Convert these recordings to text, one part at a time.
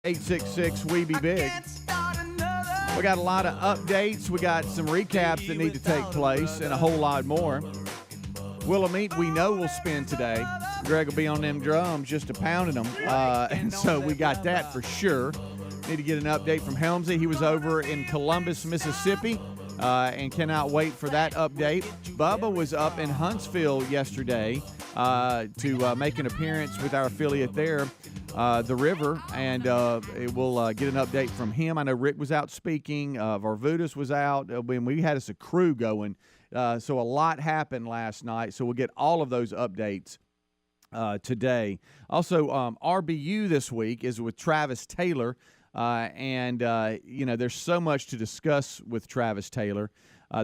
866 We Be Big. We got a lot of updates. We got some recaps that need to take place and a whole lot more. Willamette, we know we'll spin today. Greg will be on them drums just to pounding them. And so we got that for sure. Need to get an update from Helmsy. He was over in Columbus, Mississippi, and cannot wait for that update. Bubba was up in Huntsville yesterday to make an appearance with our affiliate there, The River, and we'll get an update from him. I know Rick was out speaking. Varvudas was out. We had us a crew going. So a lot happened last night. So we'll get all of those updates today. Also, RBU this week is with Travis Taylor. There's so much to discuss with Travis Taylor.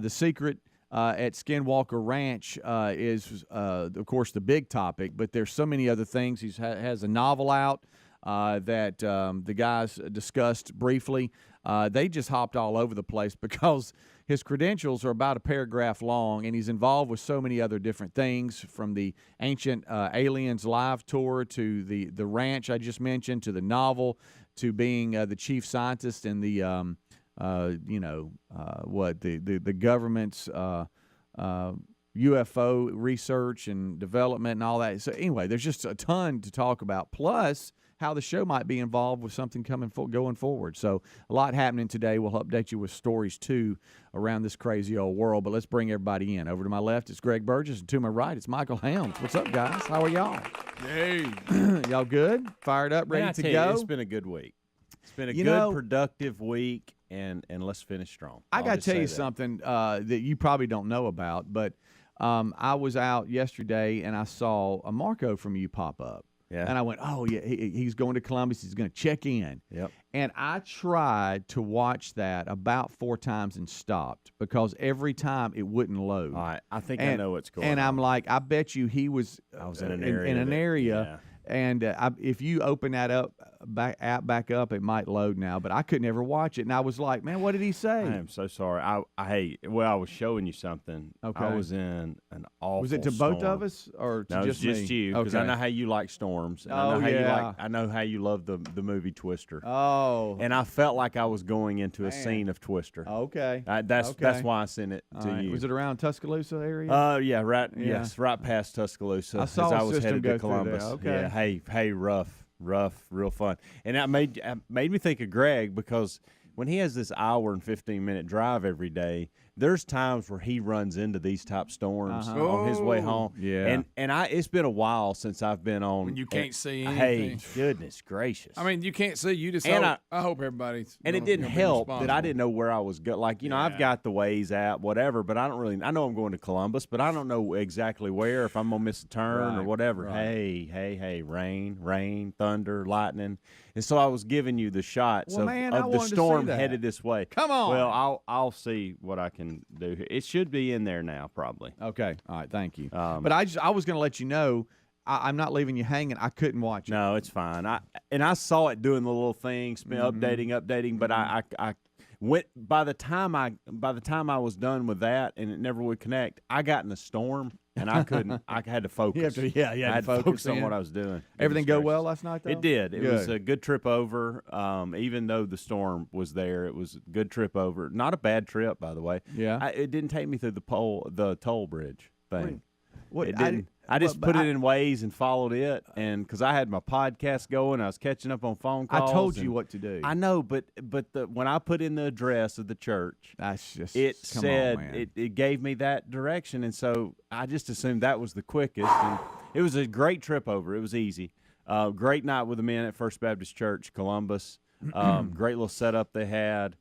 The secret at Skinwalker Ranch is, of course, the big topic, but there's so many other things. He has a novel out that the guys discussed briefly. They just hopped all over the place because his credentials are about a paragraph long, and he's involved with so many other different things, from the Ancient Aliens live tour to the ranch I just mentioned, to the novel, to being the chief scientist in the the government's UFO research and development and all that. So anyway, there's just a ton to talk about. Plus, how the show might be involved with something going forward. So a lot happening today. We'll update you with stories too around this crazy old world. But let's bring everybody in. Over to my left, it's Greg Burgess, and to my right, it's Michael Helms. What's up, guys? How are y'all? Hey, y'all good? Fired up, ready to go? It's been a good week. It's been a good, productive week, and let's finish strong. I got to tell you something that you probably don't know about, but I was out yesterday and I saw a Marco from you pop up. Yeah. And I went, oh, yeah, he's going to Columbus. He's going to check in. Yep. And I tried to watch that about 4 times and stopped because every time it wouldn't load. All right. I think I know what's going on. And I'm like, I bet you he was, I was in an area. Yeah. And if you open that app back up, it might load now. But I could never watch it, and I was like, "Man, what did he say?" I am so sorry. I was showing you something. Okay. I was in an awful. Was it to storm. both of us, or to no, just me? Just you? Because okay. I know how you like storms. And I know how you love the movie Twister. Oh. And I felt like I was going into a scene of Twister. Okay. That's why I sent it to you. Was it around Tuscaloosa area? Yeah, right. Yeah. Yes, right past Tuscaloosa. I saw as I was headed to go Columbus. Through there. Okay. Yeah. Hey, rough, real fun. And that made me think of Greg, because when he has this hour and 15-minute drive every day, there's times where he runs into these type storms on his way home. Yeah. And it's been a while since I've been on. When you can't see anything. Hey, goodness gracious. I mean, you can't see. You just And hope. I hope everybody's. And it didn't help that I didn't know where I was going. Like, I've got the Waze app, whatever, but I don't really. I know I'm going to Columbus, but I don't know exactly where, if I'm going to miss a turn or whatever. Right. Hey, rain, thunder, lightning. And so I was giving you the shots of the storm headed this way. Come on. Well, I'll see what I can do here. It should be in there now, probably. Okay. All right. Thank you. But I was going to let you know, I'm not leaving you hanging. I couldn't watch it. No, it's fine. I saw it doing the little things, updating, but I went by the time I was done with that and it never would connect. I got in the storm and I couldn't. I had to focus. I had to focus on what I was doing. Everything go well last night, though? It did. It was a good trip over. Even though the storm was there, it was a good trip over. Not a bad trip, by the way. Yeah. It didn't take me through the toll bridge thing. What? It didn't. I just put it in Waze and followed it, and because I had my podcast going, I was catching up on phone calls. I told you what to do. I know, but when I put in the address of the church, it gave me that direction, and so I just assumed that was the quickest. And it was a great trip over. It was easy. Great night with the men at First Baptist Church, Columbus. Great little setup they had.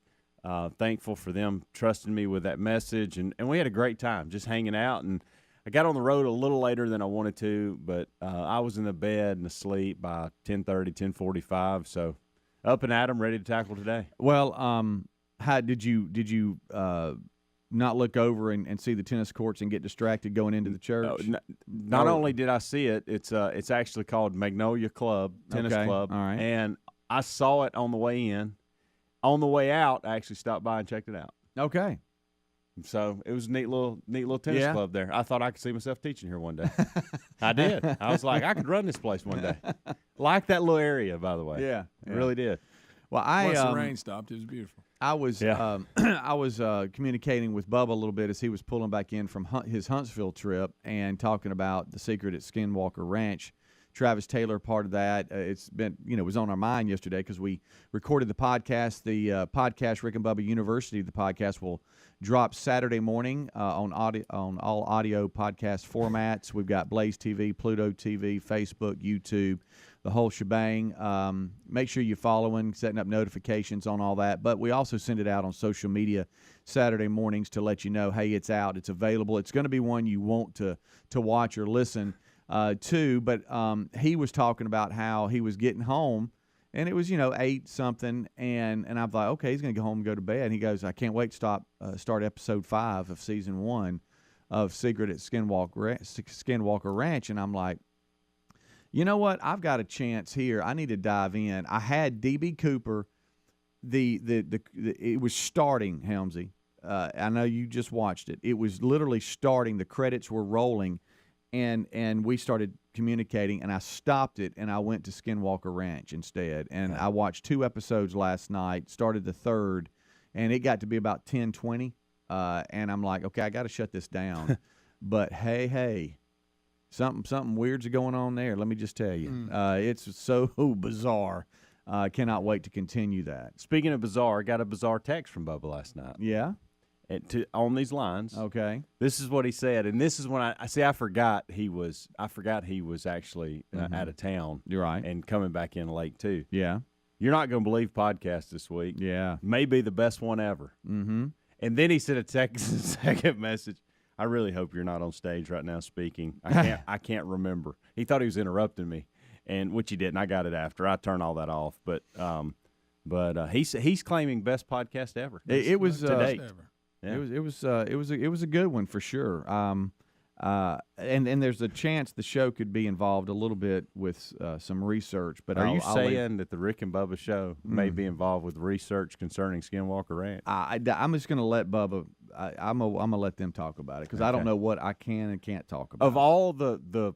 Thankful for them trusting me with that message, and we had a great time just hanging out. And I got on the road a little later than I wanted to, but I was in the bed and asleep by 10:30, 10:45. So up and at 'em, ready to tackle today. Well, how did you not look over and see the tennis courts and get distracted going into the church? Not only did I see it, it's actually called Magnolia Club Tennis Club. All right. And I saw it on the way in. On the way out, I actually stopped by and checked it out. Okay. So it was a neat little tennis club there. I thought I could see myself teaching here one day. I did. I was like, I could run this place one day. Like that little area, by the way. Yeah, I really did. Well, once the rain stopped, it was beautiful. I was I was communicating with Bubba a little bit as he was pulling back in from his Huntsville trip and talking about the secret at Skinwalker Ranch. Travis Taylor, part of that. It's been, it was on our mind yesterday because we recorded the podcast. The podcast, Rick and Bubba University, the podcast will drop Saturday morning on all audio podcast formats. We've got Blaze TV, Pluto TV, Facebook, YouTube, the whole shebang. Make sure you're following, setting up notifications on all that. But we also send it out on social media Saturday mornings to let you know, hey, it's out, it's available. It's going to be one you want to watch or listen to. But he was talking about how he was getting home, and it was 8-something, and I'm like, okay, he's going to go home and go to bed. And he goes, I can't wait to start episode 5 of season 1 of Secret at Skinwalker Ranch. And I'm like, you know what? I've got a chance here. I need to dive in. I had DB Cooper. It was starting, Helmsy. I know you just watched it. It was literally starting. The credits were rolling, and we started communicating. And I stopped it, and I went to Skinwalker Ranch instead. And I watched 2 episodes last night. Started the 3rd, and it got to be about 10:20. And I'm like, okay, I got to shut this down. But hey. Something weird's going on there. Let me just tell you. It's so bizarre. Cannot wait to continue that. Speaking of bizarre, I got a bizarre text from Bubba last night. Yeah? On these lines. Okay. This is what he said, and this is when I forgot he was actually out of town. You're right. And coming back in late, too. Yeah. You're not going to believe podcast this week. Yeah. Maybe the best one ever. Mm-hmm. And then he sent a second message. I really hope you're not on stage right now speaking. I can't remember. He thought he was interrupting me, and which he didn't. I got it after. I turned all that off. But he's claiming best podcast ever. It was to date. Yeah. It was a good one for sure. And there's a chance the show could be involved a little bit with some research. But are you saying that the Rick and Bubba show may be involved with research concerning Skinwalker Ranch? I'm just going to let Bubba. I'm gonna let them talk about it because I don't know what I can and can't talk about. Of all the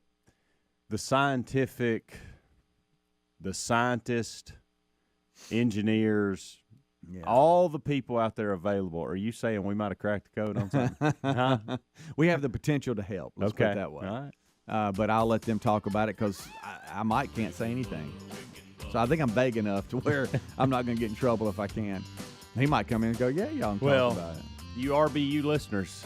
scientists, engineers. Yeah. All the people out there available, are you saying we might have cracked the code on something? Huh? We have the potential to help. Let's put it that way. All right. But I'll let them talk about it because I can't say anything. So I think I'm vague enough to where I'm not going to get in trouble if I can. He might come in and go, yeah, y'all can talk about it. You RBU listeners,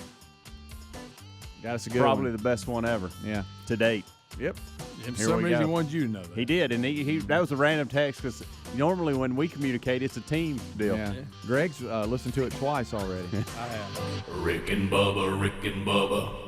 got us a good probably one. The best one ever. Yeah. To date. Yep. And for some reason he wanted you to know that. He did, and he that was a random text because normally when we communicate, it's a team deal. Yeah. Greg's listened to it twice already. I have. Rick and Bubba.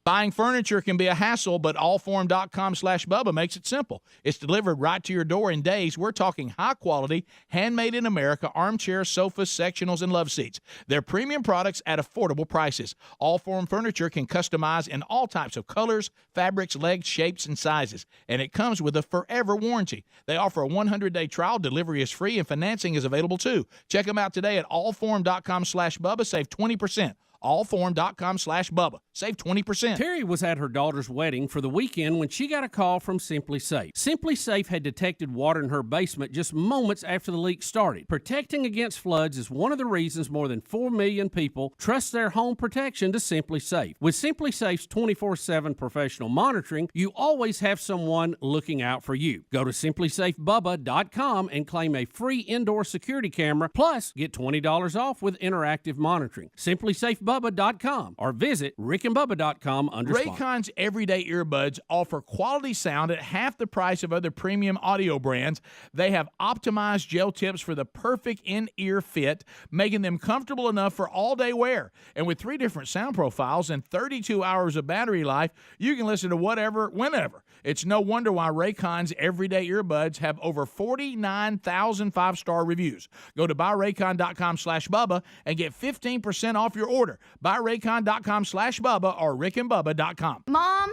Buying furniture can be a hassle, but allform.com/Bubba makes it simple. It's delivered right to your door in days. We're talking high-quality, handmade in America armchairs, sofas, sectionals, and love seats. They're premium products at affordable prices. Allform furniture can customize in all types of colors, fabrics, legs, shapes, and sizes. And it comes with a forever warranty. They offer a 100-day trial. Delivery is free, and financing is available, too. Check them out today at allform.com/Bubba. Save 20%. allform.com/Bubba. Save 20%. Terry was at her daughter's wedding for the weekend when she got a call from Simply Safe. Simply Safe had detected water in her basement just moments after the leak started. Protecting against floods is one of the reasons more than 4 million people trust their home protection to Simply Safe. With Simply Safe's 24/7 professional monitoring, you always have someone looking out for you. Go to simplysafebubba.com and claim a free indoor security camera, plus get $20 off with interactive monitoring. SimplySafeBubba.com or visit rickandbubba.com under Raycon's everyday earbuds offer quality sound at half the price of other premium audio brands. They have optimized gel tips for the perfect in-ear fit, making them comfortable enough for all-day wear. And with 3 different sound profiles and 32 hours of battery life, you can listen to whatever, whenever. It's no wonder why Raycon's everyday earbuds have over 49,000 5-star reviews. Go to buyraycon.com/Bubba and get 15% off your order. Buyraycon.com/Bubba or rickandbubba.com. Mom,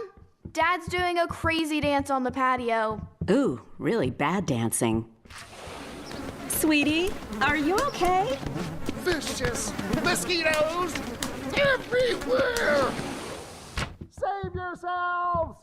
Dad's doing a crazy dance on the patio. Ooh, really bad dancing. Sweetie, are you okay? vicious mosquitoes everywhere. Save yourselves!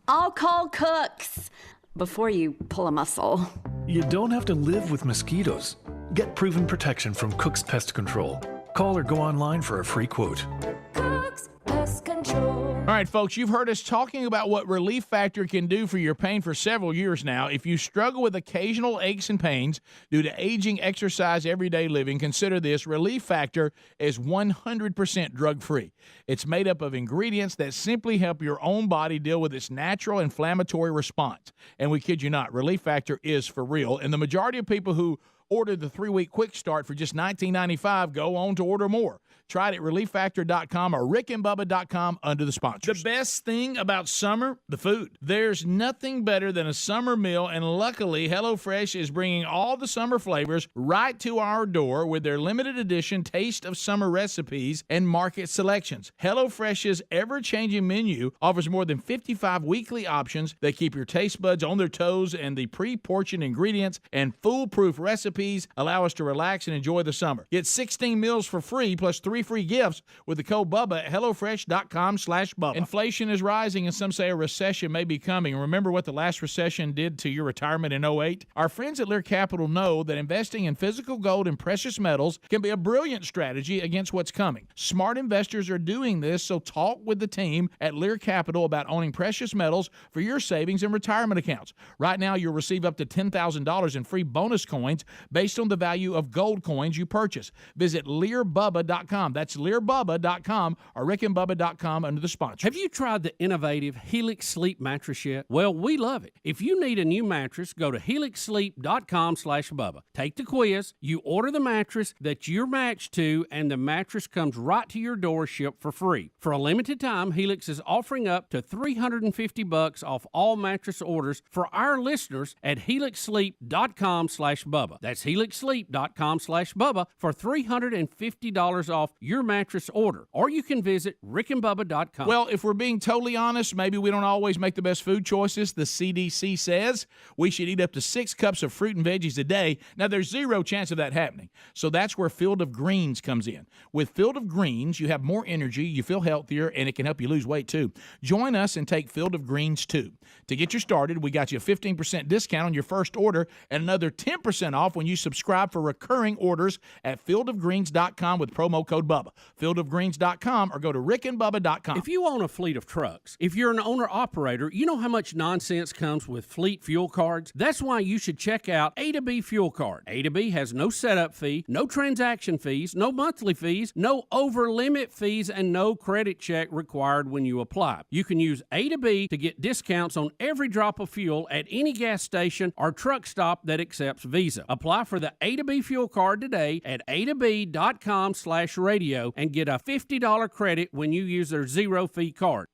I'll call Cooks before you pull a muscle. You don't have to live with mosquitoes. Get proven protection from Cook's Pest Control. Call or go online for a free quote. Cook's Pest Control. All right, folks, you've heard us talking about what Relief Factor can do for your pain for several years now. If you struggle with occasional aches and pains due to aging, exercise, everyday living, consider this. Relief Factor is 100% drug-free. It's made up of ingredients that simply help your own body deal with its natural inflammatory response. And we kid you not, Relief Factor is for real. And the majority of people who order the 3-week quick start for just $19.95 go on to order more. Try it at relieffactor.com or rickandbubba.com under the sponsors. The best thing about summer, the food. There's nothing better than a summer meal, and luckily HelloFresh is bringing all the summer flavors right to our door with their limited edition Taste of Summer recipes and market selections. HelloFresh's ever-changing menu offers more than 55 weekly options that keep your taste buds on their toes, and the pre-portioned ingredients and foolproof recipes allow us to relax and enjoy the summer. Get 16 meals for free plus 3 free gifts with the code Bubba at HelloFresh.com/Bubba. Inflation is rising, and some say a recession may be coming. Remember what the last recession did to your retirement in 2008? Our friends at Lear Capital know that investing in physical gold and precious metals can be a brilliant strategy against what's coming. Smart investors are doing this, so talk with the team at Lear Capital about owning precious metals for your savings and retirement accounts. Right now, you'll receive up to $10,000 in free bonus coins based on the value of gold coins you purchase. Visit LearBubba.com. That's LearBubba.com or RickandBubba.com under the sponsor. Have you tried the innovative Helix Sleep mattress yet? Well, we love it. If you need a new mattress, go to HelixSleep.com/Bubba. Take the quiz, you order the mattress that you're matched to, and the mattress comes right to your door shipped for free. For a limited time, Helix is offering up to $350 off all mattress orders for our listeners at HelixSleep.com/Bubba. That's HelixSleep.com/Bubba for $350 off your mattress order. Or you can visit rickandbubba.com. Well, if we're being totally honest, maybe we don't always make the best food choices. The CDC says we should eat up to 6 cups of fruit and veggies a day. Now, there's zero chance of that happening. So that's where Field of Greens comes in. With Field of Greens, you have more energy, you feel healthier, and it can help you lose weight too. Join us and take Field of Greens too. To get you started, we got you a 15% discount on your first order and another 10% off when you subscribe for recurring orders at fieldofgreens.com with promo code Bubba. Fieldofgreens.com or go to rickandbubba.com. If you own a fleet of trucks, if you're an owner-operator, you know how much nonsense comes with fleet fuel cards? That's why you should check out A to B Fuel Card. A to B has no setup fee, no transaction fees, no monthly fees, no over-limit fees, and no credit check required when you apply. You can use A to B to get discounts on every drop of fuel at any gas station or truck stop that accepts Visa. Apply for the A to B Fuel Card today at a2b.com/radio and get a $50 credit when you use their zero-fee card.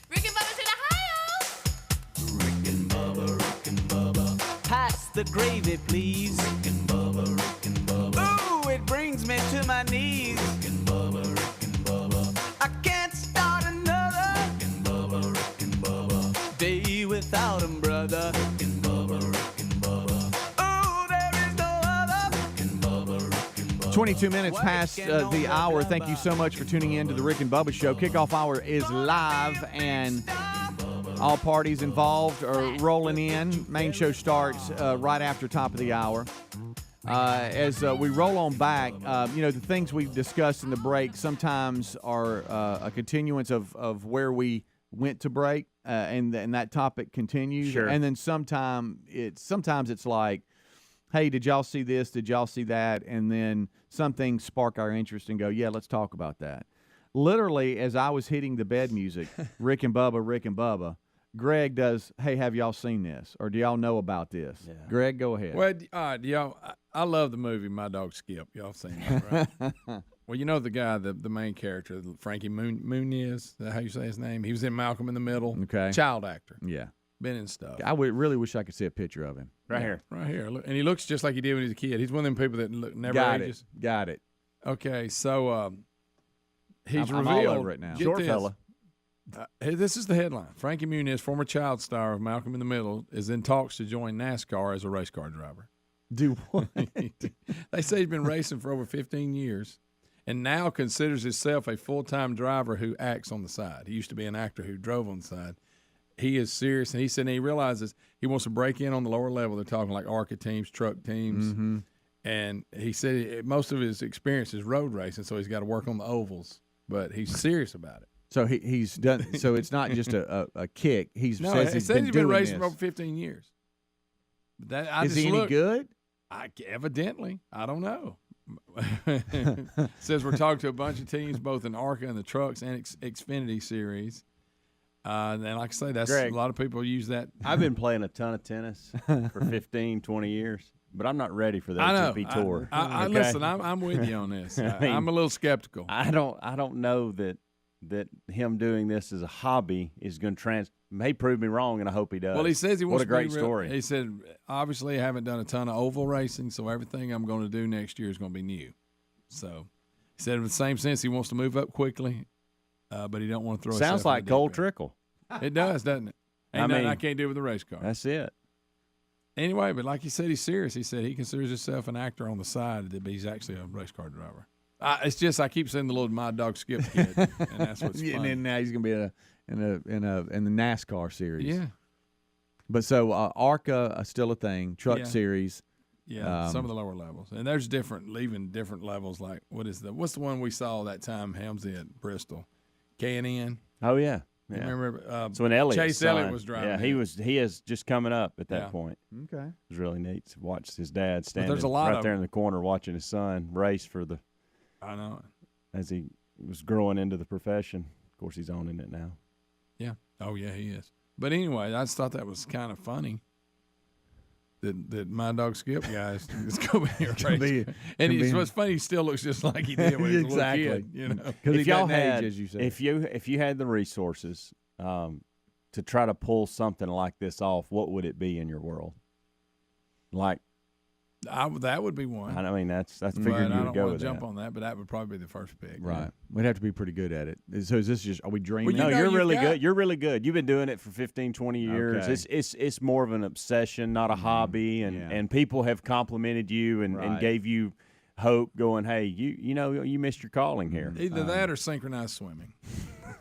Rick and Bubba's in Ohio. Rick and Bubba. Pass the gravy, please. Rick and Bubba. Ooh, it brings me to my knees. Rick and Bubba. I can't start another. Rick and Bubba. Day without 'em, brother. Rick and Bubba. Ooh, there is no other. Rick and Bubba. 22 minutes past the hour. Thank you so much for tuning in to the Rick and Bubba Show. Kickoff hour is live, and all parties involved are rolling in. Main show starts right after top of the hour. As we roll on back, the things we've discussed in the break sometimes are a continuance of where we went to break, and that topic continues. Sure. And then sometimes it's like, hey, did y'all see this? Did y'all see that? And then some things spark our interest and go, yeah, let's talk about that. Literally, as I was hitting the bed music, Rick and Bubba, Greg does, hey, have y'all seen this? Or do y'all know about this? Yeah. Greg, go ahead. Well, y'all, I love the movie My Dog Skip. Y'all seen that, right? Well, you know the guy, the main character, Frankie Muniz, is that how you say his name? He was in Malcolm in the Middle. Okay. Child actor. Yeah. Been in stuff. I really wish I could see a picture of him. Right here. Look, and he looks just like he did when he was a kid. He's one of them people that never ages. Got it. Okay, so he's I'm revealed. all over it now. Get Short this. fella. This is the headline. Frankie Muniz, former child star of Malcolm in the Middle, is in talks to join NASCAR as a race car driver. Do what? They say he's been racing for over 15 years and now considers himself a full-time driver who acts on the side. He used to be an actor who drove on the side. He is serious, and he said he realizes he wants to break in on the lower level. They're talking like ARCA teams, truck teams. Mm-hmm. And he said most of his experience is road racing, so he's got to work on the ovals. But he's serious about it. So he's done. So it's not just a kick. He says he's been racing this for over 15 years. But is he any good? Evidently, I don't know. Says we're talking to a bunch of teams, both in ARCA and the trucks and Xfinity series. And like I say, that's Greg, a lot of people use that. I've been playing a ton of tennis for 15, 20 years, but I'm not ready for the ATP tour. I listen. I'm with you on this. I'm a little skeptical. I don't know that him doing this as a hobby is going to may prove me wrong, and I hope he does. Well, he says he wants what a great story. He said, obviously, I haven't done a ton of oval racing, so everything I'm going to do next year is going to be new. So he said in the same sense, he wants to move up quickly, but he don't want to throw. Sounds like Cole Trickle. It does, doesn't it? Ain't nothing I can't do with a race car. That's it. Anyway, but like he said, he's serious. He said he considers himself an actor on the side, but he's actually a race car driver. It's just I keep saying the little My Dog Skip kid, and that's what's funny. And then now he's gonna be in the NASCAR series. Yeah. But so ARCA still a thing. Truck series. Yeah, some of the lower levels, and there's different levels. Like what's the one we saw that time, Helmsley at Bristol, K&N. Oh yeah. Yeah. Remember? So when Chase Elliott was driving. Yeah, he is just coming up at that point. Okay. It was really neat to watch his dad standing there's a lot right there in the corner watching his son race for the. I know. As he was growing into the profession. Of course, he's owning it now. Yeah. Oh, yeah, he is. But anyway, I just thought that was kind of funny that My Dog Skip guys just go in here and race. And what's funny, he still looks just like he did when he was a little kid. You know? If y'all had, as you said. If you had the resources to try to pull something like this off, what would it be in your world? Like. That would be one. I mean, that's figured you would go with that. Jump on that, but that would probably be the first pick. Right. Yeah. We'd have to be pretty good at it. So is this just, are we dreaming? Well, you're really good. You're really good. You've been doing it for 15, 20 years. Okay. It's more of an obsession, not a hobby. And people have complimented you and gave you hope going, hey, you missed your calling here. Either that or synchronized swimming.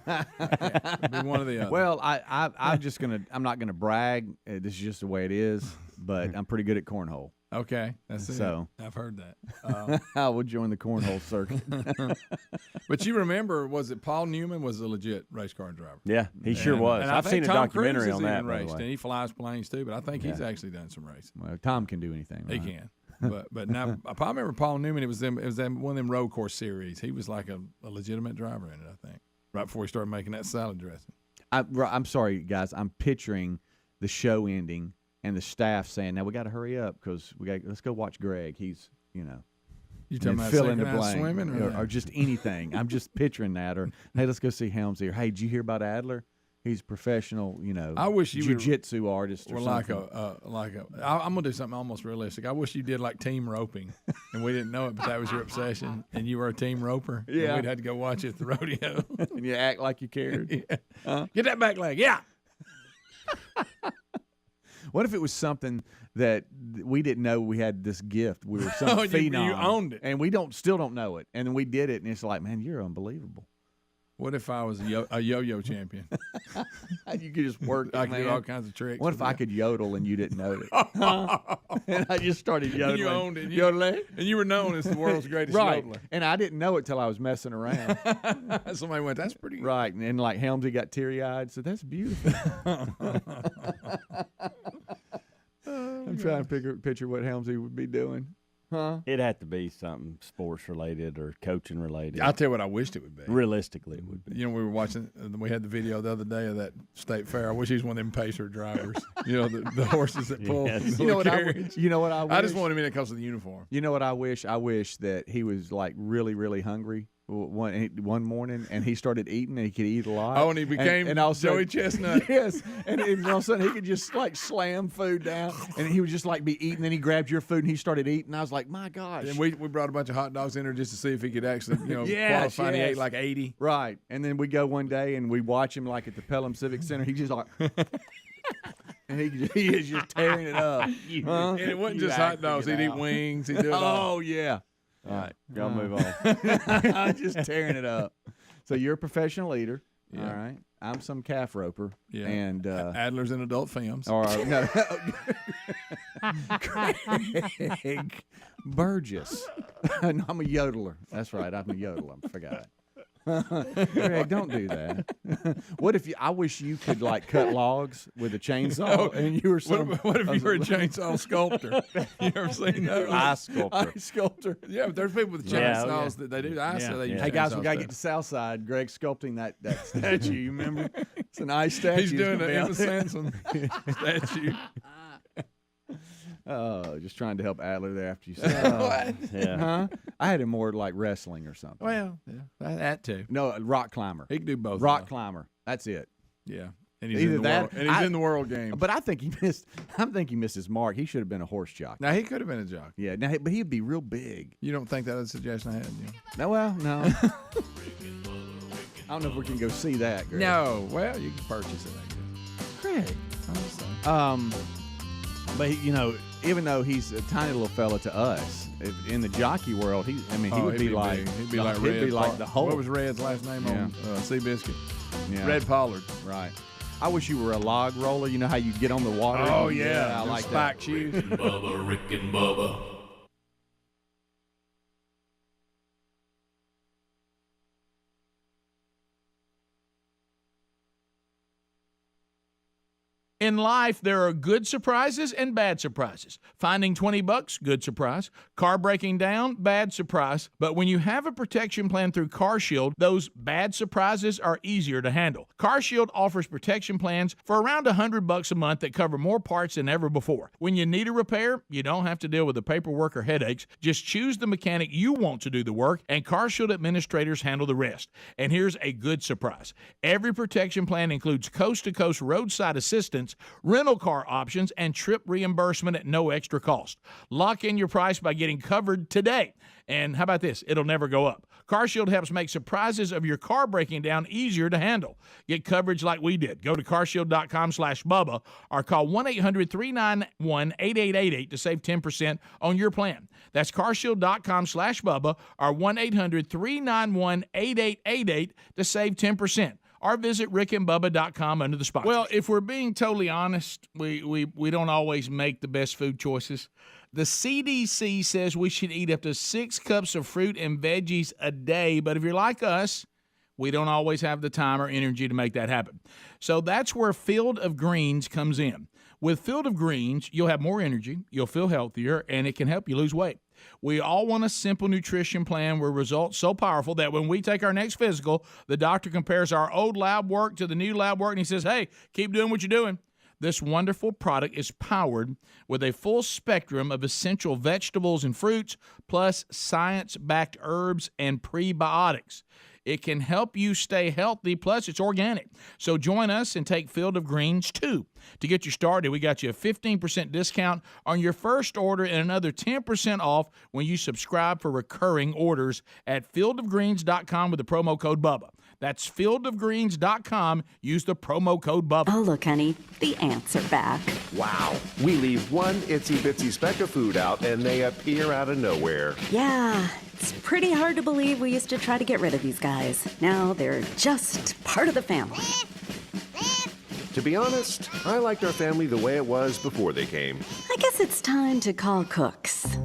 Be one or the other. Well, I'm not gonna brag. This is just the way it is, but I'm pretty good at cornhole. Okay, that's it. So I've heard that. I would join the cornhole circuit. But you remember, was it Paul Newman was a legit race car driver? Yeah, he sure was. And I've seen a documentary on that. Raced, and he flies planes too. But I think he's actually done some racing. Well, Tom can do anything. Right? He can. But now I remember Paul Newman. It was one of them road course series. He was like a legitimate driver in it. I think right before he started making that salad dressing. I'm sorry, guys. I'm picturing the show ending. And the staff saying, "Now we got to hurry up because let's go watch Greg. He's, you talking about fill in the blank swimming or just anything." I'm just picturing that. Or hey, let's go see Helmsley. Or hey, did you hear about Adler? He's a professional, I wish you jiu-jitsu artist or like something. I'm gonna do something almost realistic. I wish you did like team roping, and we didn't know it, but that was your obsession, and you were a team roper. Yeah, and we'd had to go watch it at the rodeo, and you act like you cared. Yeah. Get that back leg, yeah. What if it was something that we didn't know we had this gift? We were some phenom. You owned it, and we still don't know it. And then we did it, and it's like, man, you're unbelievable. What if I was a yo-yo champion? You could just work. I could do all kinds of tricks. What if I could yodel and you didn't know it? And I just started yodeling. And you owned it. Yodeling. And you were known as the world's greatest yodeler. And I didn't know it till I was messing around. Somebody went, that's pretty good. Right. And like Helmsley got teary-eyed, so that's beautiful. I'm trying to picture what Helmsley would be doing. Huh? It'd have to be something sports related or coaching related. I'll tell you what I wished it would be. Realistically, it would be. We were watching. We had the video the other day of that state fair. I wish he was one of them pacer drivers. The horses that pull. Yes. You know what I wish? I just wanted him in it because of the uniform. You know what I wish? I wish that he was like really, really hungry one morning, and he started eating, and he could eat a lot. Oh, and he became and all of a sudden- Joey Chestnut. Yes, and all of a sudden he could just like slam food down, and he would just like be eating. Then he grabbed your food and he started eating. I was like, my gosh. And we brought a bunch of hot dogs in there just to see if he could actually, Yes, qualify. And he yes. ate like 80. Right, and then we go one day and we watch him like at the Pelham Civic Center. He just like. And he is just tearing it up. And it wasn't just hot dogs. He'd eat wings. He'd do it all. Oh, yeah. All right, y'all move on. I'm just tearing it up. So you're a professional eater. Yeah. All right. I'm some calf roper. Yeah. And Adler's in adult films. Or no. Craig Burgess. No, I'm a yodeler. That's right. I'm a yodeler. I forgot. Greg, don't do that. What if I wish you could like cut logs with a chainsaw and you were some. What if you were a chainsaw sculptor? You ever seen those? Ice sculptor. Ice sculptor. Yeah, but there's people with chainsaws that they do ice. Yeah. They use Hey guys, chainsaw we gotta get stuff. to Southside. Greg's sculpting that statue. You remember? It's an ice statue. He's doing It's an gonna Emma be Sanson statue. Oh, just trying to help Adler there after you said What? Yeah. Huh? I had him more like wrestling or something. Well, yeah, that too. No, rock climber. He can do both. Rock though. climber. That's it. Yeah, and he's Either in the that, world, and he's in the world game. But I think he missed. I think he missed his mark. He should have been a horse jockey. Now he could have been a jockey. Yeah, now, but he'd be real big. You don't think that was a suggestion I had? Yeah. No, well, no. I don't know if we can go see that. Greg. No, well, you can purchase it. I guess. Greg. But even though he's a tiny little fella to us, in the jockey world, he would he'd be like big. He'd be like Red. He'd be like the Hulk. What was Red's last name on Seabiscuit? Yeah. Red Pollard. Right. I wish you were a log roller. You know how you get on the water? Oh yeah, I like spike that. shoes. Bubba, Rick and Bubba. In life, there are good surprises and bad surprises. Finding $20, good surprise. Car breaking down, bad surprise. But when you have a protection plan through CarShield, those bad surprises are easier to handle. CarShield offers protection plans for around $100 a month that cover more parts than ever before. When you need a repair, you don't have to deal with the paperwork or headaches. Just choose the mechanic you want to do the work, and CarShield administrators handle the rest. And here's a good surprise. Every protection plan includes coast-to-coast roadside assistance, rental car options, and trip reimbursement at no extra cost. Lock in your price by getting covered today. And how about this? It'll never go up. CarShield helps make surprises of your car breaking down easier to handle. Get coverage like we did. Go to carshield.com/Bubba or call 1-800-391-8888 to save 10% on your plan. That's carshield.com/Bubba or 1-800-391-8888 to save 10%. Or visit rickandbubba.com under the sponsors. Well, if we're being totally honest, we don't always make the best food choices. The CDC says we should eat up to 6 cups of fruit and veggies a day, but if you're like us, we don't always have the time or energy to make that happen. So that's where Field of Greens comes in. With Field of Greens, you'll have more energy, you'll feel healthier, and it can help you lose weight. We all want a simple nutrition plan with results so powerful that when we take our next physical, the doctor compares our old lab work to the new lab work, and he says, hey, keep doing what you're doing. This wonderful product is powered with a full spectrum of essential vegetables and fruits, plus science-backed herbs and prebiotics. It can help you stay healthy, plus it's organic. So join us and take Field of Greens too. To get you started, we got you a 15% discount on your first order and another 10% off when you subscribe for recurring orders at fieldofgreens.com with the promo code Bubba. That's fieldofgreens.com. Use the promo code Bubba. Oh, look, honey, the ants are back. Wow. We leave one itsy-bitsy speck of food out, and they appear out of nowhere. Yeah, it's pretty hard to believe we used to try to get rid of these guys. Now they're just part of the family. To be honest, I liked our family the way it was before they came. I guess it's time to call Cooks.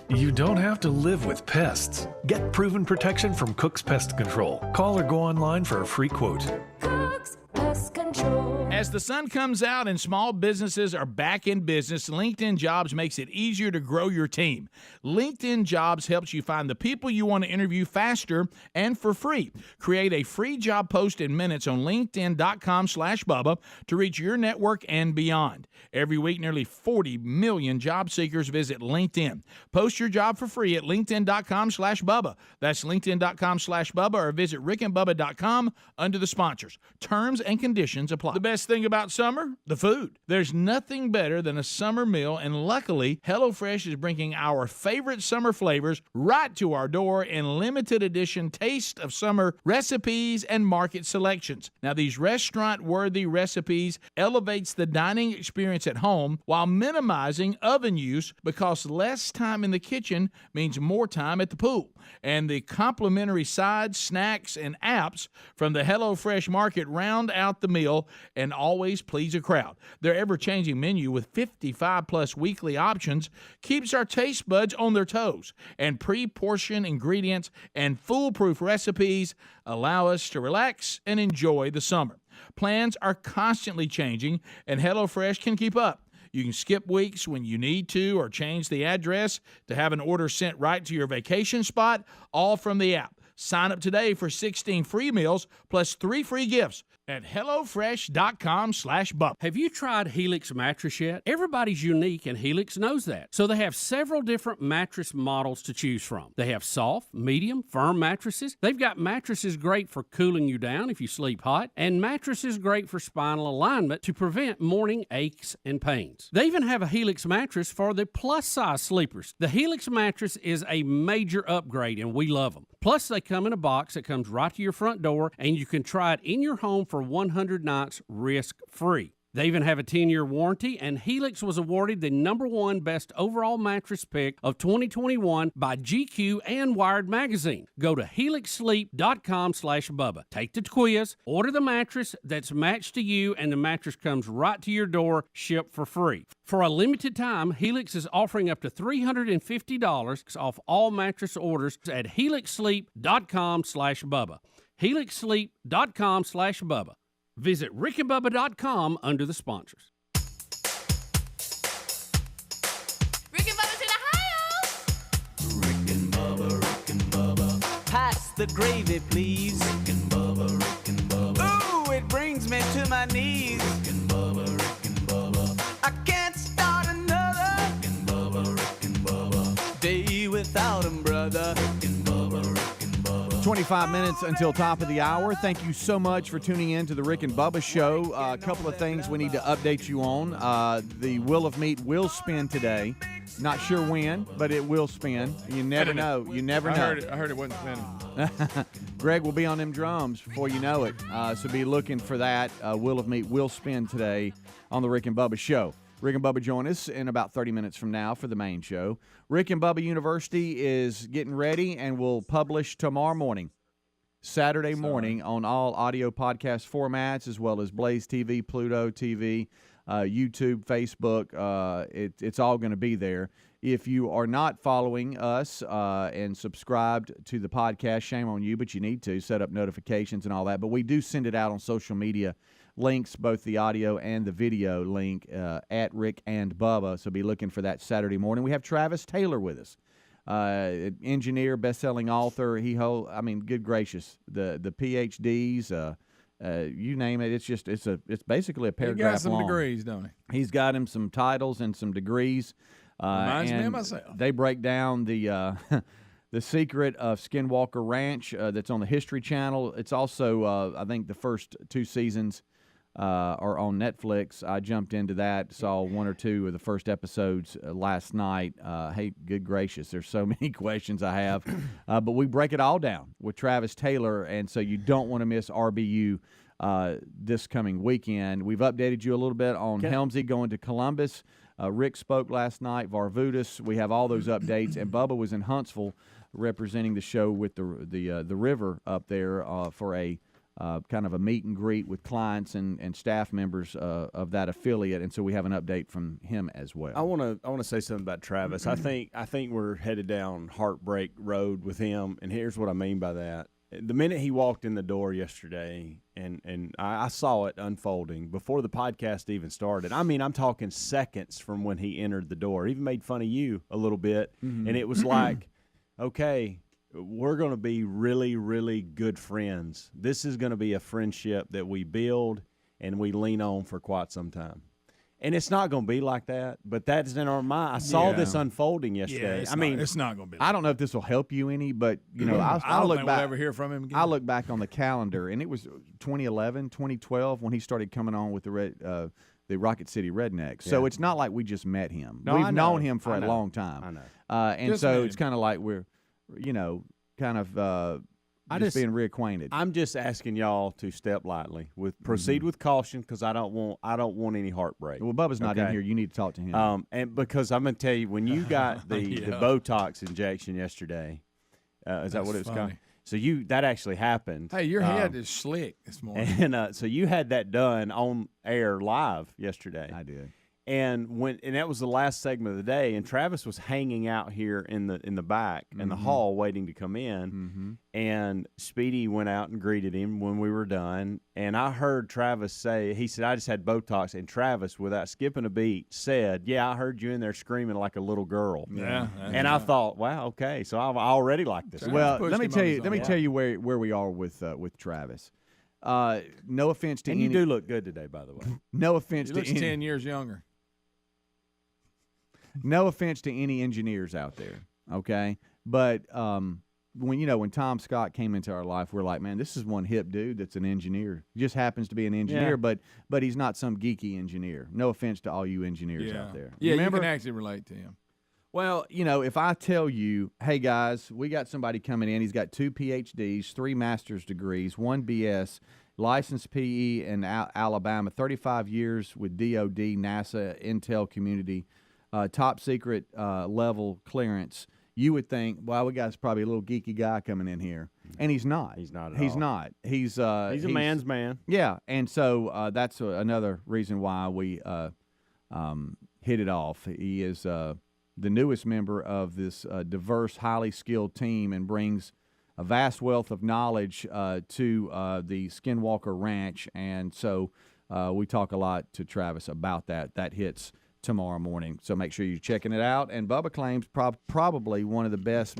You don't have to live with pests. Get proven protection from Cook's Pest Control. Call or go online for a free quote. Cook's Pest Control. As the sun comes out and small businesses are back in business, LinkedIn Jobs makes it easier to grow your team. LinkedIn Jobs helps you find the people you want to interview faster and for free. Create a free job post in minutes on linkedin.com/Bubba to reach your network and beyond. Every week, nearly 40 million job seekers visit LinkedIn. Post your job for free at linkedin.com/Bubba. That's linkedin.com/Bubba, or visit rickandbubba.com under the sponsors. Terms and conditions apply. The best thing about summer? The food. There's nothing better than a summer meal, and luckily, HelloFresh is bringing our favorite summer flavors right to our door in limited edition Taste of Summer recipes and market selections. Now, these restaurant-worthy recipes elevates the dining experience at home while minimizing oven use, because less time in the kitchen means more time at the pool. And the complimentary sides, snacks, and apps from the HelloFresh market round out the meal and always please a crowd. Their ever-changing menu with 55-plus weekly options keeps our taste buds on their toes, and pre-portioned ingredients and foolproof recipes allow us to relax and enjoy the summer. Plans are constantly changing, and HelloFresh can keep up. You can skip weeks when you need to, or change the address to have an order sent right to your vacation spot, all from the app. Sign up today for 16 free meals plus 3 free gifts at HelloFresh.com/Bubba. Have you tried Helix mattress yet? Everybody's unique, and Helix knows that. So they have several different mattress models to choose from. They have soft, medium, firm mattresses. They've got mattresses great for cooling you down if you sleep hot, and mattresses great for spinal alignment to prevent morning aches and pains. They even have a Helix mattress for the plus-size sleepers. The Helix mattress is a major upgrade, and we love them. Plus, they come in a box that comes right to your front door, and you can try it in your home for 100 nights risk-free. They even have a 10-year warranty, and Helix was awarded the #1 best overall mattress pick of 2021 by GQ and Wired Magazine. Go to helixsleep.com/Bubba. Take the quiz, order the mattress that's matched to you, and the mattress comes right to your door, shipped for free. For a limited time, Helix is offering up to $350 off all mattress orders at helixsleep.com/Bubba. helixsleep.com/Bubba. Visit rickandbubba.com under the sponsors. Rick and Bubba. Pass the gravy, please. Rick and Bubba. Ooh, it brings me to my knees. Rick and Bubba. I can't start another Rick and Bubba. Day without 'em, brother. 25 minutes until top of the hour. Thank you so much for tuning in to the Rick and Bubba Show. A couple of things we need to update you on. The Wheel of Meat will spin today. Not sure when, but it will spin. You never know. You never know. I heard it wasn't spinning. Greg will be on them drums before you know it. So be looking for that. Wheel of Meat will spin today on the Rick and Bubba Show. Rick and Bubba join us in about 30 minutes from now for the main show. Rick and Bubba University is getting ready and will publish tomorrow morning, Saturday morning, on all audio podcast formats, as well as Blaze TV, Pluto TV, YouTube, Facebook. It's all going to be there. If you are not following us and subscribed to the podcast, shame on you, but you need to set up notifications and all that. But we do send it out on social media links, both the audio and the video link at Rick and Bubba. So be looking for that Saturday morning. We have Travis Taylor with us, engineer, best-selling author. Good gracious, the PhDs, you name it. It's basically a paragraph long. He got some degrees, don't he? He's got him some titles and some degrees. Reminds me of myself. They break down the the secret of Skinwalker Ranch that's on the History Channel. It's also, I think, the first 2 seasons are on Netflix. I jumped into that, saw 1 or 2 of the first episodes last night. Hey, good gracious, there's so many questions I have. But we break it all down with Travis Taylor, and so you don't want to miss RBU this coming weekend. We've updated you a little bit on Helmsy going to Columbus. Rick spoke last night, Varvutis. We have all those updates, and Bubba was in Huntsville representing the show with the river up there for a kind of a meet and greet with clients and staff members of that affiliate, and so we have an update from him as well. I want to say something about Travis. I think we're headed down heartbreak road with him, and here's what I mean by that. the minute he walked in the door yesterday, and I saw it unfolding before the podcast even started. I mean, I'm talking seconds from when he entered the door. Even made fun of you a little bit, and it was like, okay, we're going to be really, really good friends. This is going to be a friendship that we build and we lean on for quite some time. And it's not going to be like that, but that's in our mind. I saw this unfolding yesterday. I mean, it's not going to be. I don't know if this will help you any, but I don't look think back. we'll ever hear from him again. I look back on the calendar, and it was 2011, 2012 when he started coming on with the Rocket City Rednecks. So it's not like we just met him. No, We've known him for a long time. I know. And Just so met it's kind of like we're, kind of just being reacquainted. I'm just asking y'all to step lightly, proceed with caution, because I don't want any heartbreak. Well, Bubba's not in here. You need to talk to him. And because I'm gonna tell you, when you got the Botox injection yesterday, is that what it was called? So that actually happened. Hey, your head is slick this morning. And so you had that done on air live yesterday. I did. And that was the last segment of the day, and Travis was hanging out here in the back in the hall waiting to come in, and Speedy went out and greeted him when we were done, and I heard Travis say, he said, I just had Botox, and Travis, without skipping a beat, said, yeah, I heard you in there screaming like a little girl. Yeah. And I thought, wow, okay, so I already like this. Well, let me tell you where we are with Travis. No offense to and you do look good today, by the way. No offense He to looks 10 years younger. No offense to any engineers out there, okay? But when Tom Scott came into our life, we're like, man, this is one hip dude that's an engineer. He just happens to be an engineer, but he's not some geeky engineer. No offense to all you engineers out there. Yeah, Remember? you can actually relate to him. Well, if I tell you, hey, guys, we got somebody coming in. He's got 2 PhDs, 3 master's degrees, 1 BS, licensed PE in Alabama, 35 years with DOD, NASA, Intel community, top secret level clearance. You would think, well, we got probably a little geeky guy coming in here, and he's not. He's not. He's not. He's a man's man. Yeah, and so that's another reason why we hit it off. He is the newest member of this diverse, highly skilled team, and brings a vast wealth of knowledge to the Skinwalker Ranch, and so we talk a lot to Travis about that. That hits tomorrow morning, so make sure you're checking it out. And Bubba claims probably one of the best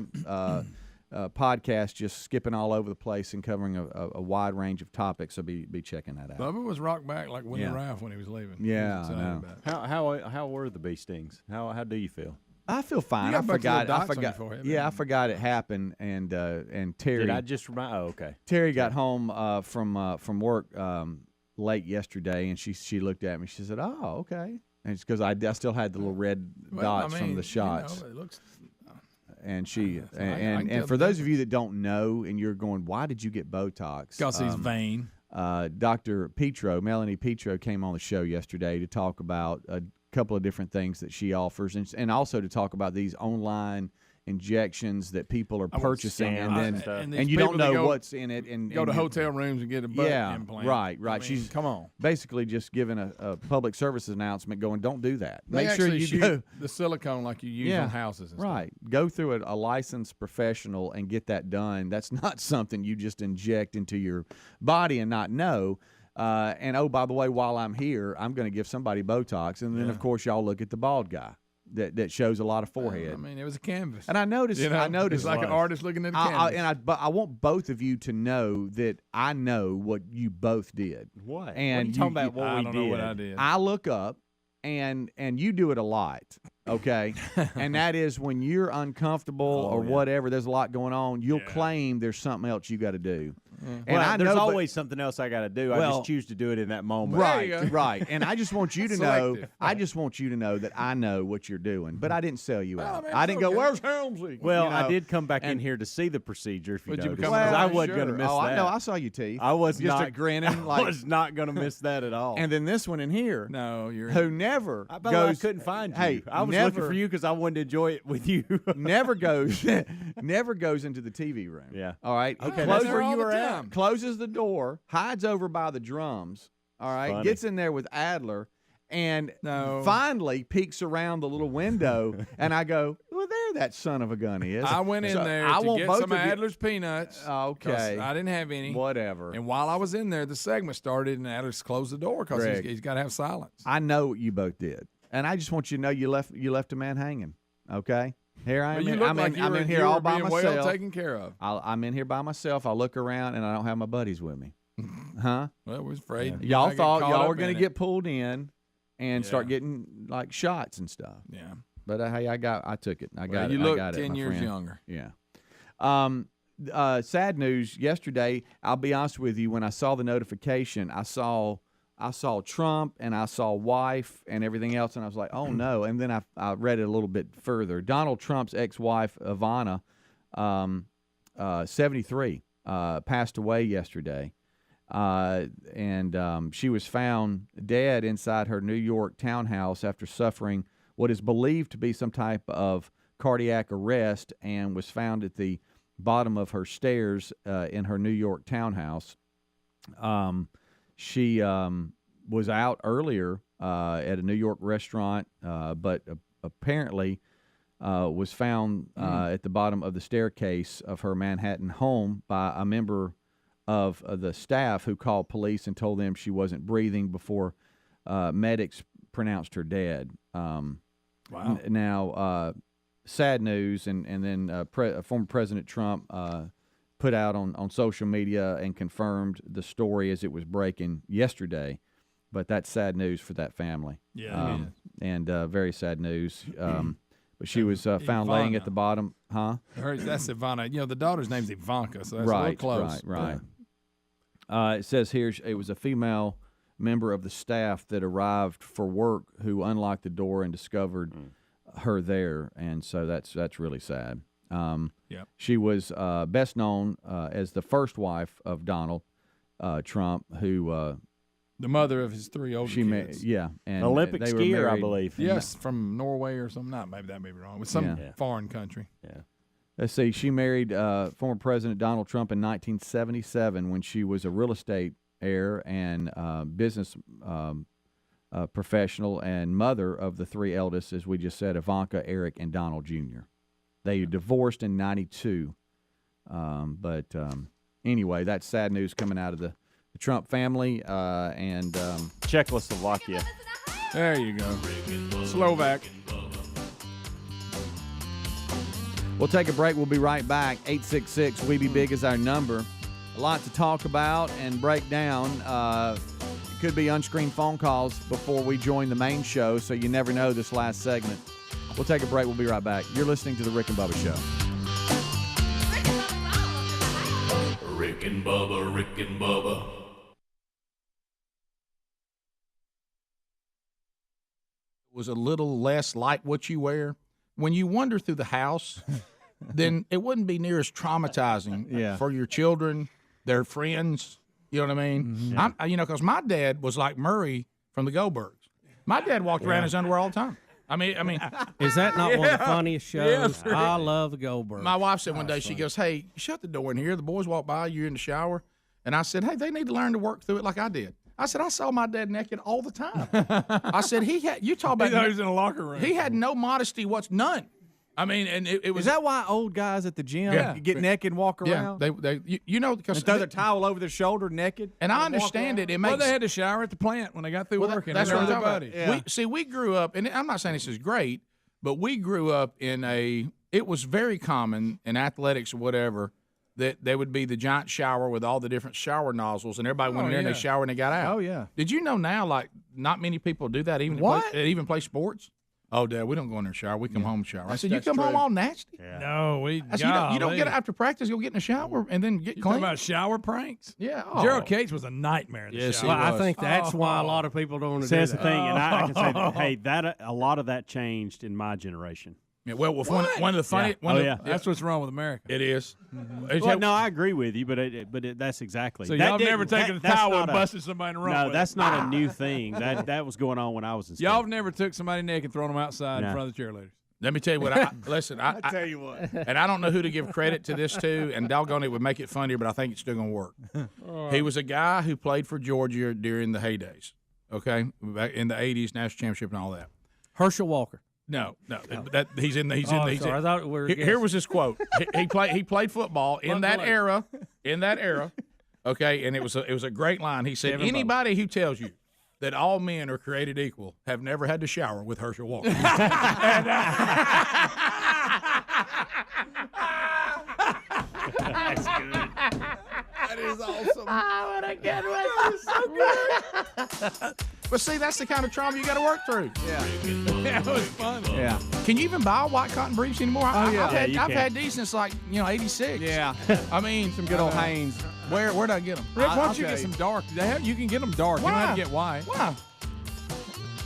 podcasts, just skipping all over the place and covering a wide range of topics, so be checking that out. Bubba was rocked back like Winnie Ralph when he was leaving. Yeah, I know. How were the bee stings? How do you feel? I feel fine. I forgot. I forgot it happened, and Terry. Did I just remind? Oh, okay. Terry got home from work late yesterday, and she looked at me. She said, "Oh, okay." And it's because I still had the little red dots from the shots. It looks. And she and for those of you that don't know, and you're going, why did you get Botox? Because he's vain. Dr. Melanie Petro came on the show yesterday to talk about a couple of different things that she offers, and also to talk about these online injections that people are purchasing, and you don't know what's in it, and go to hotel rooms and get a butt implant. Right. I mean, She's come on, basically just giving a public services announcement, going, don't do that. They Make sure you go the silicone like you use on houses. And right. Stuff. Go through a licensed professional and get that done. That's not something you just inject into your body and not know. And oh, by the way, while I'm here, I'm going to give somebody Botox, and then of course y'all look at the bald guy. That shows a lot of forehead. I mean, it was a canvas. And I noticed. It's like an artist looking at a canvas. But I want both of you to know that I know what you both did. What? And what are you talking about? What I we don't did? know what I did. I look up, and you do it a lot. Okay, and that is when you're uncomfortable or whatever. There's a lot going on. You'll claim there's something else you got to do. And there's always something else I got to do. I just choose to do it in that moment. Right. And I just want you to know. I just want you to know that I know what you're doing. But I didn't sell you out. I didn't go, where's Helmsley? Well, I did come back in here to see the procedure. If you noticed, because I wasn't going to miss that. I know. I saw your teeth. I was just not grinning. I was not going to miss that at all. And then this one in here. No, who never goes. I couldn't find you. Hey, I was looking for you because I wanted to enjoy it with you. never goes into the TV room. Yeah. All right. Okay. That's where you were at. Closes the door, hides over by the drums. All right. Funny. Gets in there with Adler, and finally peeks around the little window, and I go, well, there where that son of a gun is. I went in there to get some Adler's peanuts. Okay. I didn't have any. Whatever. And while I was in there, the segment started, and Adler's closed the door because he's got to have silence. I know what you both did, and I just want you to know you left a man hanging. Okay. Here I am. I'm in here all by myself. Well taken care of. I'm in here by myself. I look around and I don't have my buddies with me. Huh? Well, we're afraid. Y'all thought y'all were going to get pulled in and start getting like shots and stuff. Yeah. But hey, I took it. I got it. You look I got 10 it, years friend. younger. Yeah. Sad news yesterday. I'll be honest with you. When I saw the notification, I saw Trump and I saw wife and everything else, and I was like, oh no. And then I read it a little bit further. Donald Trump's ex-wife, Ivanna, 73, passed away yesterday. And she was found dead inside her New York townhouse after suffering what is believed to be some type of cardiac arrest, and was found at the bottom of her stairs in her New York townhouse. She was out earlier at a New York restaurant, but apparently was found at the bottom of the staircase of her Manhattan home by a member of the staff who called police and told them she wasn't breathing before medics pronounced her dead. Wow. Now, sad news, and then former President Trump put out on social media and confirmed the story as it was breaking yesterday. But that's sad news for that family. Yeah. And very sad news. But she was found laying at the bottom. Huh? That's Ivanna. You know, the daughter's name's Ivanka, so that's a Right, little close. right. It says here it was a female member of the staff that arrived for work who unlocked the door and discovered her there, and so that's really sad. Yep. She was best known as the first wife of Donald Trump, who the mother of his three older kids. And Olympic they were skier, I married. believe. Yes, from Norway or something. Maybe that may be wrong. With some foreign country. Yeah. Let's see. She married former President Donald Trump in 1977 when she was a real estate heir and business professional and mother of the three eldest, as we just said, Ivanka, Eric, and Donald Jr. They divorced in 92. Anyway, that's sad news coming out of the Trump family and Czechoslovakia. There you go. Slovak. We'll take a break. We'll be right back. 866 We Be Big is our number. A lot to talk about and break down. It could be unscreened phone calls before we join the main show, so you never know this last segment. We'll take a break. We'll be right back. You're listening to The Rick and Bubba Show. Rick and Bubba, Rick and Bubba. Was a little less like what you wear. When you wander through the house, then it wouldn't be near as traumatizing for your children, their friends. You know what I mean? Mm-hmm. Because my dad was like Murray from the Goldbergs. My dad walked around in his underwear all the time. I mean, is that not one of the funniest shows? Yes, I love the Goldbergs. My wife said one day, she goes, "Hey, shut the door in here. The boys walk by, you're in the shower." And I said, "Hey, they need to learn to work through it like I did." I said, "I saw my dad naked all the time." I said, you talk about. He thought he was in a locker room. He had no modesty, none. I mean, and it was. Is that why old guys at the gym get naked and walk around? Because throw their towel over their shoulder naked. And I understand it. It makes. Well, they had to shower at the plant when they got through working. That's what I'm talking about. Yeah. We grew up, and I'm not saying this is great, but we grew up in it was very common in athletics or whatever that there would be the giant shower with all the different shower nozzles, and everybody went in there and they showered and they got out. Oh, yeah. Did you know now, like, not many people do that even even play sports? Oh, Dad, we don't go in there and shower. We come home and shower. I said, you come home all nasty? Yeah. No, I said, you don't get after practice, go get in the shower and then get clean? Talking about shower pranks? Yeah. Gerald Cates was a nightmare in the shower. Well, I think that's why a lot of people don't want to do that. That's the thing, and I can say, hey, a lot of that changed in my generation. Yeah, well, one of the funny. That's what's wrong with America. It is. Mm-hmm. Well, no, I agree with you, but that's exactly. So y'all have never taken a towel and busted somebody in the rump. No, with that's it. not a new thing. That was going on when I was in school. Y'all have never took somebody naked and thrown them outside in front of the cheerleaders. Let me tell you what. Listen, I tell you what. And I don't know who to give credit to this to, and doggone it would make it funnier, but I think it's still going to work. He was a guy who played for Georgia during the heydays. Okay, back in the '80s, national championship and all that. Herschel Walker. No. That he's in. He's in. He's sorry, I thought we were here was his quote. He played football in that era. Okay, and it was a great line. He said, "Anybody who tells you that all men are created equal have never had to shower with Herschel Walker." That's good. That is awesome. Oh, what a good one. That is so good. But see, that's the kind of trauma you got to work through. Yeah. Yeah, it was fun. Yeah. Can you even buy white cotton briefs anymore? I've had these since like 86. Yeah. I mean, Some good old Hanes. Where'd I get them? Rick, why I'll don't you tell get you. some dark? You can get them dark. You don't have to get white. Why?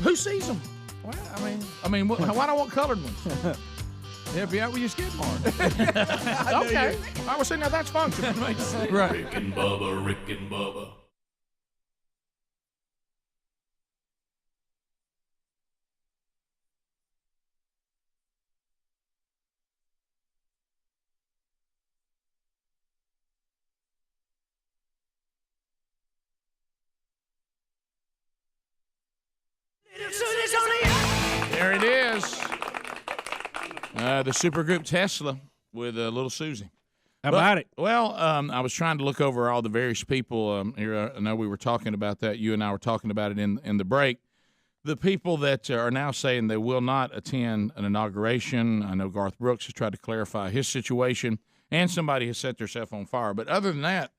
Who sees them? Well, I mean, why do I want colored ones? Help you out with your skid mark. Okay. I was saying now that's functional. Right. Rick and Bubba, Rick and Bubba. There it is. The supergroup Tesla with Little Susie. How about it? Well, I was trying to look over all the various people here. I know we were talking about that. You and I were talking about it in the break. The people that are now saying they will not attend an inauguration. I know Garth Brooks has tried to clarify his situation, and somebody has set themselves on fire. But other than that,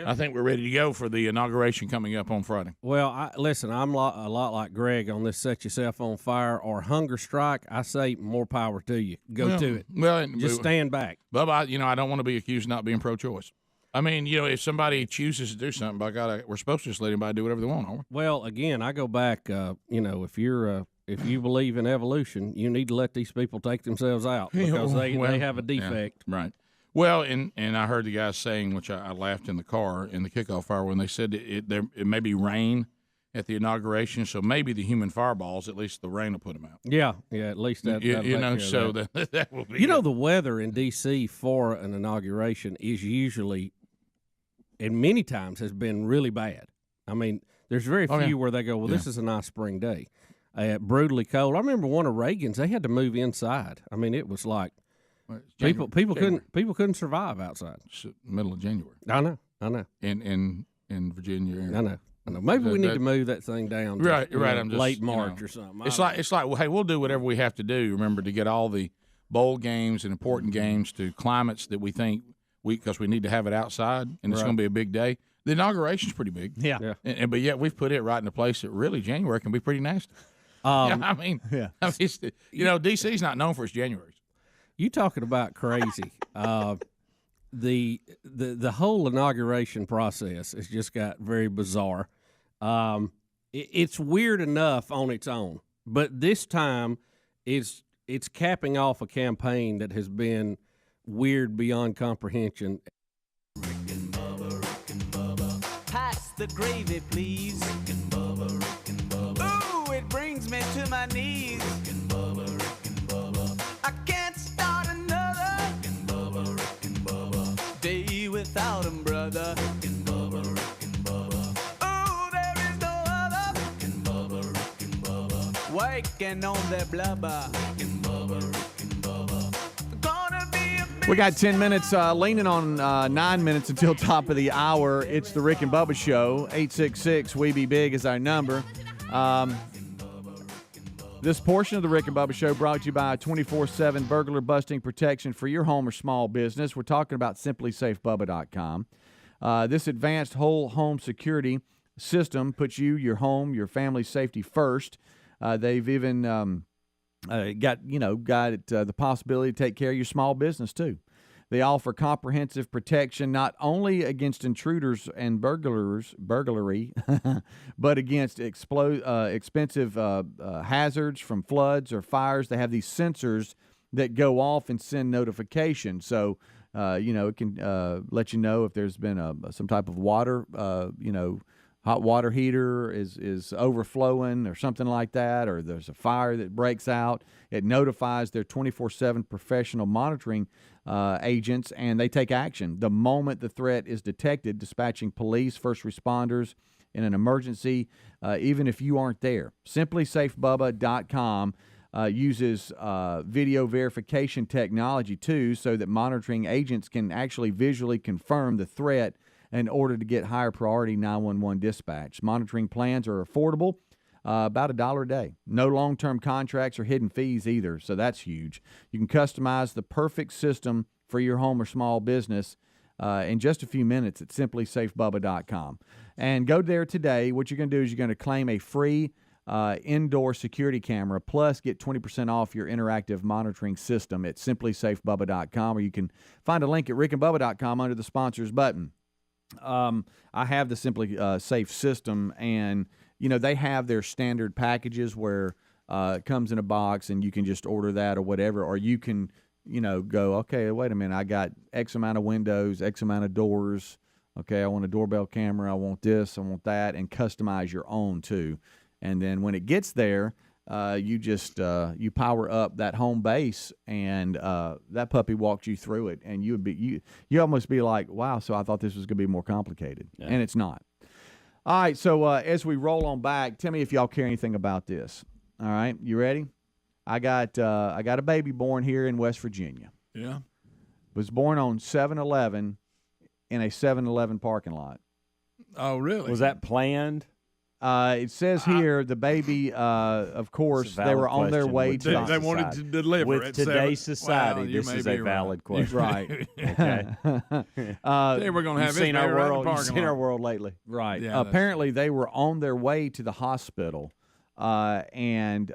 I think we're ready to go for the inauguration coming up on Friday. Well, listen, I'm a lot like Greg on this set yourself on fire or hunger strike. I say more power to you. Go to it. Well, just stand back. Bubba, I don't want to be accused of not being pro-choice. I mean, if somebody chooses to do something, by God, we're supposed to just let anybody do whatever they want, aren't we? Well, again, I go back. If you believe in evolution, you need to let these people take themselves out because they have a defect. Yeah, right. Well, and I heard the guys saying, which I laughed in the car in the kickoff hour when they said it may be rain at the inauguration, so maybe the human fireballs, at least the rain will put them out. Yeah, at least that. So that will be. The weather in D.C. for an inauguration is usually, and many times has been really bad. I mean, there's very few where they go, well, this is a nice spring day. Brutally cold. I remember one of Reagan's, they had to move inside. I mean, it was like people couldn't survive outside. It's middle of January. I know. In Virginia area. I know. Maybe we need to move that thing down. Right. I'm just, late March or something. It's like, well, hey, we'll do whatever we have to do. Remember to get all the bowl games and important games to climates that we think because we need to have it outside, and it's going to be a big day. The inauguration's pretty big. Yeah. But yet we've put it right in a place that really January can be pretty nasty. DC's not known for its Januaries. You talking about crazy? The whole inauguration process has just got very bizarre. It's weird enough on its own, but this time it's capping off a campaign that has been weird beyond comprehension. Rick and Bubba. Pass the gravy, please. Rick and Bubba. Ooh, it brings me to my knees. Rick and Bubba. I can't start another. Rick and Bubba. Day without 'em, brother. Rick and Bubba. Ooh, there is no other. Rick and Bubba. Waking on their blubber. Rick and Bubba. We got 10 minutes, leaning on 9 minutes until top of the hour. It's the Rick and Bubba Show. 866-WE-BE-BIG is our number. This portion of the Rick and Bubba Show brought to you by 24/7 burglar busting protection for your home or small business. We're talking about simplysafebubba.com. This advanced whole home security system puts you, your home, your family's safety first. They've even got the possibility to take care of your small business too. They offer comprehensive protection not only against intruders and burglary, but against expensive hazards from floods or fires. They have these sensors that go off and send notifications. So, it can let you know if there's been some type of water, hot water heater is overflowing or something like that, or there's a fire that breaks out. It notifies their 24/7 professional monitoring agents, and they take action the moment the threat is detected, dispatching police, first responders in an emergency, even if you aren't there. SimplySafeBubba.com. uses video verification technology, too, so that monitoring agents can actually visually confirm the threat in order to get higher priority 911 dispatch. Monitoring plans are affordable, about $1 a day. No long-term contracts or hidden fees either, so that's huge. You can customize the perfect system for your home or small business in just a few minutes at simplysafebubba.com. And go there today. What you're going to do is you're going to claim a free indoor security camera, plus get 20% off your interactive monitoring system at simplysafebubba.com, or you can find a link at rickandbubba.com under the sponsors button. I have the Simply Safe system, and they have their standard packages where it comes in a box and you can just order that or whatever, or you can go, okay, wait a minute, I got X amount of windows, X amount of doors. Okay, I want a doorbell camera, I want this, I want that, and customize your own too. And then when it gets there, you just you power up that home base, and that puppy walks you through it, and you almost be like, wow, so I thought this was going to be more complicated, and it's not. All right, so as we roll on back, tell me if y'all care anything about this. All right, you ready? I got a baby born here in West Virginia. Yeah. Was born on 7-Eleven in a 7-Eleven parking lot. Oh, really? Was that planned? It says here the baby, of course, they were on their way to. They wanted to deliver. With today's society, this is a valid question. Right. Okay. They were going to have seen our world. You've seen our world lately. Right. Yeah, apparently, they were on their way to the hospital, and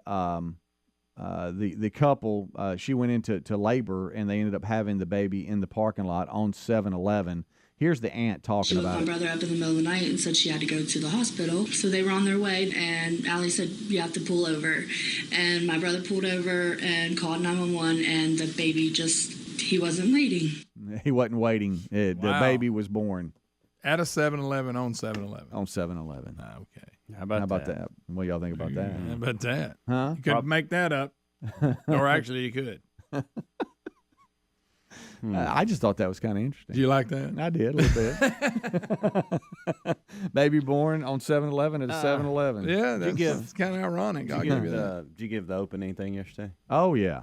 the couple, she went into labor, and they ended up having the baby in the parking lot on 7-Eleven. Here's the aunt talking about it. She woke my brother up in the middle of the night and said she had to go to the hospital. So they were on their way, and Allie said, you have to pull over. And my brother pulled over and called 911, and the baby he wasn't waiting. He wasn't waiting. The baby was born. At a 7-Eleven on 7-Eleven. On 7-Eleven. Okay. How about that? What do y'all think about that? How about that? Huh? You couldn't make that up. Or actually, you could. I just thought that was kind of interesting. Do you like that? I did, a little bit. Baby born on 7-Eleven at a 7-Eleven. Yeah, it's kind of ironic. Did you give the opening thing yesterday? Oh, yeah.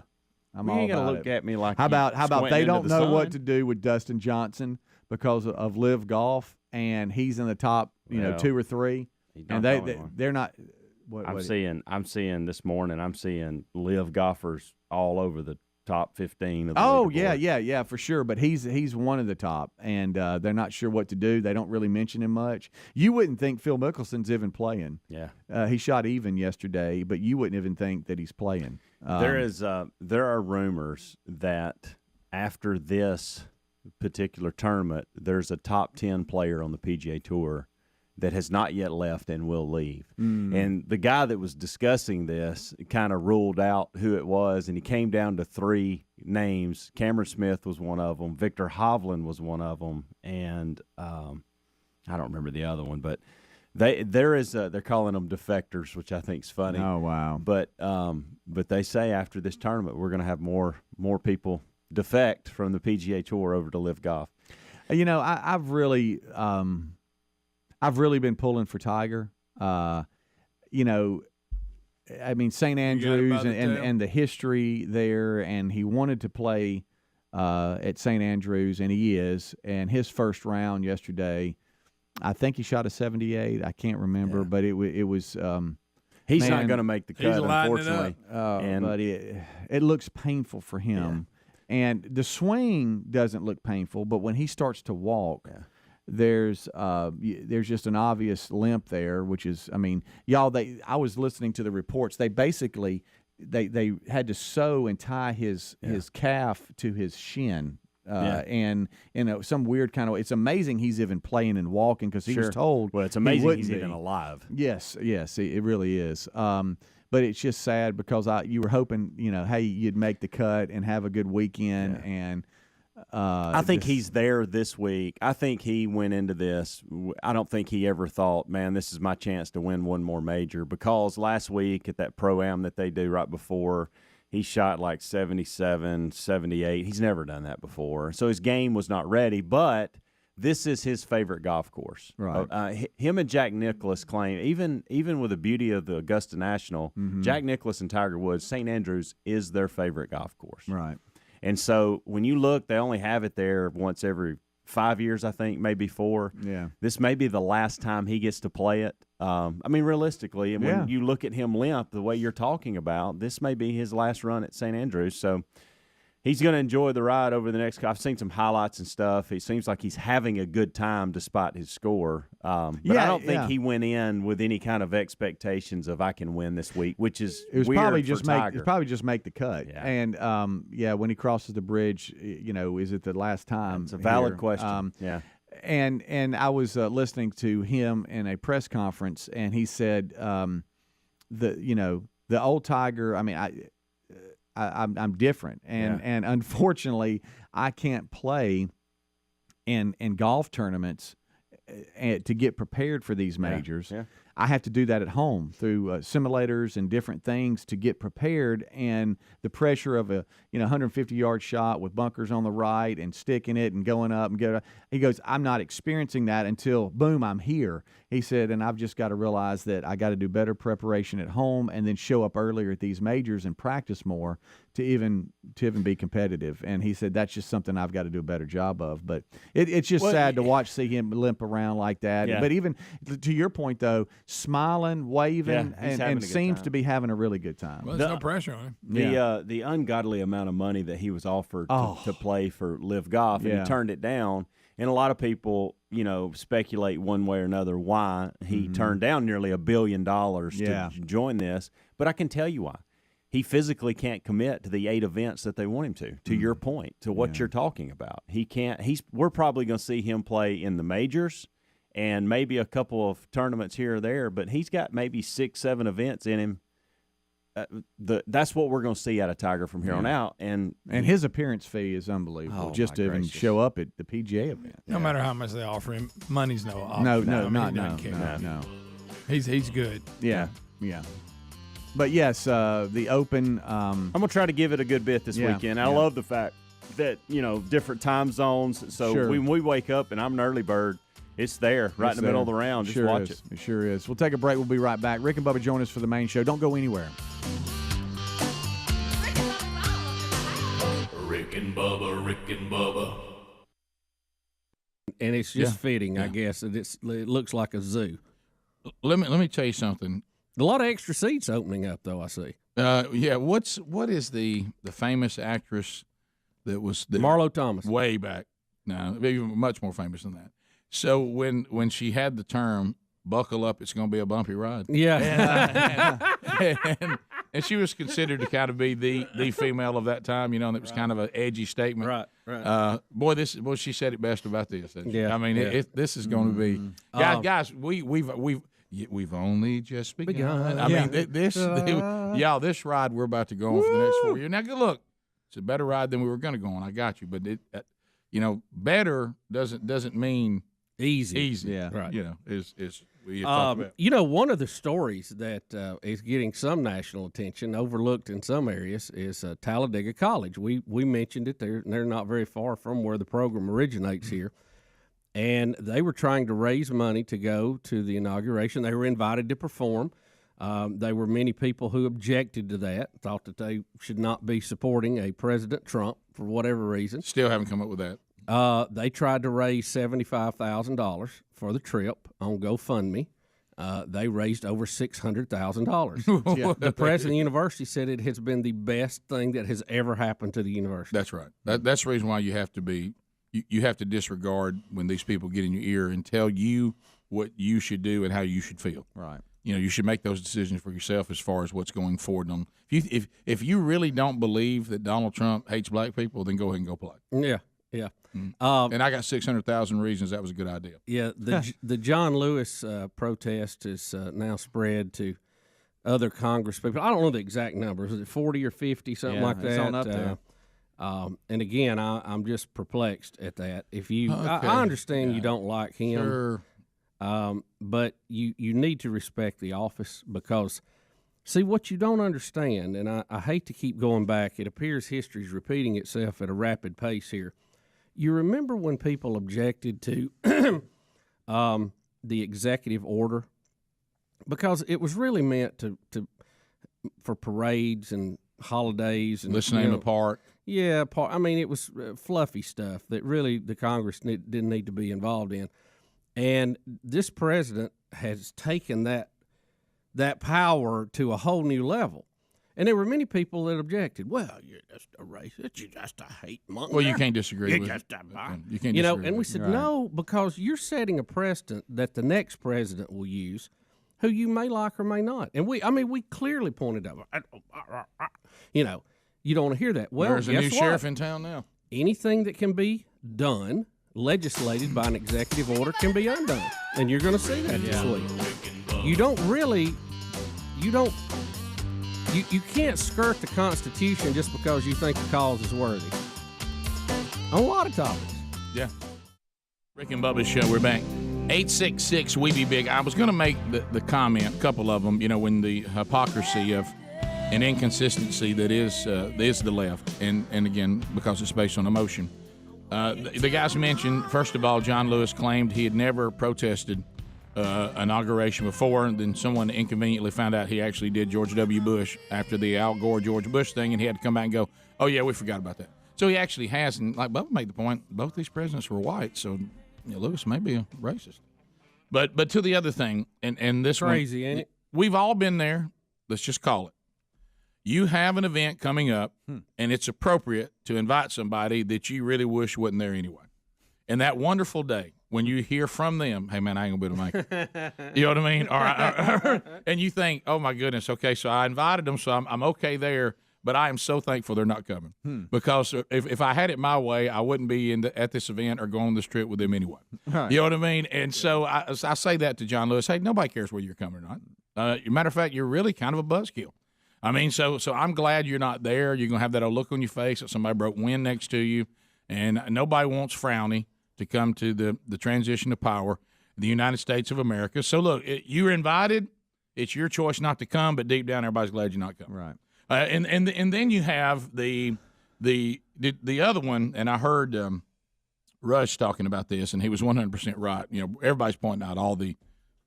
I'm all about it. You ain't gonna look at me like how about they don't know sun? what to do with Dustin Johnson because of Live Golf, and he's in the top 2 or 3, and they're not. I'm seeing this morning. I'm seeing Live golfers all over the top 15 of the leaderboard. yeah, for sure. But he's one of the top, and they're not sure what to do. They don't really mention him much. You wouldn't think Phil Mickelson's even playing. Yeah, he shot even yesterday, but you wouldn't even think that he's playing. There are rumors that after this particular tournament, there's a top 10 player on the PGA Tour that has not yet left and will leave. And the guy that was discussing this kind of ruled out who it was, and he came down to 3 names. Cameron Smith was one of them. Victor Hovland was one of them, and I don't remember the other one, but they're calling them defectors, which I think is funny. Oh, wow. But they say after this tournament we're going to have more people defect from the PGA Tour over to Live Golf. I've really been pulling for Tiger. I mean, St. Andrews and the history there, and he wanted to play at St. Andrews, and he is. And his first round yesterday, I think he shot a 78. I can't remember, but it was. He's not going to make the cut, unfortunately. But it looks painful for him. Yeah. And the swing doesn't look painful, but when he starts to walk. Yeah. There's just an obvious limp there, which is, I mean, I was listening to the reports. They basically they had to sew and tie his calf to his shin, and some weird kind of. It's amazing he's even playing and walking because he was told. Well, it's amazing he's even alive. Yes, it really is. But it's just sad because you were hoping, hey, you'd make the cut and have a good weekend and. I think he's there this week. I think he went into this. I don't think he ever thought, man, this is my chance to win one more major, because last week at that Pro-Am that they do right before, he shot like 77, 78. He's never done that before. So his game was not ready, but this is his favorite golf course. Right. Him and Jack Nicklaus claim, even with the beauty of the Augusta National, Jack Nicklaus and Tiger Woods, St. Andrews is their favorite golf course. Right. And so when you look, they only have it there once every 5 years, I think, maybe 4. Yeah. This may be the last time he gets to play it. I mean, realistically, and when you look at him limp the way you're talking about, this may be his last run at St. Andrews. So he's going to enjoy the ride over the next. I've seen some highlights and stuff. He seems like he's having a good time despite his score. But I don't think he went in with any kind of expectations of I can win this week, which is it was weird probably for just Tiger. it was probably just make the cut. Yeah. And when he crosses the bridge, is it the last time? It's a valid here? question. Yeah. And I was listening to him in a press conference, and he said, the old Tiger. I mean, I'm different, and unfortunately, I can't play in golf tournaments to get prepared for these majors. Yeah. I have to do that at home through simulators and different things to get prepared, and the pressure of a 150-yard shot with bunkers on the right and sticking it and going up and get it. He goes, I'm not experiencing that until boom, I'm here. He said, and I've just got to realize that I got to do better preparation at home and then show up earlier at these majors and practice more to even be competitive. And he said that's just something I've got to do a better job of. But it's just sad to see him limp around like that. Yeah. But even to your point, though, smiling, waving, and seems time. to be having a really good time. Well, there's no pressure on him. The ungodly amount of money that he was offered to play for Live Golf, and he turned it down. And a lot of people, speculate one way or another why he turned down nearly $1 billion to join this. But I can tell you why. He physically can't commit to the 8 events that they want him to. To your point, to what you're talking about, he can't. We're probably going to see him play in the majors and maybe a couple of tournaments here or there. But he's got maybe 6-7 events in him. That's what we're going to see out of Tiger from here on out, and his appearance fee is unbelievable just to even show up at the PGA event. No matter how much they offer him, money's no option. No. He's good. Yeah. But yes, the Open. I'm gonna try to give it a good bit this weekend. I love the fact that different time zones. So when we wake up and I'm an early bird, it's there right in the middle of the round. Just watch it. It sure is. We'll take a break. We'll be right back. Rick and Bubba join us for the main show. Don't go anywhere. Rick and Bubba, Rick and Bubba. And it's just fitting, I guess. It looks like a zoo. Let me tell you something. A lot of extra seats opening up, though, I see. What is the famous actress that was Marlo Thomas? Way back. No, even much more famous than that. So when she had the term "buckle up, it's going to be a bumpy ride," and she was considered to kind of be the female of that time, and it was kind of an edgy statement. Right. She said it best about this. Yeah. I mean, this is going to be guys. We've only just begun. I mean, this ride we're about to go on for the next 4 years. Now, look, it's a better ride than we were going to go on. I got you, but better doesn't mean easy. Yeah. Right. One of the stories that is getting some national attention, overlooked in some areas, is Talladega College. We mentioned it. They're not very far from where the program originates here. And they were trying to raise money to go to the inauguration. They were invited to perform. There were many people who objected to that, thought that they should not be supporting a President Trump for whatever reason. Still haven't come up with that. They tried to raise $75,000 for the trip on GoFundMe. They raised over $600,000. The president of the university said it has been the best thing that has ever happened to the university. That's right. That's the reason why you have to be. You have to disregard when these people get in your ear and tell you what you should do and how you should feel. Right. You should make those decisions for yourself as far as what's going forward. If you really don't believe that Donald Trump hates black people, then go ahead and go play. Yeah. Mm-hmm. And I got 600,000 reasons that was a good idea. Yeah. The John Lewis protest is now spread to other Congress people. I don't know the exact numbers. Is it 40 or 50, something like that? It's on up there. And again, I'm just perplexed at that. I understand you don't like him, sure. But you need to respect the office because, see, what you don't understand, and I hate to keep going back, it appears history is repeating itself at a rapid pace here. You remember when people objected to the executive order? Because it was really meant for parades and holidays. And let's name a park. Yeah, I mean, it was fluffy stuff that really the Congress didn't need to be involved in. And this president has taken that power to a whole new level. And there were many people that objected. Well, you're just a racist. You're just a hate monger. Well, you can't disagree with it. You can't disagree and we said, no, because you're setting a precedent that the next president will use, who you may like or may not. And we clearly pointed out, you don't want to hear that. Well, there's a new sheriff in town now. Anything that can be done, legislated by an executive order, can be undone. And you're going to see that this week. You can't skirt the Constitution just because you think the cause is worthy. On a lot of topics. Yeah. Rick and Bubba's show. We're back. 866 We Be Big. I was going to make the comment, a couple of them, when the hypocrisy of an inconsistency that is the left, and again, because it's based on emotion. The guys mentioned, first of all, John Lewis claimed he had never protested inauguration before, and then someone inconveniently found out he actually did George W. Bush after the Al Gore George Bush thing, and he had to come back and go, oh yeah, we forgot about that. So he actually has, and like Bubba made the point, both these presidents were white, so Lewis may be a racist. But to the other thing, and this crazy, one, ain't it? We've all been there. Let's just call it. You have an event coming up, and it's appropriate to invite somebody that you really wish wasn't there anyway. And that wonderful day when you hear from them, hey, man, I ain't going to be able to make it. You know what I mean? And you think, oh, my goodness, okay, so I invited them, so I'm okay there, but I am so thankful they're not coming. Because if I had it my way, I wouldn't be at this event or go on this trip with them anyway. Right. You know what I mean? And so I say that to John Lewis, hey, nobody cares whether you're coming or not. Matter of fact, you're really kind of a buzzkill. I mean, so I'm glad you're not there. You're going to have that old look on your face that somebody broke wind next to you, and nobody wants Frowny to come to the transition of power in the United States of America. So, look, you're invited. It's your choice not to come, but deep down, everybody's glad you're not coming. Right. And then you have the other one, and I heard Rush talking about this, and he was 100% right. Everybody's pointing out all the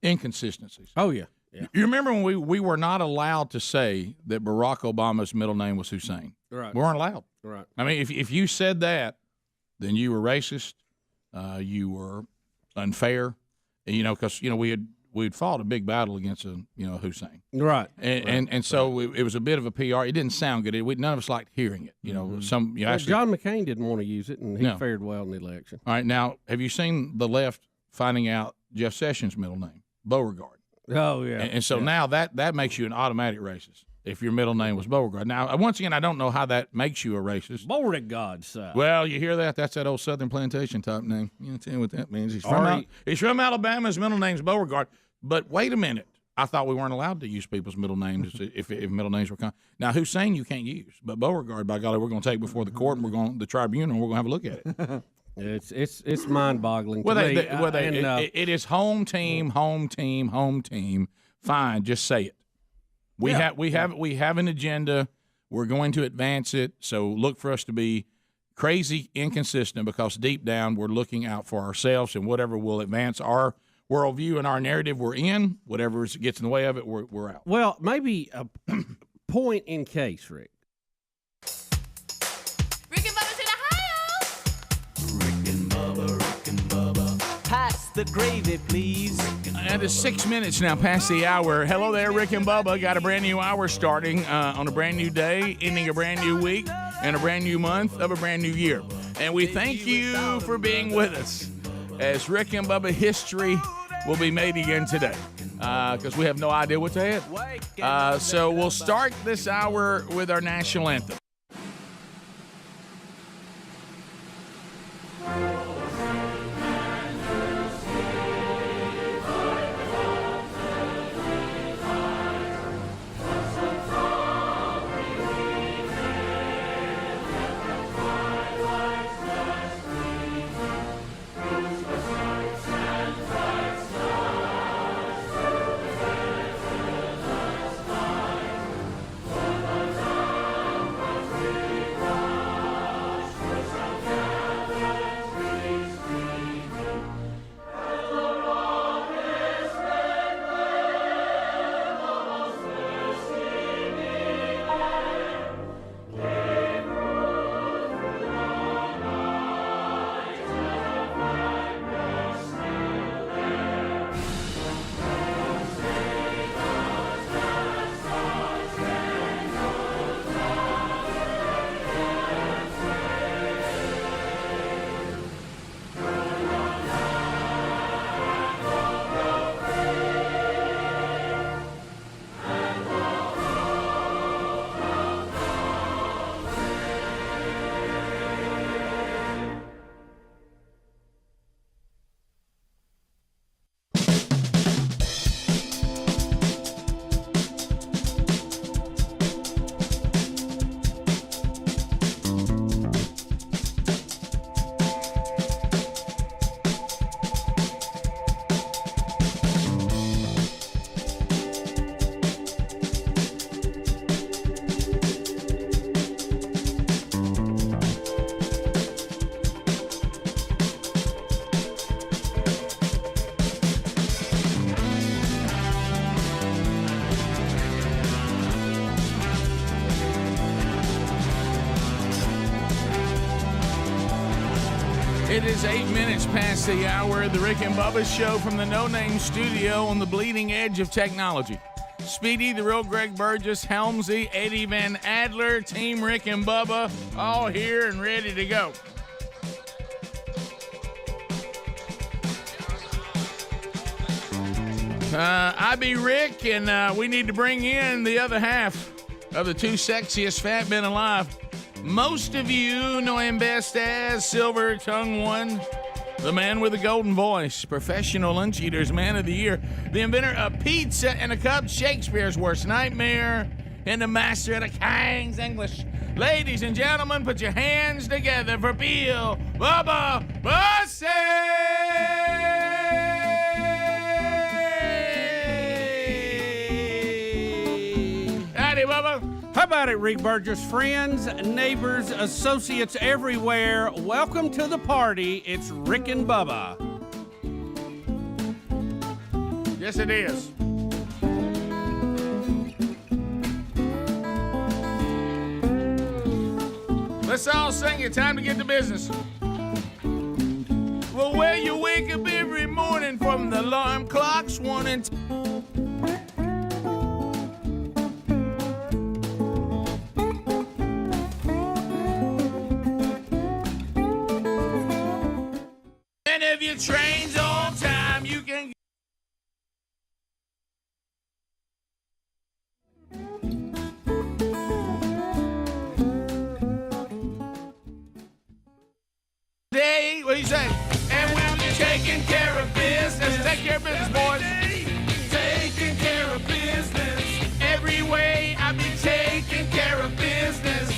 inconsistencies. Oh, yeah. Yeah. You remember when we were not allowed to say that Barack Obama's middle name was Hussein? Right. We weren't allowed. Right. I mean, if you said that, then you were racist. You were unfair. Because we'd fought a big battle against Hussein. Right. And so it was a bit of a PR. It didn't sound good. None of us liked hearing it. John McCain didn't want to use it, and he fared well in the election. All right. Now, have you seen the left finding out Jeff Sessions' middle name, Beauregard? Oh, yeah. And so now that makes you an automatic racist if your middle name was Beauregard. Now, once again, I don't know how that makes you a racist. Beauregard, sir. Well, you hear that? That's that old Southern plantation type name. You tell you what that means. He's from Alabama. His middle name's Beauregard. But wait a minute. I thought we weren't allowed to use people's middle names if middle names were Now, Hussein you can't use, but Beauregard, by golly, we're going to take before the court, and the tribunal, and we're going to have a look at it. It's mind-boggling to me. It is home team. Fine, just say it. We have an agenda. We're going to advance it. So look for us to be crazy inconsistent, because deep down we're looking out for ourselves, and whatever will advance our worldview and our narrative we're in, whatever gets in the way of it, we're out. Well, maybe a point in case, Rick. Pass the gravy, please. And it's 6 minutes now past the hour. Hello there, Rick and Bubba. Got a brand new hour starting on a brand new day, ending a brand new week, and a brand new month of a brand new year. And we thank you for being with us as Rick and Bubba history will be made again today, because we have no idea what's ahead. So we'll start this hour with our national anthem. It is 8 minutes past the hour of the Rick and Bubba Show from the No Name Studio on the bleeding edge of technology. Speedy, the real Greg Burgess, Helmsy, Eddie Van Adler, Team Rick and Bubba, all here and ready to go. I be Rick, and we need to bring in the other half of the two sexiest fat men alive. Most of you know him best as Silver Tongue One, the man with a golden voice, professional lunch eaters, man of the year, the inventor of pizza and a cup, Shakespeare's worst nightmare, and the master of the King's English. Ladies and gentlemen, put your hands together for Bill Bubba Bussey! Howdy, Bubba. How about it, Rick Burgess? Friends, neighbors, associates everywhere, welcome to the party. It's Rick and Bubba. Yes, it is. Let's all sing it. Time to get to business. Well, where you wake up every morning from the alarm clocks, 1 and 2. And if your train's on time, you can. Day, what do you say? And we'll be taking care of business. Take care of business, boys. Taking care of business. Every way I be taking care of business.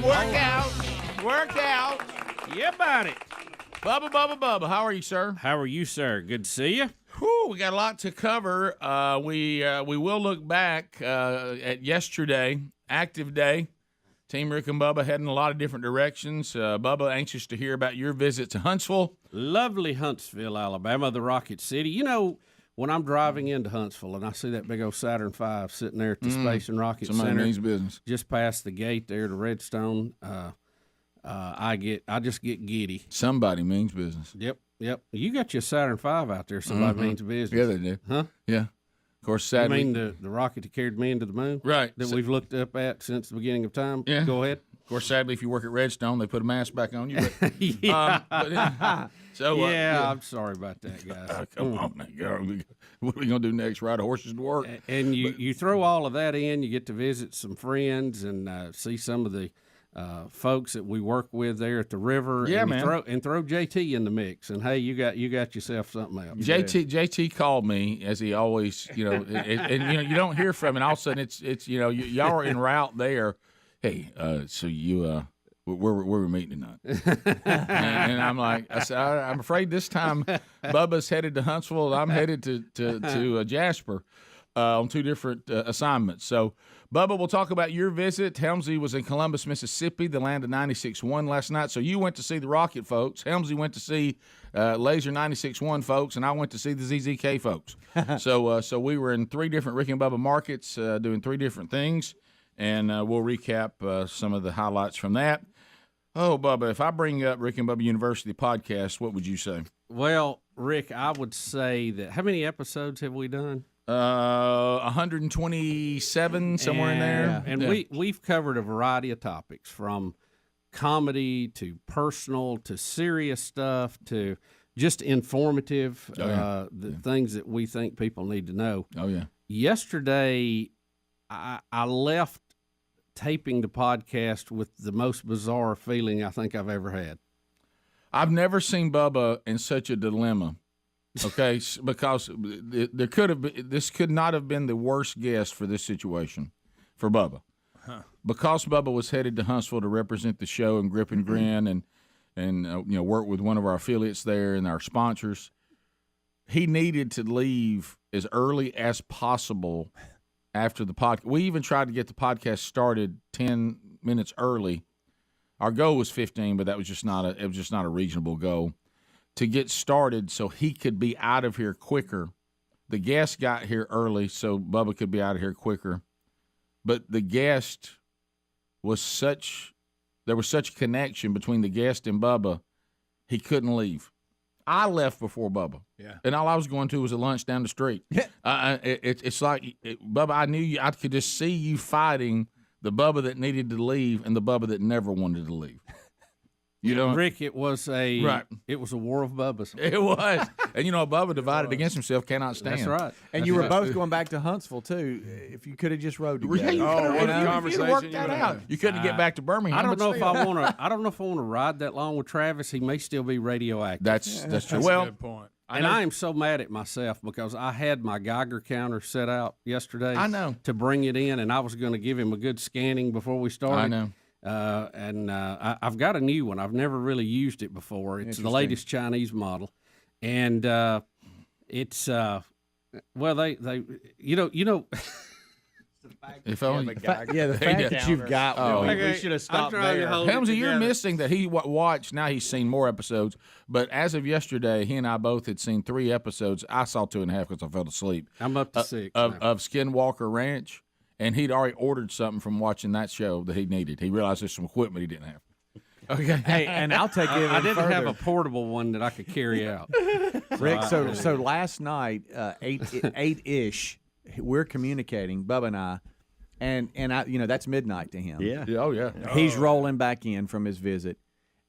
Work out. Yeah, about it. Bubba, how are you, sir? How are you, sir? Good to see you. Whew, we got a lot to cover. We will look back at yesterday, active day. Team Rick and Bubba heading a lot of different directions. Bubba, anxious to hear about your visit to Huntsville. Lovely Huntsville, Alabama, the Rocket City. You know, when I'm driving into Huntsville and I see that big old Saturn V sitting there at the Space and Rocket Somebody Center, means business. just past the gate there to Redstone, I just get giddy. Somebody means business. Yep. You got your Saturn V out there. Somebody means business. Yeah, they do. Huh? Yeah. Of course, You sadly. mean the rocket that carried me into the moon? Right. That we've looked up at since the beginning of time? Yeah. Go ahead. Of course, sadly, if you work at Redstone, they put a mask back on you. But, Yeah. yeah. I'm sorry about that, guys. Come on, man. What are we going to do next? Ride horses to work? And you throw all of that in, you get to visit some friends and see some of the folks that we work with there at the river. Yeah, and man. Throw JT in the mix, and hey, you got yourself something else. JT called me, as he always, and you don't hear from him, and all of a sudden it's y'all are en route there. Hey, so you where we're meeting tonight? and I'm like, I said, I'm afraid this time Bubba's headed to Huntsville. I'm headed to Jasper on two different assignments. So, Bubba, we'll talk about your visit. Helmsy was in Columbus, Mississippi, the land of 96.1 last night. So you went to see the Rocket folks. Helmsy went to see Laser 96.1 folks, and I went to see the ZZK folks. So we were in three different Rick and Bubba markets doing three different things, and we'll recap some of the highlights from that. Oh, Bubba, if I bring up Rick and Bubba University podcast, what would you say? Well, Rick, I would say that how many episodes have we done? 127, somewhere in there. And we've covered a variety of topics, from comedy to personal to serious stuff to just informative, things that we think people need to know. Oh, yeah. Yesterday, I left taping the podcast with the most bizarre feeling I think I've ever had. I've never seen Bubba in such a dilemma. Okay, because this could not have been the worst guest for this situation for Bubba. Because Bubba was headed to Huntsville to represent the show and Grip and Grin and work with one of our affiliates there and our sponsors. He needed to leave as early as possible after the podcast. We even tried to get the podcast started 10 minutes early. Our goal was 15, but that was just not a reasonable goal to get started so he could be out of here quicker. The guest got here early so Bubba could be out of here quicker. But the guest was such a connection between the guest and Bubba, he couldn't leave. I left before Bubba. Yeah. And all I was going to was a lunch down the street. It's like, Bubba, I knew you. I could just see you fighting the Bubba that needed to leave and the Bubba that never wanted to leave. You know, Rick, it was a war of Bubbas. It was. And, Bubba divided against himself cannot stand. That's right. And you were both going back to Huntsville, too, if you could have just rode together. What a conversation. Worked that out. You couldn't get back to Birmingham. I don't know if I want to ride that long with Travis. He may still be radioactive. That's true. That's Well, a good point. And I am so mad at myself because I had my Geiger counter set out yesterday. I know. To bring it in, and I was going to give him a good scanning before we started. I know. I've got a new one. I've never really used it before. It's the latest Chinese model, and it's they If only, the fact that you've got one, we should have stopped there. Helmsy, you're missing that he watched. Now he's seen more episodes, but as of yesterday, he and I both had seen 3 episodes. I saw 2.5 because I fell asleep. I'm up to 6 of Skinwalker Ranch. And he'd already ordered something from watching that show that he needed. He realized there's some equipment he didn't have. Okay. Hey, and I'll take it. I didn't have a portable one that I could carry out. Rick, so last night, 8-ish, we're communicating, Bubba and I, and I, that's midnight to him. Yeah. Oh yeah. He's rolling back in from his visit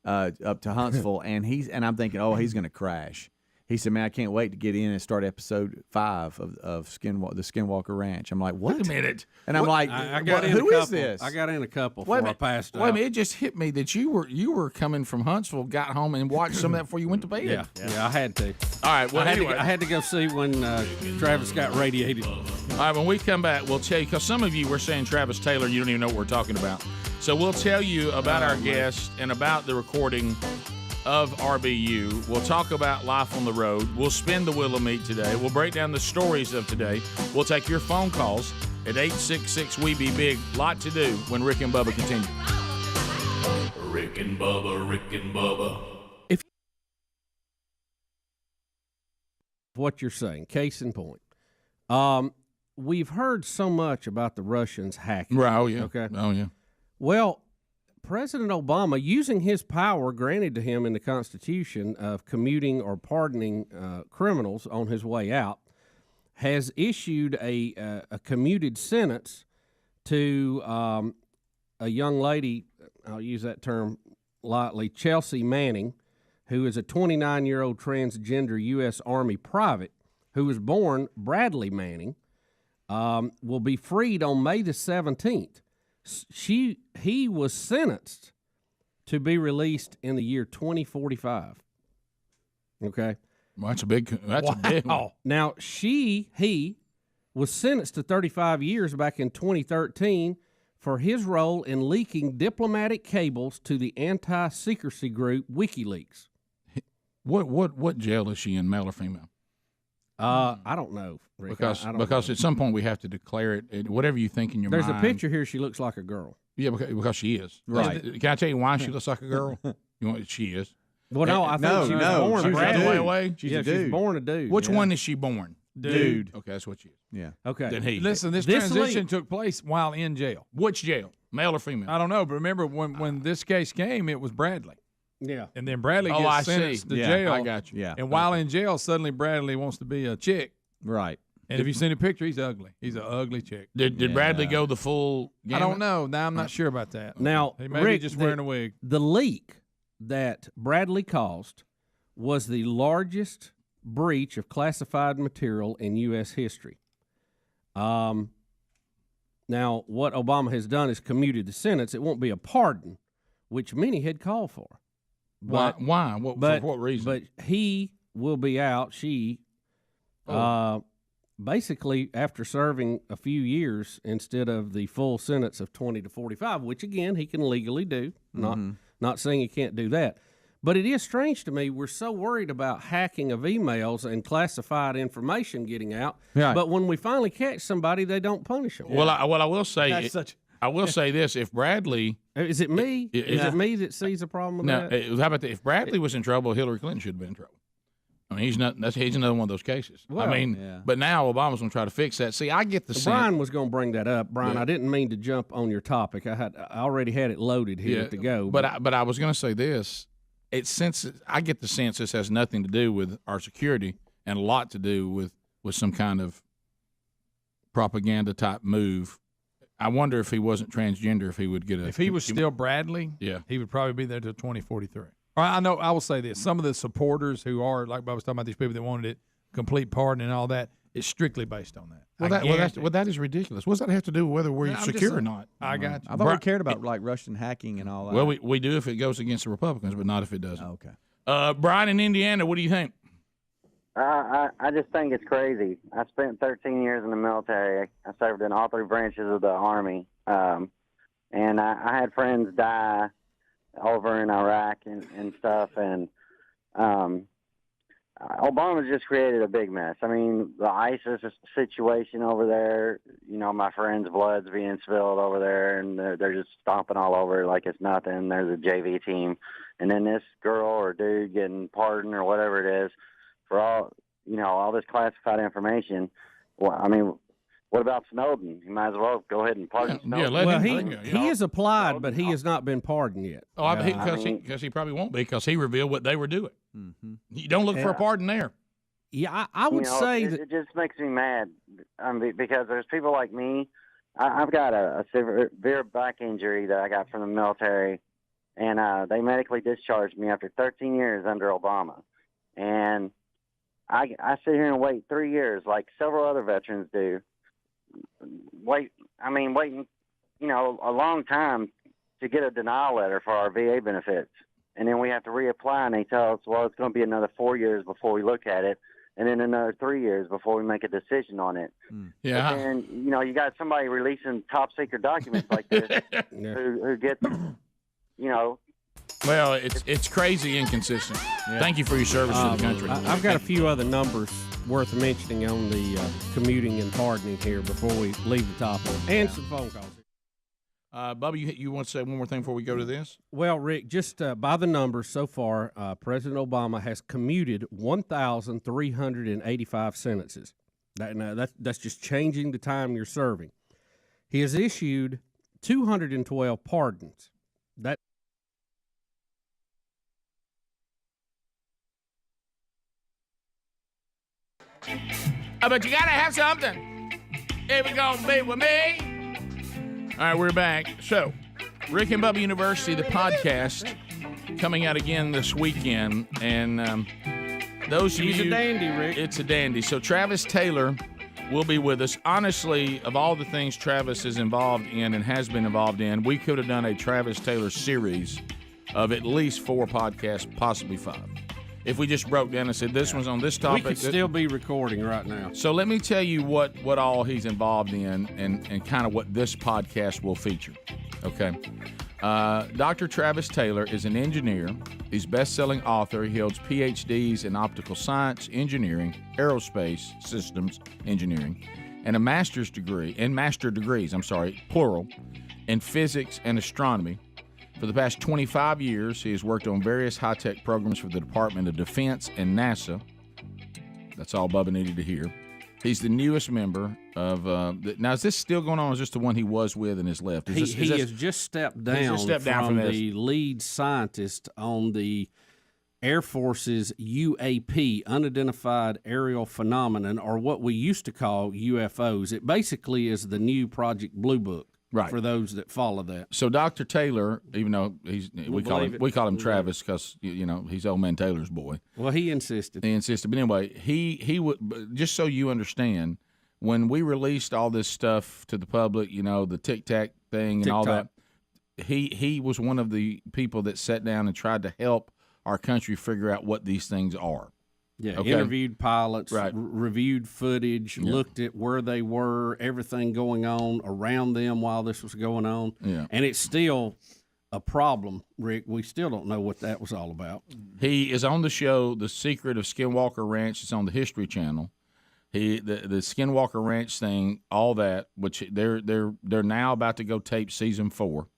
up to Huntsville, and I'm thinking, oh, he's going to crash. He said, man, I can't wait to get in and start episode 5 of the Skinwalker Ranch. I'm like, what? Wait a minute. And I'm like, who is this? I got in a couple before I passed out. Wait a minute, it just hit me that you were coming from Huntsville, got home and watched some of that before you went to bed. Yeah, I had to. All right, well, I had to go see when Travis got radiated. All right, when we come back, we'll tell you, because some of you were saying Travis Taylor, you don't even know what we're talking about. So we'll tell you about our guest and about the recording of RBU. We'll talk about life on the road. We'll spin the wheel of meat today. We'll break down the stories of today. We'll take your phone calls at 866-WE-BE-BIG. Lot to do when Rick and Bubba continue. Rick and Bubba, Rick and Bubba. What you're saying, case in point. We've heard so much about the Russians hacking. Right, oh yeah. Okay. Oh yeah. Well, President Obama, using his power granted to him in the Constitution of commuting or pardoning criminals on his way out, has issued a commuted sentence to a young lady, I'll use that term lightly, Chelsea Manning, who is a 29-year-old transgender U.S. Army private who was born Bradley Manning, will be freed on May the 17th. He was sentenced to be released in the year 2045. Okay, well, that's a big. Now he was sentenced to 35 years back in 2013 for his role in leaking diplomatic cables to the anti-secrecy group WikiLeaks. What jail is she in, male or female? I don't know, Rick. Because at some point we have to declare it. Whatever you think in your There's mind. There's a picture here. She looks like a girl. Yeah, because she is. Right. Can I tell you why she looks like a girl? She is. Well, no, I think she was born a dude. She's a dude. She's born a dude. Which one is she born? Dude. Okay, that's what she is. Yeah. Okay. Then he. Listen, this transition took place while in jail. Which jail? Male or female? I don't know, but remember when this case came, it was Bradley. Yeah. And then Bradley gets sentenced to jail. I got you. Yeah. And while in jail, suddenly Bradley wants to be a chick. Right. And if you've seen a picture, he's ugly. He's an ugly chick. Did Bradley go the full gamut? I don't know. Now, I'm not sure about that. Now, he may be just wearing a wig. The leak that Bradley caused was the largest breach of classified material in U.S. history. Now, what Obama has done is commuted the sentence. It won't be a pardon, which many had called for. But, why? For what reason? But he will be out. She, basically, after serving a few years instead of the full sentence of 20 to 45, which, again, he can legally do. Not saying he can't do that. But it is strange to me. We're so worried about hacking of emails and classified information getting out. Right. But when we finally catch somebody, they don't punish them. Well, I will say I will say this: if Bradley, is it me? Is it me that sees a problem with that? How about that? If Bradley was in trouble, Hillary Clinton should have been in trouble. I mean, he's another one of those cases. Well, I mean, but now Obama's going to try to fix that. See, I get the sense. Brian was going to bring that up. Brian, I didn't mean to jump on your topic. I already had it loaded here to go. But I was going to say this. I get the sense this has nothing to do with our security and a lot to do with some kind of propaganda type move. I wonder if he wasn't transgender, if he would get a. If he was still Bradley, he would probably be there till 2043. I know. I will say this: some of the supporters who are, like Bubba was talking about, these people that wanted it, complete pardon and all that, is strictly based on that. That is ridiculous. What does that have to do with whether we're secure or not? I got you. I thought we cared about like Russian hacking and all that. Well, we do if it goes against the Republicans, but not if it doesn't. Okay. Brian in Indiana, what do you think? I just think it's crazy. I spent 13 years in the military. I served in all 3 branches of the Army. And I had friends die over in Iraq and stuff. And Obama just created a big mess. I mean, the ISIS situation over there, my friends' blood's being spilled over there, and they're just stomping all over like it's nothing. There's a JV team. And then this girl or dude getting pardoned or whatever it is for all this classified information. Well, I mean, what about Snowden? You might as well go ahead and pardon Snowden. He has applied, but he has not been pardoned yet. Oh, because he probably won't be, because he revealed what they were doing. Mm-hmm. You don't look for a pardon there. Yeah, I would say that it just makes me mad because there's people like me. I've got a severe back injury that I got from the military, and they medically discharged me after 13 years under Obama. And I sit here and wait 3 years like several other veterans do. Waiting, a long time to get a denial letter for our VA benefits. And then we have to reapply, and they tell us, well, it's going to be another 4 years before we look at it, and then another 3 years before we make a decision on it. Yeah. But then, you got somebody releasing top-secret documents like this who gets, Well, it's crazy inconsistent. Yeah. Thank you for your service to the country. I've got a few other numbers worth mentioning on the commuting and pardoning here before we leave the topic, and some phone calls. Bubba, you want to say one more thing before we go to this? Well, Rick, just by the numbers so far, President Obama has commuted 1,385 sentences. That's just changing the time you're serving. He has issued 212 pardons. But you gotta have something if you're gonna be with me. All right, we're back. So, Rick and Bubba University, the podcast, coming out again this weekend, and those of you, he's a dandy, Rick. It's a dandy. So Travis Taylor will be with us. Honestly, of all the things Travis is involved in and has been involved in, we could have done a Travis Taylor series of at least 4 podcasts, possibly 5. If we just broke down and said this one's on this topic. We could still be recording right now. So let me tell you what all he's involved in and kind of what this podcast will feature. Okay. Dr. Travis Taylor is an engineer. He's best-selling author. He holds PhDs in optical science, engineering, aerospace systems engineering, and a master degrees, plural, in physics and astronomy. For the past 25 years, he has worked on various high-tech programs for the Department of Defense and NASA. That's all Bubba needed to hear. He's the newest member of now, is this still going on, or is this the one he was with and has left? He has just stepped down from the lead scientist on the Air Force's UAP, Unidentified Aerial Phenomenon, or what we used to call UFOs. It basically is the new Project Blue Book. Right. For those that follow that. So Dr. Taylor, even though we call him Travis because he's old man Taylor's boy. Well, he insisted. But anyway, he would, just so you understand, when we released all this stuff to the public, the Tic Tac thing and all that, he was one of the people that sat down and tried to help our country figure out what these things are. Yeah, okay. Interviewed pilots, reviewed footage, looked at where they were, everything going on around them while this was going on. Yeah. And it's still a problem, Rick. We still don't know what that was all about. He is on the show, The Secret of Skinwalker Ranch. It's on the History Channel. The Skinwalker Ranch thing, all that, which they're now about to go tape season 4.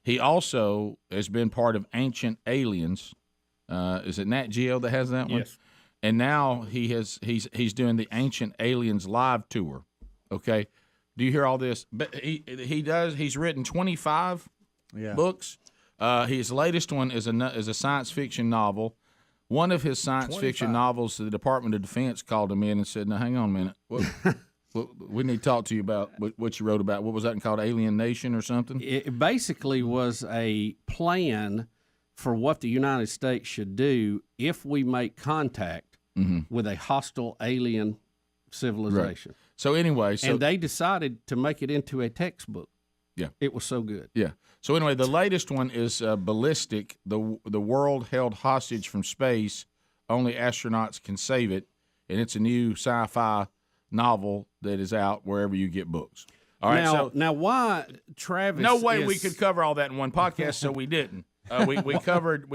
He also has been part of Ancient Aliens. Is it Nat Geo that has that one? Yes. and now he's doing the Ancient Aliens live tour. Okay, do you hear all this? But he's written 25 books. His latest one is a science fiction novel. One of his science fiction novels, the Department of Defense called him in and said, "Now hang on a minute, we need to talk to you about what you wrote about. What was that called? Alien Nation or something?" It basically was a plan for what the United States should do if we make contact with a hostile alien civilization. Right. So anyway, and they decided to make it into a textbook. Yeah, it was so good. Yeah. So anyway, the latest one is Ballistic. The world held hostage from space. Only astronauts can save it, and it's a new sci-fi novel that is out wherever you get books. All right. Now why Travis? No way we could cover all that in one podcast, so we didn't. We covered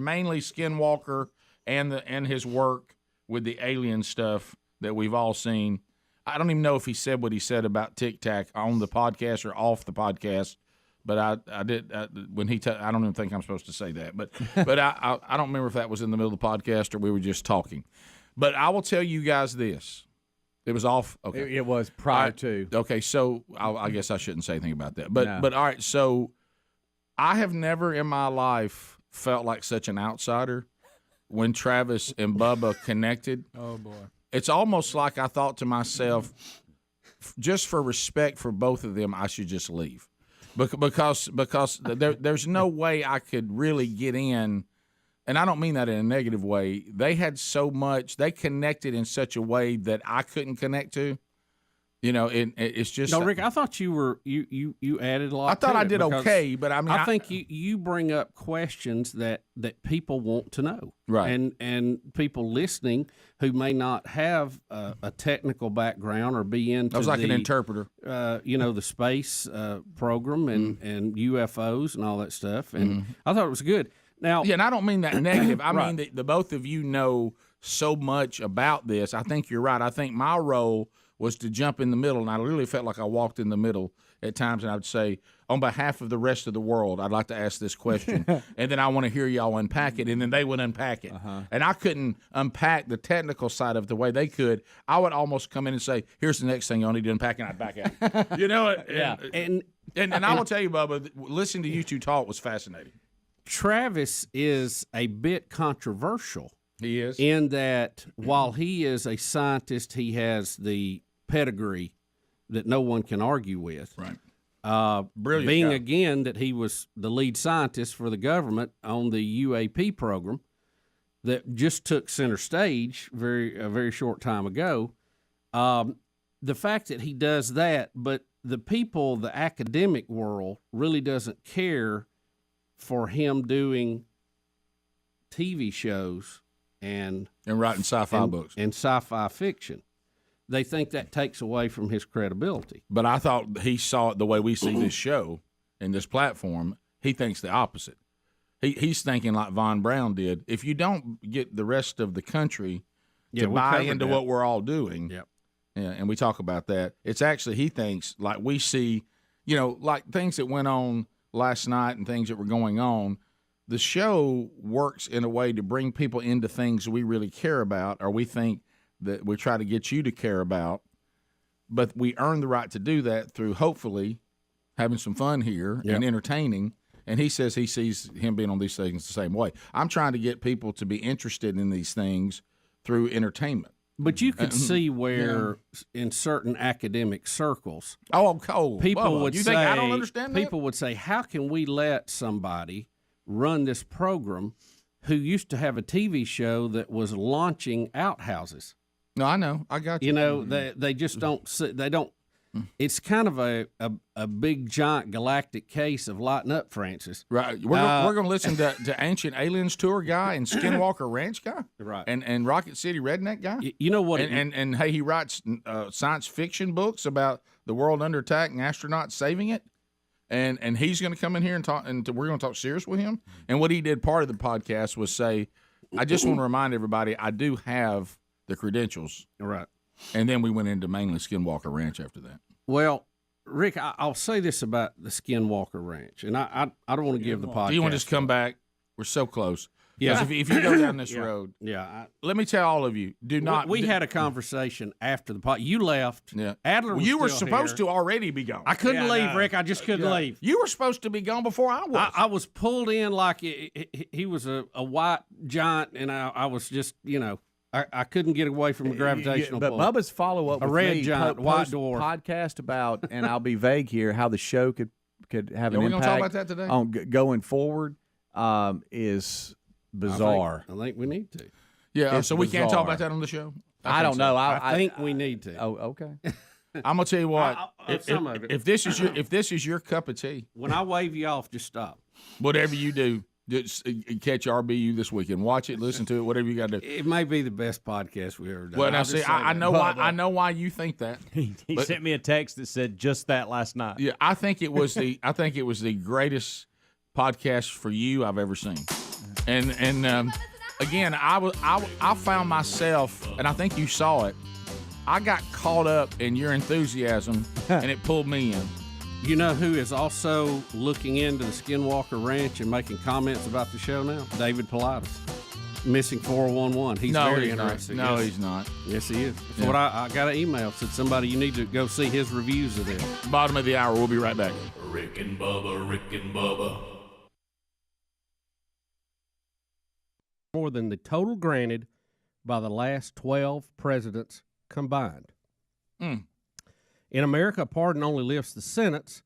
mainly Skinwalker and his work with the alien stuff that we've all seen. I don't even know if he said what he said about Tic Tac on the podcast or off the podcast, but I did when he. I don't even think I'm supposed to say that, but I don't remember if that was in the middle of the podcast or we were just talking. But I will tell you guys this: it was off. Okay, it was prior to. Okay, so I guess I shouldn't say anything about that. But all right, so I have never in my life felt like such an outsider when Travis and Bubba connected. Oh boy. It's almost like I thought to myself, just for respect for both of them, I should just leave, because there's no way I could really get in, and I don't mean that in a negative way. They had so much, they connected in such a way that I couldn't connect to. You know, it's just. No, Rick, I thought you added a lot. I thought to I it did okay, but I mean, I think you bring up questions that people want to know, right? And people listening who may not have a technical background or be into. I was like an interpreter. The space program and UFOs and all that stuff, and I thought it was good. Now, yeah, and I don't mean that negative. I mean that the both of you know so much about this. I think you're right. I think my role was to jump in the middle, and I really felt like I walked in the middle at times, and I would say, on behalf of the rest of the world, I'd like to ask this question, and then I want to hear y'all unpack it, and then they would unpack it. And I couldn't unpack the technical side of it the way they could. I would almost come in and say, here's the next thing y'all need to unpack, and I'd back out. You know it? Yeah. And I will tell you, Bubba, listening to you two talk was fascinating. Travis is a bit controversial. He is. In that while he is a scientist, he has the pedigree that no one can argue with. Right. Brilliant. Being guy. again that he was the lead scientist for the government on the UAP program that just took center stage a very short time ago. The fact that he does that, but the people, the academic world, really doesn't care for him doing TV shows and writing sci-fi books and sci-fi fiction. They think that takes away from his credibility. But I thought he saw it the way we see this show and this platform. He thinks the opposite. He's thinking like Von Braun did. If you don't get the rest of the country to buy into what we're all doing, and we talk about that, it's actually, he thinks, like we see, like things that went on last night and things that were going on, the show works in a way to bring people into things we really care about, or we think that we try to get you to care about, but we earn the right to do that through hopefully having some fun here and entertaining. And he says he sees him being on these things the same way. I'm trying to get people to be interested in these things through entertainment. But you could see where in certain academic circles, people would you say, think I don't understand that? People would say, how can we let somebody run this program who used to have a TV show that was launching outhouses? No, I know. I got you. They just don't see, they don't. It's kind of a big, giant galactic case of lighten up, Francis. Right. We're going to listen to Ancient Aliens Tour guy and Skinwalker Ranch guy. Right. And Rocket City Redneck guy. You know what? And hey, he writes science fiction books about the world under attack and astronauts saving it. And he's going to come in here and talk, and we're going to talk serious with him. And what he did part of the podcast was say, I just want to remind everybody, I do have the credentials. Right. And then we went into mainly Skinwalker Ranch after that. Well, Rick, I'll say this about the Skinwalker Ranch, and I don't want to give the podcast. Do you want to just come back? We're so close. Yeah. If you go down this Yeah. road, Yeah. let me tell all of you, do not. We had a conversation after the pot. You left. Yeah. Adler was you were still supposed here. to already be gone. I couldn't leave, Rick. I just couldn't leave. You were supposed to be gone before I was. I was pulled in like he was a white giant, and I was just, I couldn't get away from the gravitational But pull. Bubba's follow-up A with red me, giant, white dwarf. podcast about, and I'll be vague here, how the show could have an we impact gonna talk about that today? on going forward is bizarre. I think we need to. Yeah, It's so we can't talk bizarre. about that on the show? I don't know. I think we need to. Oh, okay. I'm gonna tell you what. Some of it. If this is your cup of tea, When I wave you off, just stop. whatever you do, just catch RBU this weekend. Watch it, listen to it, whatever you got to do. It may be the best podcast we ever done. Well, now I'll see, just say I that. know why. I know why you think that. He But- sent me a text that said just that last night. Yeah, I think it was the greatest podcast for you I've ever seen. And again, I found myself, and I think you saw it. I got caught up in your enthusiasm, and it pulled me in. You know who is also looking into the Skinwalker Ranch and making comments about the show now? David Pilatus. Missing 411. He's very interested. No, Yes. he's not. Yes, he is. That's Yeah. what I got an email. Said somebody, you need to go see his reviews of this. Bottom of the hour. We'll be right back. Rick and Bubba, Rick and Bubba. More than the total granted by the last 12 presidents combined. Mm. In America, a pardon only lifts the sentence.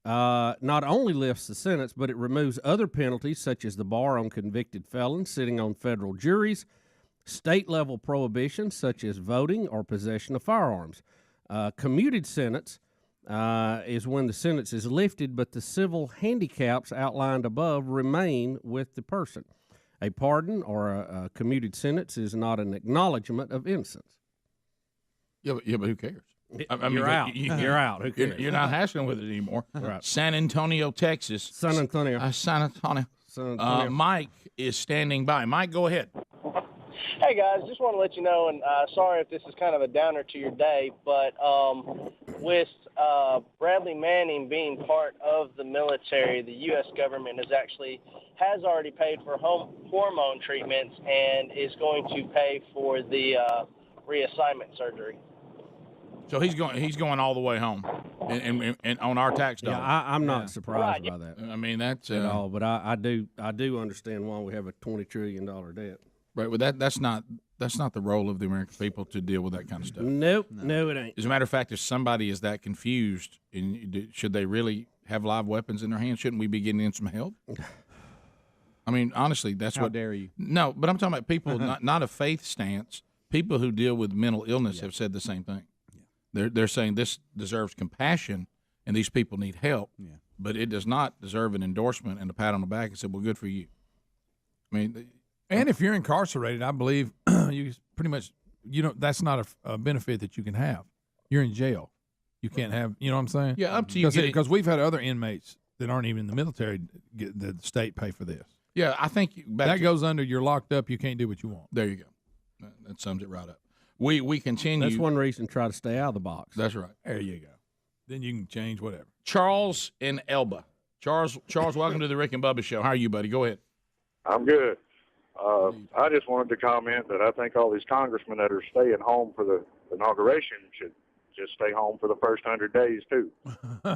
Not only lifts the sentence, but it removes other penalties, such as the bar on convicted felons sitting on federal juries, state-level prohibitions, such as voting or possession of firearms. Commuted sentence is when the sentence is lifted, but the civil handicaps outlined above remain with the person. A pardon or a commuted sentence is not an acknowledgement of innocence. Yeah, but who cares? You're out. You're out. Who cares? You're not hassling with it anymore. Right. San Antonio, Texas. San Antonio. San Antonio. San Antonio. Mike is standing by. Mike, go ahead. Hey guys, just want to let you know, and sorry if this is kind of a downer to your day, but with Bradley Manning being part of the military, the U.S. government has already paid for hormone treatments and is going to pay for the reassignment surgery. So he's going all the way home, and on our tax dollars. Yeah, I'm not surprised by that. I mean that's at all, but I do understand why we have a $20 trillion debt. Right, well that's not the role of the American people to deal with that kind of stuff. Nope, no, it ain't. As a matter of fact, if somebody is that confused, should they really have live weapons in their hands? Shouldn't we be getting in some help? I mean, honestly, that's How what. dare you? No, but I'm talking about people, not a faith stance. People who deal with mental illness have said the same thing. They're saying this deserves compassion, and these people need help. Yeah. But it does not deserve an endorsement and a pat on the back and say, "Well, good for you." I mean, and if you're incarcerated, I believe you pretty much that's not a benefit that you can have. You're in jail. You can't have. You know what I'm saying? Yeah, up to you. Because we've had other inmates that aren't even in the military get the state pay for this. Yeah, I think that goes under. You're locked up. You can't do what you want. There you go. That sums it right up. We continue. That's one reason to try to stay out of the box. That's right. There you go. Then you can change whatever. Charles in Elba. Charles, welcome to the Rick and Bubba Show. How are you, buddy? Go ahead. I'm good. I just wanted to comment that I think all these congressmen that are staying home for the inauguration should just stay home for the first 100 days, too.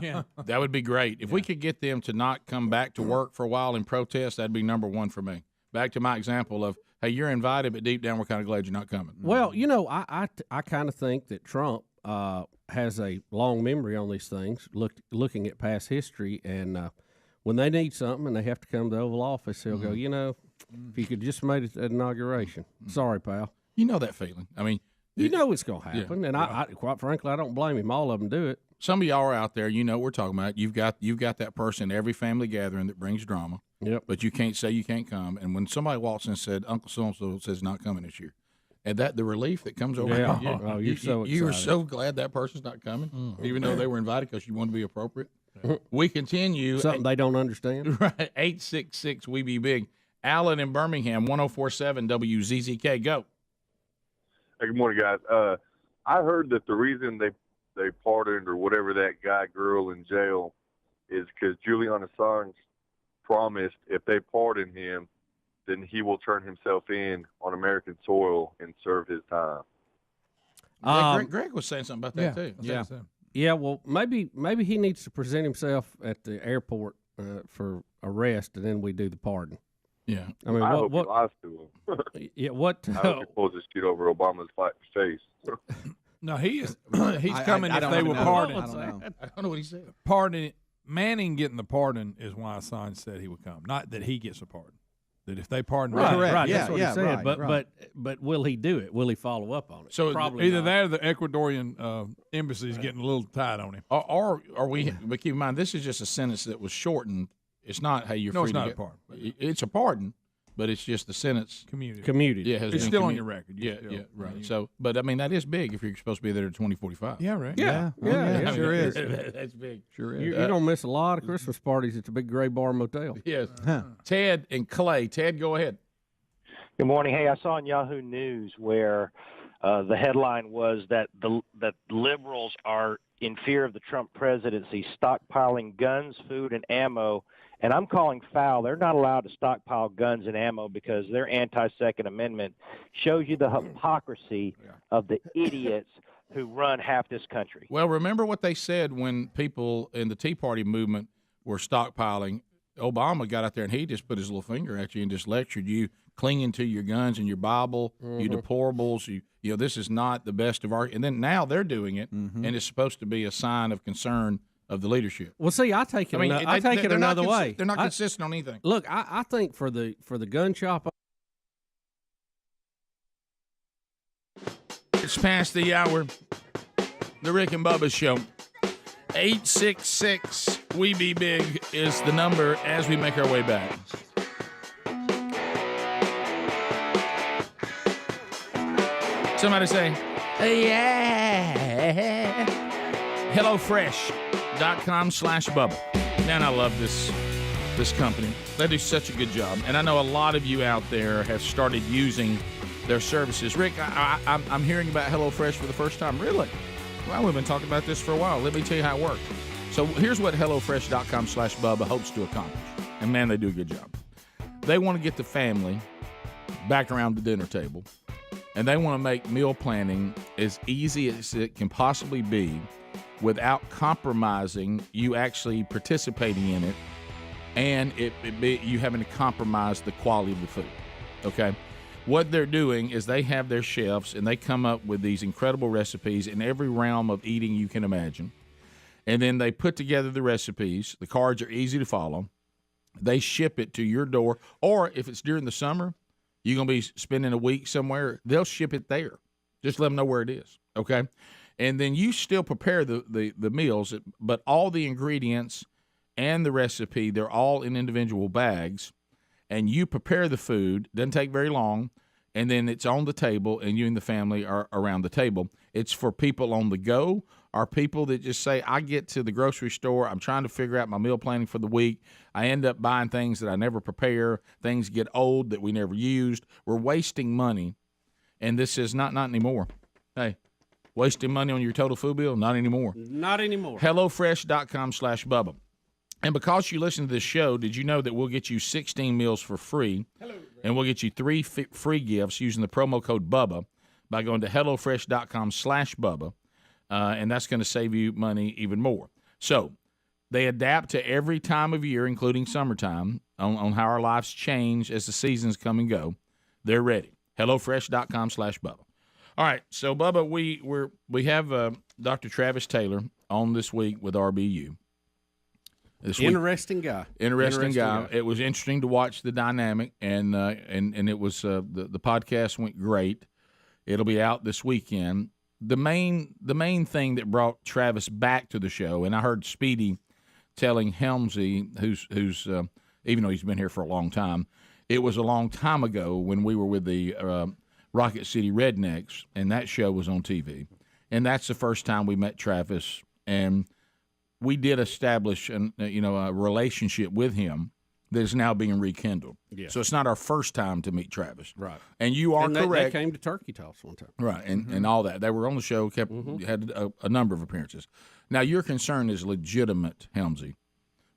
Yeah. That would be great. If we could get them to not come back to work for a while in protest, that'd be number one for me. Back to my example of, hey, you're invited, but deep down we're kind of glad you're not coming. Well, I kind of think that Trump has a long memory on these things, looking at past history, and when they need something and they have to come to the Oval Office, he'll go, if you could just made it at inauguration. Sorry, pal. You know that feeling. I mean, it's going to happen, and I quite frankly, I don't blame him. All of them do it. Some of y'all are out there, you know what we're talking about. You've got that person in every family gathering that brings drama. Yep. But you can't say you can't come. And when somebody walks in and said, Uncle so-and-so says not coming this year, and that the relief that comes over Yeah. you, Oh, you're so you were excited. so glad that person's not coming, even though they were invited because you wanted to be appropriate. We continue. Something they don't understand. Right. 866 We Be Big. Alan in Birmingham, 1047 WZZK. Go. Hey, good morning, guys. I heard that the reason they pardoned or whatever that girl in jail is because Julian Assange promised if they pardon him then he will turn himself in on American soil and serve his time. Greg was saying something about that too. Yeah. Well, maybe he needs to present himself at the airport for arrest, and then we do the pardon. Yeah. I mean, I what? hope he lies to him. Yeah. What? I hope he pulls his shit over Obama's face. No, he is. He's coming if they will pardon. I don't know what he said. Pardon. Manning getting the pardon is why Assange said he would come. Not that he gets a pardon. That if they pardon, right. That's what he said. But will he do it? Will he follow up on it? So probably either not. that or the Ecuadorian embassy is getting a little tight on him. Or are we? But keep in mind, this is just a sentence that was shortened. It's not, hey, you're free it's to not get a pardon. It's a pardon, but it's just the sentence commuted. Yeah, it's still on your record. Yeah, right. So, but I mean, that is big if you're supposed to be there to 2045. Yeah, right. Yeah, sure is. That's big. Sure is. You don't miss a lot of Christmas parties at the Big Gray Bar Motel. Yes. Ted and Clay. Ted, go ahead. Good morning. Hey, I saw on Yahoo News where the headline was that that liberals are in fear of the Trump presidency, stockpiling guns, food, and ammo. And I'm calling foul. They're not allowed to stockpile guns and ammo because their anti-Second Amendment shows you the hypocrisy of the idiots who run half this country. Well, remember what they said when people in the Tea Party movement were stockpiling. Obama got out there and he just put his little finger at you and just lectured you, clinging to your guns and your Bible, you deplorables. You know, this is not the best of our. And then now they're doing it, and it's supposed to be a sign of concern of the leadership. Well, see, I take it. I take it another way. They're not consistent on anything. Look, I think for the gun shop. It's past the hour. The Rick and Bubba Show. 866 We Be Big is the number as we make our way back. Somebody say, yeah. HelloFresh.com/Bubba. Man, I love this company. They do such a good job. And I know a lot of you out there have started using their services. Rick, I'm hearing about HelloFresh for the first time. Really? Well, we've been talking about this for a while. Let me tell you how it works. So here's what HelloFresh.com/Bubba hopes to accomplish. And man, they do a good job. They want to get the family back around the dinner table. And they want to make meal planning as easy as it can possibly be without compromising you actually participating in it and you having to compromise the quality of the food. Okay? What they're doing is they have their chefs and they come up with these incredible recipes in every realm of eating you can imagine. And then they put together the recipes. The cards are easy to follow. They ship it to your door. Or if it's during the summer, you're going to be spending a week somewhere, they'll ship it there. Just let them know where it is, okay? And then you still prepare the meals, but all the ingredients and the recipe, they're all in individual bags, and you prepare the food. Doesn't take very long, and then it's on the table, and you and the family are around the table. It's for people on the go or people that just say, I get to the grocery store, I'm trying to figure out my meal planning for the week. I end up buying things that I never prepare. Things get old that we never used. We're wasting money, and this is not anymore. Hey, wasting money on your total food bill? Not anymore. Not anymore. HelloFresh.com/Bubba. And because you listen to this show, did you know that we'll get you 16 meals for free? And we'll get you 3 free gifts using the promo code Bubba by going to HelloFresh.com/Bubba. And that's going to save you money even more. So they adapt to every time of year, including summertime, on how our lives change as the seasons come and go. They're ready. HelloFresh.com/Bubba. All right, so Bubba, we have Dr. Travis Taylor on this week with RBU. Interesting guy. Interesting guy. It was interesting to watch the dynamic, and it was the podcast went great. It'll be out this weekend. The main thing that brought Travis back to the show, and I heard Speedy telling Helmsy, who's even though he's been here for a long time, it was a long time ago when we were with the Rocket City Rednecks, and that show was on TV, and that's the first time we met Travis, and we did establish a relationship with him that is now being rekindled. Yes. So it's not our first time to meet Travis. Right. And you are correct. They came to Turkey Toss one time. Right, and all that. They were on the show, had a number of appearances. Now, your concern is legitimate, Helmsy,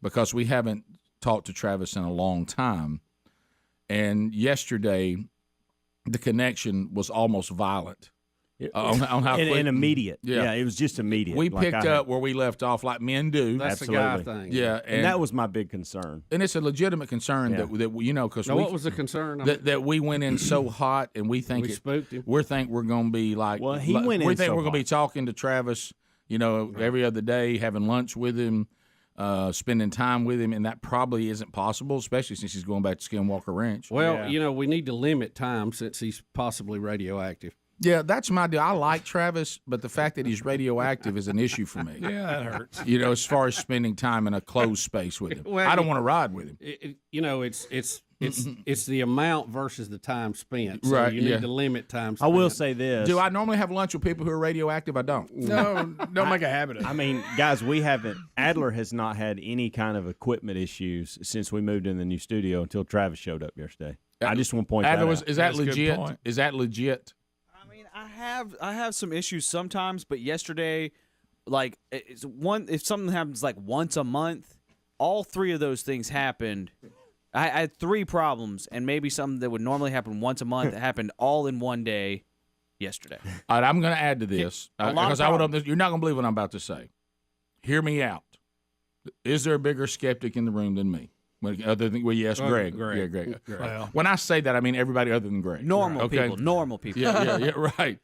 because we haven't talked to Travis in a long time. and yesterday the connection was almost violent. On how quick, and immediate. Yeah, it was just immediate. We picked up where we left off, like men do. That's the guy thing. Yeah, and that was my big concern. And it's a legitimate concern that because what was the concern? That we went in so hot, and we think spooked him. We think we're going to be like. Well, he went in. We think so we're going to be hot. talking to Travis, every other day, having lunch with him, spending time with him, and that probably isn't possible, especially since he's going back to Skinwalker Ranch. Well, we need to limit time since he's possibly radioactive. Yeah, that's my deal. I like Travis, but the fact that he's radioactive is an issue for me. Yeah, that hurts. As far as spending time in a closed space with him. Well, I don't want to ride with him. It's the amount versus the time spent. So Right, you need to limit time I spent. will say this. Do I normally have lunch with people who are radioactive? I don't. No, don't make a habit of it. I mean, guys, Adler has not had any kind of equipment issues since we moved in the new studio until Travis showed up yesterday. I just want to point that out. Is that legit? Is that legit? I have some issues sometimes, but yesterday, like if something happens like once a month, all three of those things happened. I had three problems, and maybe something that would normally happen once a month happened all in one day yesterday. All right, I'm going to add to this because you're not going to believe what I'm about to say. Hear me out. Is there a bigger skeptic in the room than me? Other than yes, Greg. Yeah, Greg. Well, when I say that, I mean everybody other than Greg. Normal people. Yeah, right.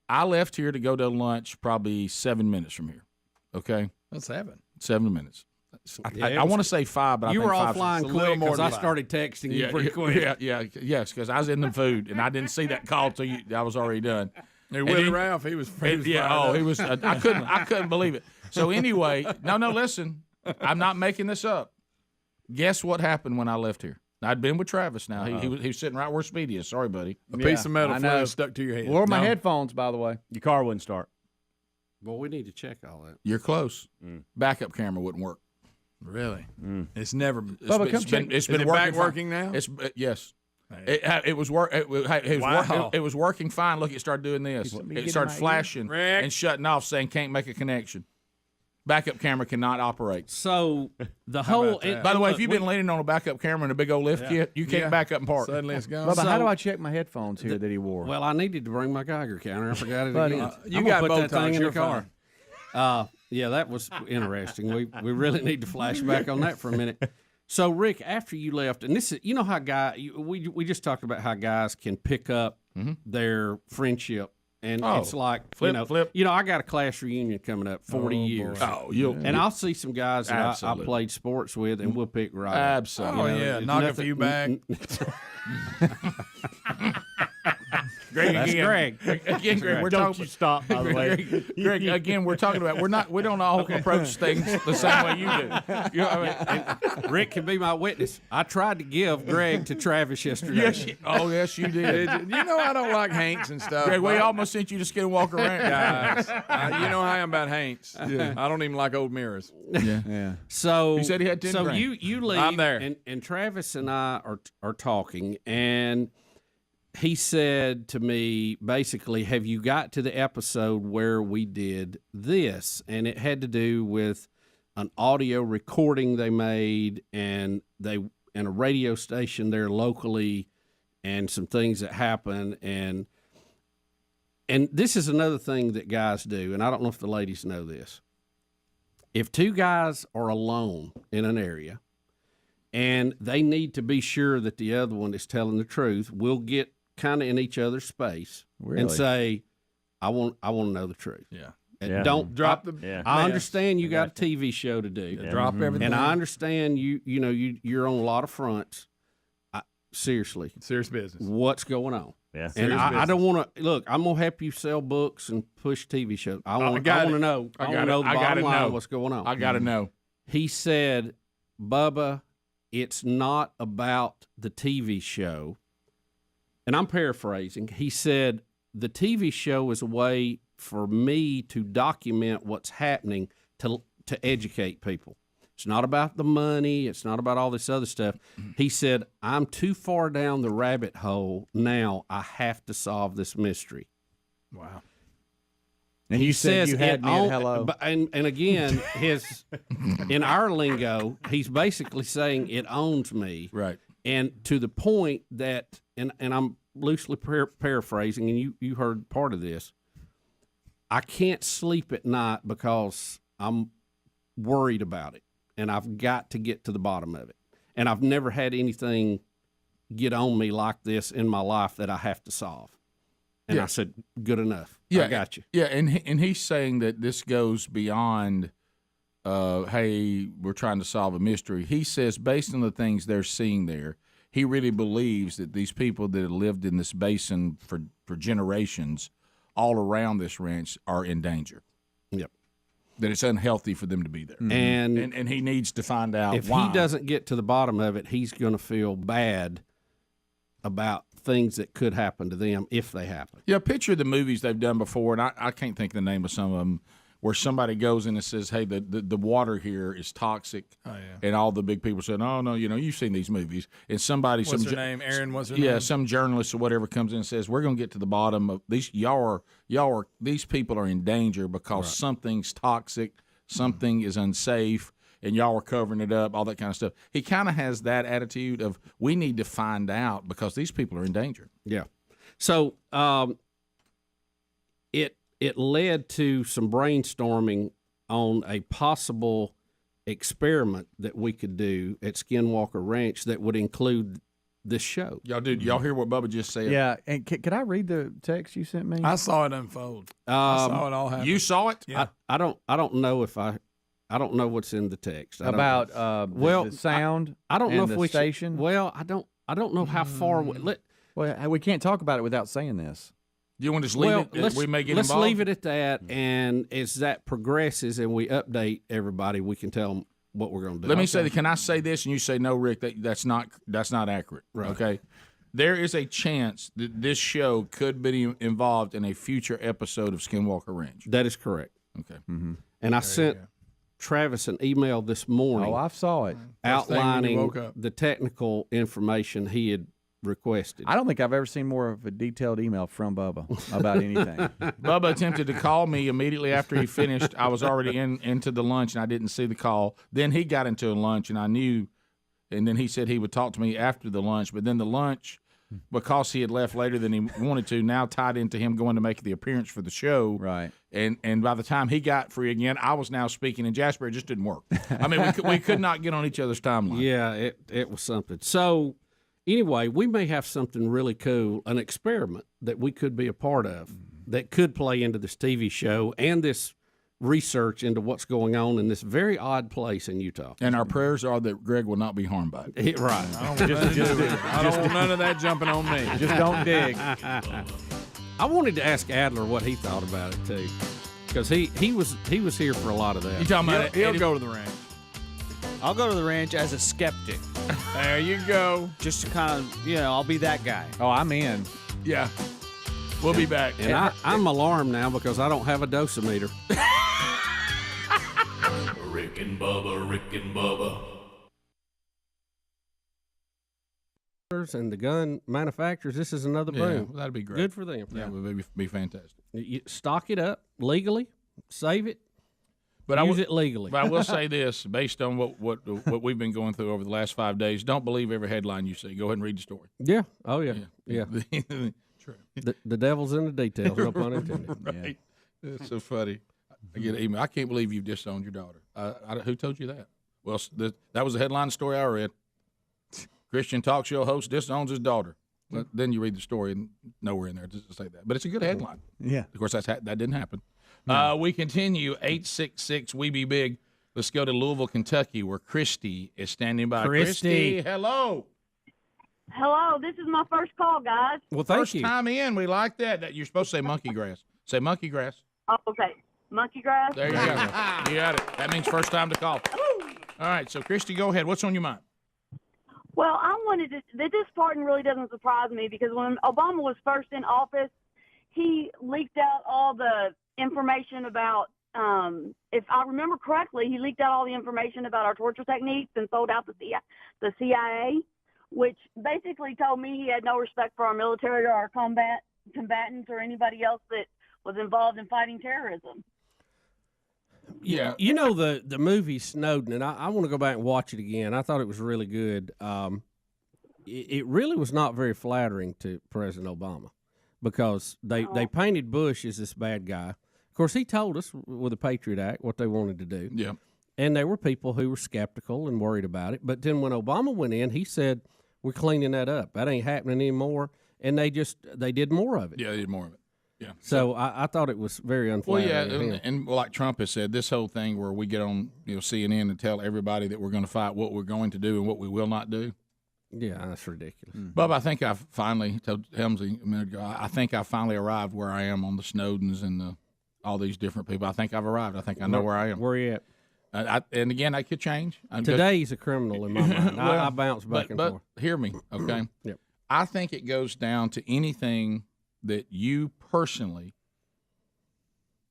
I left here to go to lunch probably 7 minutes from here. Okay, that's 7. 7 minutes. I want to say 5, but you I think were 5 offline quick because I started texting you pretty quick. Yes, because I was in the food and I didn't see that call till I was already done. Hey, Willie Ralph, he was. He was. I couldn't believe it. So anyway, no, listen, I'm not making this up. Guess what happened when I left here? I'd been with Travis now. He was sitting right where Speedy is. Sorry, buddy. A piece of metal flew stuck to your head. Where are my headphones, by the way? Your car wouldn't start. Well, we need to check all that. You're close. Backup camera wouldn't work. Really? It's never. Bubba, It's been back working now. Yes. It was it was working fine. Look, it started doing this. It started flashing and shutting off, saying can't make a connection. Backup camera cannot operate. So the whole. By the way, if you've been leaning on a backup camera and a big old lift kit, you can't back up and park. Suddenly it's gone. Bubba, how do I check my headphones here that he wore? Well, I needed to bring my Geiger counter. I forgot it again. You got put both that thing in the you're car. Yeah, that was interesting. We really need to flash back on that for a minute. So, Rick, after you left, and this is, how we just talked about how guys can pick up their friendship. And it's like, flip. I got a class reunion coming up, 40 years. And I'll see some guys that I played sports with, and we'll pick right up. Absolutely. Knock a few back. Greg, That's again, Greg. Again, Greg, Don't you stop, by the way. Greg, again, we're talking about we don't all approach things the same way you do. You know what I mean? Rick can be my witness. I tried to give Greg to Travis yesterday. Yes, you did. You know I don't like Hanks and stuff. Greg, we almost sent you to Skinwalker Ranch. Guys, you know how I am about Hanks. I don't even like old mirrors. Yeah. So he said he had 10 So grand. you leave. I'm there. And Travis and I are talking, and he said to me, basically, have you got to the episode where we did this? And it had to do with an audio recording they made and a radio station there locally and some things that happened. And this is another thing that guys do, and I don't know if the ladies know this. If two guys are alone in an area and they need to be sure that the other one is telling the truth, we'll get kind of in each other's space and say, I want to know the truth. Yeah. Don't drop the. I understand you got a TV show to do. Drop everything. And I understand you're on a lot of fronts. Seriously. Serious business. What's going on? Yeah. And I don't want to look. I'm gonna help you sell books and push TV shows. I want to know. I want to know the bottom line. What's going on? I got to know. He said, Bubba, it's not about the TV show. And I'm paraphrasing. He said, the TV show is a way for me to document what's happening to educate people. It's not about the money. It's not about all this other stuff. He said, I'm too far down the rabbit hole now. I have to solve this mystery. Wow. And he said you had me at hello. And again, in our lingo, he's basically saying it owns me. Right. And to the point that, and I'm loosely paraphrasing, and you heard part of this, I can't sleep at night because I'm worried about it, and I've got to get to the bottom of it. And I've never had anything get on me like this in my life that I have to solve. And I said, good enough. I got you. Yeah, and he's saying that this goes beyond, hey, we're trying to solve a mystery. He says, based on the things they're seeing there, he really believes that these people that have lived in this basin for generations all around this ranch are in danger. Yep. That it's unhealthy for them to be there. Mm-hmm. And he needs to find out if why. he doesn't get to the bottom of it, he's going to feel bad about things that could happen to them if they happen. Yeah, picture the movies they've done before, and I can't think the name of some of them, where somebody goes in and says, hey, the water here is toxic. Oh, yeah. And all the big people said, oh, no, you've seen these movies. And somebody, what's her name? Aaron, what's her name? Yeah, some journalist or whatever comes in and says, we're going to get to the bottom of these. These people are in danger because something's toxic, something is unsafe, and y'all are covering it up, all that kind of stuff. He kind of has that attitude of, we need to find out because these people are in danger. Yeah. So it led to some brainstorming on a possible experiment that we could do at Skinwalker Ranch that would include this show. Y'all hear what Bubba just said? Yeah, and could I read the text you sent me? I saw it unfold. I saw it all happen. You saw it? Yeah. I don't know if I don't know what's in the text. About the sound. I don't know and if the we station. Well, I don't know how far. We can't talk about it without saying this. Do you want to just leave it? We may get let's involved? leave it at that, and as that progresses and we update everybody, we can tell them what we're going to do. Let me say, can I say this? And you say, no, Rick, that's not accurate. Right. Okay. There is a chance that this show could be involved in a future episode of Skinwalker Ranch. That is correct. Okay. Mm-hmm. And I sent Travis an email this morning. Oh, I saw it. Outlining the technical information he had requested. I don't think I've ever seen more of a detailed email from Bubba about anything. Bubba attempted to call me immediately after he finished. I was already into the lunch, and I didn't see the call. Then he got into a lunch, and I knew, and then he said he would talk to me after the lunch. But then the lunch, because he had left later than he wanted to, now tied into him going to make the appearance for the show. Right. And by the time he got free again, I was now speaking in Jasper. It just didn't work. I mean, we could not get on each other's timeline. Yeah, it was something. So anyway, we may have something really cool, an experiment that we could be a part of that could play into this TV show and this research into what's going on in this very odd place in Utah. And our prayers are that Greg will not be harmed by it. Right. I don't want none of that jumping on me. Just don't dig. I wanted to ask Adler what he thought about it too, because he was here for a lot of that. You talking about He'll go to the ranch. I'll go to the ranch as a skeptic. There you go. Just to kind of, I'll be that guy. Oh, I'm in. Yeah. We'll be back. And I'm alarmed now because I don't have a dosimeter. Rick and Bubba, Rick and Bubba. And the gun manufacturers, this is another boom. Well, that'd be great. Good for them. Yeah, it would be fantastic. You stock it up legally, save it, but use it legally. But I will say this, based on what we've been going through over the last 5 days, don't believe every headline you see. Go ahead and read the story. Yeah. Oh, yeah. Yeah. True. The devil's in the details, no pun intended. Right. Yeah. It's so funny. I get an email. I can't believe you've disowned your daughter. Who told you that? Well, that was the headline story I read. Christian talk show host disowns his daughter. Then you read the story and nowhere in there to say that. But it's a good headline. Yeah. Of course, that didn't happen. We continue. 866 We Be Big. Let's go to Louisville, Kentucky, where Christy is standing by. Christy, hello. Hello, this is my first call, guys. Well, thank First you. time in. We like that. You're supposed to say monkey grass. Say monkey grass. Oh, okay. Monkey grass? There you go. You got it. That means first time to call. All right, so Christy, go ahead. What's on your mind? Well, I wanted to, this part really doesn't surprise me because when Obama was first in office, he leaked out all the information about, if I remember correctly, he leaked out all the information about our torture techniques and sold out the CIA, which basically told me he had no respect for our military or our combatants or anybody else that was involved in fighting terrorism. Yeah, the movie Snowden, and I want to go back and watch it again. I thought it was really good. it really was not very flattering to President Obama because they painted Bush as this bad guy. Of course, he told us with the Patriot Act what they wanted to do. Yeah. And there were people who were skeptical and worried about it. But then when Obama went in, he said, we're cleaning that up. That ain't happening anymore. And they did more of it. Yeah, they did more of it. Yeah. So I thought it was very unflattering. Well, yeah, and like Trump has said, this whole thing where we get on CNN and tell everybody that we're going to fight what we're going to do and what we will not do. Yeah, that's ridiculous. Bubba, I think I finally told Helmsley a minute ago. I think I finally arrived where I am on the Snowdens and all these different people. I think I've arrived. I think I know where I am. Where you at? And again, that could change. Today's a criminal in my mind. I bounce back and forth. Hear me, okay? Yep. I think it goes down to anything that you personally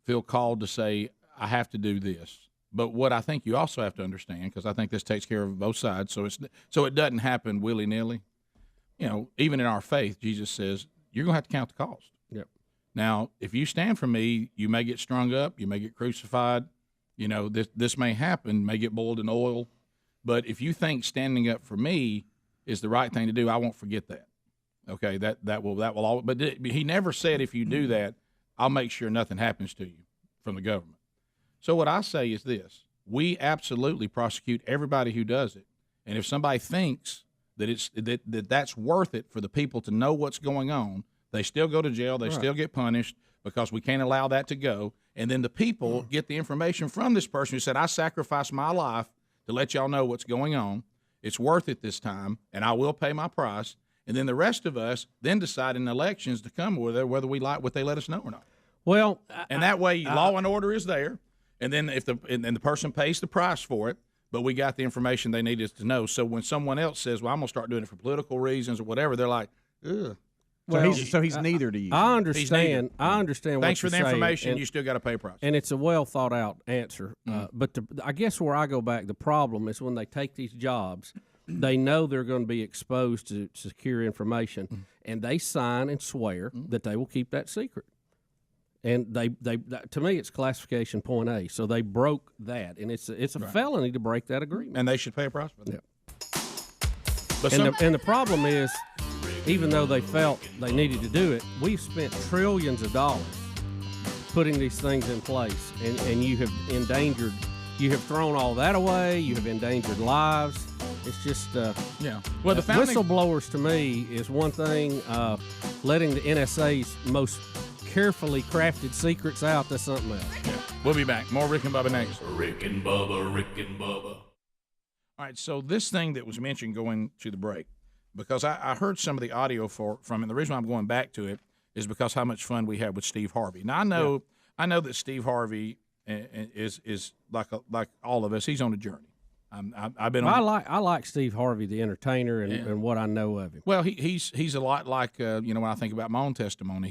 feel called to say, I have to do this. But what I think you also have to understand, because I think this takes care of both sides, so it doesn't happen willy-nilly. Even in our faith, Jesus says, you're going to have to count the cost. Yep. Now, if you stand for me, you may get strung up, you may get crucified. This may happen, may get boiled in oil. But if you think standing up for me is the right thing to do, I won't forget that. Okay, that will all. But he never said if you do that, I'll make sure nothing happens to you from the government. So what I say is this: we absolutely prosecute everybody who does it, and if somebody thinks that that's worth it for the people to know what's going on, they still go to jail, they still get punished because we can't allow that to go. And then the people get the information from this person who said, I sacrificed my life to let y'all know what's going on. It's worth it this time, and I will pay my price. And then the rest of us then decide in elections to come with it whether we like what they let us know or not. Well, and that way law and order is there. And then if the person pays the price for it, but we got the information they needed to know. So when someone else says, well, I'm going to start doing it for political reasons or whatever, they're like, ugh. So he's neither to you. I understand. I understand. Thanks for the information. And, you still got to pay a price. And it's a well thought out answer. But I guess where I go back, the problem is when they take these jobs, they know they're going to be exposed to secure information, and they sign and swear that they will keep that secret. And they to me, it's classification point A. So they broke that, and it's a felony to break that agreement. And they should pay a price for that. Yeah. But and the problem is, even though they felt they needed to do it, we've spent trillions of dollars putting these things in place, and you have thrown all that away. You have endangered lives. It's just Well, the whistleblowers to me is one thing. Letting the NSA's most carefully crafted secrets out, that's something else. Yeah. We'll be back. More Rick and Bubba next. Rick and Bubba, Rick and Bubba. All right, so this thing that was mentioned going to the break, because I heard some of the audio from it. The reason why I'm going back to it is because how much fun we had with Steve Harvey. Now I know that Steve Harvey is like all of us. He's on a journey. I've been. I like Steve Harvey, the entertainer, and what I know of him. Well, he's a lot like when I think about my own testimony.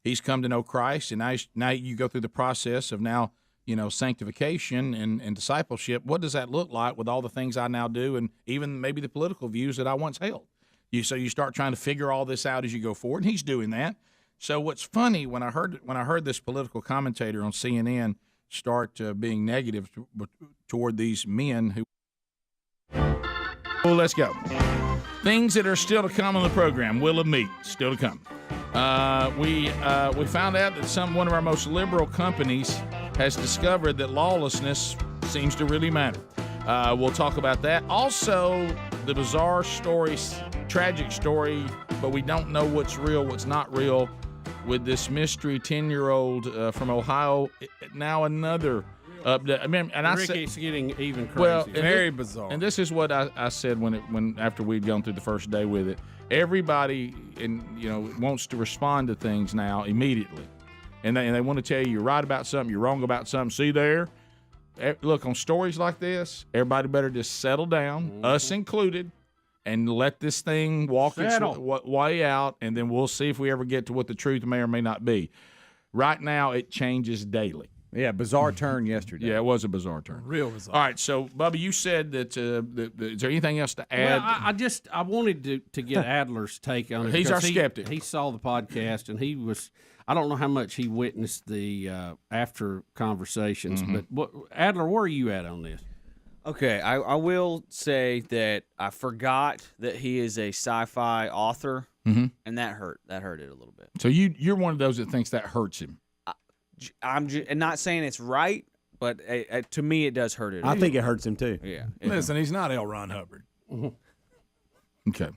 He's come to know Christ, and now you go through the process of now sanctification and discipleship. What does that look like with all the things I now do, and even maybe the political views that I once held? So you start trying to figure all this out as you go forward, and he's doing that. So what's funny when I heard this political commentator on CNN start being negative toward these men who. Well, let's go. Things that are still to come on the program. Will of meat still to come. We found out that one of our most liberal companies has discovered that lawlessness seems to really matter. We'll talk about that. Also, the bizarre story, tragic story, but we don't know what's real, what's not real, with this mystery 10-year-old from Ohio. Now another update. I mean, and Ricky's getting even crazy. Well, very bizarre. And this is what I said after we'd gone through the first day with it. Everybody wants to respond to things now immediately, and they want to tell you you're right about something, you're wrong about something. See there, look, on stories like this, everybody better just settle down, us included, and let this thing walk its way out, and then we'll see if we ever get to what the truth may or may not be. Right now, it changes daily. Yeah, bizarre turn yesterday. Yeah, it was a bizarre turn. Real bizarre. All right, so, Bubba, you said that, is there anything else to add? Well, I wanted to get Adler's take on it. He's our skeptic. He saw the podcast, and he was, I don't know how much he witnessed the after conversations, but Adler, where are you at on this? Okay, I will say that I forgot that he is a sci-fi author, and that hurt. That hurt it a little bit. So you're one of those that thinks that hurts him. I'm not saying it's right, but to me it does hurt it. I think it hurts him too. Yeah. Listen, he's not L. Ron Hubbard. Okay.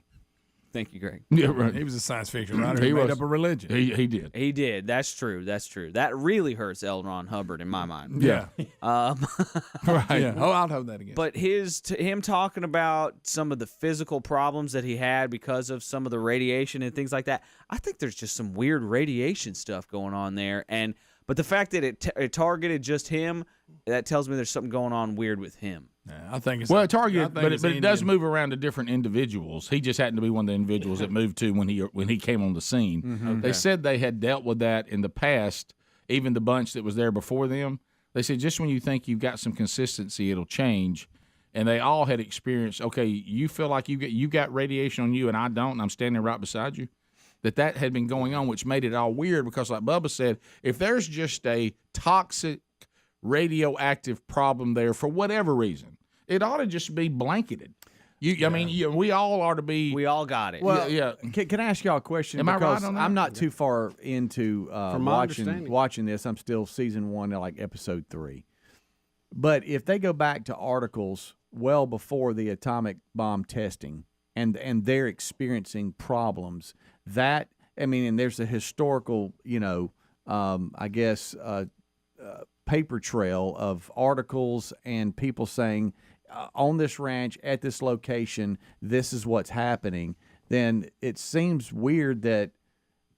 Thank you, Greg. Yeah, right. He was a science fiction writer. He made up a religion. He did. He did. That's true. That's true. That really hurts L. Ron Hubbard in my mind. Yeah. Right. Yeah. Oh, I'll hold that again. But him talking about some of the physical problems that he had because of some of the radiation and things like that, I think there's just some weird radiation stuff going on there. But the fact that it targeted just him, that tells me there's something going on weird with him. Yeah, I think it's well, targeted, but it does move around to different individuals. He just happened to be one of the individuals that moved to when he came on the scene. Okay. They said they had dealt with that in the past. Even the bunch that was there before them, they said just when you think you've got some consistency, it'll change. And they all had experienced. Okay, you feel like you got radiation on you, and I don't, and I'm standing right beside you. That had been going on, which made it all weird because, like Bubba said, if there's just a toxic radioactive problem there for whatever reason, it ought to just be blanketed. I mean, we all ought to be. We all got it. Well, yeah. Can I ask y'all a question? Am I because right on that? I'm not too far into From my understanding. watching this. I'm still season 1, like episode 3. But if they go back to articles well before the atomic bomb testing, and they're experiencing problems, and there's a historical, I guess, paper trail of articles and people saying on this ranch at this location, this is what's happening. Then it seems weird that,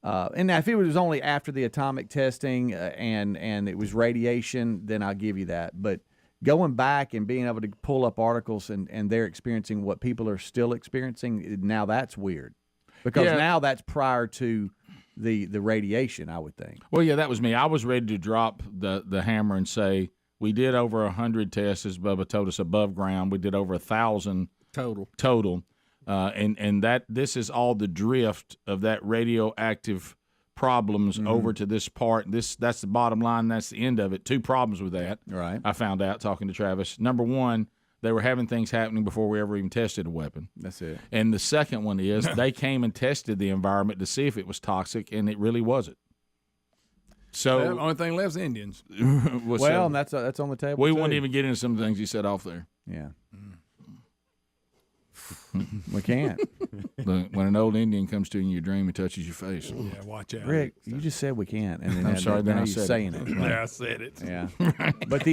and if it was only after the atomic testing and it was radiation, then I'll give you that. But going back and being able to pull up articles and they're experiencing what people are still experiencing, now that's weird. Because now that's prior to the radiation, I would think. Well, yeah, that was me. I was ready to drop the hammer and say we did over 100 tests, as Bubba told us, above ground. We did over 1,000 total, and that this is all the drift of that radioactive problems over to this part. That's the bottom line. That's the end of it. 2 problems with that. Right. I found out talking to Travis. Number one, they were having things happening before we ever even tested a weapon. That's it. And the second one is they came and tested the environment to see if it was toxic, and it really wasn't. So the only thing left is Indians. Well, and that's on the table. We too. won't even get into some of the things he said off there. Yeah. We can't. Look, when an old Indian comes to you in your dream and touches your face. Yeah, watch out. Rick, you just said we can't. And then I'm sorry, then I you're said saying it. it. Yeah, I said it. Yeah. But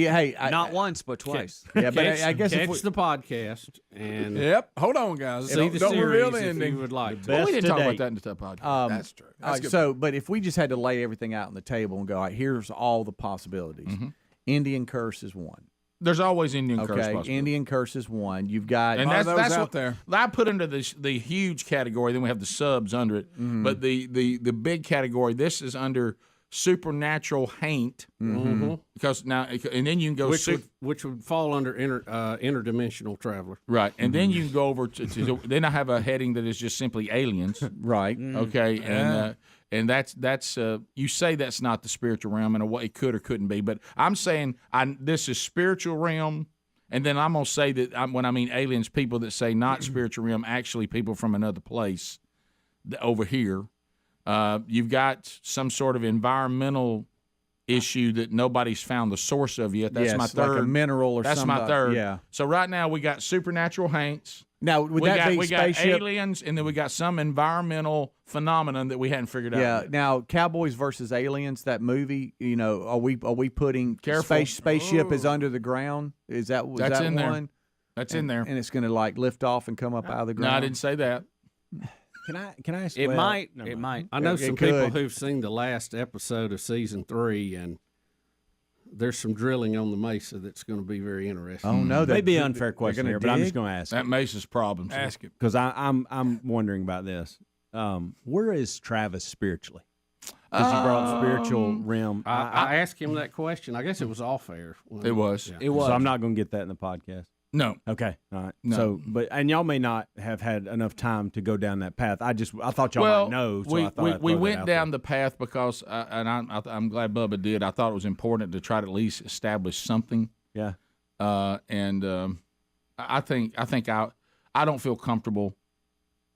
not once, but twice. Yeah, but I guess if catch the podcast and Hold on, guys. see the don't reveal the series if ending. you would like. Well, we didn't talk to about date. that in the top podcast. That's true. That's good. So, but if we just had to lay everything out on the table and go, all right, here's all the possibilities. Indian curse is one. There's always Indian curse Okay, possibility. Indian curse is one. You've got And that's out what there. I put under the huge category. Then we have the subs under it. But the big category, this is under supernatural haint. Because now, and then you can go which would fall under interdimensional traveler. right, and then you can go over to then I have a heading that is just simply aliens. right. Okay, and that's you say that's not the spiritual realm in a way it could or couldn't be, but I'm saying this is spiritual realm, and then I'm gonna say that when I mean aliens, people that say not spiritual realm, actually people from another place over here. You've got some sort of environmental issue that nobody's found the source of yet. That's my third. like a mineral or that's something. my third. Yeah. So right now we got supernatural haints. Now, would that be we spaceship? got aliens, and then we got some environmental phenomenon that we hadn't figured out. Yeah. yet. Now, Cowboys versus Aliens, that movie. Are we putting Careful. spaceship is under the ground? Is that was That's that in one? there. That's in there. And it's going to like lift off and come up out of the No, ground. I didn't say that. Can I ask? It well, might. never It mind. might. I know It some people could. who've seen the last episode of season 3, and there's some drilling on the mesa that's going to be very interesting. Oh no, that Maybe an unfair question gonna here, but I'm just dig? going to ask That Mesa's problems. Ask it. because I'm wondering about this. Where is Travis spiritually? Because you brought up spiritual realm. I asked him that question. I guess it was off air. It was. Yeah. It was. So I'm not going to get that in the podcast. No. Okay, all right. No. So, and y'all may not have had enough time to go down that path. I thought y'all Well, might know. So we I thought I'd we throw that went out down there. the path because, and I'm glad Bubba did. I thought it was important to try to at least establish something. Yeah. And I don't feel comfortable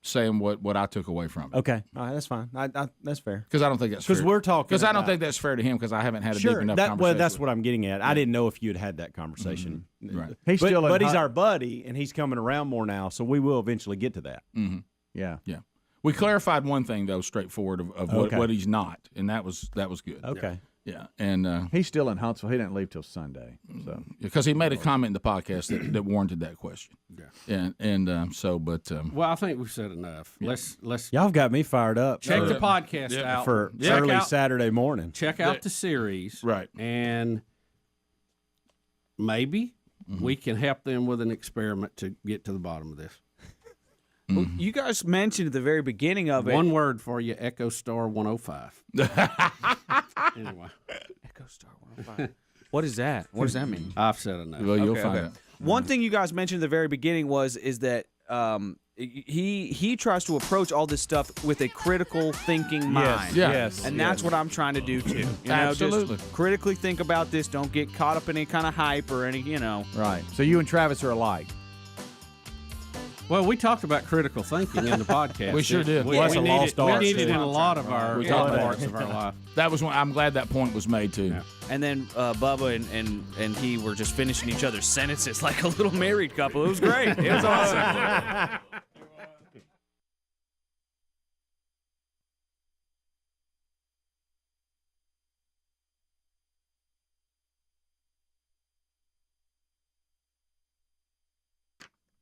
saying what I took away from it. Okay, all right, that's fine. That's fair. Because I don't think that's fair. Because we're talking. Because I don't think that's fair to him. Because I haven't had a deep enough conversation. Well, that's what I'm getting at. I didn't know if you had that conversation. Mm-hmm. Right. But he's our buddy, and he's coming around more now, so we will eventually get to that. Mm-hmm. Yeah. Yeah. We clarified one thing though, straightforward of what he's not, and that was good. Okay. Yeah, and he's still in Huntsville. He didn't leave till Sunday, so because he made a comment in the podcast that warranted that question. Yeah, well, I think we've said enough. Yeah. Let's Y'all have got me fired up. check the podcast out for Check early out- Saturday morning. Check out the series, right? And maybe we can help them with an experiment to get to the bottom of this. Well, you guys mentioned at the very beginning of it. One word for you: Echo Star 105. Anyway, Echo Star 105. What is that? What does that mean? I've said enough. Well, you'll find out. One thing you guys mentioned at the very beginning is that he tries to approach all this stuff with a critical thinking mind. Yes. And that's what I'm trying to do too. Absolutely. Just critically think about this. Don't get caught up in any kind of hype or any, Right. So you and Travis are alike. Well, we talked about critical thinking in the podcast. We sure did. We That's a lost art, need it too. in a lot of our parts of our life. That was one. I'm glad that point was made too. Yeah. And then Bubba and he were just finishing each other's sentences like a little married couple. It was great. It was awesome.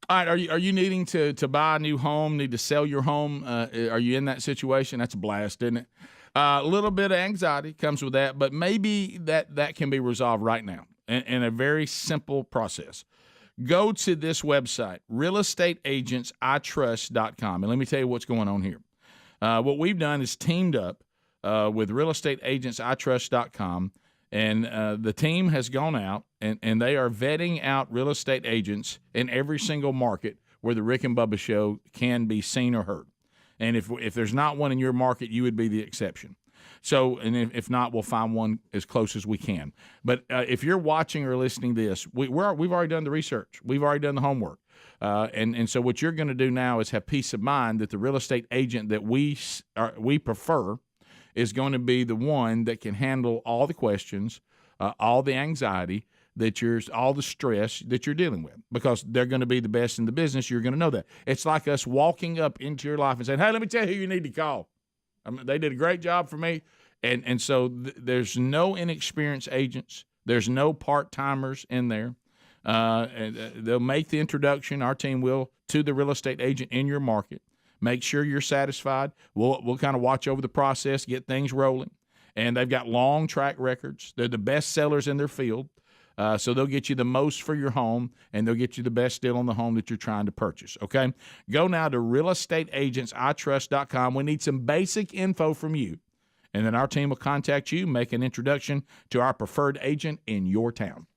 All right, are you needing to buy a new home? Need to sell your home? Are you in that situation? That's a blast, isn't it? A little bit of anxiety comes with that, but maybe that can be resolved right now in a very simple process. Go to this website, realestateagentsitrust.com, and let me tell you what's going on here. What we've done is teamed up with realestateagentsitrust.com, and the team has gone out, and they are vetting out real estate agents in every single market where the Rick and Bubba show can be seen or heard. And if there's not one in your market, you would be the exception. So, and if not, we'll find one as close as we can. But if you're watching or listening to this, we've already done the research. We've already done the homework. And so what you're going to do now is have peace of mind that the real estate agent that we prefer is going to be the one that can handle all the questions, all the anxiety, all the stress that you're dealing with, because they're going to be the best in the business. You're going to know that. It's like us walking up into your life and saying, hey, let me tell you who you need to call. I mean, they did a great job for me. And so there's no inexperienced agents. There's no part-timers in there. They'll make the introduction, our team will, to the real estate agent in your market. Make sure you're satisfied. We'll kind of watch over the process, get things rolling. And they've got long track records. They're the best sellers in their field. So they'll get you the most for your home, and they'll get you the best deal on the home that you're trying to purchase, okay? Go now to realestateagentsitrust.com. We need some basic info from you, and then our team will contact you, make an introduction to our preferred agent in your town.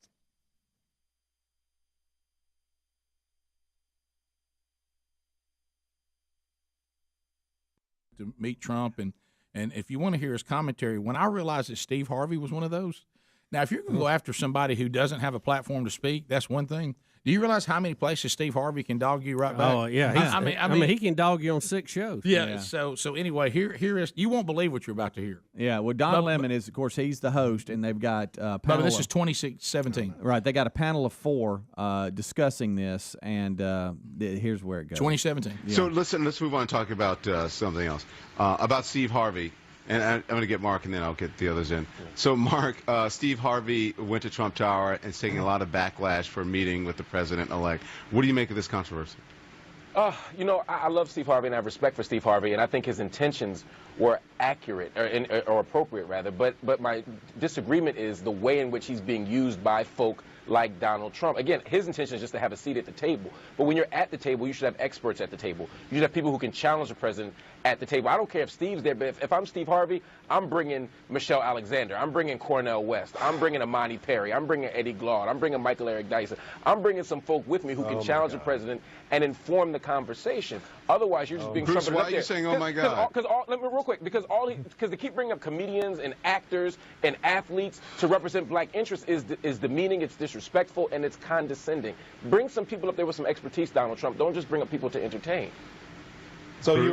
To meet Trump, and if you want to hear his commentary, when I realized that Steve Harvey was one of those. Now, if you're going to go after somebody who doesn't have a platform to speak, that's one thing. Do you realize how many places Steve Harvey can dog you right back? Oh yeah, I mean he can dog you on 6 shows. Yeah. So anyway, here is, you won't believe what you're about to hear. Yeah. Well, Don Lemon is, of course, he's the host, and they've got a panel. But this is 2017. Right. They got a panel of 4 discussing this, and here's where it goes. 2017. Yeah. So let's move on and talk about something else. About Steve Harvey. And I'm going to get Mark, and then I'll get the others in. So, Mark, Steve Harvey went to Trump Tower and is taking a lot of backlash for meeting with the president-elect. What do you make of this controversy? I love Steve Harvey, and I have respect for Steve Harvey, and I think his intentions were accurate, or appropriate, rather. But my disagreement is the way in which he's being used by folk like Donald Trump. Again, his intention is just to have a seat at the table. But when you're at the table, you should have experts at the table. You should have people who can challenge the president at the table. I don't care if Steve's there, but if I'm Steve Harvey, I'm bringing Michelle Alexander. I'm bringing Cornel West. I'm bringing Amani Perry. I'm bringing Eddie Glaude. I'm bringing Michael Eric Dyson. I'm bringing some folk with me who can challenge the president and inform the conversation. Otherwise, you're just being Bruce, trumpeted why up are there. you saying, oh, my God? Let me real quick, because they keep bringing up comedians and actors and athletes to represent black interests is demeaning, it's disrespectful, and it's condescending. Bring some people up there with some expertise, Donald Trump. Don't just bring up people to entertain. So you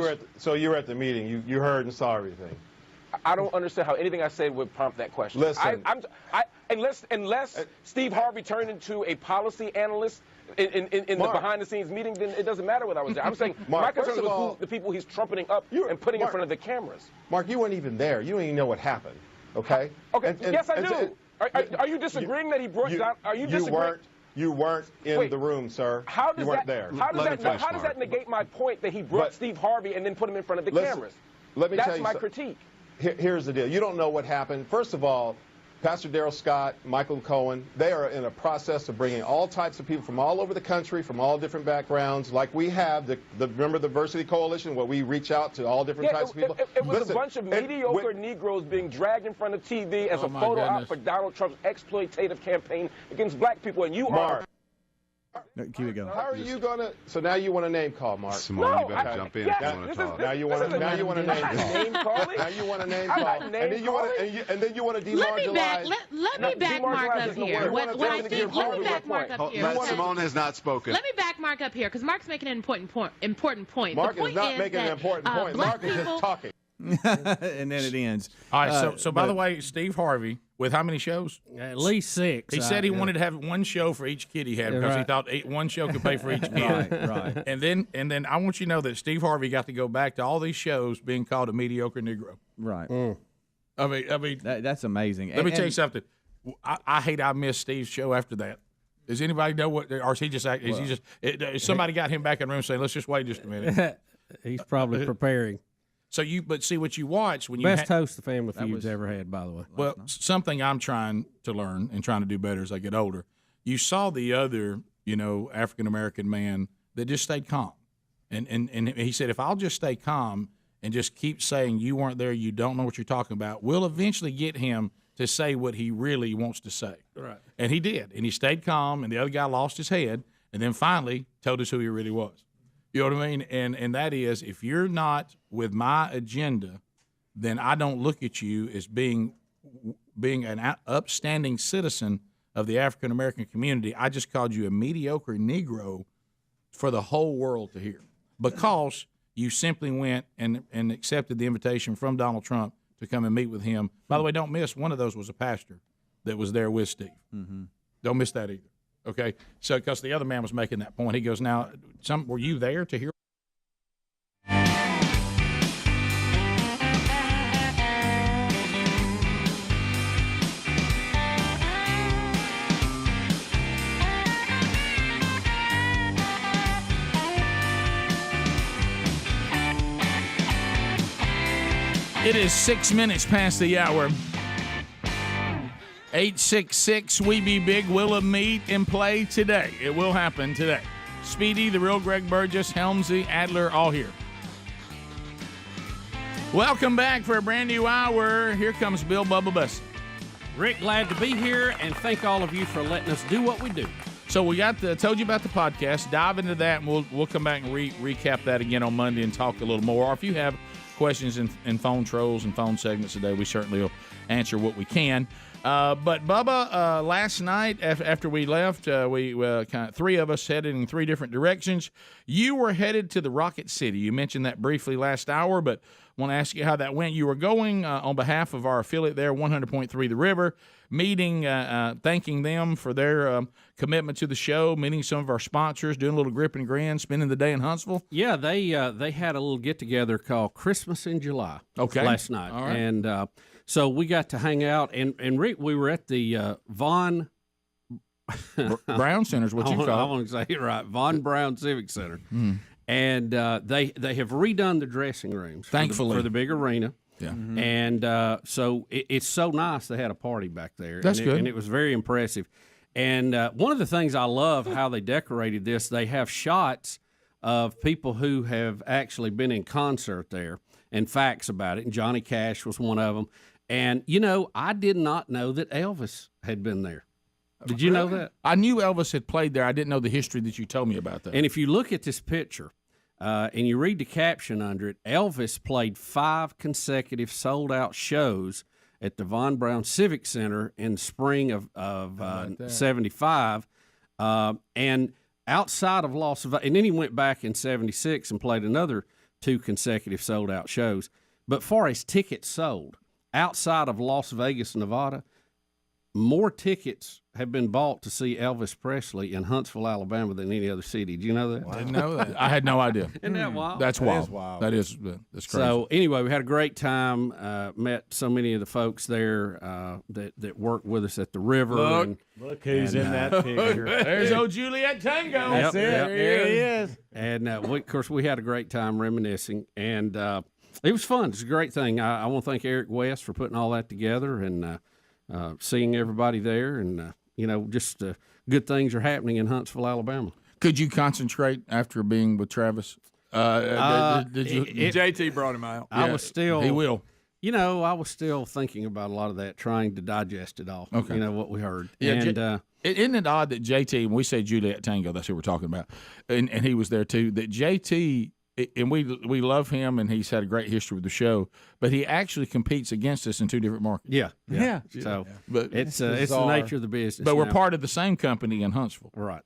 were at the meeting. You heard and saw everything. I don't understand how anything I said would prompt that question. Listen, unless Steve Harvey turned into a policy analyst in the behind-the-scenes meeting, then it doesn't matter what I was there. I'm saying my concern was the people he's trumpeting up and putting in front of the cameras. Mark, you weren't even there. You don't even know what happened. Okay. Okay. Yes, I do. Are you disagreeing that he brought down? Are you disagreeing? You weren't in the room, sir. You weren't there. How does that negate my point that he brought Steve Harvey and then put him in front of the cameras? Let me tell you. That's my critique. Here's the deal. You don't know what happened. First of all, Pastor Darrell Scott, Michael Cohen, they are in a process of bringing all types of people from all over the country, from all different backgrounds, like we have. Remember the Diversity Coalition, where we reach out to all different types of people? It was a bunch of mediocre Negroes being dragged in front of TV as a photo op for Donald Trump's exploitative campaign against black people, and you are. No, keep it going. How are you gonna? So now you want a name call, Mark? Simone, you better jump in if you want to talk. Now you want a name call. Now you want a name call. And then you want to demarginalize. Let me back Mark up here. What I think. Let me back Mark up here. Simone has not spoken. Let me back Mark up here because Mark's making an important point. Mark is not making an important point. Mark is just talking. And then it ends. All right. So by the way, Steve Harvey, with how many shows? At least 6. He said he wanted to have one show for each kid he had because he thought one show could pay for each kid. Right. And then I want you to know that Steve Harvey got to go back to all these shows being called a mediocre Negro. Right. I mean, that's amazing. Let me tell you something. I missed Steve's show after that. Does anybody know what? Or is he just? Somebody got him back in the room saying, "Let's just wait just a minute." He's probably preparing. So but see what you watch when you best host the Family Feud's ever had, by the way. Well, something I'm trying to learn and trying to do better as I get older. You saw the other, African American man that just stayed calm, and he said, if I'll just stay calm and just keep saying you weren't there, you don't know what you're talking about, we'll eventually get him to say what he really wants to say. Right. And he did, and he stayed calm, and the other guy lost his head, and then finally told us who he really was. You know what I mean? And that is, if you're not with my agenda, then I don't look at you as being an upstanding citizen of the African American community. I just called you a mediocre Negro for the whole world to hear because you simply went and accepted the invitation from Donald Trump to come and meet with him. By the way, don't miss, one of those was a pastor that was there with Steve. Mm-hmm. Don't miss that either. Okay, so because the other man was making that point, he goes, "Now, were you there to hear?" It is 6 minutes past the hour. 866 We Be Big will meet and play today. It will happen today. Speedy, the real Greg Burgess, Helmsy, Adler, all here. Welcome back for a brand new hour. Here comes Bill Bubba Bussey. Rick, glad to be here, and thank all of you for letting us do what we do. So we told you about the podcast. Dive into that, and we'll come back and recap that again on Monday and talk a little more. Or if you have questions and phone trolls and phone segments today, we certainly will answer what we can. But Bubba, last night after we left, we kind of 3 of us headed in 3 different directions. You were headed to the Rocket City. You mentioned that briefly last hour, but want to ask you how that went. You were going on behalf of our affiliate there, 100.3 The River, meeting, thanking them for their commitment to the show, meeting some of our sponsors, doing a little grip and grin, spending the day in Huntsville. Yeah, they had a little get-together called Christmas in July last night. All right. And so we got to hang out, and Rick, we were at the Von Brown Center is what you call it. I want to say it right, Von Brown Civic Center. And they have redone the dressing rooms, thankfully, for the big arena. Yeah, and so it's so nice. They had a party back there. That's good, and it was very impressive. And one of the things I love how they decorated this, they have shots of people who have actually been in concert there. and facts about it. And Johnny Cash was one of them. And, you know, I did not know that Elvis had been there. Did you know that? I knew Elvis had played there. I didn't know the history that you told me about that. And if you look at this picture and you read the caption under it, Elvis played 5 consecutive sold-out shows at the Von Braun Civic Center in the spring of 75. And outside of Las Vegas, and then he went back in 76 and played another 2 consecutive sold-out shows. But far as tickets sold, outside of Las Vegas, Nevada, more tickets have been bought to see Elvis Presley in Huntsville, Alabama than any other city. Do you know that? I didn't know that. I had no idea. Isn't that wild? That's That wild. is wild. That's crazy. So anyway, we had a great time. Met so many of the folks there that worked with us at the river. Look who's in that picture. There's old Juliet Tango. That's it. There he is. And of course, we had a great time reminiscing, and it was fun. It's a great thing. I want to thank Eric West for putting all that together and seeing everybody there, and just good things are happening in Huntsville, Alabama. Could you concentrate after being with Travis? Did you? JT brought him out. I was still. He will. I was still thinking about a lot of that, trying to digest it all. Okay. What we heard. Yeah, and isn't it odd that JT, when we say Juliet Tango, that's who we're talking about, and he was there too, that JT, and we love him, and he's had a great history with the show, but he actually competes against us in 2 different markets. Yeah. So, but it's the nature of the business. But we're now. part of the same company in Huntsville. Right.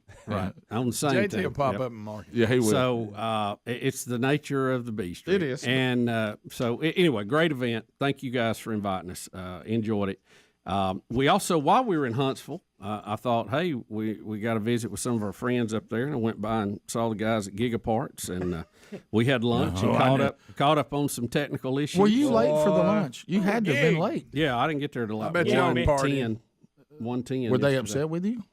On the same JT team. will pop up in market. Yeah, he will. So it's the nature of the beast. It is. And so anyway, great event. Thank you guys for inviting us. Enjoyed it. We also, while we were in Huntsville, I thought, hey, we got to visit with some of our friends up there, and I went by and saw the guys at Gigaparts, and we had lunch and caught up on some technical issues. Were you late for the lunch? You had to have been late. Yeah, I didn't get there till like 1:10. 1:10. Were they upset with you?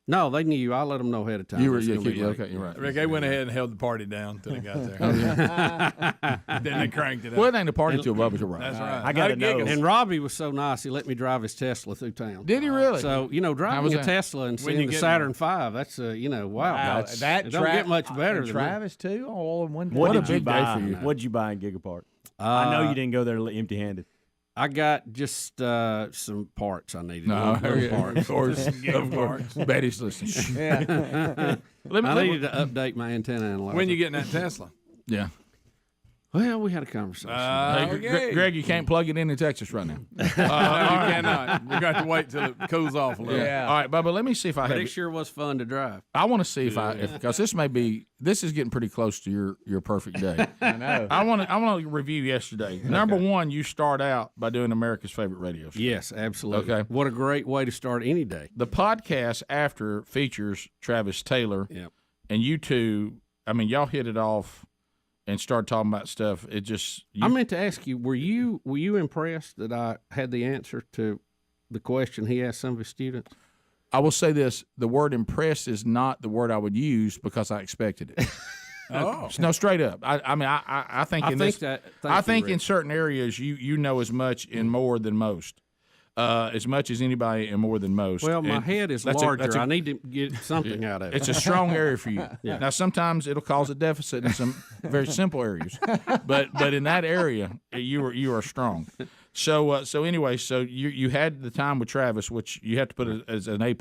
No, they knew. I let them know ahead of time. You were, It's gonna be late. okay, you're right. Rick, they went ahead and held the party down until they got there. Then they cranked it up. Well, it ain't a party till Bubba's around. That's right. I got to know. And Robbie was so nice; he let me drive his Tesla through town. Did he really? So How driving was a that? Tesla and When seeing you the get Saturn V, that's wow. That it don't get much better and than Travis too, all in one day. What a did you big day buy? for you. What'd you buy in Gigapart? I know you didn't go there empty-handed. I got just some parts I needed. No, Little parts. of course. Betty's listening. I needed to update my antenna analyzer. When you getting that Tesla? Yeah. Well, we had a conversation. Hey, Greg, you can't plug it into Texas right now. You cannot. We got to wait till it cools off a little. Yeah. All right, Bubba, let me see if I But have it sure was fun to drive. I want to see because this is getting pretty close to your perfect day. I know. I want to review yesterday. Number one, you start out by doing America's favorite radio show. Yes, absolutely. Okay. What a great way to start any day. The podcast after features Travis Taylor. Yep. And you two, I mean, y'all hit it off and started talking about stuff. It just I meant to ask you, were you impressed that I had the answer to the question he asked some of his students? I will say this: the word "impressed" is not the word I would use because I expected it. No, straight up. I think in certain areas you know as much and more than most. As much as anybody and more than most. Well, my head is larger. I need to get something out of it. It's a strong area for you. Yeah. Now, sometimes it'll cause a deficit in some very simple areas, but in that area, you are strong. So anyway, you had the time with Travis, which you have to put as an A+.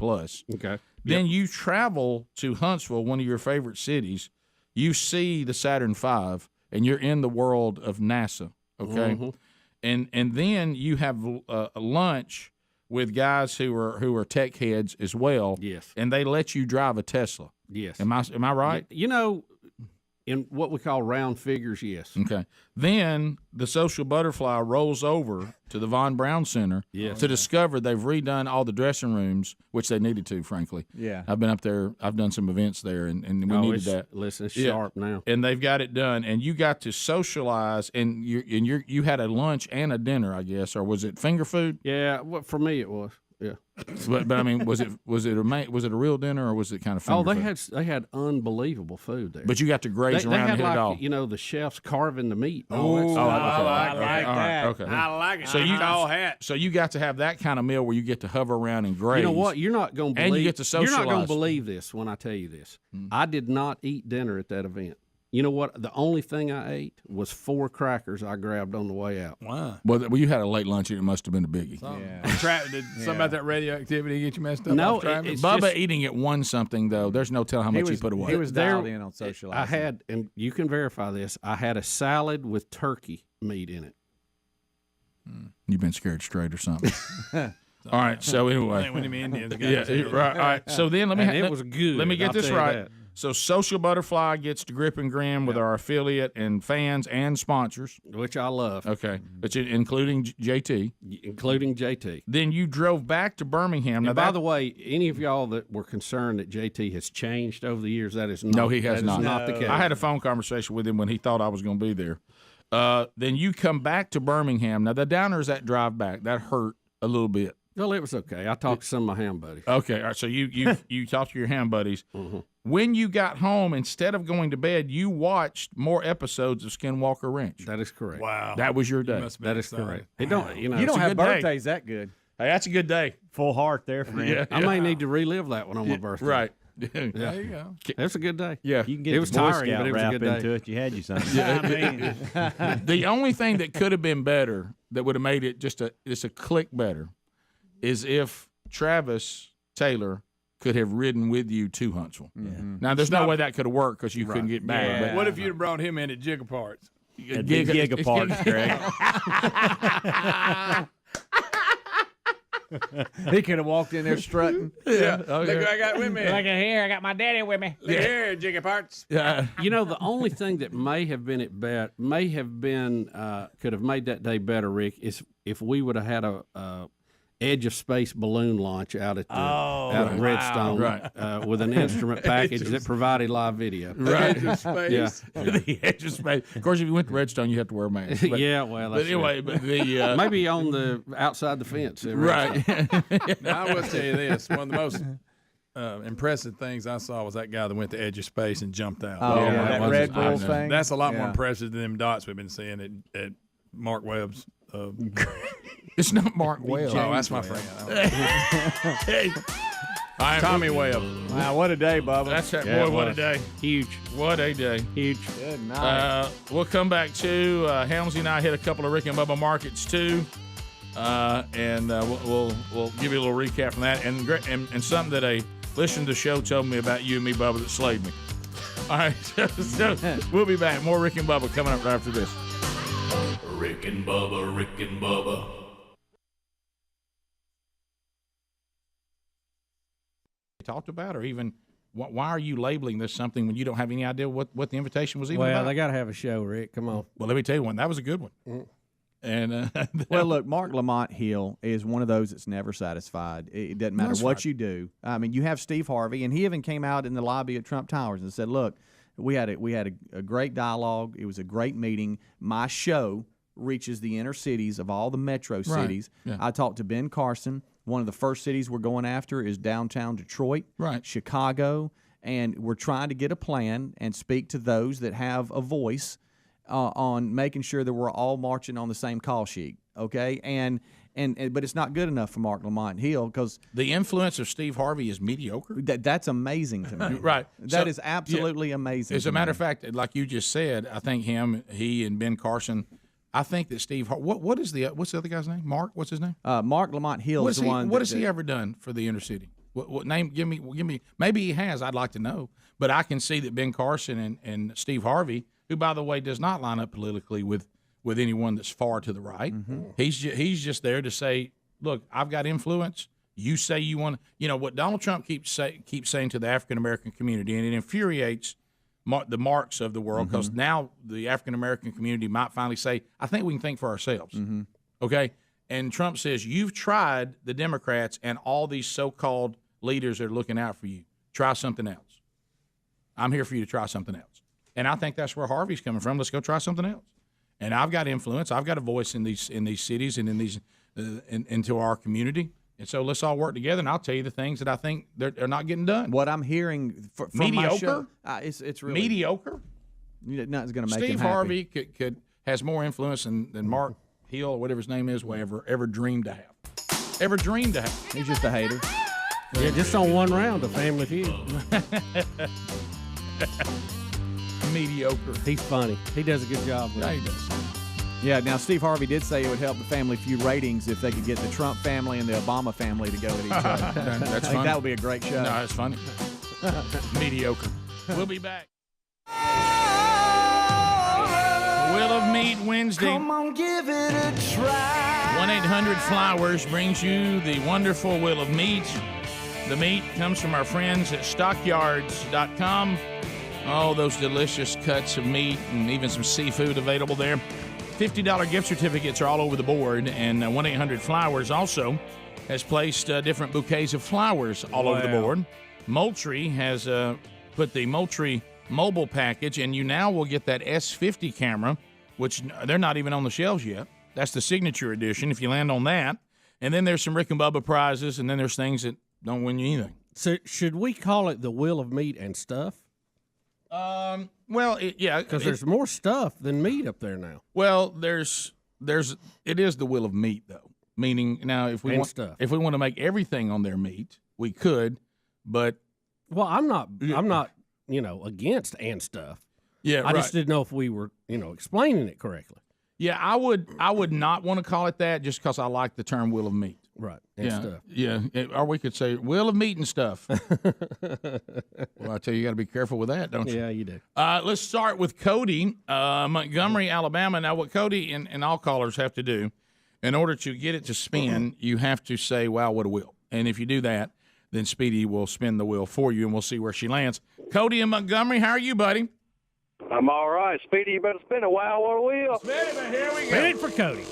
Okay. Then you travel to Huntsville, one of your favorite cities. You see the Saturn V, and you're in the world of NASA. Okay. Mm-hmm. And then you have a lunch with guys who are tech heads as well. Yes. And they let you drive a Tesla. Yes. Am I right? In what we call round figures, yes. Okay. Then the social butterfly rolls over to the Von Braun Center to discover they've redone all the dressing rooms, which they needed to, frankly. Yeah. I've been up there. I've done some events there, and we needed that. Listen, it's sharp now. And they've got it done, and you got to socialize, and you had a lunch and a dinner, I guess, or was it finger food? Yeah, well, for me it was. Yeah. But I mean, was it a real dinner, or was it kind of finger food? They had unbelievable food there. But you got to graze around and hit it all. The chefs carving the meat. I like that. Okay. I like it. So you got to have that kind of meal where you get to hover around and graze. You know what? You're not going to believe. And you get to socialize. You're not going to believe this when I tell you this. I did not eat dinner at that event. You know what? The only thing I ate was 4 crackers I grabbed on the way out. Wow. Well, you had a late lunch, and it must have been a biggie. Did something about that radioactivity get you messed up? No, off Travis? it's Bubba just- eating at one something, though. There's no telling how much he put away. He was dialed in on I socializing. had, and you can verify this, I had a salad with turkey meat in it. You've been scared straight or something. All right. So anyway, When them Indians got yeah, to right. All right. So then let me. And it was good, Let me get I'll this tell you right. that. So Social Butterfly gets to grip and grin with our affiliate and fans and sponsors, which I love. Okay, but including JT, including JT. Then you drove back to Birmingham. Now And by the way, any of y'all that were concerned that JT has changed over the years, that is not. no, he has that not. is not the case. I had a phone conversation with him when he thought I was going to be there. Then you come back to Birmingham. Now the Downers, that drive back, that hurt a little bit. Well, it was okay. I talked to some of my ham buddies. Okay, all right. So you talked to your ham buddies. When you got home, instead of going to bed, you watched more episodes of Skinwalker Ranch. That is correct. Wow, that was your day. That is correct. Hey, don't you don't have birthdays that good. Hey, that's a good day. Full heart there, friend. Yeah. I may need to relive that one on my birthday. Right. Yeah. There you go. It was a good day. Yeah. You can get It was the Boy tiring, Scout but it was a wrap good day. into it. You had you something. The only thing that could have been better, that would have made it just a click better, is if Travis Taylor could have ridden with you to Huntsville. Now, there's no way that could have worked because you couldn't get back. But what if you'd have brought him in at Gigaparts? Gigaparts, Greg. He could have walked in there strutting. Yeah. Look who I got with me. Look at here, I got my daddy with me. Look here, Gigaparts. Yeah. You know, the only thing that may have been could have made that day better, Rick, is if we would have had a Edge of Space balloon launch out at Redstone with an instrument package that provided live video. Right. Edge of Space. Yeah. The Edge of Space. Of course, if you went to Redstone, you have to wear a mask. But, Yeah, well, but that's anyway, true. but the maybe on the outside the fence. right. Now, I will tell you this. One of the most impressive things I saw was that guy that went to Edge of Space and jumped out. Oh, yeah, that Red Bull thing. That's a lot more Yeah. impressive than them dots we've been seeing at Mark Webb's. It's not Mark Webb. Oh, that's my friend. Hey. Tommy Webb. Wow, what a day, Bubba. That's that Yeah, boy. it What a was. day. Huge. What a day. Huge. Good night. We'll come back to Helmsy and I hit a couple of Rick and Bubba markets too, and we'll give you a little recap from that and something that a listener to the show told me about you and me, Bubba, that slayed me. All right, so we'll be back. More Rick and Bubba coming up right after this. Rick and Bubba, Rick and Bubba. Talked about, or even why are you labeling this something when you don't have any idea what the invitation was even Well, about? they got to have a show, Rick. Come on. Well, let me tell you one. That was a good one. And well, look, Mark Lamont Hill is one of those that's never satisfied. It doesn't matter That's what right. you do. I mean, you have Steve Harvey, and he even came out in the lobby at Trump Towers and said, "Look, we had a great dialogue. It was a great meeting. My show reaches the inner cities of all the metro cities. Yeah. I talked to Ben Carson. One of the first cities we're going after is downtown Detroit, Chicago, and we're trying to get a plan and speak to those that have a voice on making sure that we're all marching on the same call sheet, okay? And but it's not good enough for Mark Lamont Hill because the influence of Steve Harvey is mediocre. That's amazing to me. Right. That is absolutely amazing. As a matter of fact, like you just said, I think he and Ben Carson. I think that Steve. What's the other guy's name? Mark. What's his name? Mark Lamont Hill is the one. What has he ever done for the inner city? What name? Give me. Maybe he has. I'd like to know. But I can see that Ben Carson and Steve Harvey, who by the way does not line up politically with anyone that's far to the right. He's just there to say, look, I've got influence. You say you want. You know what Donald Trump keeps saying to the African American community, and it infuriates the Marks of the world because now the African American community might finally say, I think we can think for ourselves. Okay? And Trump says, you've tried the Democrats and all these so-called leaders that are looking out for you. Try something else. I'm here for you to try something else. And I think that's where Harvey's coming from. Let's go try something else. And I've got influence. I've got a voice in these cities and in these into our community. And so let's all work together, and I'll tell you the things that I think they're not getting done. What I'm hearing from mediocre, my show, it's really mediocre. Nothing's going to make Steve him happy. Harvey has more influence than Mark Hill or whatever his name is will ever dreamed to have. Ever dreamed to have. He's just a hater. Yeah, just on one round of Family Feud. Mediocre. He's funny. He does a good job. Yeah, he does. Yeah, now Steve Harvey did say it would help the Family Feud ratings if they could get the Trump family and the Obama family to go at each other. That's I think funny. that would be a great show. No, it's funny. Mediocre. We'll be back. Wheel of Meat Wednesday. Come on, give it a try. 1-800-Flowers brings you the wonderful Wheel of Meat. The meat comes from our friends at stockyards.com. Oh, those delicious cuts of meat and even some seafood available there. $50 gift certificates are all over the board, and 1-800-Flowers also has placed different bouquets of flowers all over the board. Moultrie has put the Moultrie mobile package, and you now will get that S50 camera, which they're not even on the shelves yet. That's the signature edition if you land on that. And then there's some Rick and Bubba prizes, and then there's things that don't win you anything. So should we call it the Wheel of Meat and Stuff? Well, yeah, because there's more stuff than meat up there now. Well, it is the Wheel of Meat though. Meaning now, if we want to make everything on their meat, we could, but I'm not against and stuff. Yeah, I just didn't know if we were explaining it correctly. Yeah, I would not want to call it that just because I like the term Wheel of Meat. Right. And stuff. Yeah. Or we could say Wheel of Meat and Stuff. Well, I tell you, you got to be careful with that, don't you? Yeah, you do. Let's start with Cody, Montgomery, Alabama. Now, what Cody and all callers have to do, in order to get it to spin, you have to say, wow, what a wheel. And if you do that, then Speedy will spin the wheel for you, and we'll see where she lands. Cody in Montgomery, how are you, buddy? I'm all right. Speedy, you better spin a wow, what a wheel. Spin it, here we go. Spin it for Cody.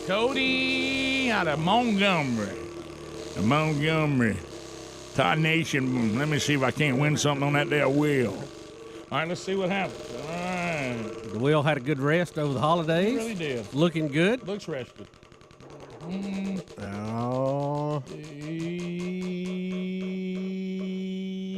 Cody out of Montgomery. Montgomery. Todd Nation. Let me see if I can't win something on that there wheel. All right, let's see what happens. All right. The wheel had a good rest over the holidays. It really did. Looking good. Looks rested. Oh.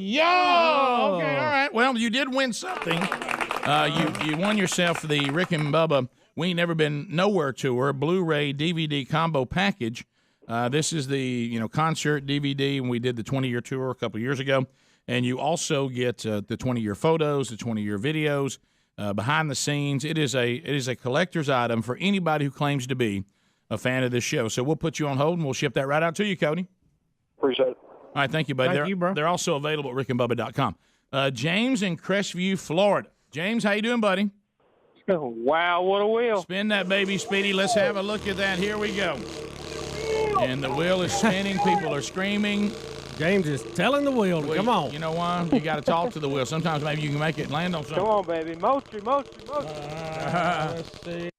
Yo! Okay, all right. Well, you did win something. You won yourself the Rick and Bubba We Ain't Never Been Nowhere tour Blu-ray DVD combo package. This is the concert DVD when we did the 20-year tour a couple years ago, and you also get the 20-year photos, the 20-year videos, behind the scenes. It is a collector's item for anybody who claims to be a fan of this show. So we'll put you on hold and we'll ship that right out to you, Cody. Appreciate it. All right, thank you, buddy. Thank you, bro. They're also available at rickandbubba.com. James in Crestview, Florida. James, how you doing, buddy? Wow, what a wheel. Spin that baby, Speedy. Let's have a look at that. Here we go. And the wheel is spinning. People are screaming. James is telling the wheel to come on. You know why? You got to talk to the wheel. Sometimes maybe you can make it land on something. Come on, baby. Moultrie. Let's see.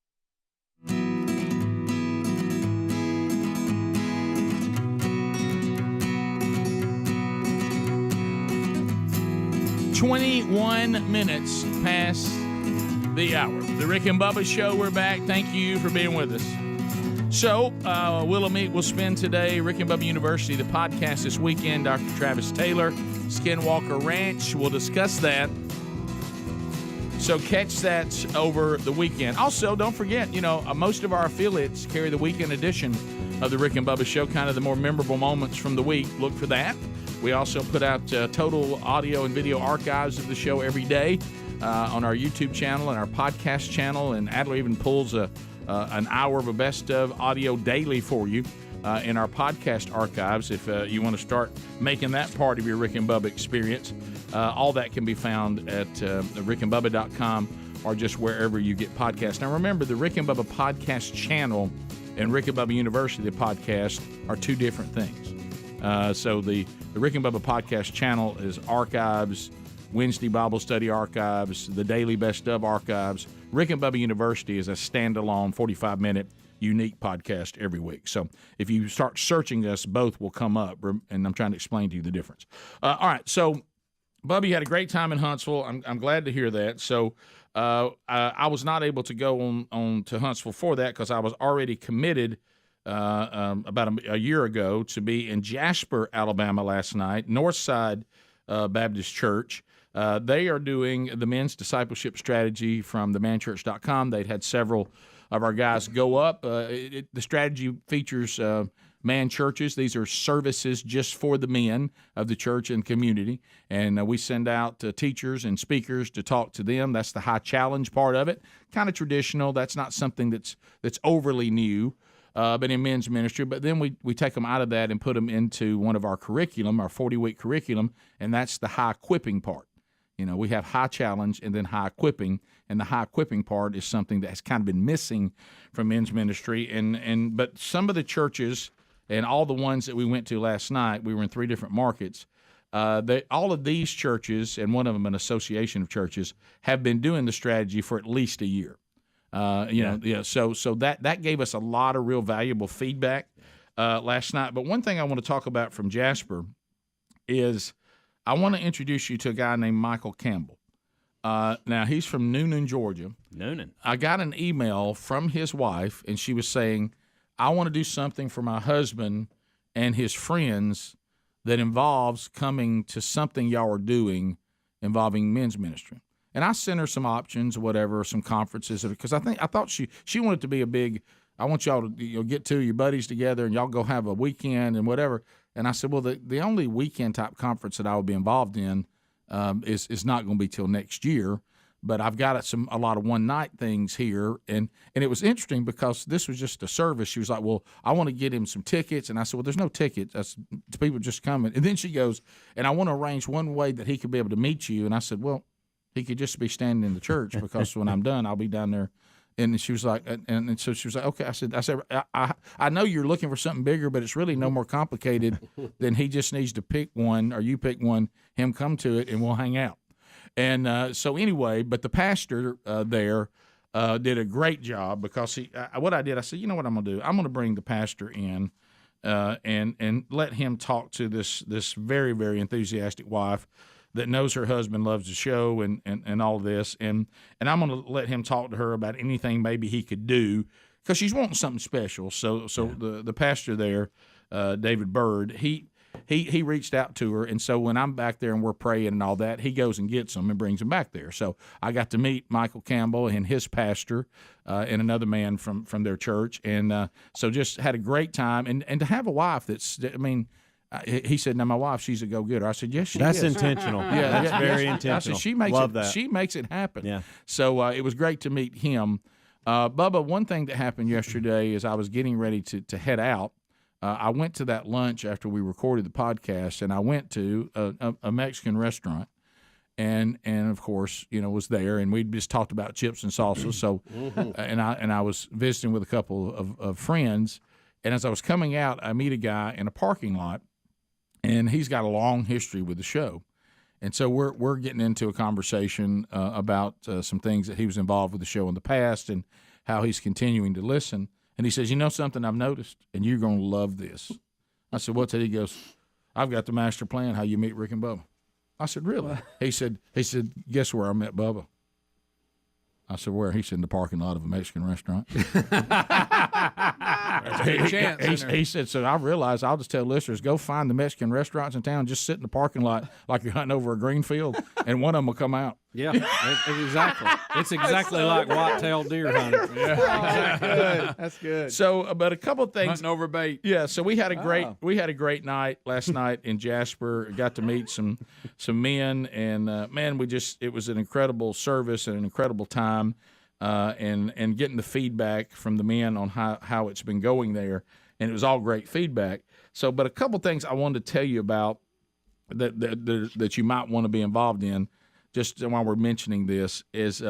"21 minutes past the hour. The Rick and Bubba Show, we're back. Thank you for being with us. So, Wheel of Meat will spin today. Rick and Bubba University, the podcast this weekend. Dr. Travis Taylor, Skinwalker Ranch. We'll discuss that. So catch that over the weekend. Also, don't forget, most of our affiliates carry the weekend edition of the Rick and Bubba Show, kind of the more memorable moments from the week. Look for that. We also put out total audio and video archives of the show every day on our YouTube channel and our podcast channel. And Adler even pulls an hour of a best of audio daily for you in our podcast archives if you want to start making that part of your Rick and Bubba experience. All that can be found at rickandbubba.com or just wherever you get podcasts. Now, remember, the Rick and Bubba podcast channel and Rick and Bubba University podcast are two different things. So the Rick and Bubba podcast channel is archives, Wednesday Bible study archives, the daily best of archives. Rick and Bubba University is a standalone 45-minute unique podcast every week. So if you start searching us, both will come up, and I'm trying to explain to you the difference. All right, so Bubba, you had a great time in Huntsville. I'm glad to hear that. So I was not able to go on to Huntsville for that because I was already committed about a year ago to be in Jasper, Alabama last night, Northside Baptist Church. They are doing the men's discipleship strategy from themanchurch.com. They'd had several of our guys go up. The strategy features man churches. These are services just for the men of the church and community. And we send out teachers and speakers to talk to them. That's the high challenge part of it. Kind of traditional. That's not something that's overly new. But in men's ministry. But then we take them out of that and put them into one of our curriculum, our 40-week curriculum, and that's the high equipping part. We have high challenge and then high equipping, and the high equipping part is something that has kind of been missing from men's ministry. But some of the churches and all the ones that we went to last night, we were in 3 different markets. All of these churches, and one of them an association of churches, have been doing the strategy for at least a year. So that gave us a lot of real valuable feedback last night. But one thing I want to talk about from Jasper is I want to introduce you to a guy named Michael Campbell. Now, he's from Noonan, Georgia. Noonan. I got an email from his wife, and she was saying, I want to do something for my husband and his friends that involves coming to something y'all are doing involving men's ministry. And I sent her some options, whatever, some conferences, because I thought she wanted to be a big. I want y'all to get to your buddies together and y'all go have a weekend and whatever. And I said, well, the only weekend type conference that I would be involved in is not going to be till next year. But I've got a lot of one night things here, and it was interesting because this was just a service. She was like, well, I want to get him some tickets, and I said, well, there's no tickets. That's people just coming. And then she goes, and I want to arrange one way that he could be able to meet you. And I said, well. He could just be standing in the church because when I'm done, I'll be down there. And she was like, and so she was like, okay. I said, I know you're looking for something bigger, but it's really no more complicated than he just needs to pick one, or you pick one, him come to it, and we'll hang out. And so anyway, but the pastor there did a great job because what I did, I said, you know what I'm going to do? I'm going to bring the pastor in and let him talk to this very, very enthusiastic wife that knows her husband loves the show and all of this. And I'm going to let him talk to her about anything maybe he could do because she's wanting something special. So the pastor there, David Bird, he reached out to her. And so when I'm back there and we're praying and all that, he goes and gets them and brings them back there. So I got to meet Michael Campbell and his pastor and another man from their church. And so just had a great time. And to have a wife he said, now, my wife, she's a go-getter. I said, yes, she is. That's intentional. Yeah, that's very intentional. I said, Love that. She makes it happen. Yeah. So it was great to meet him. Bubba, one thing that happened yesterday is I was getting ready to head out. I went to that lunch after we recorded the podcast, and I went to a Mexican restaurant. And of course, was there, and we just talked about chips and salsa. So, and I was visiting with a couple of friends, and as I was coming out, I meet a guy in a parking lot. And he's got a long history with the show. And so we're getting into a conversation about some things that he was involved with the show in the past and how he's continuing to listen. And he says, you know something I've noticed, and you're going to love this. I said, what's that? He goes, I've got the master plan how you meet Rick and Bubba. I said, really? He said, guess where I met Bubba? I said, where? He said, in the parking lot of a Mexican restaurant. There's a big chance. He said, so I realized I'll just tell listeners, go find the Mexican restaurants in town, just sit in the parking lot like you're hunting over a green field, and one of them will come out. Yeah, exactly. It's exactly like white-tailed deer hunting. Yeah. That's good. So, but a couple of things. Hunting over bait. Yeah, so we had a great night last night in Jasper. Got to meet some men, and man, it was an incredible service and an incredible time, and getting the feedback from the men on how it's been going there, and it was all great feedback. So, but a couple things I wanted to tell you about that you might want to be involved in. Just while we're mentioning this, is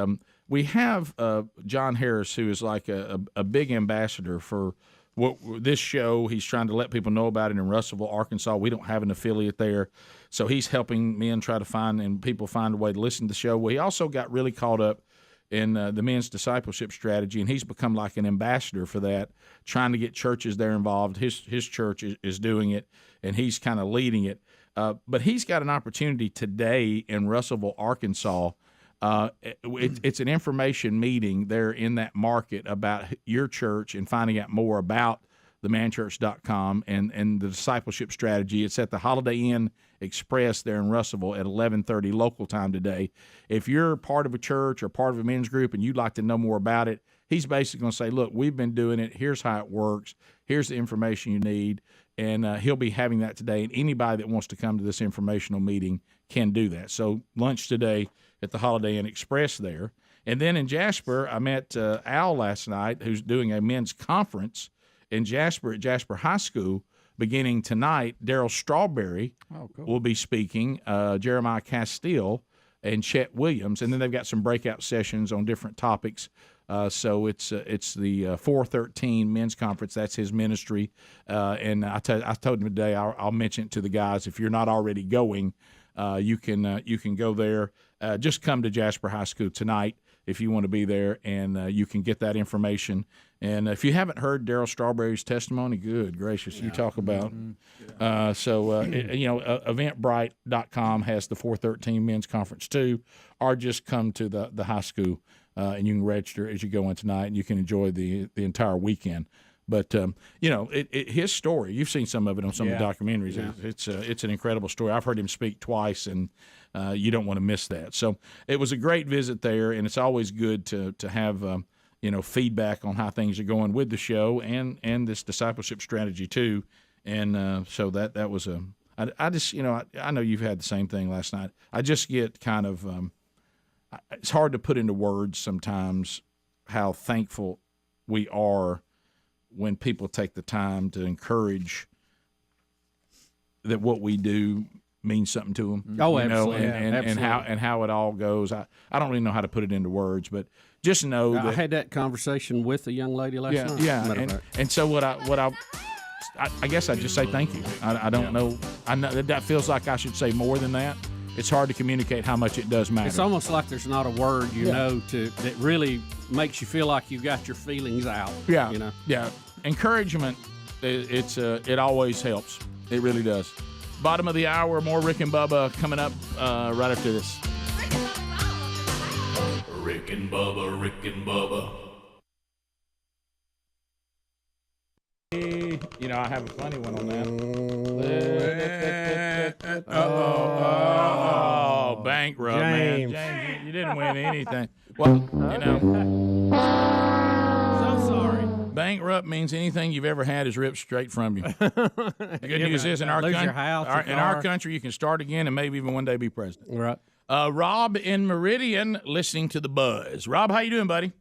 we have John Harris, who is like a big ambassador for this show. He's trying to let people know about it in Russellville, Arkansas. We don't have an affiliate there. So he's helping men try to find and people find a way to listen to the show. Well, he also got really caught up in the men's discipleship strategy, and he's become like an ambassador for that, trying to get churches there involved. His church is doing it, and he's kind of leading it. But he's got an opportunity today in Russellville, Arkansas. It's an information meeting there in that market about your church and finding out more about themanchurch.com and the discipleship strategy. It's at the Holiday Inn Express there in Russellville at 11:30 local time today. If you're part of a church or part of a men's group and you'd like to know more about it, he's basically going to say, look, we've been doing it. Here's how it works. Here's the information you need. And he'll be having that today. And anybody that wants to come to this informational meeting can do that. So lunch today at the Holiday Inn Express there. And then in Jasper, I met Al last night, who's doing a men's conference in Jasper at Jasper High School. Beginning tonight, Daryl Strawberry will be speaking, Jeremiah Castile, and Chet Williams. And then they've got some breakout sessions on different topics. So it's the 413 men's conference. That's his ministry. And I told him today I'll mention it to the guys. If you're not already going, you can go there. Just come to Jasper High School tonight if you want to be there, and you can get that information. And if you haven't heard Daryl Strawberry's testimony, good gracious, you talk about. Eventbrite.com has the 413 men's conference too, or just come to the high school. And you can register as you go in tonight, and you can enjoy the entire weekend. But his story, you've seen some of it on some of the documentaries. Yeah. It's an incredible story. I've heard him speak twice, and you don't want to miss that. So it was a great visit there, and it's always good to have feedback on how things are going with the show and this discipleship strategy too. And so that was I just I know you've had the same thing last night. I just get kind of it's hard to put into words sometimes how thankful we are when people take the time to encourage that what we do means something to them. Oh, absolutely. And how it all goes. I don't really know how to put it into words, but just know that I had that conversation with a young lady last night. Yeah, and so what I guess I just say thank you. I don't know. I know that feels like I should say more than that. It's hard to communicate how much it does matter. It's almost like there's not a word that really makes you feel like you got your feelings out. Yeah, yeah. Encouragement, it always helps. It really does. Bottom of the hour, more Rick and Bubba coming up right after this. Rick and Bubba, Rick and Bubba. I have a funny one on that. Bankrupt, James. man. James, you didn't win anything. Well, So sorry. Bankrupt means anything you've ever had is ripped straight from you. The good news is in our country, you can start again and maybe even one day be president. Right. Rob in Meridian, listening to the Buzz. Rob, how you doing, buddy?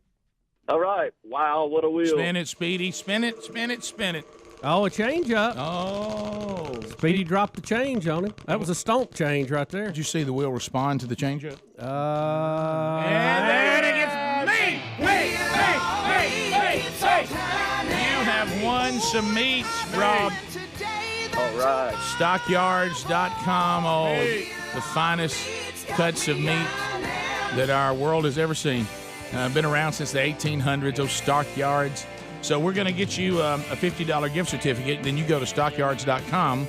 All right. Wow, what a wheel. Spin it, Speedy. Spin it, spin it, spin it. Oh, a change up. Oh. Speedy dropped the change on him. That was a stomp change right there. Did you see the wheel respond to the change up? And then it gets me. You have won some meat, Rob. All right. Stockyards.com. Oh, the finest cuts of meat that our world has ever seen. Been around since the 1800s, those stockyards. So we're going to get you a $50 gift certificate. Then you go to stockyards.com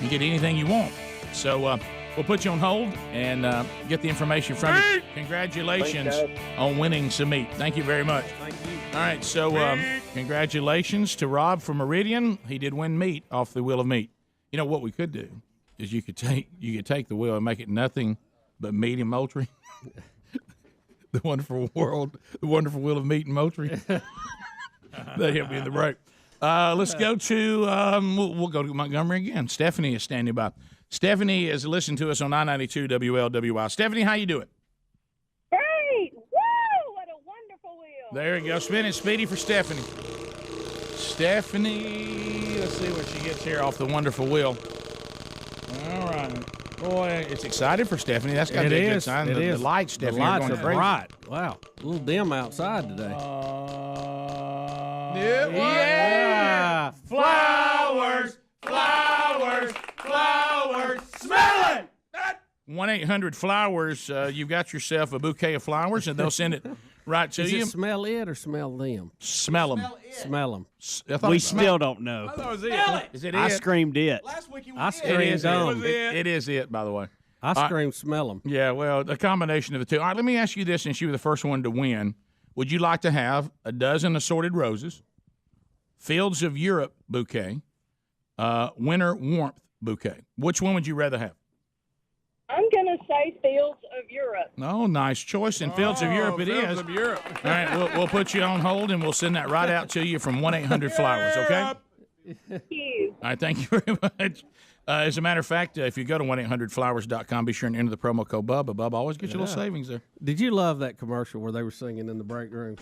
and get anything you want. So we'll put you on hold and get the information from you. Congratulations on winning some meat. Thank you very much. Thank you. All right, so congratulations to Rob from Meridian. He did win meat off the Wheel of Meat. You know what we could do is you could take the wheel and make it nothing but meat and Moultrie. The wonderful Wheel of Meat and Moultrie. That hit me in the break. Let's go to we'll go to Montgomery again. Stephanie is standing by. Stephanie is listening to us on 992 WLWI. Stephanie, how you doing? Great! Woo! What a wonderful wheel. There you go. Spin it, Speedy, for Stephanie. Stephanie, let's see what she gets here off the wonderful wheel. All right. Boy, it's excited for Stephanie. That's got to be a good sign. The lights, Stephanie, the lights are going are crazy. bright. Wow. A little dim outside today. Yeah. Flowers. Smell it. 1-800-Flowers. You've got yourself a bouquet of flowers, and they'll send it right to you. Is it smell it or smell them? Smell them. Smell them. We still don't know. Is it I it? screamed it. I screamed them. It is it, by the way. I screamed smell them. Yeah, well, a combination of the two. All right, let me ask you this, since you were the first one to win. Would you like to have a dozen assorted roses, Fields of Europe bouquet, winter warmth bouquet? Which one would you rather have? I'm going to say Fields of Europe. Oh, nice choice. In Fields of Europe it Fields is. of Europe. All right, we'll put you on hold, and we'll send that right out to you from 1-800-Flowers, okay? Thank you. All right, thank you very much. As a matter of fact, if you go to 1-800-Flowers.com, be sure and enter the promo code Bubba. Bubba always gets you a little savings there. Did you love that commercial where they were singing in the break room?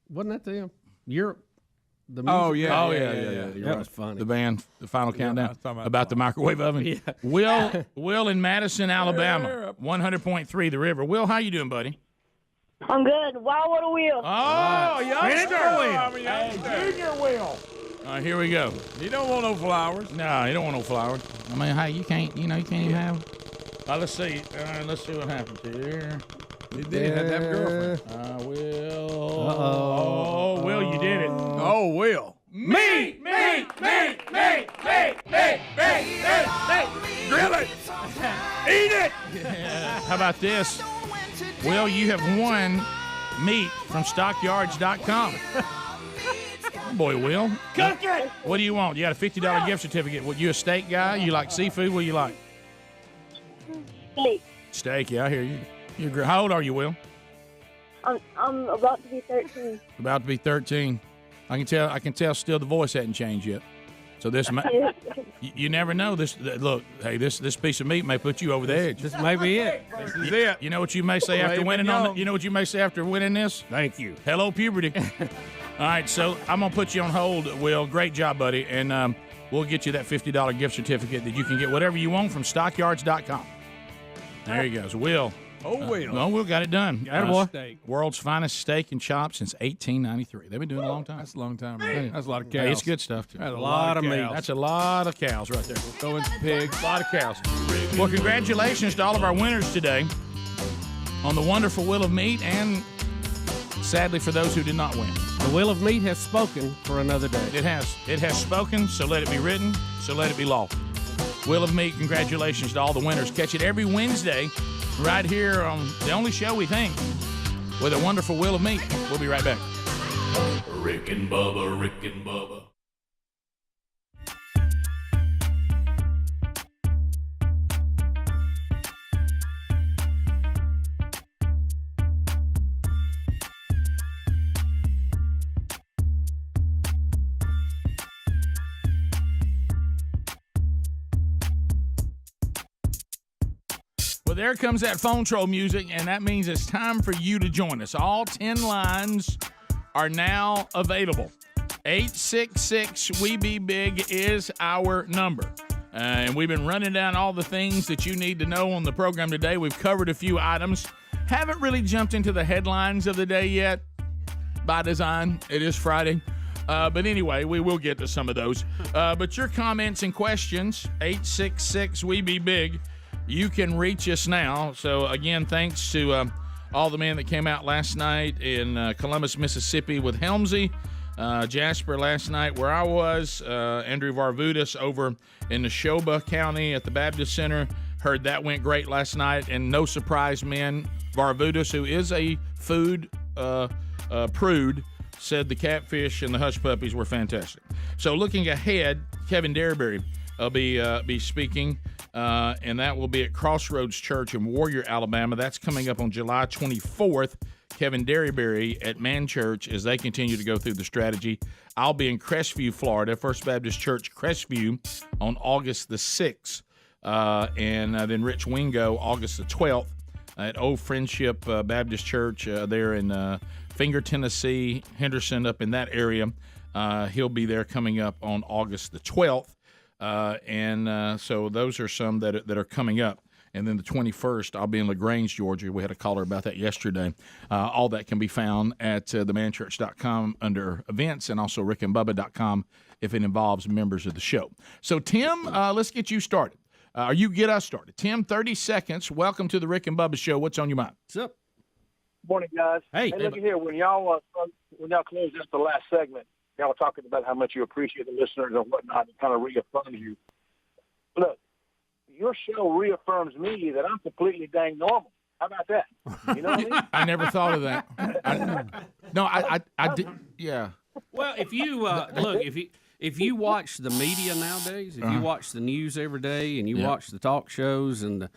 Wasn't that them? Europe. The music? Oh, yeah. That was funny. The band, the final countdown I was talking about the microwave oven. Yeah. Will in Madison, Alabama, 100.3 The River. Will, how you doing, buddy? I'm good. Wow, what a wheel. Oh, youngster I'm a Will. youngster. Junior Will. All right, here we go. You don't want no flowers. No, you don't want no flowers. I mean, hey, you can't even have. Let's see. Let's see what happens here. You did have to have a girlfriend. Will. Oh, Will, you did it. Oh, Will. Me. Grill it. Eat it. How about this? Will, you have won meat from stockyards.com. Boy, Will. Cook it. What do you want? You got a $50 gift certificate. What, you a steak guy? You like seafood? What do you like? Steak. Steak, yeah, I hear you. How old are you, Will? I'm about to be 13. About to be 13. I can tell still the voice hadn't changed yet. So this you never know. This look, hey, this piece of meat may put you over the edge. This may be it. This is it. You know what you may say after winning you know what you may say after winning this? Thank you. Hello, puberty. All right, so I'm gonna put you on hold, Will. Great job, buddy, and we'll get you that $50 gift certificate that you can get whatever you want from stockyards.com. There he goes, Will. Oh, Will. No, Will got it done. Steak. World's finest steak and chops since 1893. They've been doing it a long time. That's a long time, man. That's a lot of cows. Hey, it's good stuff, too. That's a lot of meat. That's a lot of cows right there. Throwing some pigs. A lot of cows. Well, congratulations to all of our winners today on the wonderful Wheel of Meat, and sadly for those who did not win. The Wheel of Meat has spoken for another day. It has. It has spoken, so let it be written, so let it be law. Wheel of Meat, congratulations to all the winners. Catch it every Wednesday right here on the only show, we think, with a wonderful Wheel of Meat. We'll be right back. Rick and Bubba, Rick and Bubba. Well, there comes that phone troll music, and that means it's time for you to join us. All 10 lines are now available. 866-WE-BE-BIG is our number. And we've been running down all the things that you need to know on the program today. We've covered a few items. Haven't really jumped into the headlines of the day yet. By design, it is Friday. But anyway, we will get to some of those. But your comments and questions, 866-WE-BE-BIG. You can reach us now. So, again, thanks to all the men that came out last night in Columbus, Mississippi with Helmsy. Jasper last night where I was. Andrew Varvutis over in Neshoba County at the Baptist Center. Heard that went great last night. And no surprise, men, Varvutis, who is a food prude, said the catfish and the hush puppies were fantastic. So looking ahead, Kevin Derryberry will be speaking. And that will be at Crossroads Church in Warrior, Alabama. That's coming up on July 24th. Kevin Derryberry at Man Church as they continue to go through the strategy. I'll be in Crestview, Florida, First Baptist Church, Crestview, on August the 6th. And then Rich Wingo, August the 12th, at Old Friendship Baptist Church there in Finger, Tennessee, Henderson, up in that area. He'll be there coming up on August the 12th. So those are some that are coming up. And then the 21st, I'll be in LaGrange, Georgia. We had a caller about that yesterday. All that can be found at themanchurch.com under events, and also rickandbubba.com if it involves members of the show. So, Tim, let's get you started. Get us started. Tim, 30 seconds. Welcome to the Rick and Bubba Show. What's on your mind? What's up? Morning, guys. Hey, look at here. When y'all closed out the last segment, y'all were talking about how much you appreciate the listeners and whatnot, and kind of reaffirms you. Look, your show reaffirms me that I'm completely dang normal. How about that? You know what I mean? I never thought of that. I did. Yeah. Well, if you look, if you watch the media nowadays, if you watch the news every day and you watch the talk shows and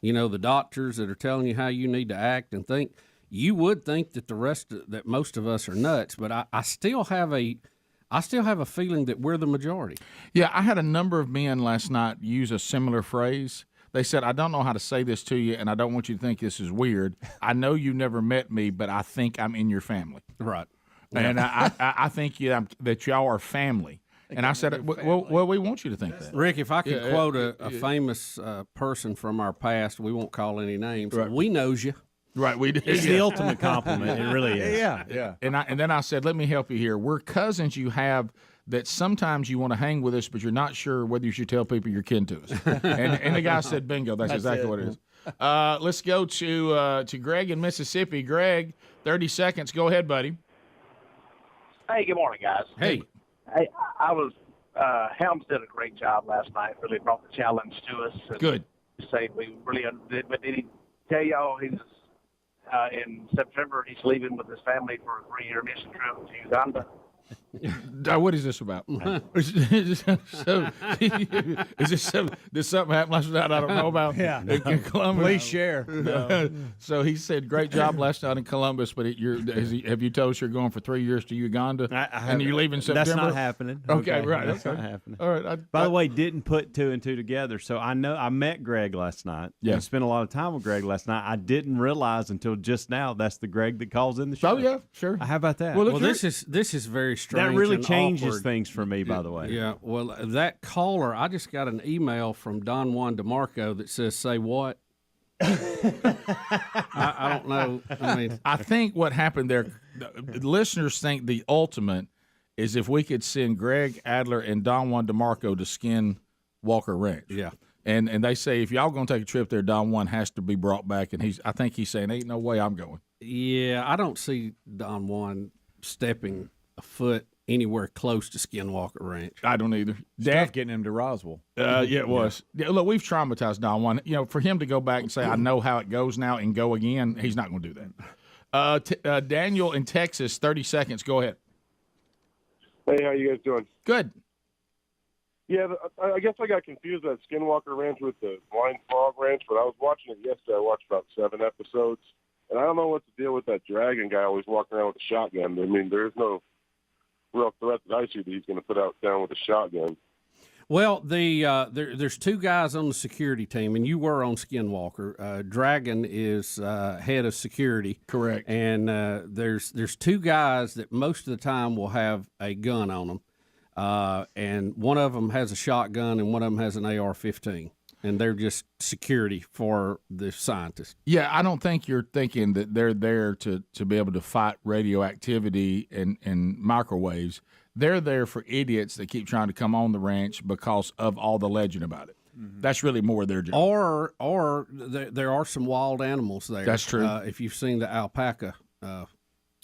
the doctors that are telling you how you need to act and think. You would think that that most of us are nuts, but I still have a feeling that we're the majority. Yeah, I had a number of men last night use a similar phrase. They said, I don't know how to say this to you, and I don't want you to think this is weird. I know you've never met me, but I think I'm in your family. Right. And I think that y'all are family. And I said, well, we want you to think that. Rick, if I could quote a famous person from our past, we won't call any names. Right. We knows you. Right, we do. It's the ultimate compliment. It really is. Yeah. And then I said, let me help you here. We're cousins you have that sometimes you want to hang with us, but you're not sure whether you should tell people you're kin to us. and the guy said, bingo, that's exactly what it is. Let's go to Greg in Mississippi. Greg, 30 seconds. Go ahead, buddy. Hey, good morning, guys. Hey. Hey, I was Helms did a great job last night. Really brought the challenge to us. And Good. Say we really did, but did he tell y'all he's in September he's leaving with his family for a 3-year mission trip to Uganda? What is this about? Is this something happened last night I don't know about? Yeah. In Columbus? Please share. No. So he said, great job last night in Columbus, but have you told us you're going for 3 years to Uganda? And you leave in September? That's not happening. Okay, right. That's not happening. All right. By the way, didn't put 2 and 2 together. So I know I met Greg last night. Yeah. I spent a lot of time with Greg last night. I didn't realize until just now that's the Greg that calls in the show. Oh, yeah, sure. How about that? Well, this is very strange. That really and changes awkward. things for me, by the way. Yeah. Well, that caller, I just got an email from Don Juan DeMarco that says, "Say what?" I don't know. I mean, I think what happened there, the listeners think the ultimate is if we could send Greg Adler and Don Juan DeMarco to Skin Walker Ranch. Yeah. And they say if y'all gonna take a trip there, Don Juan has to be brought back, and I think he's saying ain't no way I'm going. Yeah, I don't see Don Juan stepping a foot anywhere close to Skinwalker Ranch. I don't either. Tough getting him to Roswell. Yeah, it was. Yeah, look, we've traumatized Don Juan. For him to go back and say, I know how it goes now and go again, he's not going to do that. Daniel in Texas, 30 seconds. Go ahead. Hey, how you guys doing? Good. Yeah, I guess I got confused at Skinwalker Ranch with the Blind Frog Ranch, but I was watching it yesterday. I watched about 7 episodes, and I don't know what to deal with that dragon guy always walking around with a shotgun. I mean, there's no real threat that I see that he's going to put out down with a shotgun. Well, there's 2 guys on the security team, and you were on Skinwalker. Dragon is head of security. Correct. And there's 2 guys that most of the time will have a gun on them, and one of them has a shotgun and one of them has an AR-15. And they're just security for the scientists. Yeah, I don't think you're thinking that they're there to be able to fight radioactivity and microwaves. They're there for idiots that keep trying to come on the ranch because of all the legend about it. Mm-hmm. That's really more their job. Or there are some wild animals there. That's true. If you've seen the alpaca. I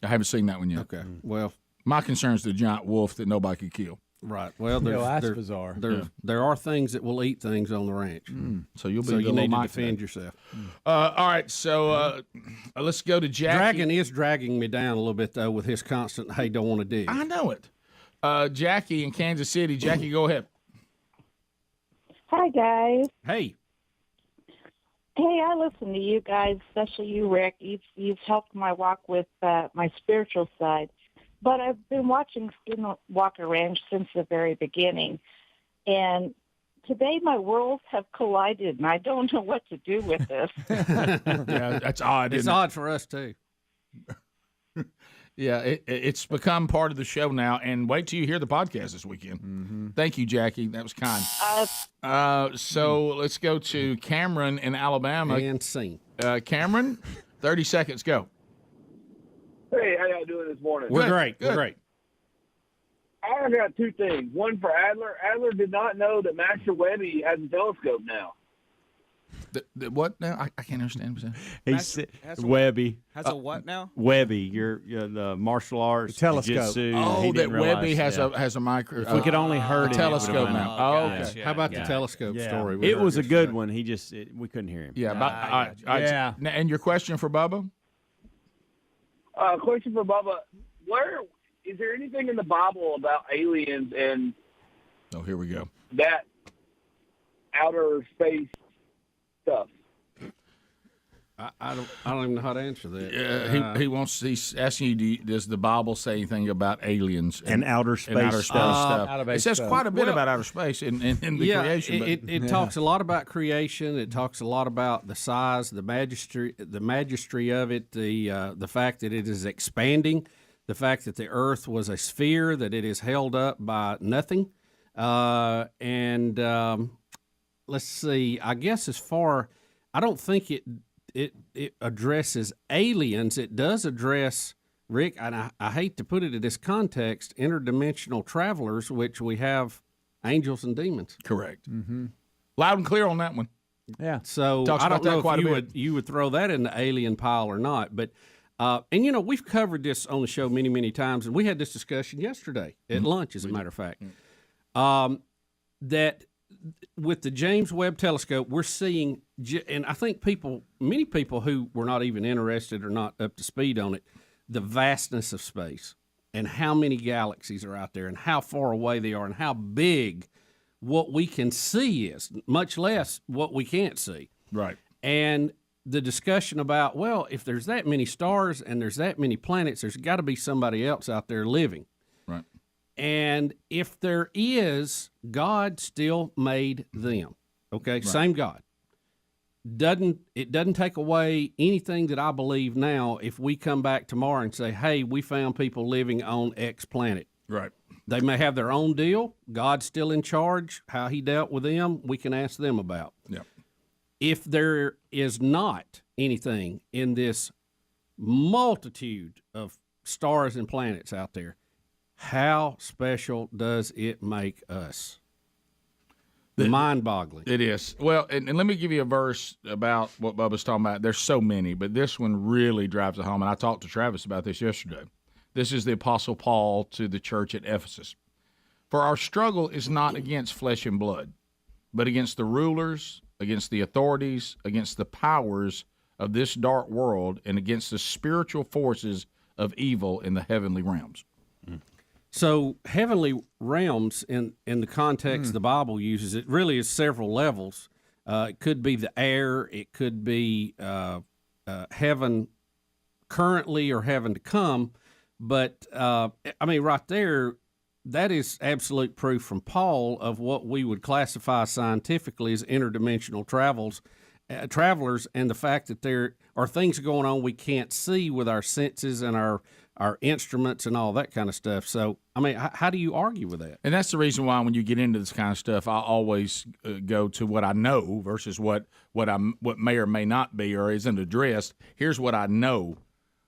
haven't seen that one yet. Okay. Well, my concern is the giant wolf that nobody could kill. Right. Well, that's bizarre. There are things that will eat things on the ranch. So you'll be. So you need to defend yourself. All right. So let's go to Jackie. Dragon is dragging me down a little bit though with his constant "Hey, don't want to dig." I know it. Jackie in Kansas City. Jackie, go ahead. Hi guys. Hey. Hey, I listen to you guys, especially you, Rick. You've helped my walk with my spiritual side. But I've been watching Skinwalker Ranch since the very beginning. And today my worlds have collided, and I don't know what to do with this. Yeah, that's odd. It's odd for us, too. Yeah, it's become part of the show now. And wait till you hear the podcast this weekend. Mm-hmm. Thank you, Jackie. That was kind. So let's go to Cameron in Alabama. And scene. Cameron, 30 seconds, go. Hey, how y'all doing this morning? We're great. Good. We're great. I got 2 things. One for Adler. Adler did not know that Master Webby has a telescope now. The what now? I can't understand. He said Webby. Has a what now? Webby, you're the martial arts telescope. jiu-jitsu. Oh, that Webby has a micro. If we could only heard a telescope now. Oh, okay. How about the telescope story? It was a good one. He just we couldn't hear him. Yeah. Yeah. And your question for Bubba? Question for Bubba. Where is there anything in the Bible about aliens and here we go. That outer space stuff? I don't even know how to answer that. He's asking you, does the Bible say anything about aliens and outer space stuff? It says quite a bit about outer space in the creation. It talks a lot about creation. It talks a lot about the size, the majesty of it, the fact that it is expanding, the fact that the earth was a sphere, that it is held up by nothing. Let's see, I guess I don't think it addresses aliens. It does address, Rick, and I hate to put it in this context, interdimensional travelers, which we have angels and demons. Correct. Mm-hmm. Loud and clear on that one. Yeah. So Talks I don't about that know quite if you would throw that in the alien pile or not. But we've covered this on the show many, many times, and we had this discussion yesterday at lunch, as a matter of fact. That with the James Webb Telescope, we're seeing, and I think many people who were not even interested or not up to speed on it, the vastness of space and how many galaxies are out there and how far away they are and how big what we can see is, much less what we can't see. Right. And the discussion about, well, if there's that many stars and there's that many planets, there's got to be somebody else out there living. Right. And if there is, God still made them. Okay, right. Same God. It doesn't take away anything that I believe now if we come back tomorrow and say, hey, we found people living on X planet. Right. They may have their own deal. God's still in charge. How he dealt with them, we can ask them about. Yeah. If there is not anything in this multitude of stars and planets out there, how special does it make us? Mind-boggling. It is. Well, and let me give you a verse about what Bubba's talking about. There's so many, but this one really drives it home, and I talked to Travis about this yesterday. This is the Apostle Paul to the church at Ephesus. For our struggle is not against flesh and blood, but against the rulers, against the authorities, against the powers of this dark world, and against the spiritual forces of evil in the heavenly realms. So heavenly realms, in the context the Bible uses, it really is several levels. It could be the air. It could be heaven currently or heaven to come. But, right there, that is absolute proof from Paul of what we would classify scientifically as interdimensional travelers, and the fact that there are things going on we can't see with our senses and our instruments and all that kind of stuff. So, how do you argue with that? And that's the reason why when you get into this kind of stuff, I always go to what I know versus what may or may not be or isn't addressed. Here's what I know.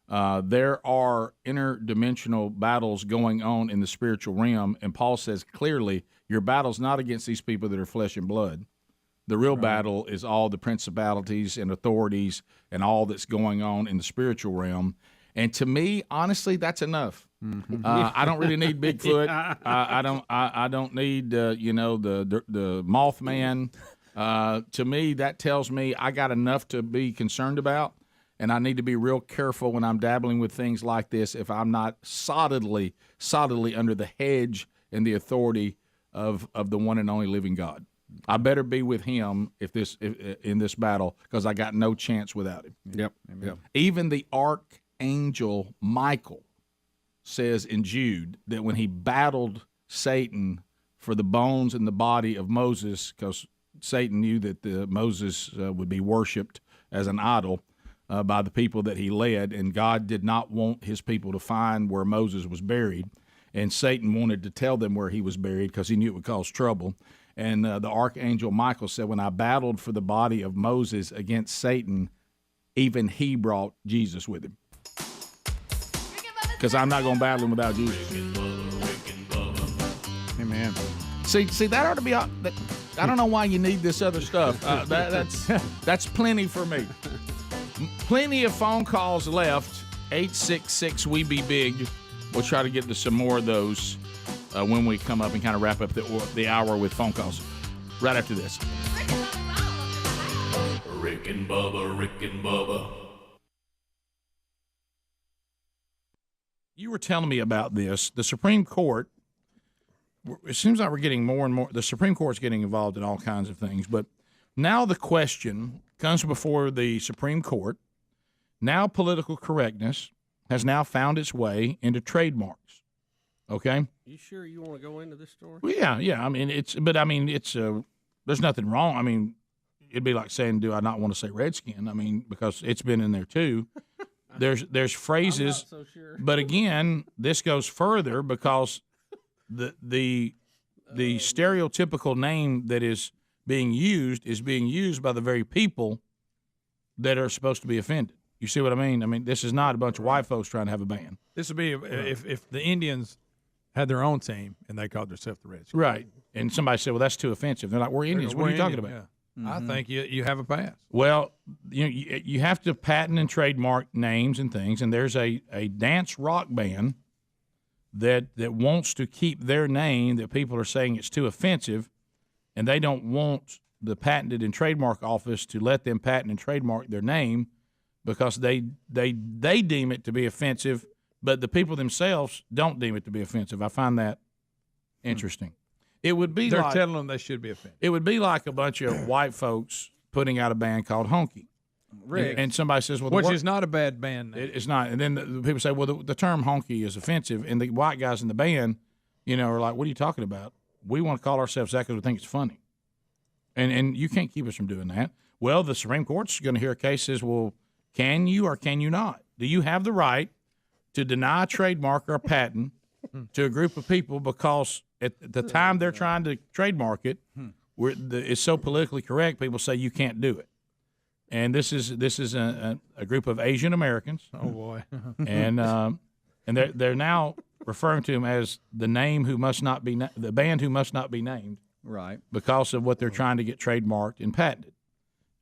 There are interdimensional battles going on in the spiritual realm, and Paul says clearly, your battle's not against these people that are flesh and blood. The real battle is all the principalities and authorities and all that's going on in the spiritual realm. And to me, honestly, that's enough. Mm-hmm. I don't really need Bigfoot. I don't need the Mothman. To me, that tells me I got enough to be concerned about, and I need to be real careful when I'm dabbling with things like this if I'm not solidly under the hedge and the authority of the one and only living God. I better be with him in this battle, because I got no chance without him. Yep. Even the archangel Michael says in Jude that when he battled Satan for the bones and the body of Moses, because Satan knew that Moses would be worshipped as an idol by the people that he led, and God did not want his people to find where Moses was buried, and Satan wanted to tell them where he was buried because he knew it would cause trouble. And the archangel Michael said, when I battled for the body of Moses against Satan, even he brought Jesus with him. Because I'm not going to battle him without Jesus. Amen. See, that ought to be. I don't know why you need this other stuff. That's plenty for me. Plenty of phone calls left. 866-WE-BE-BIG. We'll try to get to some more of those when we come up and kind of wrap up the hour with phone calls. Right after this. Rick and Bubba, Rick and Bubba. You were telling me about this. The Supreme Court, it seems like we're getting more and more, the Supreme Court's getting involved in all kinds of things, but now the question comes before the Supreme Court. Now political correctness has now found its way into trademarks. Okay? You sure you want to go into this story? Well, yeah. I mean, it's there's nothing wrong. I mean, it'd be like saying, do I not want to say Redskin? I mean, because it's been in there too. There's phrases, I'm not so sure. But again, this goes further because the stereotypical name that is being used by the very people that are supposed to be offended. You see what I mean? I mean, this is not a bunch of white folks trying to have a band. This would be if the Indians had their own team and they called themselves the Redskins. Right. And somebody said, well, that's too offensive. They're like, we're Indians. What are you talking about? Yeah. I think you have a pass. Well, you have to patent and trademark names and things, and there's a dance rock band that wants to keep their name that people are saying it's too offensive, and they don't want the patented and trademark office to let them patent and trademark their name because they deem it to be offensive, but the people themselves don't deem it to be offensive. I find that interesting. It would be They're like, telling them they should be offended. It would be like a bunch of white folks putting out a band called Honky. And somebody says, well, which is not a bad band name. It's not. And then the people say, well, the term honky is offensive. And the white guys in the band, are like, what are you talking about? We want to call ourselves that because we think it's funny. And you can't keep us from doing that. Well, the Supreme Court's going to hear a case that says, well, can you or can you not? Do you have the right to deny a trademark or a patent to a group of people because at the time they're trying to trademark it, it's so politically correct, people say you can't do it. And this is a group of Asian Americans. Oh boy! and they're now referring to them as the name who must not be the band who must not be named, right? Because of what they're trying to get trademarked and patented.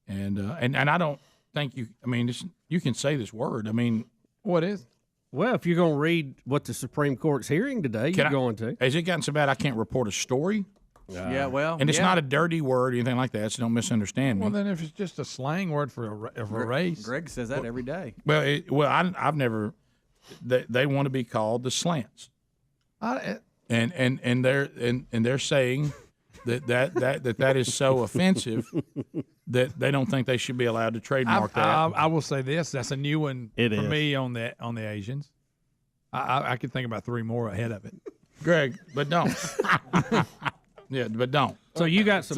And I don't think you. I mean, you can say this word. I mean, what is? Well, if you're going to read what the Supreme Court's hearing today, you're going to. Has it gotten so bad I can't report a story? Yeah, well, and it's not a dirty word or anything like that, so don't misunderstand me. Well, then if it's just a slang word for a race, Greg says that every day. Well, I've never. They want to be called the slants, and they're saying that is so offensive that they don't think they should be allowed to trademark that. I will say this: that's a new one It for is. me on the Asians. I could think about 3 more ahead of it. Greg, but don't. Yeah, but don't. So you got some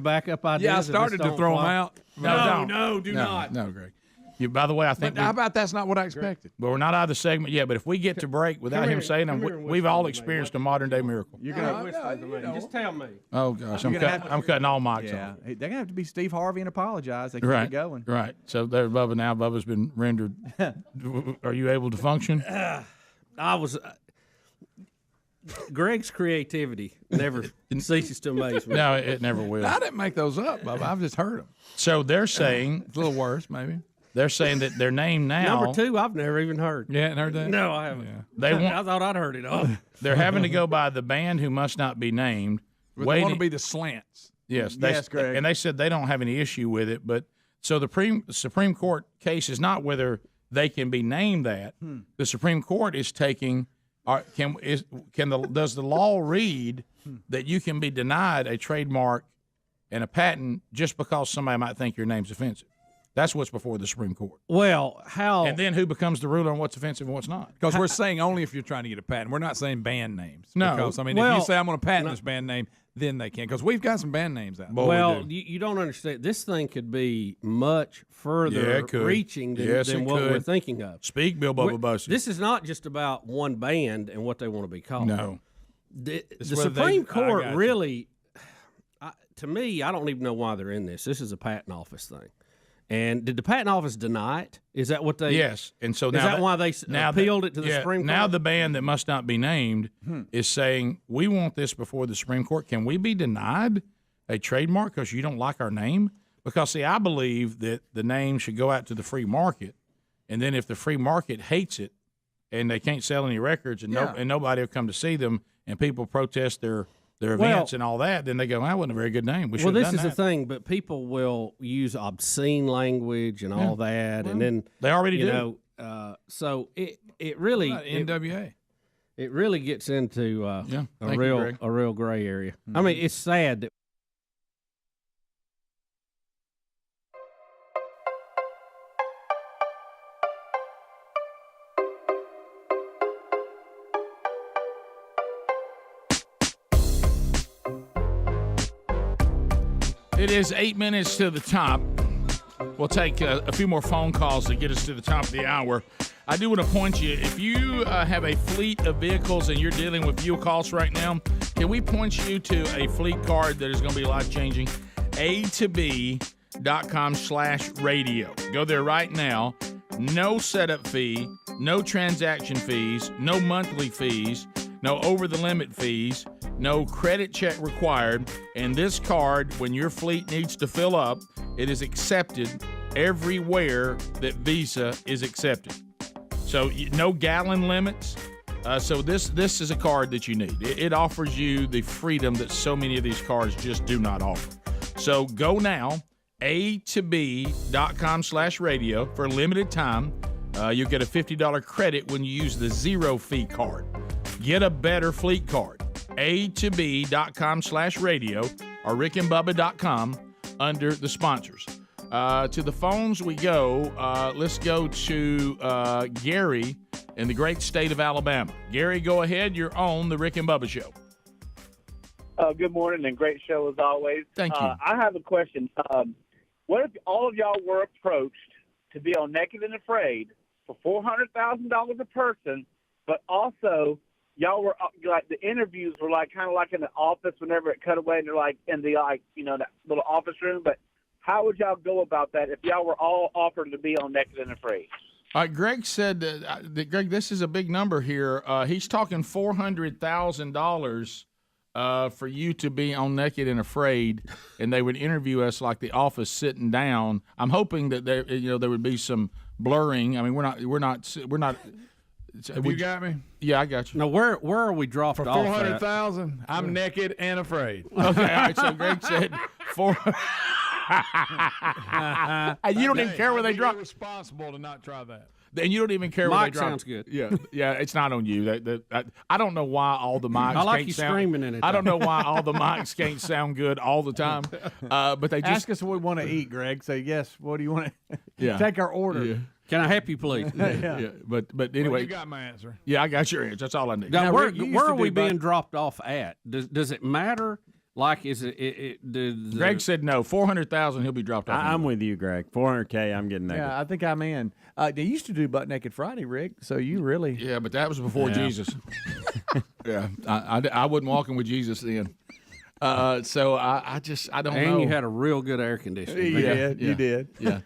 backup ideas. Yeah, I started to throw them out. No, do not. No, Greg. By the way, I think. But how about that's not what I expected? But we're not out of the segment yet. But if we get to break without him saying them, we've all experienced a modern day miracle. You're going to just tell me. Oh gosh, I'm cutting all mics Yeah, off. they're gonna have to be Steve Harvey and apologize. They keep it going. Right. So there's Bubba now. Bubba's been rendered. Are you able to function? I was. Greg's creativity never ceases to amaze me. No, it never will. I didn't make those up, Bubba. I've just heard them. So they're saying it's a little worse, maybe. They're saying that their name now. Number 2, I've never even heard. You hadn't heard that? No, I haven't. Yeah. They want. I thought I'd heard it all. They're having to go by the band who must not be named. But they want to be the slants. Yes, Greg. And they said they don't have any issue with it. But so the Supreme Court case is not whether they can be named that. The Supreme Court is taking. Does the law read that you can be denied a trademark and a patent just because somebody might think your name's offensive? That's what's before the Supreme Court. Well, how? And then who becomes the ruler on what's offensive and what's not? Because we're saying only if you're trying to get a patent. We're not saying band names. No. Because, if you say I'm going to patent this band name, then they can. Because we've got some band names out there. Well, you don't understand. This thing could be much further reaching than what we're thinking of. Speak, Bill Bubba Bussey. This is not just about one band and what they want to be called. No. The Supreme Court really, to me, I don't even know why they're in this. This is a patent office thing. And did the patent office deny it? Is that what they? Yes, and so now is that why they appealed it to the Supreme Court? Now the band that must not be named is saying we want this before the Supreme Court. Can we be denied a trademark because you don't like our name? Because see, I believe that the name should go out to the free market, and then if the free market hates it and they can't sell any records and nobody will come to see them and people protest their events and all that, then they go, that wasn't a very good name. We should have done this is that. the thing, but people will use obscene language and all that, and then they already do. So it really NWA. It really gets into a Thank you, real gray area. I mean, it's sad that It is 8 minutes to the top. We'll take a few more phone calls to get us to the top of the hour. I do want to point you, if you have a fleet of vehicles and you're dealing with fuel costs right now, can we point you to a fleet card that is going to be life-changing? A2B.com/radio. Go there right now. No setup fee, no transaction fees, no monthly fees, no over-the-limit fees, no credit check required. And this card, when your fleet needs to fill up, it is accepted everywhere that Visa is accepted. So no gallon limits. So this is a card that you need. It offers you the freedom that so many of these cards just do not offer. So go now, A2B.com/radio for a limited time. You'll get a $50 credit when you use the zero-fee card. Get a better fleet card. A2B.com/radio or rickandbubba.com under the sponsors. To the phones we go. Let's go to Gary in the great state of Alabama. Gary, go ahead. You're on the Rick and Bubba Show. Good morning and great show as always. Thank you. I have a question. What if all of y'all were approached to be on Naked and Afraid for $400,000 a person, but also y'all were like the interviews were like kind of like in the office whenever it cut away and they're like in the that little office room, but how would y'all go about that if y'all were all offered to be on Naked and Afraid? All right, Greg said that Greg, this is a big number here. He's talking $400,000 for you to be on Naked and Afraid, and they would interview us like the office sitting down. I'm hoping that there would be some blurring. I mean, we're not. Have you got me? Yeah, I got you. Now, where are we dropped for off? For $400,000, I'm naked and afraid. Okay, all right. So Greg said and you don't even care where they drop. You're responsible to not try that. And you don't even care where they drop. Sounds good. Yeah, it's not on you. I don't know why all the mics. I like can't you sound, screaming in it. I don't know why all the mics can't sound good all the time. But they just ask us what we want to eat, Greg. Say yes. What do you want to? Yeah. Take our order. Yeah. Can I help you, please? Yeah. But anyway, well, you got my answer. Yeah, I got your answer. That's all I need. Now where are we being dropped off at? Does it matter? Like, is it Greg said no. 400,000, he'll be dropped off. I'm with you, Greg. 400K, I'm getting naked. Yeah, I think I'm in. They used to do Butt Naked Friday, Rick. So you really. Yeah, but that was before Jesus. Yeah, I wasn't walking with Jesus then. So I don't know. And you had a real good air conditioning. You did. Yeah.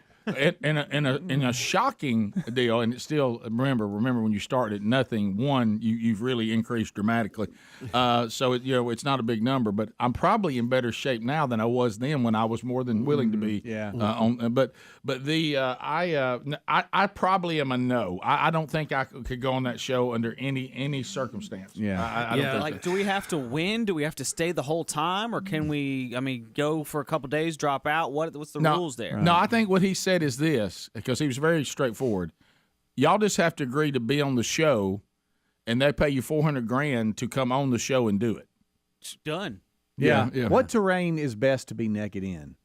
In a shocking deal, and it's still remember when you started nothing. You've really increased dramatically. So it's not a big number, but I'm probably in better shape now than I was then when I was more than willing to be. But I probably am a no. I don't think I could go on that show under any circumstance. Yeah, I don't think so. Do we have to win? Do we have to stay the whole time, or can we? Go for a couple days, drop out. What's the rules there? No, I think what he said is this, because he was very straightforward. Y'all just have to agree to be on the show, and they pay you $400,000 to come on the show and do it. It's done. Yeah. What terrain is best to be naked in?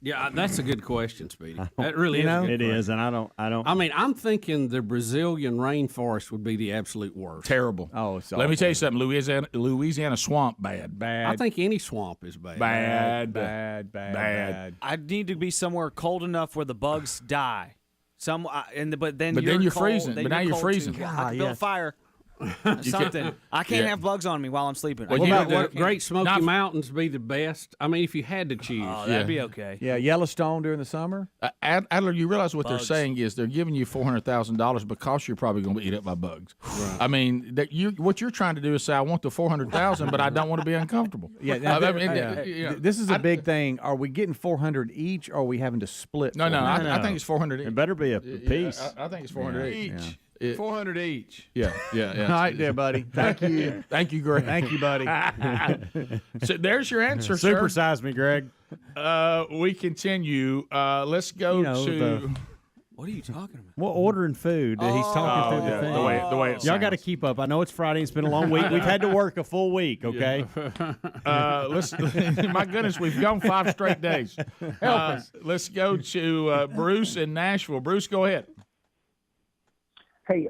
Yeah, that's a good question, Speedy. That really is. It is, and I don't. I mean, I'm thinking the Brazilian rainforest would be the absolute worst. Terrible. Oh, it's let me tell you something. Louisiana swamp, bad. I think any swamp is bad. Bad. I need to be somewhere cold enough where the bugs die. But then you're cold, freezing. then But now you're cold freezing. too. I can build a fire. Something. I can't have bugs on me while I'm sleeping. What Great Smoky Mountains be the best? I mean, if you had to choose. Oh, that'd be okay. Yeah, Yellowstone during the summer. Adler, you realize what Bugs. they're saying is they're giving you $400,000 because you're probably going to be eaten up by bugs. Right. I mean, what you're trying to do is say, I want the $400,000, but I don't want to be uncomfortable. This is a big thing. Are we getting 400 each, or are we having to split? No. I think it's 400 each. It better be a piece. I think it's 400 each. Yeah. 400 each. Yeah. All right, there, buddy. Thank you. Thank you, Greg. Thank you, buddy. So there's your answer, sir. Supersize me, Greg. We continue. Let's go to. What are you talking about? Well, ordering food. He's talking through the thing. The way it Y'all got to keep up. I know it's Friday. It's been a long week. We've had to work a full week, okay? My goodness, we've gone 5 straight days. Help us. Let's go to Bruce in Nashville. Bruce, go ahead. Hey,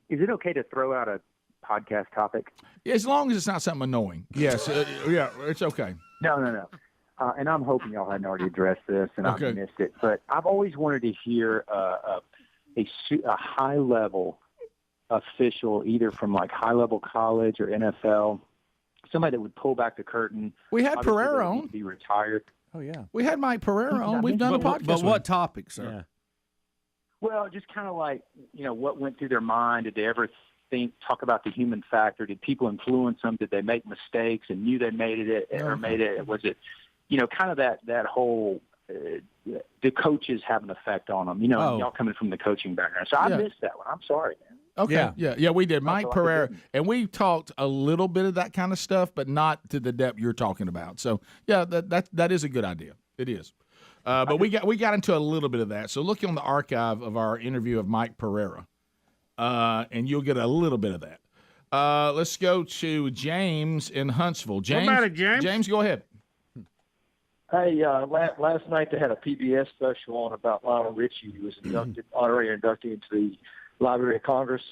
is it okay to throw out a podcast topic? As long as it's not something annoying. Yes. It's okay. No. and I'm hoping y'all hadn't already addressed this, and Okay. I missed it. But I've always wanted to hear a high-level official, either from like high-level college or NFL, somebody that would pull back the curtain. We had Obviously, Pereira they need on. to be retired. Oh yeah. We had Mike Pereira on. We've done a podcast. But with what him. topic, sir? Well, just kind of like, what went through their mind. Did they ever talk about the human factor? Did people influence them? Did they make mistakes and knew they made it or made it? Was it, kind of that whole, the coaches have an effect on them, y'all coming from the coaching background. So I missed that one. I'm sorry, man. Okay. Yeah, we did. Mike Pereira. And we talked a little bit of that kind of stuff, but not to the depth you're talking about. So, yeah, that is a good idea. It is. But we got into a little bit of that. So look on the archive of our interview of Mike Pereira, and you'll get a little bit of that. Let's go to James in Huntsville. James, What about it, James? James, go ahead. Hey, last night they had a PBS special on about Lionel Richie, who was honorary inductee into the Library of Congress.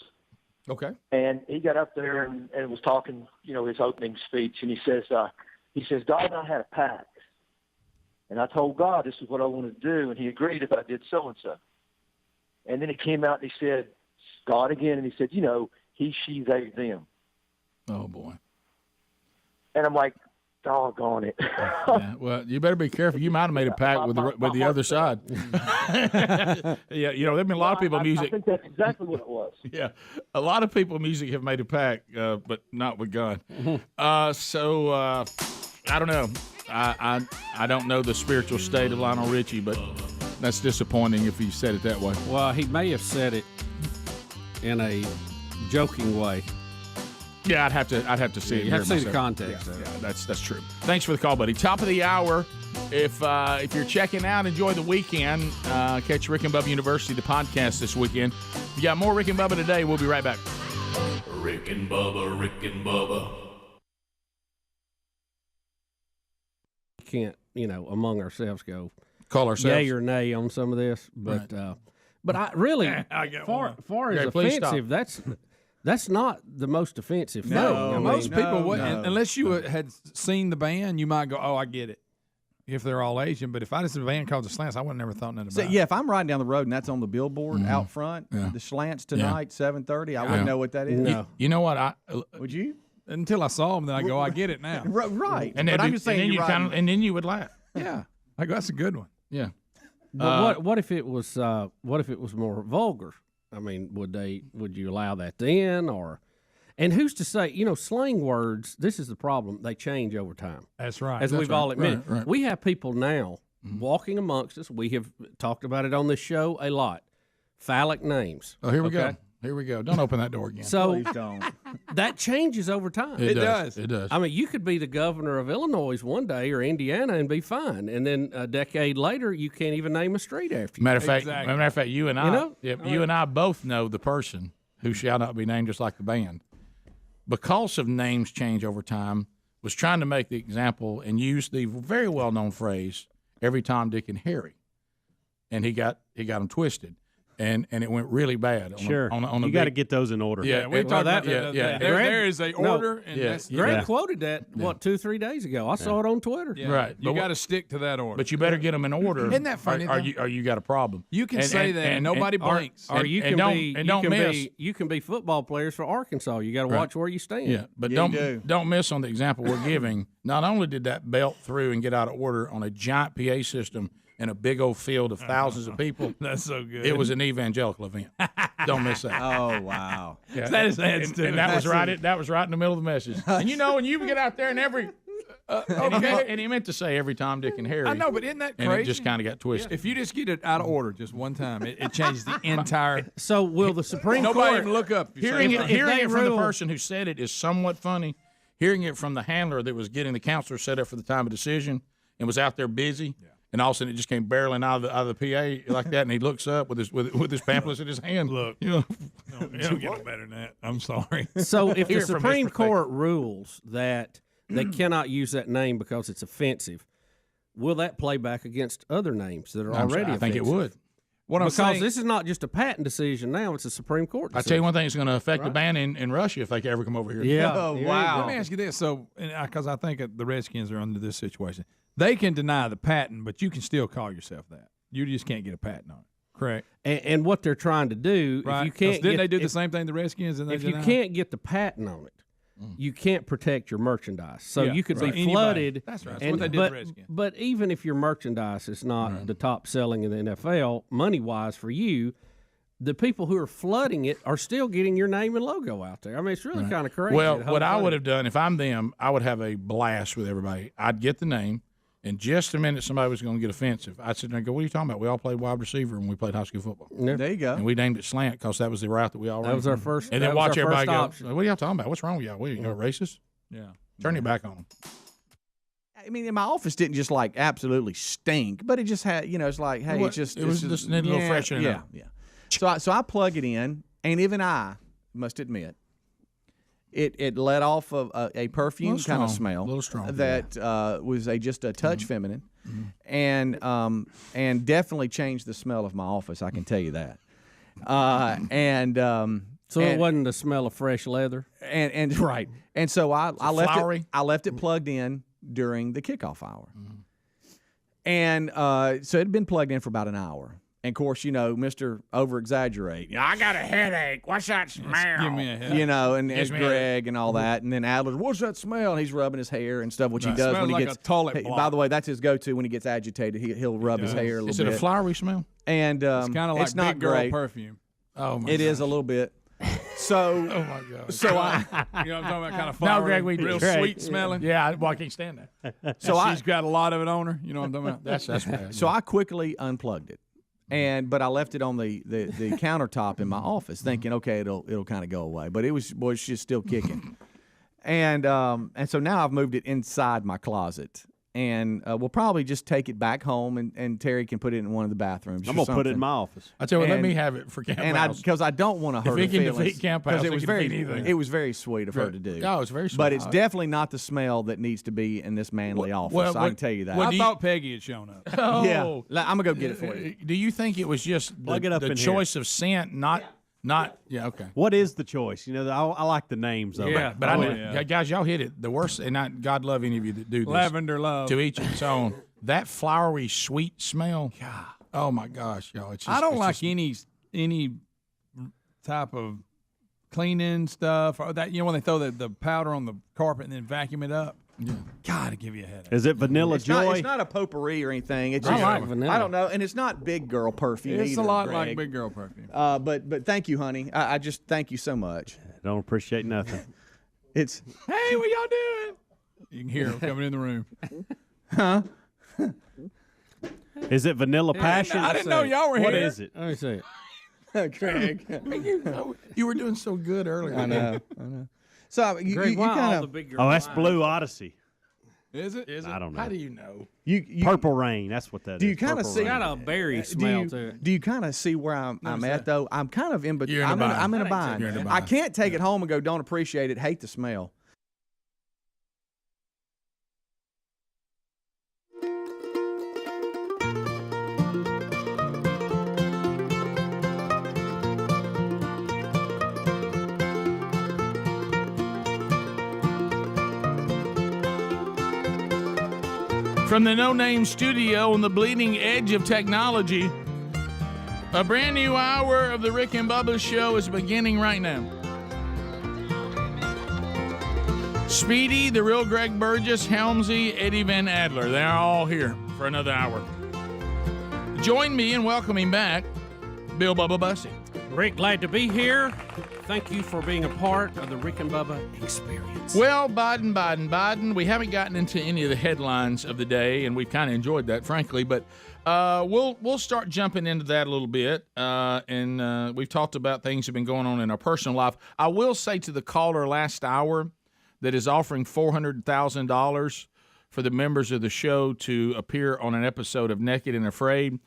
Okay. And he got up there and was talking, his opening speech, and he says, God and I had a pact. And I told God this is what I wanted to do, and he agreed if I did so-and-so. And then he came out and he said, God again, and he said, he, she, they, them. Oh, boy. And I'm like, doggone it. Yeah, well, you better be careful. You might have made a pact with the other side. Yeah, there've been a lot of people in music. I think that's exactly what it was. Yeah, a lot of people in music have made a pact, but not with God. So I don't know. I don't know the spiritual state of Lionel Richie, but that's disappointing if he said it that way. Well, he may have said it in a joking way. Yeah, I'd have to see it. You have to see the myself. context. Yeah, that's true. Thanks for the call, buddy. Top of the hour. If you're checking out, enjoy the weekend. Catch Rick and Bubba University, the podcast this weekend. You got more Rick and Bubba today. We'll be right back. Rick and Bubba, Rick and Bubba. Can't, among ourselves go call ourselves yay or nay on some of this, but but I really far as offensive, that's not the most offensive thing. Most people wouldn't, unless you had seen the band, you might go, "Oh, I get it." If they're all Asian, but if I just a band called the Slants, I would have never thought nothing about it. Yeah, if I'm riding down the road and that's on the billboard out front, the Slants tonight, 7:30, I wouldn't know what that is. No. You know what? Would you? Until I saw them, then I go, I get it now. Right. And but I'm just saying, and then you would laugh. Yeah, I go, that's a good one. Yeah. But what if it was more vulgar? I mean, would you allow that then, or? And who's to say? Slang words. This is the problem. They change over time. That's right. As we've all admitted, Right. we have people now walking amongst us. We have talked about it on this show a lot. Phallic names. Oh, here we go. Here we go. Don't open that door again. So Please don't. that changes over time. It does. It does. I mean, you could be the governor of Illinois one day or Indiana and be fine, and then a decade later, you can't even name a street after you. Matter of fact, you and I, You and I both know the person who shall not be named, just like the band, because of names change over time. Was trying to make the example and use the very well-known phrase "every Tom, Dick, and Harry," and he got them twisted. And it went really bad. You got to get those in order. Yeah, we talked about that. There is a order. Greg quoted that 2 or 3 days ago. I saw it on Twitter. Yeah. Right. You got to stick to that order. But you better get them in order. Isn't that funny? Or you got a problem. You can say that, and nobody blinks. Or you can be football players for Arkansas. You got to watch where you stand. Yeah, but don't miss on the example we're giving. Not only did that belt through and get out of order on a giant PA system in a big old field of thousands of people. That's so good. It was an evangelical event. Don't miss that. Oh wow! Yeah. That is and that was right. That was right in the middle of the message. And when you get out there and every. And he meant to say every Tom, Dick, and Harry. I know, but isn't that crazy? And it just kind of got twisted. If you just get it out of order just one time, it changes the entire. So will the Supreme Court? Nobody even look up. Hearing it from the person who said it is somewhat funny. Hearing it from the handler that was getting the counselor set up for the time of decision and was out there busy. Yeah. And all of a sudden, it just came barreling out of the PA like that, and he looks up with his pamphlets in his hand. Look, it don't get better than that. I'm sorry. So if the Supreme Court rules that they cannot use that name because it's offensive, will that play back against other names that are already offensive? I think it would. What I'm because saying, this is not just a patent decision now; it's a Supreme Court decision. I tell you one thing: it's going to affect the ban in Russia if they ever come over here. Yeah. Oh, wow. Let me ask you this: so, because I think the Redskins are under this situation, they can deny the patent, but you can still call yourself that. You just can't get a patent on it. Correct. And what they're trying to do, Right. if you can't, Didn't they do the same thing the Redskins? And they if you denied? can't get the patent on it, you can't protect your merchandise. So Yeah, you could right. be Anybody. flooded. That's right. That's what they did to the Redskins. But even if your merchandise is not the top selling in the NFL, money wise for you, the people who are flooding it are still getting your name and logo out there. I mean, it's really kind of crazy. Well, what I would have done if I'm them, I would have a blast with everybody. I'd get the name. In just a minute, somebody was going to get offensive. I'd sit there and go, "What are you talking about? We all played wide receiver when we played high school football." Yeah. There you go. And we named it slant because that was the route that we all ran. That was our first. And then that was watch our everybody first go, option. "What are y'all talking about? What's wrong with y'all? What are you racist? Yeah. Turn it back on them." I mean, my office didn't just like absolutely stink, but it just had, it's like, hey, It was just needed a little freshening Yeah, up. yeah. So I plug it in, and even I must admit, it let off a perfume Little kind of strong, smell, little strong, that was just a touch feminine, and definitely changed the smell of my office. I can tell you that. So it wasn't the smell of fresh leather. And right. And so I flowery? left it plugged in during the kickoff hour. And so it had been plugged in for about an hour. And of course, Mr. Over-exaggerate. I got a headache. What's that smell? Give me a headache. And Gives me a Greg and all that. And then Adler, what's that smell? And he's rubbing his hair and stuff, which he Right. does Smells when he like gets a toilet Hey, block. by the way, that's his go-to when he gets agitated. He'll rub his hair a little Is bit. it a flowery smell? And It's kind of like it's not big girl great. perfume. Oh, my It gosh. is a little bit. So, Oh, my God. so I. You know what I'm talking about? Kind of No, flowery, Greg, we real Greg, sweet smelling. Yeah, I can't stand that. So She's got a lot of it on her. You know what I'm talking about? That's bad. So I quickly unplugged it, but I left it on the countertop in my office, thinking, okay, it'll kind of go away. But it's just still kicking, and so now I've moved it inside my closet, and we'll probably just take it back home, and Terry can put it in one of the bathrooms. I'm or gonna put it in something. my office. I tell you what, let And- me have it for Camp And House. because I don't want to hurt it her can feelings, defeat Camp House, because it it was can defeat very anything. it was very sweet of her to do. Oh, it's very sweet. But it's definitely not the smell that needs to be in this manly office. I can tell you that. I thought Peggy had shown up. Oh. Yeah, I'm gonna go get it for you. Do you think it was just Plug it up the in choice of scent, not? Yeah, okay. What is the choice? I like the names of it. But guys, y'all hit it. The worst, and God love any of you that do this. Lavender love. To each its own. That flowery, sweet smell. God. Oh my gosh, y'all! It's just, I don't it's like just- any type of cleaning stuff or that. When they throw the powder on the carpet and then vacuum it up. Yeah. God, it give you a headache. Is it Vanilla It's Joy? not a potpourri or anything. It's I just, like vanilla. I don't know, and it's not big girl perfume It's either, a lot Greg. like big girl perfume. But thank you, honey. I just thank you so much. Don't appreciate nothing. It's Hey, what y'all doing? You can hear them coming in the room. huh? Is it Vanilla Passion? I didn't know y'all were What here. is it? Let me see. Greg. You were doing so good earlier. I know. So you Greg, why all kind the of big Oh, that's Blue Odyssey. Is it? I don't know. How do you know? you Purple Rain. That's what that is. do you kind of Purple see? Rain. Got a berry do smell you, to it. do you kind of see where I'm at though? I'm kind of in between. You're in a bind. I'm in a bind. You're in a bind. I can't take it home and go, don't appreciate it, hate the smell. From the No Name Studio on the bleeding edge of technology, a brand new hour of the Rick and Bubba Show is beginning right now. Speedy, the real Greg Burgess, Helmsy, Eddie Van Adler, they're all here for another hour. Join me in welcoming back Bill Bubba Bussey. Rick, glad to be here. Thank you for being a part of the Rick and Bubba experience. Well, Biden, we haven't gotten into any of the headlines of the day, and we've kind of enjoyed that, frankly, but we'll start jumping into that a little bit, and we've talked about things that have been going on in our personal life. I will say to the caller last hour that is offering $400,000 for the members of the show to appear on an episode of Naked and Afraid,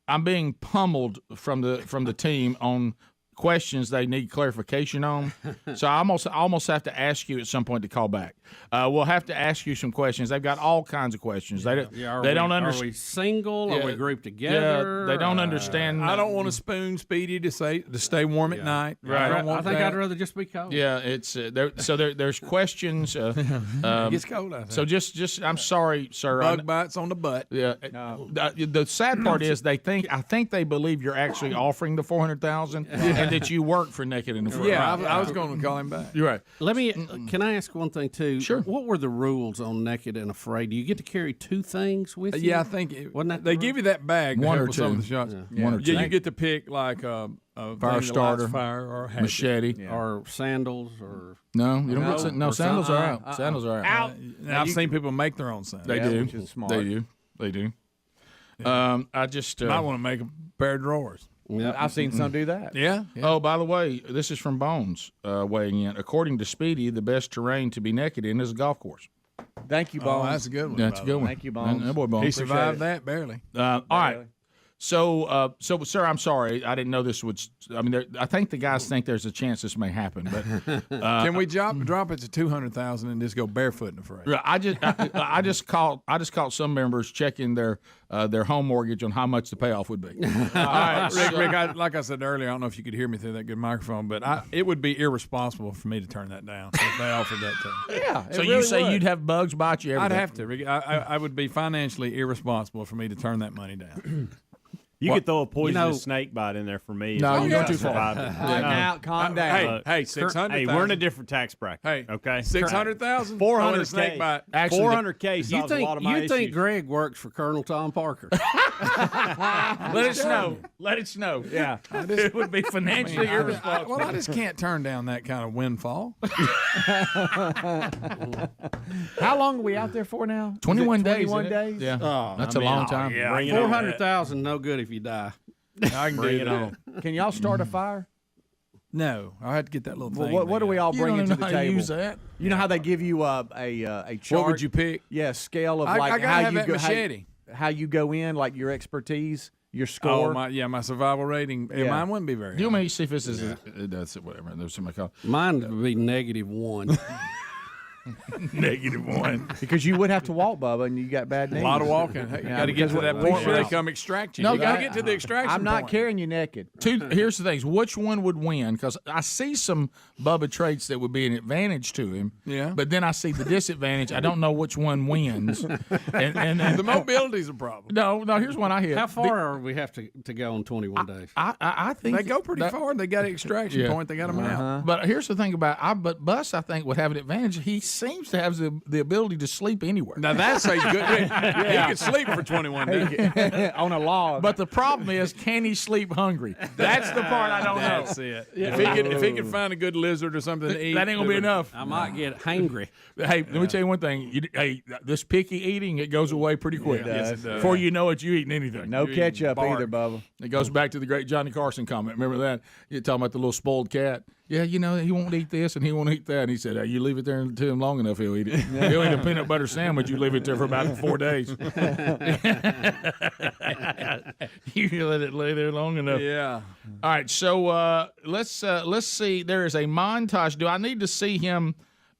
I'm being pummeled from the team on questions they need clarification on. So I almost have to ask you at some point to call back. We'll have to ask you some questions. They've got all kinds of questions. They don't understand. Are we single? Are we grouped together? They don't understand. I don't want to spoon Speedy to stay warm at night. Right. I think I'd rather just be cold. Yeah, it's there's questions. It gets cold out there. So just I'm sorry, sir. Bug bites on the butt. Yeah. The sad part is I think they believe you're actually offering the $400,000 and that you work for Naked and Afraid. Yeah, I was going to call him back. You're right. Can I ask one thing too? Sure. What were the rules on Naked and Afraid? Do you get to carry 2 things with you? Yeah, I think they give you that bag. One or with some of two. the shots. Yeah. One or two. Yeah, you get to pick like a fire starter, fire or a hatchet. machete, or sandals, or no, you don't get no sandals are out. Sandals are out. I've seen people make their own sandals. They do. Which is smart. They do. I just might want to make a pair of drawers. Yeah, I've seen some do that. Yeah. Oh, by the way, this is from Bones weighing in. According to Speedy, the best terrain to be naked in is a golf course. Thank you, Bones. Oh, that's a good one. That's a good one. Thank you, Bones. That boy Bones. He survived that barely. All right. So, sir, I'm sorry. I didn't know this would. I mean, I think the guys think there's a chance this may happen, but can we drop it to 200,000 and just go barefoot in the fray? I just caught some members checking their home mortgage on how much the payoff would be. All right, Rick, like I said earlier, I don't know if you could hear me through that good microphone, but it would be irresponsible for me to turn that down if they offered that to me. Yeah. So you say you'd have bugs bite you every I'd day? have to, Rick. I would be financially irresponsible for me to turn that money down. You could throw a poisonous snake bite in there for me. No, you're too far. Now, calm down. Hey, 600,000. Hey, we're in a different tax bracket. Hey, okay, 600,000. 400 snake bite. Actually, 400K solves a lot of my You think issues. Greg works for Colonel Tom Parker? Let it snow. Let it snow. Yeah, it would be financially irresponsible. Well, I just can't turn down that kind of windfall. How long are we out there for now? 21 days. 21 days. Yeah, Oh, that's a long time. Yeah, 400,000, no good if you die. I can Bring do it that. on. Can y'all start a fire? No, I had to get that little thing. What do we all bring into the how to table? use that? You know how they give you a chart? What would you pick? Yeah, scale of I like gotta how have you that go, machete. how you go in, like your expertise, your score. Oh, my survival rating. Yeah. Mine wouldn't be very high. You want me to see if this is that's whatever. There's somebody called Mine would be -1. -1 because you would have to walk, Bubba, and you got bad knees. A lot of walking. Hey, you got to get to that point where they come extract you. No, you got to get to the extraction I'm not point. carrying you naked. Here's the things. Which one would win? Because I see some Bubba traits that would be an advantage to him. Yeah. But then I see the disadvantage. I don't know which one wins. and The mobility's a problem. No. Here's one I hit. How far we have to go on 21 days? I think They go pretty far. They got an extraction point. They got them out. But here's the thing about but Bus, I think, would have an advantage. He seems to have the ability to sleep anywhere. Now that's a good. He can sleep for 21 days on a log. But the problem is, can he sleep hungry? That's the part I don't know. That's it. If he could find a good lizard or something to eat, that ain't gonna be enough. I might get hangry. Hey, let me tell you one thing. This picky eating, it goes away pretty quick. Yes, it does. Before you know it, you eating anything. No You're ketchup eating either, bark. Bubba. It goes back to the great Johnny Carson comment. Remember that? You're talking about the little spoiled cat. Yeah, he won't eat this and he won't eat that. And he said, you leave it there to him long enough, he'll eat it. He'll eat a peanut butter sandwich. You leave it there for about 4 days. You let it lay there long enough. Yeah. All right, so let's see. There is a montage. Do I need to see him,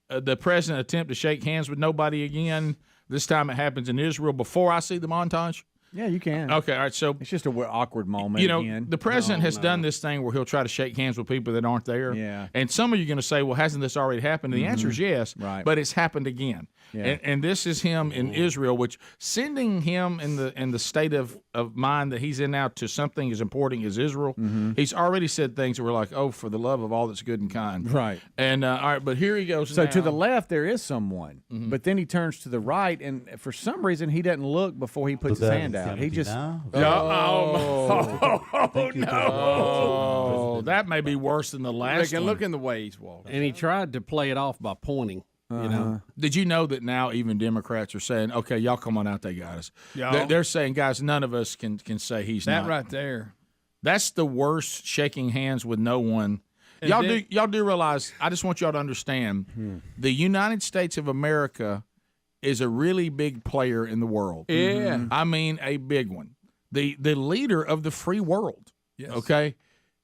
the president, attempt to shake hands with nobody again? This time it happens in Israel before I see the montage? Yeah, you can. Okay, all right. So it's just a awkward moment. Again. The president has done this thing where he'll try to shake hands with people that aren't there. Yeah. And some of you are going to say, well, hasn't this already happened? And the answer is yes. Right. But it's happened again. Yeah. And this is him in Israel, which sending him in the state of mind that he's in now to something as important as Israel. He's already said things that were like, oh, for the love of all that's good and kind. Right. And all right, but here he goes. So now. to the left there is someone, but then he turns to the right, and for some reason he doesn't look before he puts his hand out. He just no, that may be worse than the last one. Look in the way he's walking. And he tried to play it off by pointing. You know, did you know that now even Democrats are saying, "Okay, y'all come on out, they got us." Y'all. They're saying, "Guys, none of us can say he's That not." right there. That's the worst shaking hands with no one. And Y'all do realize? I just want y'all to understand, the United States of America is a really big player in the world. Yeah. I mean a big one. The leader of the free world. Yes. Okay.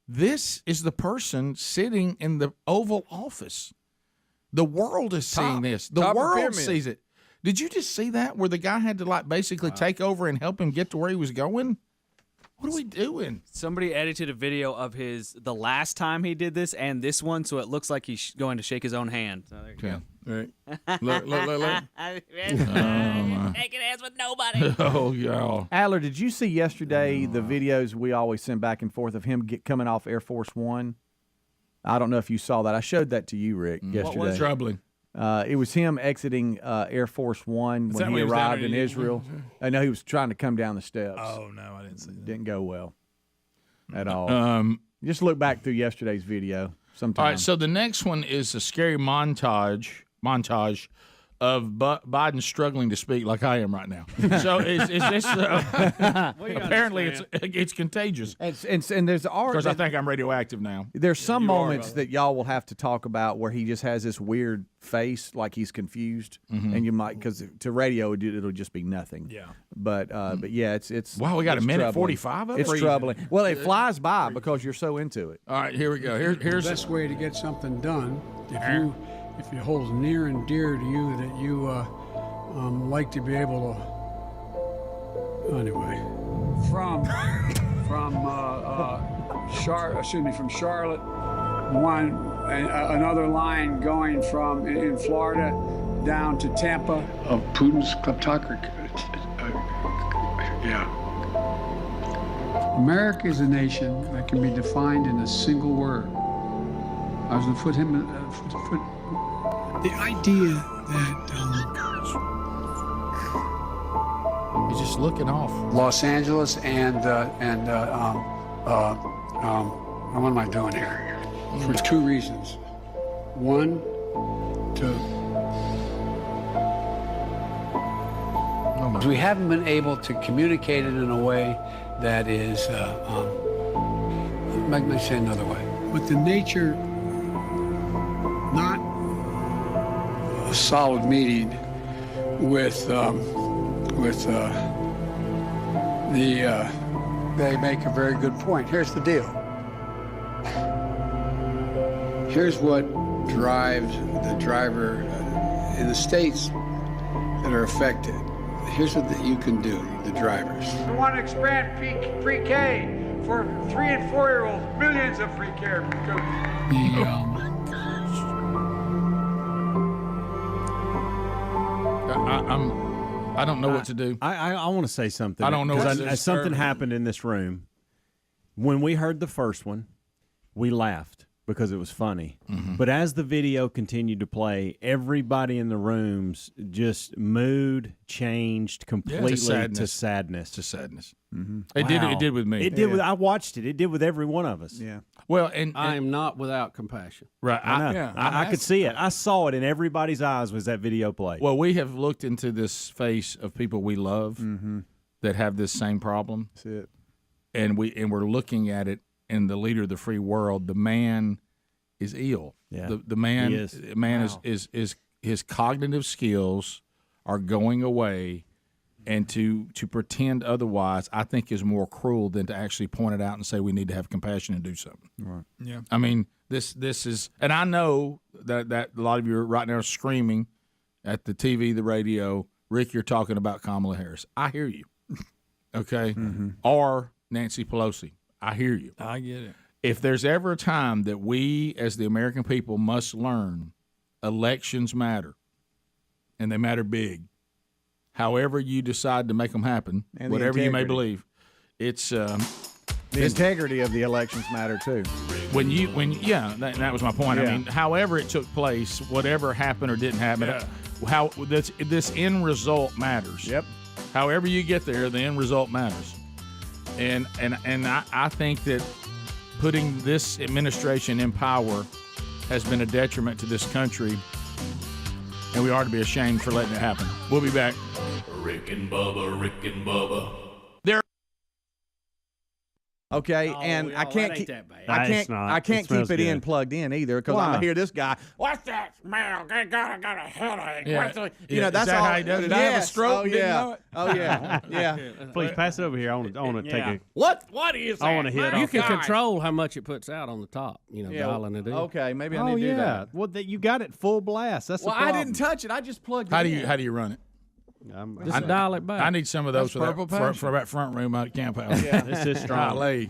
This is the person sitting in the Oval Office. The world is seeing this. The world sees it. Did you just see that where the guy had to like basically take over and help him get to where he was going? What are we doing? Somebody edited a video of the last time he did this and this one, so it looks like he's going to shake his own hand. So there you go. Right. Look. Shaking hands with nobody. Oh, y'all. Adler, did you see yesterday the videos we always send back and forth of him coming off Air Force One? I don't know if you saw that. I showed that to you, Rick, yesterday. What was troubling? It was him exiting Air Force One when he arrived in Israel. I know he was trying to come down the steps. Oh, no, I didn't see that. Didn't go well at all. Just look back through yesterday's video sometime. All right, so the next one is a scary montage of Biden struggling to speak like I am right now. So is this apparently it's contagious. And there's of course I think I'm radioactive now. There's some moments that y'all will have to talk about where he just has this weird face, like he's confused, and you might, because to radio it'll just be nothing. Yeah. But yeah, it's wow, we got a minute troubling. 45 of it. It's troubling. Well, it flies by because you're so into it. All right, here we go. Here's the best way to get something done. If it holds near and dear to you that you like to be able to, anyway, from Charlotte, another line going from in Florida down to Tampa of Putin's kleptocracy. America is a nation that can be defined in a single word. I was going to put him. The idea that he's just looking off. Los Angeles and what am I doing here? For two reasons. One, we haven't been able to communicate it in a way that is. Let me say another way. But the nature, not a solid meeting with they make a very good point. Here's the deal. Here's what drives the driver in the states that are affected. Here's what you can do, the drivers. We want to expand pre-K for 3- and 4-year-olds, millions of free care. I don't know what to do. I want to say something. I don't know what to do. Something happened in this room. When we heard the first one, we laughed because it was funny. Mm-hmm. But as the video continued to play, everybody in the rooms just mood changed completely to sadness. Mm-hmm. Wow. It did with me. It did with. I watched it. It did with every one of us. Yeah. Well, and I am not without compassion. Right. I could see it. I saw it in everybody's eyes as that video played. Well, we have looked into this face of people we love that have this same problem. That's it. And we're looking at it in the leader of the free world. The man is ill. Yeah. The man He is. is his cognitive skills are going away, and to pretend otherwise, I think, is more cruel than to actually point it out and say we need to have compassion and do something. Right. Yeah. I mean, this is, and I know that a lot of you right now are screaming at the TV, the radio, Rick, you're talking about Kamala Harris. I hear you. Okay. Or Nancy Pelosi. I hear you. I get it. If there's ever a time that we as the American people must learn elections matter, and they matter big, however you decide to make them happen, And the whatever you may integrity. believe, it's The integrity of the elections matter too. that was my point. Yeah. I mean, however it took place, whatever happened or didn't happen, how this end result matters. Yep. However you get there, the end result matters. And I think that putting this administration in power has been a detriment to this country, and we ought to be ashamed for letting it happen. We'll be back. Rick and Bubba, Rick and Bubba. Okay, and I can't keep I can't keep it in plugged in either because I'm gonna hear this guy. What's that smell? I got a headache. Yeah. You know, that's all. How he does it. Did I have a stroke? Oh yeah. Oh yeah. Yeah. Please pass it over here. I want to take a. What is that? I want to hit. You can control how much it puts out on the top. Dialing it in. Okay, maybe I need to do that. Well, you got it full blast. That's well, the problem. I didn't touch it. I just plugged it in. How do you run it? Just dial it back. I need some of those for that front room out at camp house. Yeah. This is strong. Golly.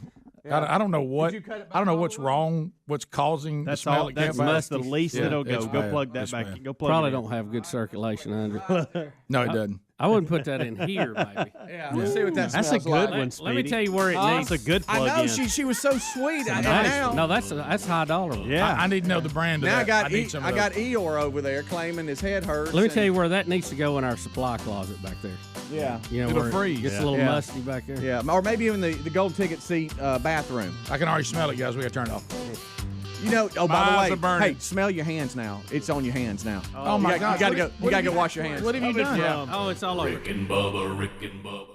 I don't know what. I don't know what's wrong. What's causing the smell at camp house. That's the least it'll go. Go plug that back. Go plug. Probably it in. don't have good circulation under it. No, it doesn't. I wouldn't put that in here, maybe. Yeah, let's see what that That's smells a good like. one, Speedy. Let me tell you where it needs. That's a good plug I know in. she was so sweet. No, that's high dollar. Yeah. I need to know the brand of Now that. I got Eeyore over there claiming his head hurts. Let me tell you where that needs to go in our supply closet back there. Yeah. It'll It'll freeze. It gets a little musty back there. Yeah, or maybe even the gold ticket seat bathroom. I can already smell it, guys. We got to turn it off. You know. Oh, My by eyes the are way, burning. hey, smell your hands now. It's on your hands now. Oh my God! You gotta go. You gotta go wash your hands. What have you done? Yeah. Oh, it's all over. Rick and Bubba, Rick and Bubba.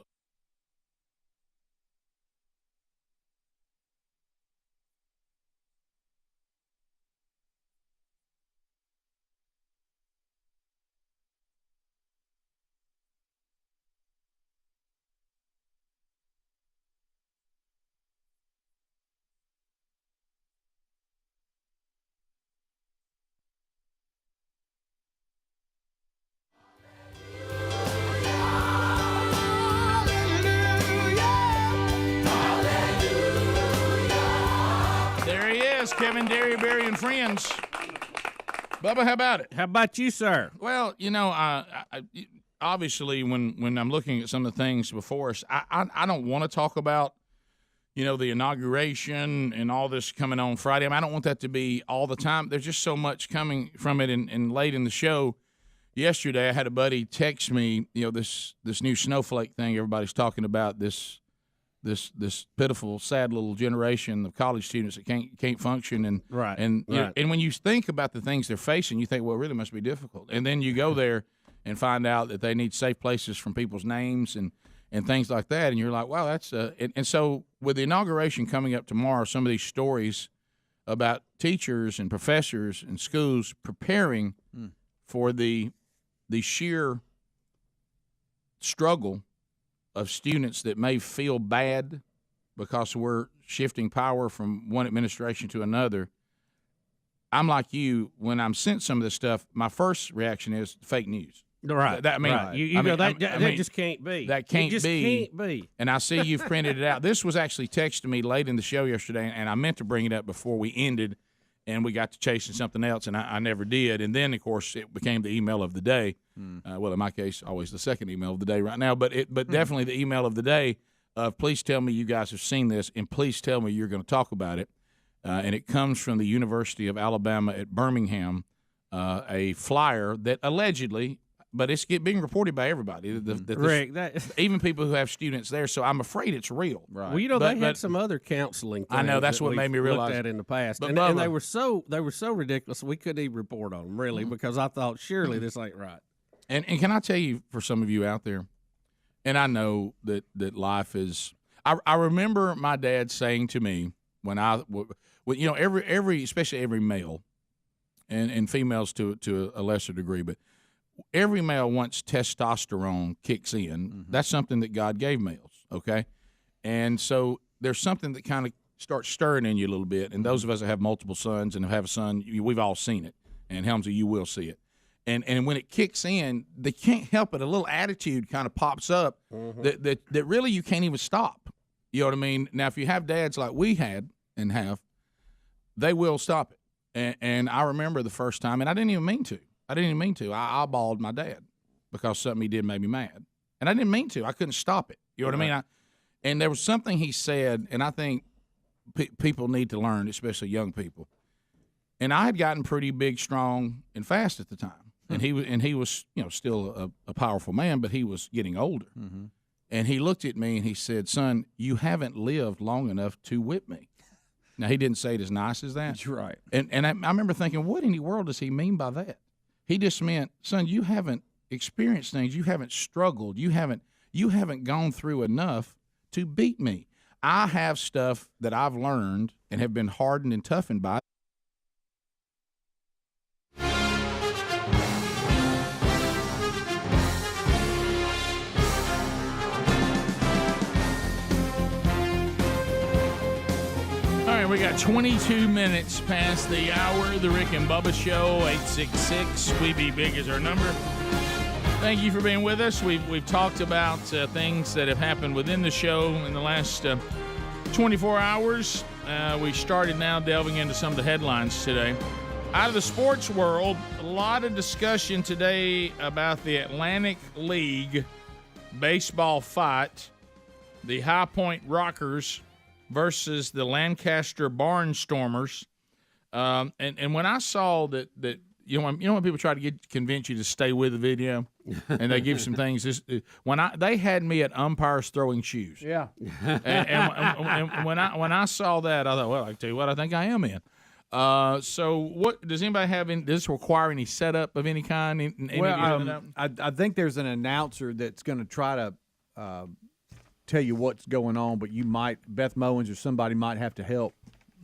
There he is, Kevin Derryberry and friends. Bubba, how about it? How about you, sir? Well, I obviously when I'm looking at some of the things before us, I don't want to talk about, the inauguration and all this coming on Friday. I mean, I don't want that to be all the time. There's just so much coming from it. And late in the show yesterday, I had a buddy text me, this new snowflake thing everybody's talking about, this pitiful, sad little generation of college students that can't function, and and when you think about the things they're facing, you think, well, it really must be difficult. And then you go there and find out that they need safe places from people's names and things like that, and you're like, wow, that's and so with the inauguration coming up tomorrow, some of these stories about teachers and professors and schools preparing for the sheer struggle of students that may feel bad because we're shifting power from one administration to another. I'm like you. When I'm sent some of this stuff, my first reaction is fake news. Right. That just can't be. That can't just be. Can't be. And I see you've printed it out. This was actually texted to me late in the show yesterday, and I meant to bring it up before we ended, and we got to chasing something else, and I never did. And then, of course, it became the email of the day. Well, in my case, always the second email of the day right now, but definitely the email of the day of please tell me you guys have seen this, and please tell me you're going to talk about it. And it comes from the University of Alabama at Birmingham, a flyer that allegedly, but it's being reported by everybody. Rick, even people who have students there, so I'm afraid it's real. Right. Well, they had some other counseling things I know, that's what made me realize. Looked at in the past. But and they were so ridiculous, we couldn't even report on them, really, because I thought, surely this ain't right. And can I tell you, for some of you out there, and I know that life is I remember my dad saying to me when every especially every male and females to a lesser degree, but every male, once testosterone kicks in, that's something that God gave males, okay? And so there's something that kind of starts stirring in you a little bit, and those of us that have multiple sons and have a son, we've all seen it, and Helmsy, you will see it. And when it kicks in, they can't help it. A little attitude kind of pops up that really you can't even stop. You know what I mean? Now, if you have dads like we had and have, they will stop it. And I remember the first time, and I didn't even mean to. I I eyeballed my dad because something he did made me mad. And I didn't mean to. I couldn't stop it. You know what I mean? And there was something he said, and I think people need to learn, especially young people. And I had gotten pretty big, strong, and fast at the time. And he was still a powerful man, but he was getting older. And he looked at me and he said, "Son, you haven't lived long enough to whip me." Now, he didn't say it as nice as that. That's right. And I remember thinking, what in the world does he mean by that? He just meant, son, you haven't experienced things. You haven't struggled. You haven't gone through enough to beat me. I have stuff that I've learned and have been hardened and toughened by. All right, we got 22 minutes past the hour. The Rick and Bubba Show, 866-WE-BE-BIG is our number. Thank you for being with us. We've talked about things that have happened within the show in the last 24 hours. We started now delving into some of the headlines today. Out of the sports world, a lot of discussion today about the Atlantic League baseball fight, the High Point Rockers versus the Lancaster Barnstormers. And when I saw that you know when people try to convince you to stay with the video, and they give some things. They had me at umpires throwing shoes. Yeah. And when I saw that, I thought, well, I tell you what, I think I am in. So what does anybody have? Does this require any setup of any kind? I think there's an announcer that's going to try to tell you what's going on, but Beth Mowens or somebody might have to help.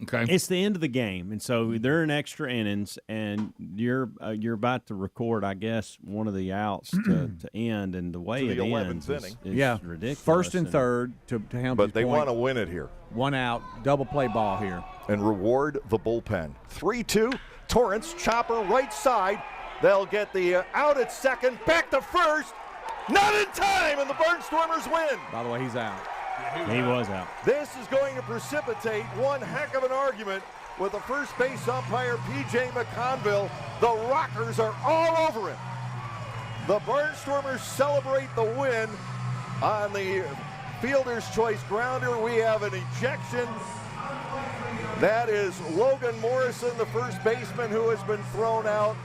Okay, it's the end of the game, and so they're in extra innings, and you're about to record, I guess, one of the outs to end, and the way it ends is ridiculous. First and third to Helmsley's But they point. want to win it here. 1 out, double play ball here. And reward the bullpen. 3-2, Torrance, chopper, right side. They'll get the out at second, back to first. Not in time, and the Barnstormers win. By the way, he's out. He was out. This is going to precipitate one heck of an argument with the first base umpire, P.J. McConville. The Rockers are all over him. The Barnstormers celebrate the win on the fielder's choice grounder. We have an ejection. That is Logan Morrison, the first baseman, who has been thrown out,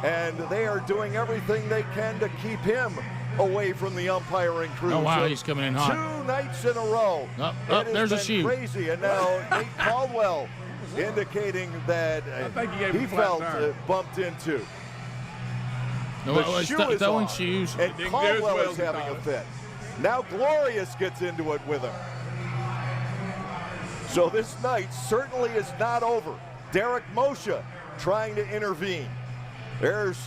and they are doing everything they can to keep him away from the umpiring crew. Oh, wow, he's coming in hot. 2 nights in a row. There's a shoe. Crazy, and now Nate Caldwell indicating that he felt bumped into. The shoe is throwing off, shoes. and Caldwell is having a fit. Now Glorious gets into it with him. So this night certainly is not over. Derek Moshe trying to intervene. There's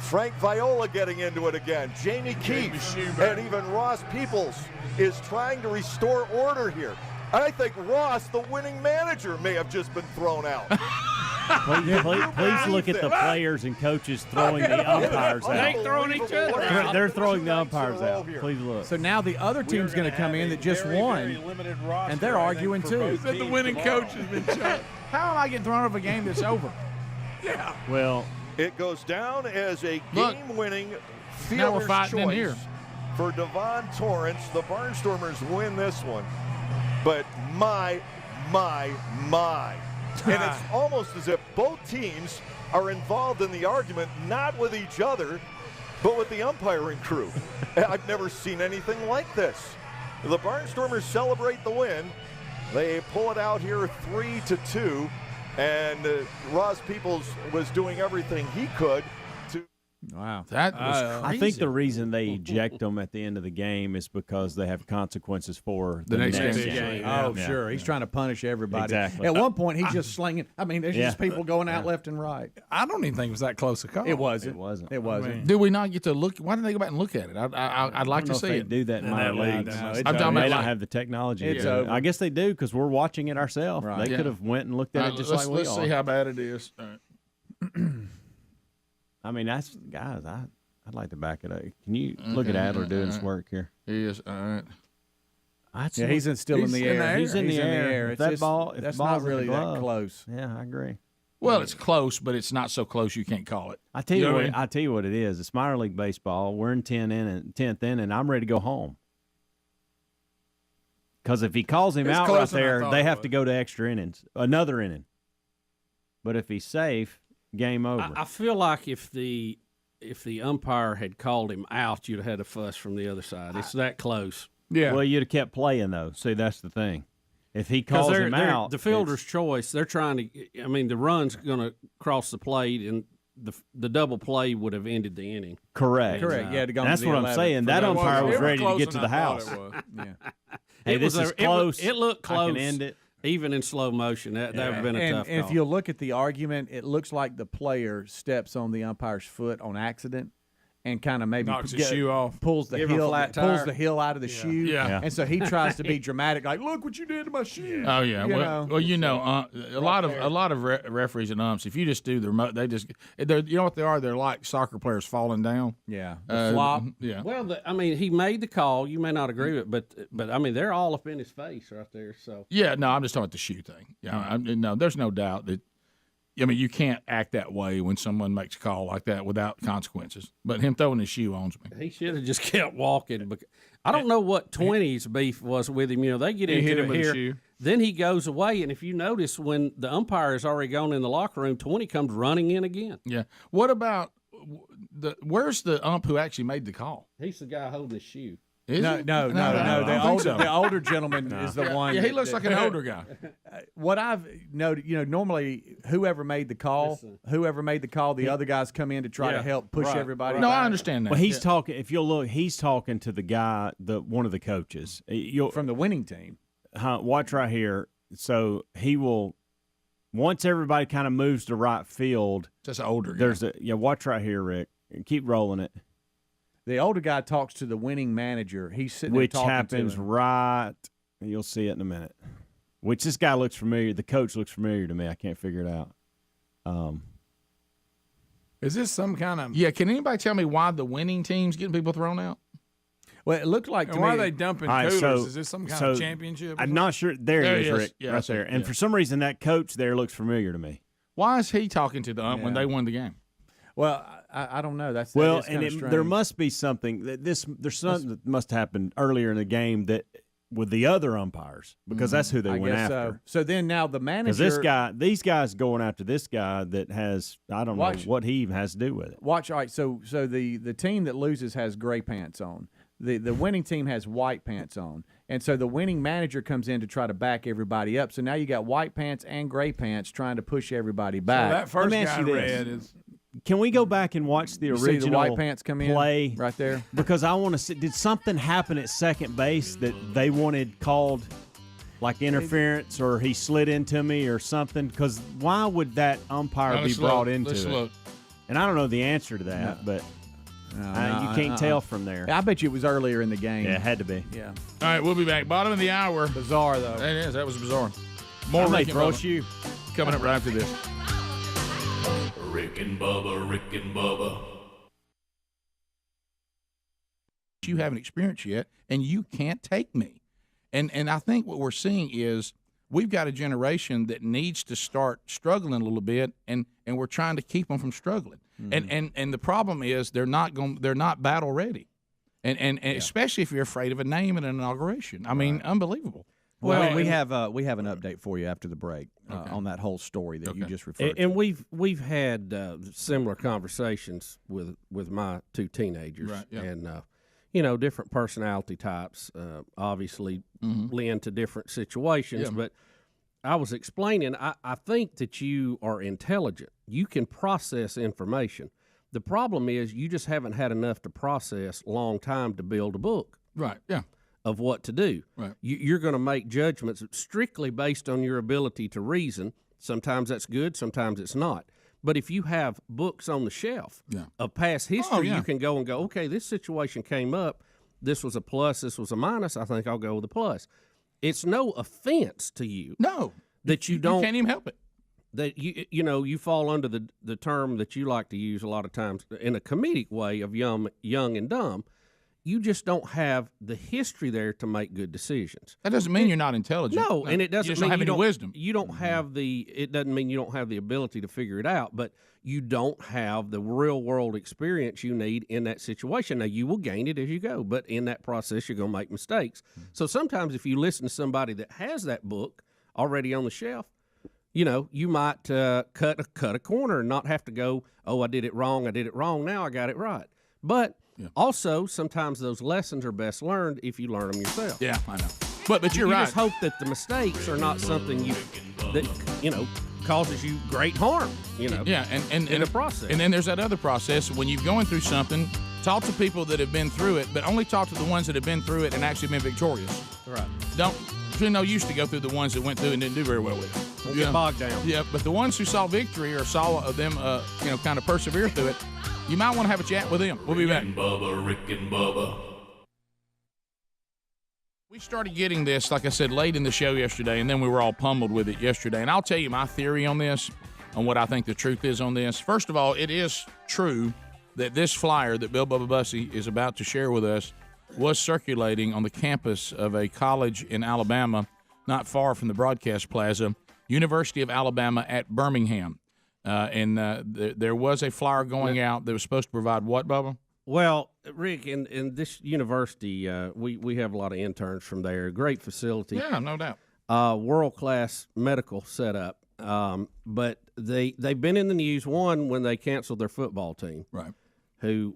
Frank Viola getting into it again. Jamie Keefe and even Ross Peoples is trying to restore order here. I think Ross, the winning manager, may have just been thrown out. Please look at the players and coaches throwing the umpires out. They throwing each other out. They're throwing the umpires out. Please look. So now the other team's going to come in that just won, and they're arguing too. Said the winning coach has been shot. How am I getting thrown out of a game that's over? Yeah. Well, it goes down as a game-winning fielder's fighting choice in here for Devon Torrance. The Barnstormers win this one, but my. And it's almost as if both teams are involved in the argument, not with each other, but with the umpiring crew. I've never seen anything like this. The Barnstormers celebrate the win. They pull it out here 3-2, and Ross Peoples was doing everything he could to. Wow, that was crazy. I think the reason they eject them at the end of the game is because they have consequences for the next game. Oh, sure. He's trying to punish everybody. Exactly. At one point, he's just slinging. I mean, there's just people going out left and right. I don't even think it was that close a call. It wasn't. It wasn't. Did we not get to look? Why didn't they go back and look at it? I'd like to see they it. do that in my league. They don't have the technology. It's over. I guess they do because we're watching it ourselves. Right. They could have went and looked at it just like we are. Let's see how bad it is. All right. I mean, that's guys. I'd like to back it up. Can you look at Adler doing his work here? He is. All right. He's still in the air. He's in the air. If that's not really that close. Yeah, I agree. Well, it's close, but it's not so close you can't call it. I tell you what it is. It's minor league baseball. We're in 10th inning. I'm ready to go home. Because if he calls him out right there, they have to go to extra innings, another inning. But if he's safe, game over. I feel like if the umpire had called him out, you'd have had a fuss from the other side. It's that close. Yeah. Well, you'd have kept playing, though. See, that's the thing. If he calls him out. The fielder's choice, they're trying to – I mean, the run's going to cross the plate, and the double play would have ended the inning. Correct. Yeah, that's what I'm saying. That umpire was ready to get to the house. It this is close. It looked close. I can end it. Even in slow motion, that would have been a tough call. And if you look at the argument, it looks like the player steps on the umpire's foot on accident and kind of maybe knocks his shoe off, pulls the Give him a heel, flat pulls tire. the heel out of the shoe, and so he tries to be dramatic, like, "Look what you did to my shoe." Oh yeah, You well, know. a lot of referees and umps. If you just do the remote, they're you know what they are? They're like soccer players falling down. Yeah, flop. Yeah. Well, I mean, he made the call. You may not agree with it, but I mean, they're all up in his face right there. So Yeah, no, I'm just talking about the shoe thing. Yeah, no, there's no doubt that. I mean, you can't act that way when someone makes a call like that without consequences. But him throwing his shoe owns me. he should have just kept walking. I don't know what 20's beef was with him. You know, they get He into hit him it with a here. shoe. Then he goes away, and if you notice, when the umpire has already gone in the locker room, 20 comes running in again. Yeah. What about where's the ump who actually made the call? He's the guy holding his shoe. Is No, he? no. The older gentleman is the one. Yeah, he looks like an older guy. What I've noted, normally whoever made the call, the other guys come in to try to help push everybody. No, back. I understand that. Well, he's talking. If you'll look, he's talking to the guy, one of the coaches from the winning team. Watch right here. So he will. Once everybody kind of moves to right field, just an older guy. Watch right here, Rick. Keep rolling it. The older guy talks to the winning manager. He's sitting there Which talking happens to him. right. You'll see it in a minute. Which this guy looks familiar. The coach looks familiar to me. I can't figure it out. Is this some kind of? Yeah. Can anybody tell me why the winning team's getting people thrown out? Well, it looked like And why are they dumping coolers? Is this some kind of championship? I'm not sure. There There it he is, is. Rick, Yeah, I right see there. it. And Yeah. for some reason, that coach there looks familiar to me. Why is he talking to the ump when they won the game? Well, I don't know. That Well, is and kinda strange. there must be something there's something that must happen earlier in the game that with the other umpires because that's who they I went guess after. So then now the manager. Because these guys going after this guy that has I don't know what he even has to do with it. Watch. All right. So the team that loses has gray pants on. The winning team has white pants on. And so the winning manager comes in to try to back everybody up. So now you got white pants and gray pants trying to push everybody back. So that first Let me ask guy you in this. red is. Can we go back and watch the You original see the white pants come in play right there? Because I want to see. Did something happen at second base that they wanted called like interference, or he slid into me or something? Because why would that umpire be brought into it? And I don't know the answer to that, but you can't tell from there. I bet you it was earlier in the game. Yeah, it had to be. Yeah. All right, we'll be back. Bottom of the hour. Bizarre though. It is. That was bizarre. More I may Rick and throw a Bubba shoe. coming up right after this. Rick and Bubba, Rick and Bubba. You haven't experienced yet, and you can't take me. And I think what we're seeing is we've got a generation that needs to start struggling a little bit, and we're trying to keep them from struggling. And the problem is they're not battle ready, and especially if you're afraid of a name and an inauguration. I mean, unbelievable. Well, we have an update for you after the break on that whole story that you just referred to. And we've had similar conversations with my two teenagers, Right, yeah. and different personality types obviously lend to different situations. Yeah. But I was explaining, I think that you are intelligent. You can process information. The problem is you just haven't had enough to process long time to build a book. Right. Yeah. Of what to do. Right. You're going to make judgments strictly based on your ability to reason. Sometimes that's good, sometimes it's not. But if you have books on the shelf of past history, you can go and go, okay, this situation came up. This was a plus, this was a minus. I think I'll go with a plus. It's no offense to you. No. That you don't. You can't even help it. That you fall under the term that you like to use a lot of times in a comedic way of young and dumb. You just don't have the history there to make good decisions. That doesn't mean you're not intelligent. No, and it doesn't you just mean don't have you any wisdom. You don't have it doesn't mean you don't have the ability to figure it out, but you don't have the real world experience you need in that situation. Now, you will gain it as you go, but in that process, you're going to make mistakes. So sometimes if you listen to somebody that has that book already on the shelf, you might cut a corner and not have to go, oh, I did it wrong, now I got it right. But also, sometimes those lessons are best learned if you learn them yourself. Yeah, I know. But you're you right. Just hope that the mistakes are not something that causes you great harm. Yeah, and in the process. And then there's that other process when you're going through something. Talk to people that have been through it, but only talk to the ones that have been through it and actually been victorious. Right. There's no use to go through the ones that went through and didn't do very well with it. Don't get bogged down. Yeah, but the ones who saw victory or saw them, kind of persevere through it, you might want to have a chat with them. We'll be back. Rick and Bubba. We started getting this, like I said, late in the show yesterday, and then we were all pummeled with it yesterday. And I'll tell you my theory on this, on what I think the truth is on this. First of all, it is true that this flyer that Bill Bubba Bussey is about to share with us was circulating on the campus of a college in Alabama, not far from the broadcast plaza, University of Alabama at Birmingham. There was a flyer going out that was supposed to provide what, Bubba? Well, Rick, in this university, we have a lot of interns from there. Great facility. Yeah, no doubt. World-class medical setup. But they've been in the news, one, when they canceled their football team. Right. Who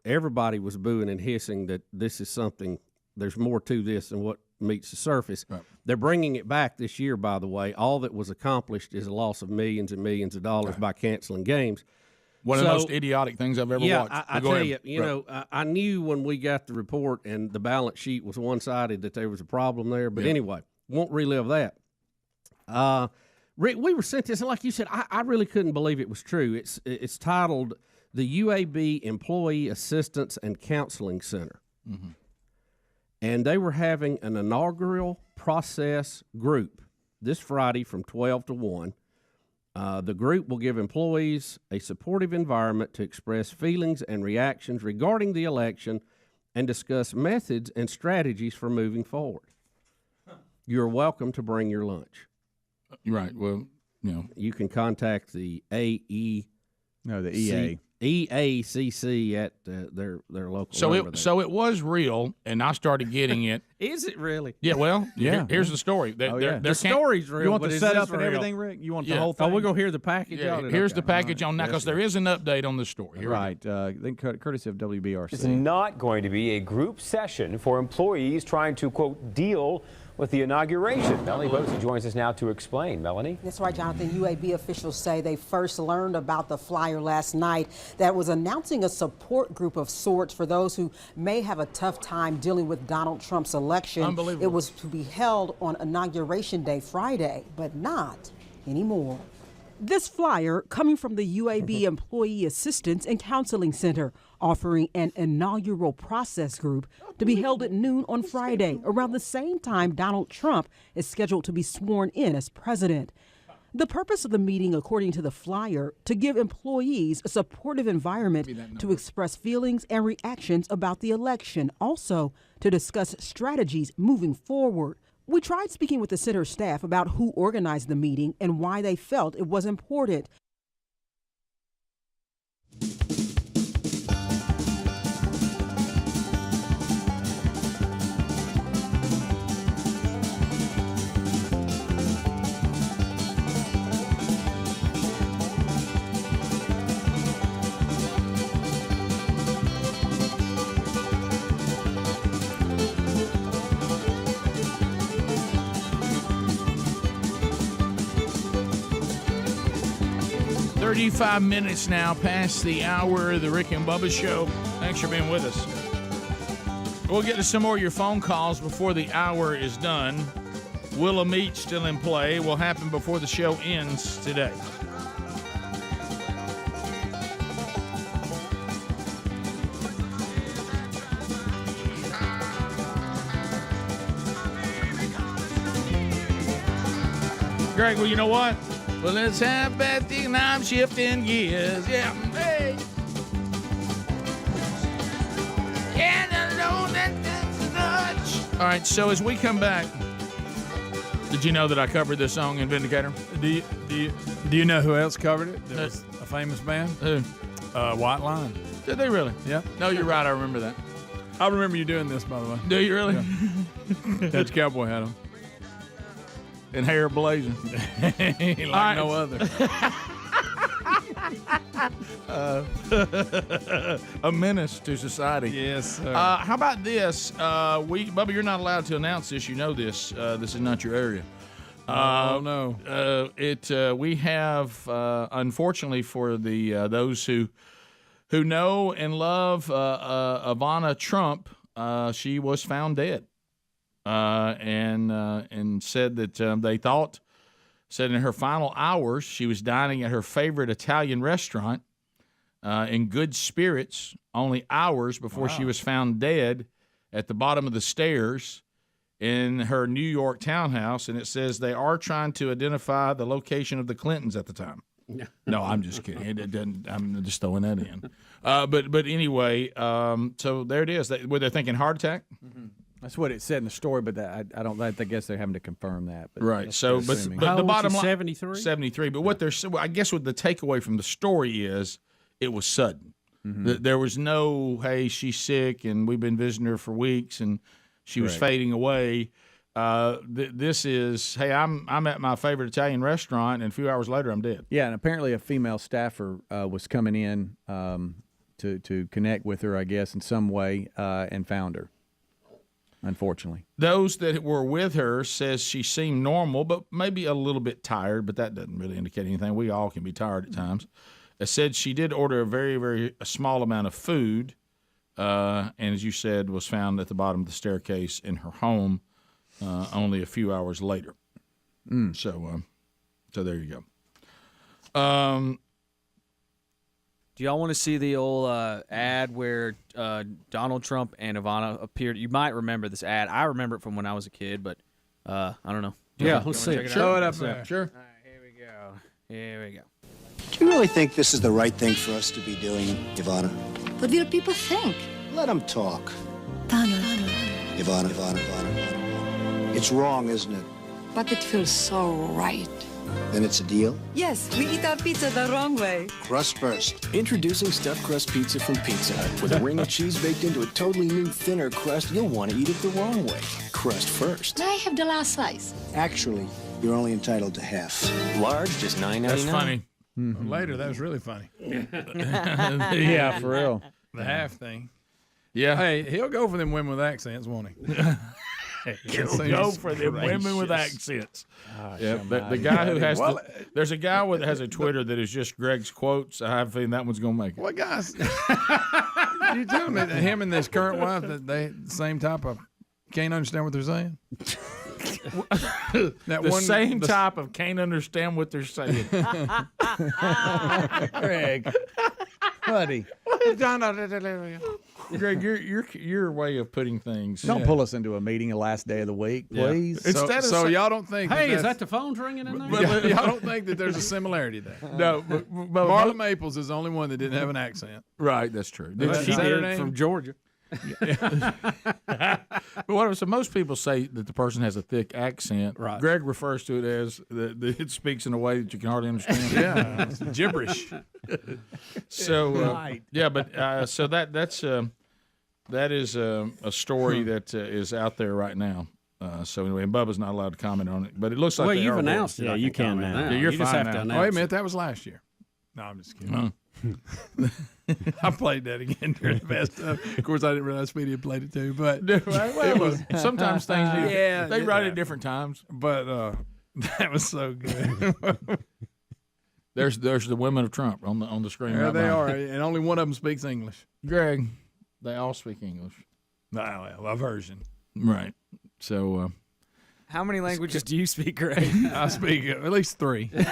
everybody was booing and hissing that this is something, there's more to this than what meets the surface. Right. They're bringing it back this year, by the way. All that was accomplished is a loss of millions and millions of dollars by canceling games. One of the most idiotic things I've ever watched. I tell you, I knew when we got the report and the balance sheet was one-sided that there was a problem there. But anyway, won't relive that. Rick, we were sent this, and like you said, I really couldn't believe it was true. It's titled the UAB Employee Assistance and Counseling Center. Mm-hmm. And they were having an inaugural process group this Friday from 12 to 1. The group will give employees a supportive environment to express feelings and reactions regarding the election and discuss methods and strategies for moving forward. You're welcome to bring your lunch. Right. Well, you can contact the EACC at their local. So it was real, and I started getting it. Is it really? Yeah. Well, here's the story. The story's real. You want but the is setup this and real? everything, Rick? You want the whole thing? Oh, we're gonna hear the package. Yeah, here's the package on that because there is an update on the story. Here right. Then courtesy of WBRC. It's not going to be a group session for employees trying to, quote, deal with the inauguration. Melanie Boese joins us now to explain. Melanie? That's right, Jonathan. UAB officials say they first learned about the flyer last night that was announcing a support group of sorts for those who may have a tough time dealing with Donald Trump's election. Unbelievable. It was to be held on Inauguration Day Friday, but not anymore. This flyer coming from the UAB Employee Assistance and Counseling Center, offering an inaugural process group to be held at noon on Friday, around the same time Donald Trump is scheduled to be sworn in as president. The purpose of the meeting, according to the flyer, to give employees a supportive environment to express feelings and reactions about the election, also to discuss strategies moving forward. We tried speaking with the center staff about who organized the meeting and why they felt it was important. "35 minutes now past the hour of the Rick and Bubba Show." Thanks for being with us. We'll get to some more of your phone calls before the hour is done. Will a meet still in play? Will happen before the show ends today. Greg, well, you know what? Well, let's have that thing. I'm shifting gears. Yeah. Hey. All right, so as we come back, did you know that I covered this song in Vindicator? Do you know who else covered it? There was a famous band? Who? White Line. Did they really? Yeah. No, you're right. I remember that. I remember you doing this, by the way. Do you really? Yeah. Dutch cowboy hat on. And hair blazing. Like no other. A menace to society. Yes, sir. How about this? Bubba, you're not allowed to announce this. You know this. This is not your area. Oh no. We have, unfortunately, for the those who know and love Ivanna Trump, she was found dead. and said that they said in her final hours she was dining at her favorite Italian restaurant in good spirits only hours before she was found dead at the bottom of the stairs in her New York townhouse. And it says they are trying to identify the location of the Clintons at the time. No, I'm just kidding. It doesn't. I'm just throwing that in. But anyway, so there it is. Were they thinking heart attack? Mm-hmm. That's what it said in the story, but I guess they're having to confirm that. But right. So, but the bottom line, 73. 73. But what I guess what the takeaway from the story is, it was sudden. Mm-hmm. There was no, hey, she's sick and we've been visiting her for weeks and she was fading away. This is, hey, I'm at my favorite Italian restaurant, and a few hours later, I'm dead. Yeah, and apparently a female staffer was coming in to connect with her, I guess, in some way, and found her. Unfortunately, those that were with her says she seemed normal, but maybe a little bit tired. But that doesn't really indicate anything. We all can be tired at times. It said she did order a very small amount of food, and as you said, was found at the bottom of the staircase in her home. Only a few hours later. So there you go. Do y'all want to see the old ad where Donald Trump and Ivanna appeared? You might remember this ad. I remember it from when I was a kid, but I don't know. Let's see it. Show it up there. Sure. All right, here we go. Here we go. Do you really think this is the right thing for us to be doing, Ivanna? What will people think? Let them talk. Donald. Ivana. It's wrong, isn't it? But it feels so right. Then it's a deal? Yes, we eat our pizza the wrong way. Crust first. Introducing stuffed crust pizza from Pizza Hut. With a ring of cheese baked into a totally new, thinner crust, you'll want to eat it the wrong way. Crust first. May I have the last slice? Actually, you're only entitled to half. Large, just $9.99. That's funny. Mm-hmm. Later, that was really funny. Yeah, for real. The half thing. Yeah. Hey, he'll go for them women with accents, won't he? He'll go for them women with accents. The guy who has there's a guy that has a Twitter that is just Greg's quotes. I have a feeling that one's going to make it. What guys? You telling me that him and his current wife that they the same type of can't understand what they're saying? Type of can't understand what they're saying. Greg, buddy. Greg, your way of putting things. Don't pull us into a meeting the last day of the week, please. Yeah. So y'all don't think? Hey, is that the phones ringing in there? Y'all don't think that there's a similarity there? No, Marla Maples is the only one that didn't have an accent. Right, that's true. She did from Georgia. But so most people say that the person has a thick accent. Right. Greg refers to it as it speaks in a way that you can hardly understand. Yeah, it's gibberish. So yeah, but so that is a story that is out there right now. So anyway, and Bubba's not allowed to comment on it, but it looks like you've announced it. Yeah, you can now. Yeah, you're you fine just have now. to announce Wait a minute, that was last year. No, I'm just kidding. I played that again during the best of. Of course, I didn't realize Speedy had played it too, but it was sometimes things. They write it at different times. But that was so good. There's the women of Trump on the screen. Yeah, right they now. are, and only one of them speaks English. Greg, they all speak English. Well, a version. Right. So. How many languages do you speak, Greg? I speak at least 3. There's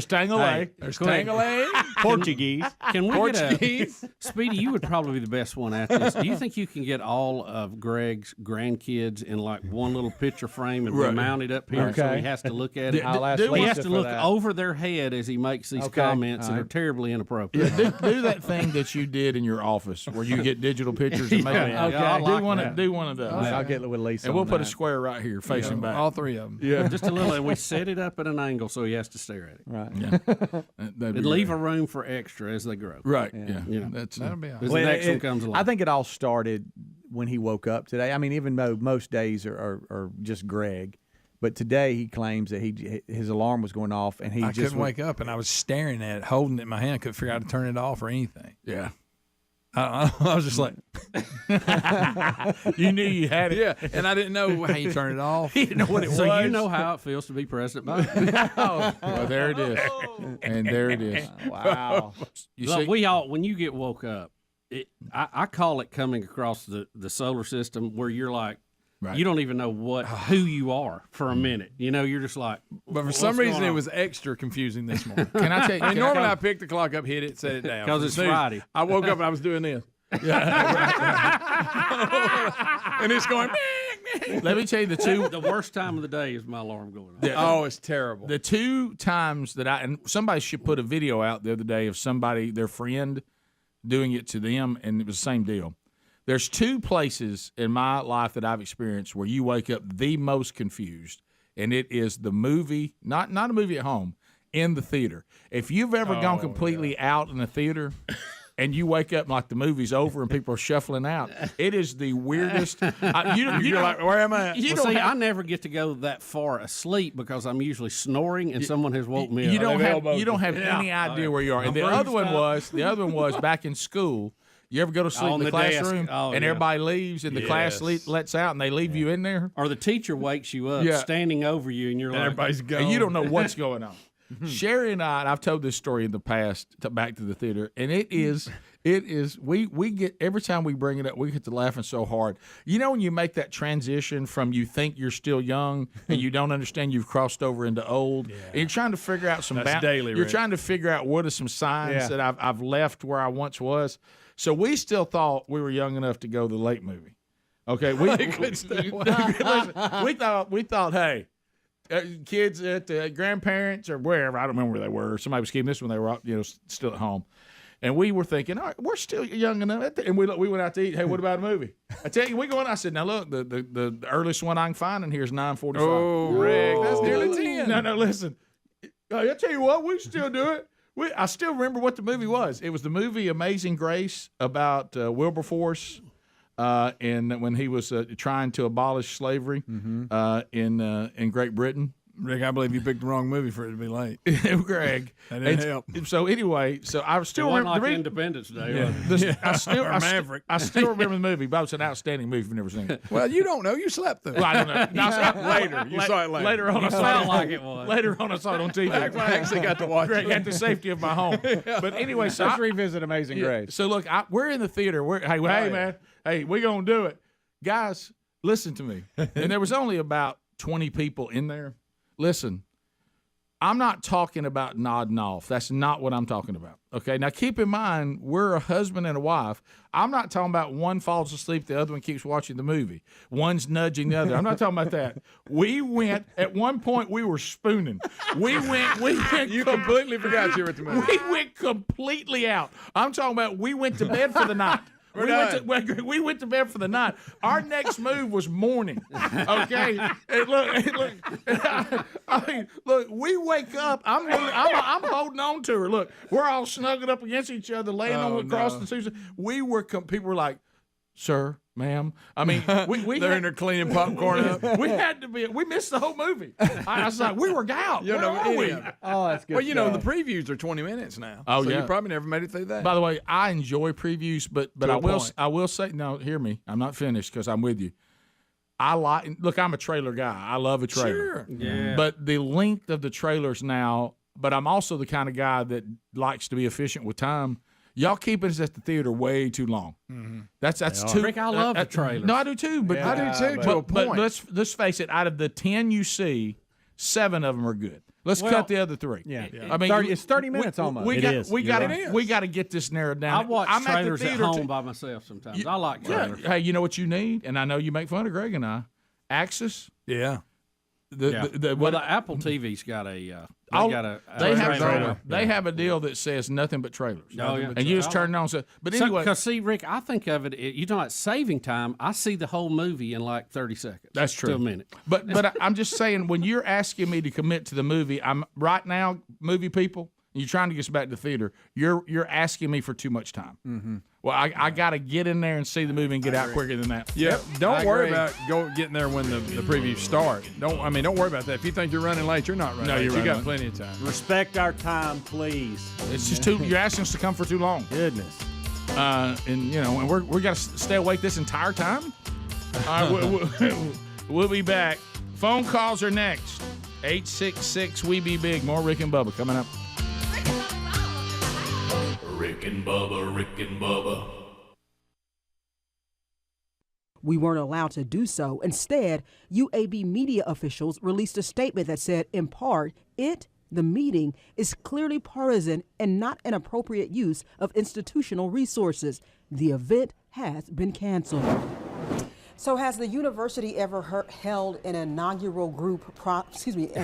Tangolay. There's Tangolay. Portuguese. Can we Portuguese? get Speedy, you would probably be the best one at this. Do you think you can get all of Greg's grandkids in like one little picture frame and mount it up here so he has to look at it? He has to look over their head as he makes these comments that are terribly inappropriate. Yeah, do that thing that you did in your office where you get digital pictures and make it. Do one of those. I'll get with Lisa. And we'll put a square right here facing back. All 3 of them. Yeah. Just a little, and we set it up at an angle so he has to stare at it. Right. Yeah. And leave a room for extra as they grow. Right. Yeah. That'll be all As the next one comes along. I think it all started when he woke up today. I mean, even though most days are just Greg, but today he claims that his alarm was going off and I couldn't wake up, and I was staring at it, holding it in my hand, couldn't figure out how to turn it off or anything. Yeah. I was just like, you knew you had it. Yeah, and I didn't know how you turn it off. You didn't know what it was. So you know how it feels to be President Biden. Well, there it is. And there it is. Wow. When you get woke up, I call it coming across the solar system where you're like, Right. you don't even know who you are for a minute. You know, you're just like. But for some reason, it was extra confusing this morning. Can I tell you? Normally, I picked the clock up, hit it, set it down. Because it's Friday. I woke up and I was doing this. And it's going. Let me tell you the worst time of the day is my alarm going off. It's terrible. The 2 times that and somebody should put a video out the other day of somebody, their friend, doing it to them, and it was the same deal. There's 2 places in my life that I've experienced where you wake up the most confused, and it is the movie, not a movie at home, in the theater. If you've ever gone completely out in the theater and you wake up like the movie's over and people are shuffling out, it is the weirdest. You're like, where am I? I never get to go that far asleep because I'm usually snoring and someone has woke me up. You don't have any idea where you are. And the other one was back in school. You ever go to sleep in the classroom and everybody leaves and the class lets out and they leave you in there? Or the teacher wakes you up standing over you and you're like, everybody's going. And you don't know what's going on. Sherry and I've told this story in the past, back to the theater, and it is, we get, every time we bring it up, we get to laughing so hard. You know when you make that transition from you think you're still young and you don't understand you've crossed over into old, and you're trying to figure out some daily, you're Rick. trying to figure out what are some signs that I've left where I once was. So we still thought we were young enough to go to the late movie. Okay, we thought, hey, kids at grandparents or wherever, I don't remember where they were. Somebody was keeping this when they were, still at home. And we were thinking, all right, we're still young enough. And we went out to eat. Hey, what about a movie? I tell you, we go in. I said, now look, the earliest one I can find in here is 9:45. Oh, Rick, that's nearly 10. No, listen. I tell you what, we still do it. I still remember what the movie was. It was the movie Amazing Grace about Wilberforce and when he was trying to abolish slavery in Great Britain. Rick, I believe you picked the wrong movie for it to be late. Greg. That didn't help. So anyway, I still remember like Independence Day. I still remember the movie, but it was an outstanding movie if you've never seen it. Well, you don't know. You slept through it. Well, I don't know. Later. You saw it later. Later on, You felt like it was. Later on, I saw it on TV. Back when I actually got to watch Greg, it. at the safety of my home. But anyway, so let's revisit Amazing Grace. So look, we're in the theater. Hey, man. Hey, we're going to do it. Guys, listen to me. And there was only about 20 people in there. Listen. I'm not talking about nodding off. That's not what I'm talking about. Okay, now keep in mind, we're a husband and a wife. I'm not talking about one falls asleep, the other one keeps watching the movie. One's nudging the other. I'm not talking about that. We went, at one point, we were spooning. We went. You completely forgot you were at the movie. We went completely out. I'm talking about we went to bed for the night. We went to bed for the night. Our next move was morning. Okay, and look. We wake up. I'm holding on to her. Look, we're all snuggled up against each other, laying on across the seats. We were. People were like, "Sir, ma'am." I mean, they're in there cleaning popcorn up. We had to be. We missed the whole movie. I was like, we were out. Where are we? Oh, that's good. Well, the previews are 20 minutes now. Oh, so yeah. you probably never made it through that. By the way, I enjoy previews, but I will say, no, hear me. I'm not finished because I'm with you. Look, I'm a trailer guy. I love a trailer. Sure. Yeah. But the length of the trailers now, but I'm also the kind of guy that likes to be efficient with time. Y'all keeping us at the theater way too long. Mm-hmm. That's too. Rick, I love the trailers. No, I do too. But I do too. To a point. But let's face it. Out of the 10 you see, 7 of them are good. Let's cut the other 3. Yeah. I mean, it's 30 minutes almost. We got to get this narrowed down. I watch trailers at home by myself sometimes. I like trailers. Hey, you know what you need? And I know you make fun of Greg and I. Access. Yeah. The Apple TV's got a. They have a deal that says nothing but trailers. Oh, yeah. And you just turn it on. But anyway, because see, Rick, I think of it. You know, like saving time. I see the whole movie in like 30 seconds. That's true. To a minute. But I'm just saying, when you're asking me to commit to the movie, I'm right now, movie people. You're trying to get us back to the theater. You're asking me for too much time. Mm-hmm. Well, I got to get in there and see the movie and get out quicker than that. Yeah, don't worry about getting there when the previews start. Don't worry about that. If you think you're running late, you're not running. No, you got plenty of time. Respect our time, please. It's just you're asking us to come for too long. Goodness. And we got to stay awake this entire time. All right, we'll be back. Phone calls are next. 866 We Be Big. More Rick and Bubba coming up. Rick and Bubba, Rick and Bubba. We weren't allowed to do so. Instead, UAB media officials released a statement that said, in part, the meeting is clearly partisan and not an appropriate use of institutional resources. The event has been canceled. So has the university ever held an inaugural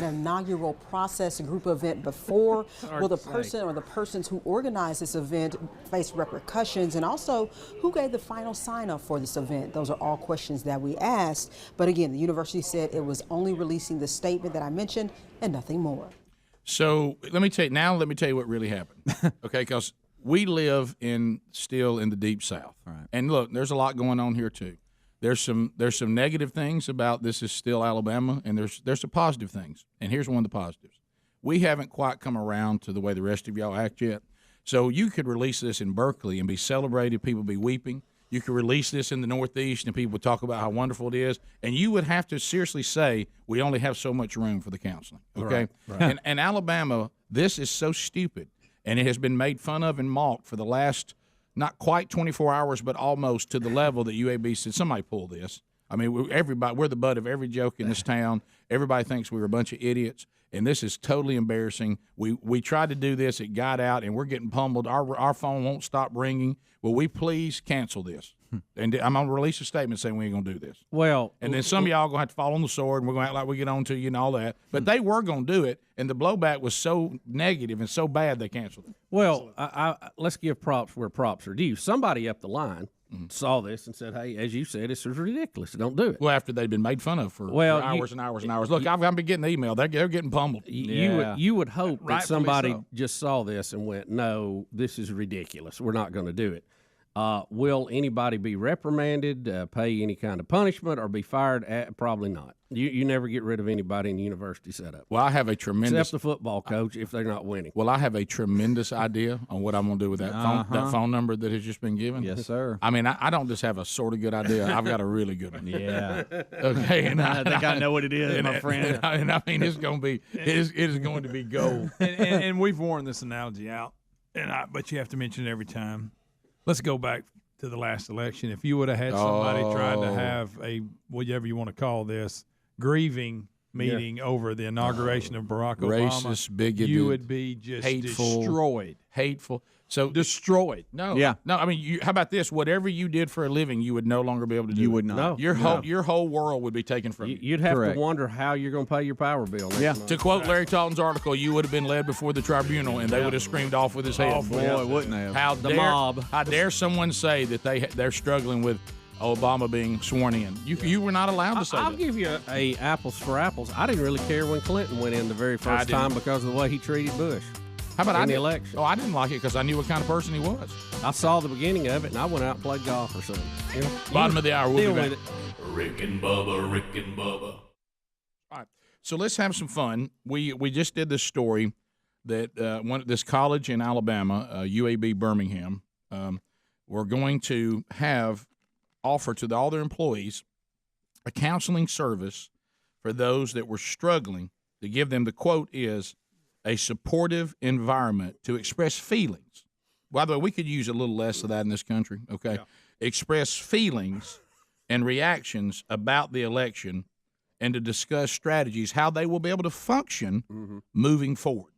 inaugural process group event before? Will the person or the persons who organized this event face repercussions? And also, who gave the final sign-off for this event? Those are all questions that we asked. But again, the university said it was only releasing the statement that I mentioned and nothing more. So let me tell you what really happened. Okay, because we live still in the deep South. Right. And look, there's a lot going on here too. There's some negative things about this is still Alabama, and there's some positive things. And here's one of the positives. We haven't quite come around to the way the rest of y'all act yet. So you could release this in Berkeley and be celebrated, people be weeping. You could release this in the Northeast and people would talk about how wonderful it is. And you would have to seriously say, we only have so much room for the counseling. Okay? Right. And Alabama, this is so stupid. And it has been made fun of and mocked for the last not quite 24 hours, but almost to the level that UAB said, somebody pull this. I mean, we're the butt of every joke in this town. Everybody thinks we're a bunch of idiots, and this is totally embarrassing. We tried to do this. It got out, and we're getting pummeled. Our phone won't stop ringing. Will we please cancel this? And I'm going to release a statement saying we ain't going to do this. Well, and then some of y'all going to have to fall on the sword, and we're going to act like we get on to you and all that. But they were going to do it, and the blowback was so negative and so bad they canceled it. Well, let's give props where props are due. Somebody up the line saw this and said, hey, as you said, this is ridiculous. Don't do it. Well, after they'd been made fun of for hours and hours and hours. Look, I've been getting the email. They're getting pummeled. You would hope that Rightfully somebody so. just saw this and went, no, this is ridiculous. We're not going to do it. Will anybody be reprimanded, pay any kind of punishment, or be fired? Probably not. You never get rid of anybody in the university setup. Well, I have a tremendous... Except the football coach if they're not winning. Well, I have a tremendous idea on what I'm going to do with that phone number that has just been given. Yes, sir. I mean, I don't just have a sort of good idea. I've got a really good one. Yeah. Okay. And I think I know what it is, my friend. And I mean, it's going to be it is going to be gold. And we've worn this analogy out, but you have to mention it every time. Let's go back to the last election. If you would have had somebody trying to have a whatever you want to call this grieving meeting over the inauguration of Barack Obama, racist, bigoted, you would be just destroyed. Hateful. So destroyed. No. I mean, how about this? Whatever you did for a living, you would no longer be able to do. You would not. No. Your whole world would be taken from you. You'd have to wonder how you're going to pay your power bill. Next month. To quote Larry Talton's article, you would have been led before the tribunal, and they would have screamed off with his head. Oh boy, wouldn't they? How dare someone say that they're struggling with Obama being sworn in? You were not allowed to say that. I'll give you a apples for apples. I didn't really care when Clinton went in the very first time because of the way he treated Bush. How about the election? Oh, I didn't like it because I knew what kind of person he was. I saw the beginning of it, and I went out and played golf or something. You know, Bottom of the hour, we'll be back. Rick and Bubba. All right, so let's have some fun. We just did this story that this college in Alabama, UAB Birmingham, we're going to offer to all their employees a counseling service for those that were struggling, to give them, the quote is, a supportive environment to express feelings. By the way, we could use a little less of that in this country, okay? Yeah. Express feelings and reactions about the election and to discuss strategies, how they will be able to function moving forward,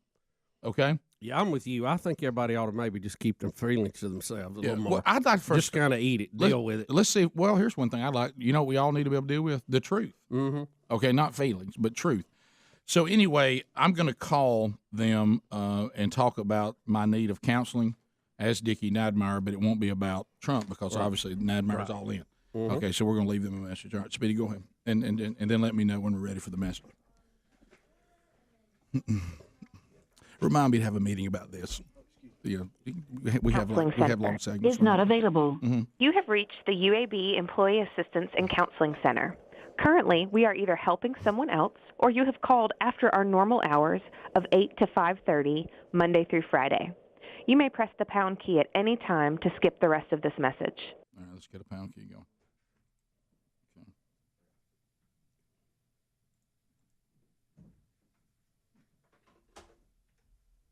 okay? Yeah, I'm with you. I think everybody ought to maybe just keep their feelings to themselves a little more. Well, I'd like just kind of eat it, deal with it. Let's see. Well, here's one thing I'd like. You know what we all need to be able to deal with? The truth. Okay, not feelings, but truth. So anyway, I'm going to call them and talk about my need of counseling as Dickie Nadmeyer, but it won't be about Trump because obviously Nadmeyer's all in. Okay, so we're going to leave them a message. All right, Speedy, go ahead. And then let me know when we're ready for the message. Remind me to have a meeting about this. Yeah, we have long segments. Is not available. You have reached the UAB Employee Assistance and Counseling Center. Currently, we are either helping someone else or you have called after our normal hours of 8 to 5:30, Monday through Friday. You may press the pound key at any time to skip the rest of this message. All right, let's get a pound key going. Okay.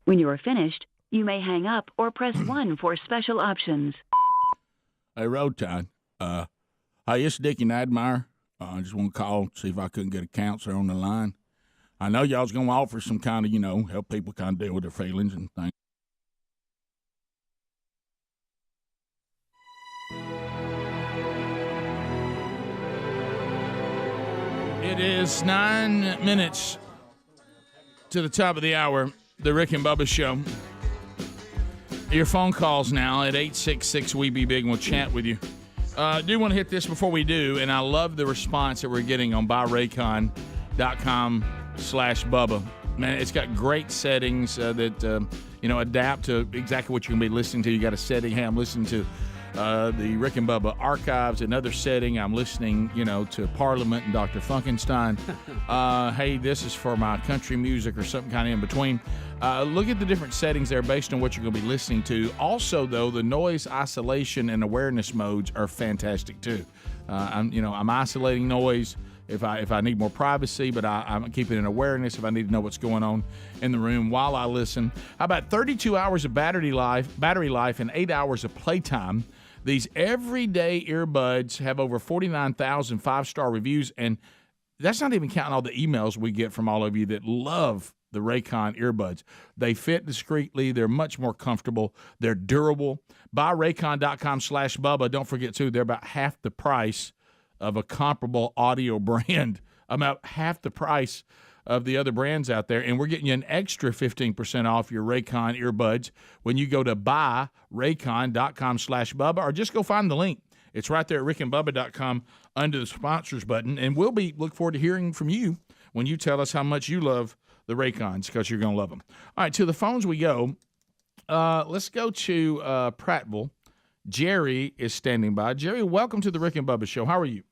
When you are finished, you may hang up or press 1 for special options. Hey, Road Tide, Hey, it's Dickie Nadmeyer. I just want to call, see if I couldn't get a counselor on the line. I know y'all's going to offer some kind of, help people kind of deal with their feelings and things. It is 9 minutes to the top of the hour, the Rick and Bubba Show. Your phone calls now at 866-WE-BE-BIG, and we'll chat with you. I do want to hit this before we do, and I love the response that we're getting on buyraycon.com/Bubba. Man, it's got great settings that, adapt to exactly what you're going to be listening to. You got a setting, hey, I'm listening to the Rick and Bubba archives. Another setting, I'm listening, to Parliament and Dr. Funkenstein. Hey, this is for my country music or something kind of in between. Look at the different settings there based on what you're going to be listening to. Also, though, the noise isolation and awareness modes are fantastic too. I'm isolating noise if I need more privacy, but I'm keeping an awareness if I need to know what's going on in the room while I listen. How about 32 hours of battery life, and 8 hours of playtime? These everyday earbuds have over 49,000 five-star reviews, and that's not even counting all the emails we get from all of you that love the Raycon earbuds. They fit discreetly. They're much more comfortable. They're durable. Buy Raycon.com/Bubba. Don't forget, too, they're about half the price of a comparable audio brand. About half the price of the other brands out there, and we're getting you an extra 15% off your Raycon earbuds when you go to buyraycon.com/Bubba, or just go find the link. It's right there at rickandbubba.com under the sponsors button, and we'll look forward to hearing from you when you tell us how much you love the Raycons, because you're going to love them. All right, to the phones we go. Let's go to Prattville. Jerry is standing by. Jerry, welcome to the Rick and Bubba Show. How are you?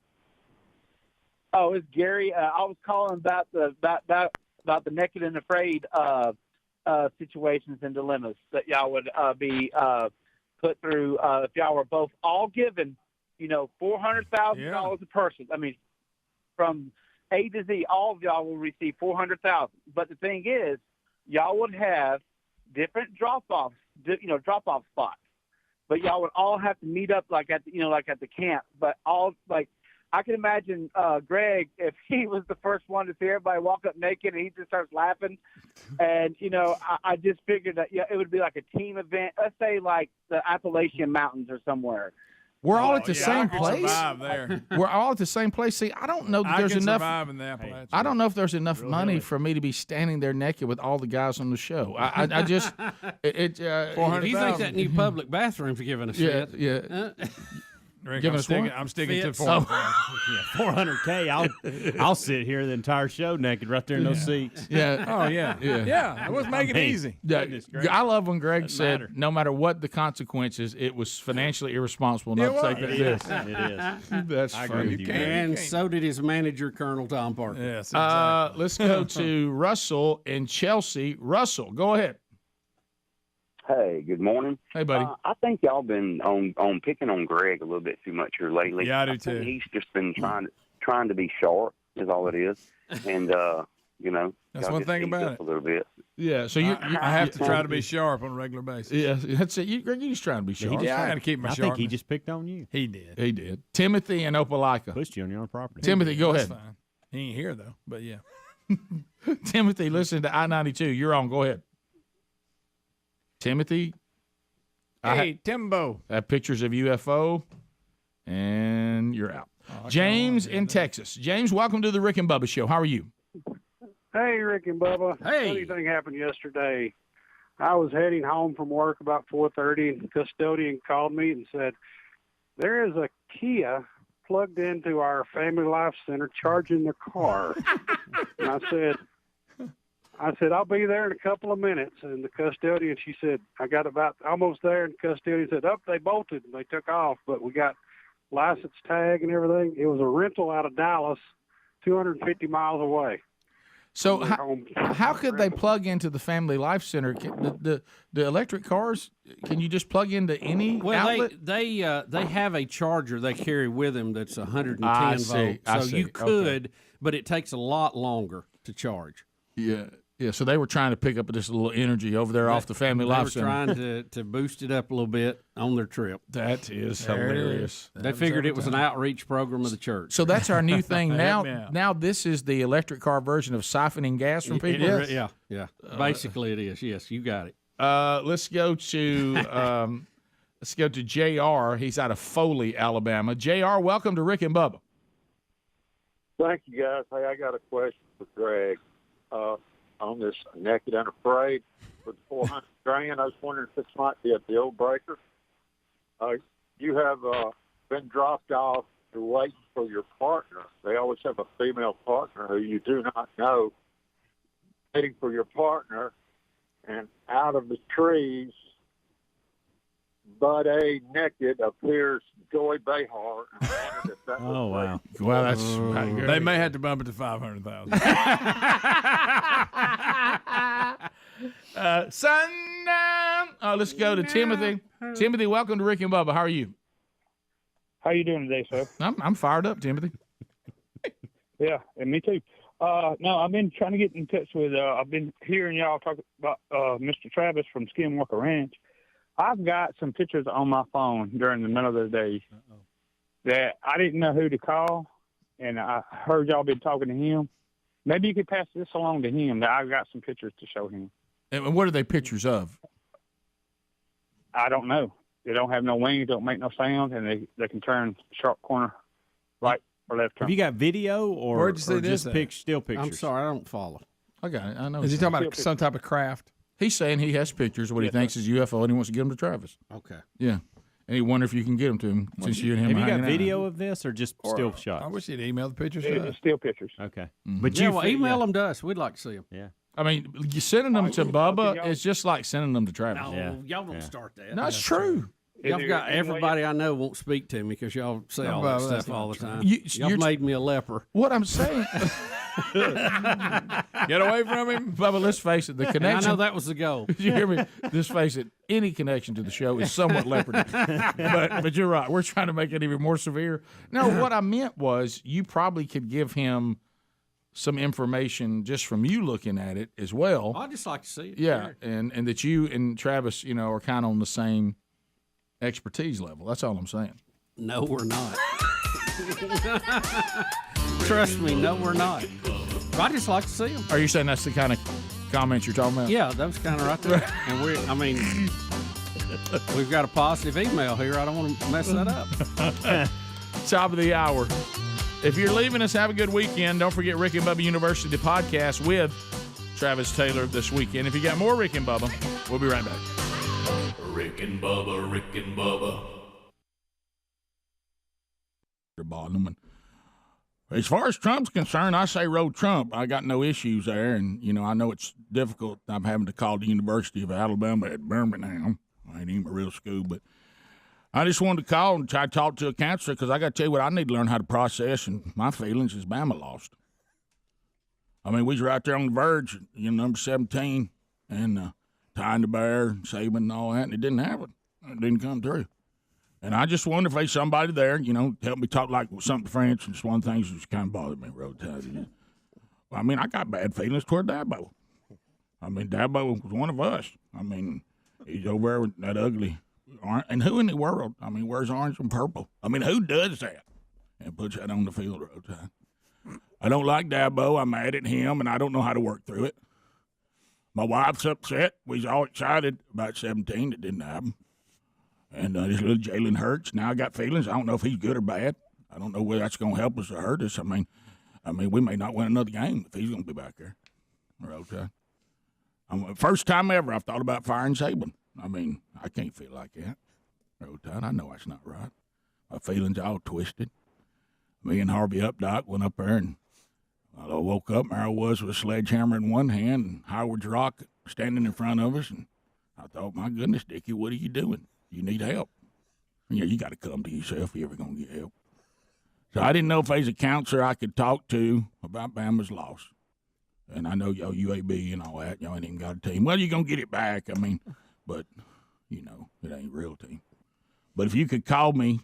Oh, it's Gary. I was calling about the naked and afraid situations and dilemmas that y'all would be put through if y'all were both all given, $400,000 a person. I mean, from A to Z, all of y'all will receive $400,000. But the thing is, y'all would have different drop-off spots. But y'all would all have to meet up like at the camp. But I can imagine Greg, if he was the first one to see everybody walk up naked and he just starts laughing. And, I just figured that it would be like a team event. Let's say like the Appalachian Mountains or somewhere. We're all at the same I place. survive there. We're all at the same place. See, I don't know that there's enough. In the Appalachians. I don't know if there's enough money for me to be standing there naked with all the guys on the show. I just it. He thinks that new public bathroom's giving a shit. Yeah. Rick, I'm sticking to $400,000. $400K. I'll sit here the entire show naked right there in those seats. Yeah. Oh yeah. Yeah. Let's make it easy. I love when Greg said, no matter what the consequences, it was financially irresponsible not to take that risk. It is. That's funny. And so did his manager, Colonel Tom Parker. Yes. Exactly. Let's go to Russell in Chelsea. Russell, go ahead. Hey, good morning. Hey, buddy. I think y'all been on picking on Greg a little bit too much here lately. Yeah, I do think too. He's just been trying to be sharp, is all it is, and that's one thing about it. A little bit. Yeah, so I have to try to be sharp on a regular basis. Yeah, that's it. Greg, you just trying to be sharp. He's trying to keep my I sharpness. think he just picked on you. He did. He did. Timothy and Opelika. Pushed you on your own property. Timothy, go ahead. Fine. He ain't here though, but yeah. Timothy, listen to I-92. You're on. Go ahead. Timothy. Hey, Timbo. I have pictures of UFO, and you're out. James in Texas. James, welcome to the Rick and Bubba Show. How are you? Hey, Rick and Bubba. Hey. Funny thing happened yesterday. I was heading home from work about 4:30, and the custodian called me and said, there is a Kia plugged into our Family Life Center charging the car. And I said, I'll be there in a couple of minutes. And the custodian, she said, I got about almost there. And the custodian said, they bolted and they took off. But we got license tag and everything. It was a rental out of Dallas, 250 miles away. So how could they plug into the Family Life Center? The electric cars, can you just plug into any outlet? They have a charger they carry with them that's 110 I volts. see. So you could, but it takes a lot longer to charge. Yeah. Yeah, so they were trying to pick up this little energy over there off the Family Life Center. They were trying to boost it up a little bit on their trip. That is hilarious. They figured it was an outreach program of the church. So that's our new thing now. Now this is the electric car version of siphoning gas from people. Yeah. Basically, it is. Yes, you got it. Let's go to Jr. He's out of Foley, Alabama. Jr., welcome to Rick and Bubba. Thank you, guys. Hey, I got a question for Greg. On this Naked and Afraid for the $400 grand, I was wondering if this might be a deal breaker. You have been dropped off. You're waiting for your partner. They always have a female partner who you do not know. Waiting for your partner, and out of the trees, butt-a naked, appears Joy Behar. And I wondered if that was wow. Well, that's they may have to bump it to 500,000. Sundown. Let's go to Timothy. Timothy, welcome to Rick and Bubba. How are you? How you doing today, sir? I'm fired up, Timothy. Yeah, and me too. No, I've been trying to get in touch with. I've been hearing y'all talk about Mr. Travis from Skinwalker Ranch. I've got some pictures on my phone during the middle of the day that I didn't know who to call, and I heard y'all been talking to him. Maybe you could pass this along to him, that I've got some pictures to show him. And what are they pictures of? I don't know. They don't have no wings, don't make no sound, and they can turn sharp corner right or left turn. Have you got video or just still pictures? I'm sorry, I don't follow. I got it. I know. Is he talking about some type of craft? He's saying he has pictures of what he thinks is UFO, and he wants to get them to Travis. Okay. Yeah. And he wonder if you can get them to him since you and him. Have you got hanging video out. of this or just still shots? I wish he'd email the pictures. It's still pictures. Okay. Mm-hmm. But email them to us. We'd like to see them. Yeah. I mean, you sending them to Bubba is just like sending them to Travis. No, y'all don't start that. No, it's true. Y'all got everybody I know won't speak to me because y'all say all that stuff all the time. Y'all made me a leper. What I'm saying. Get away from him. Bubba, let's face it, the connection. I know that was the goal. Did you hear me? Just face it, any connection to the show is somewhat leopardy. But you're right. We're trying to make it even more severe. No, what I meant was you probably could give him some information just from you looking at it as well. I'd just like to see it. Yeah, and that you and Travis, are kind of on the same expertise level. That's all I'm saying. No, we're not. Trust me, no, we're not. I just like to see them. Are you saying that's the kind of comments you're talking about? Yeah, that was kind of right there. And we've got a positive email here. I don't want to mess that up. Top of the hour. If you're leaving us, have a good weekend. Don't forget Rick and Bubba University, the podcast with Travis Taylor this weekend. If you got more Rick and Bubba, we'll be right back. Rick and Bubba, Rick and Bubba. As far as Trump's concerned, I say roll Trump. I got no issues there, and I know it's difficult. I'm having to call the University of Alabama at Birmingham. I ain't even a real school, but I just wanted to call and try to talk to a counselor because I got to tell you what I need to learn how to process, and my feelings is Bama lost. I mean, we was right there on the verge, number 17, and tying the bear, Saban, and all that, and it didn't happen. It didn't come through. And I just wonder if there's somebody there, help me talk like something French. And it's one of the things that's kind of bothered me, road tide. I mean, I got bad feelings toward Dabo. I mean, Dabo was one of us. I mean, he's over there with that ugly orange. And who in the world, wears orange and purple? I mean, who does that and puts that on the field, road tide? I don't like Dabo. I'm mad at him, and I don't know how to work through it. My wife's upset. We was all excited about 17. It didn't happen. And this little Jalen Hurts, now I got feelings. I don't know if he's good or bad. I don't know whether that's going to help us or hurt us. I mean, we may not win another game if he's going to be back there. Okay. First time ever I've thought about firing Saban. I mean, I can't feel like that. Okay. I know that's not right. My feelings all twisted. Me and Harvey Updike went up there, and I woke up, and there I was with a sledgehammer in one hand and Howard's rock standing in front of us. And I thought, my goodness, Dickie, what are you doing? You need help. You got to come to yourself if you're ever going to get help. So I didn't know if there's a counselor I could talk to about Bama's loss. And I know y'all UAB and all that. Y'all ain't even got a team. Well, you're going to get it back. But, it ain't a real team. But if you could call me,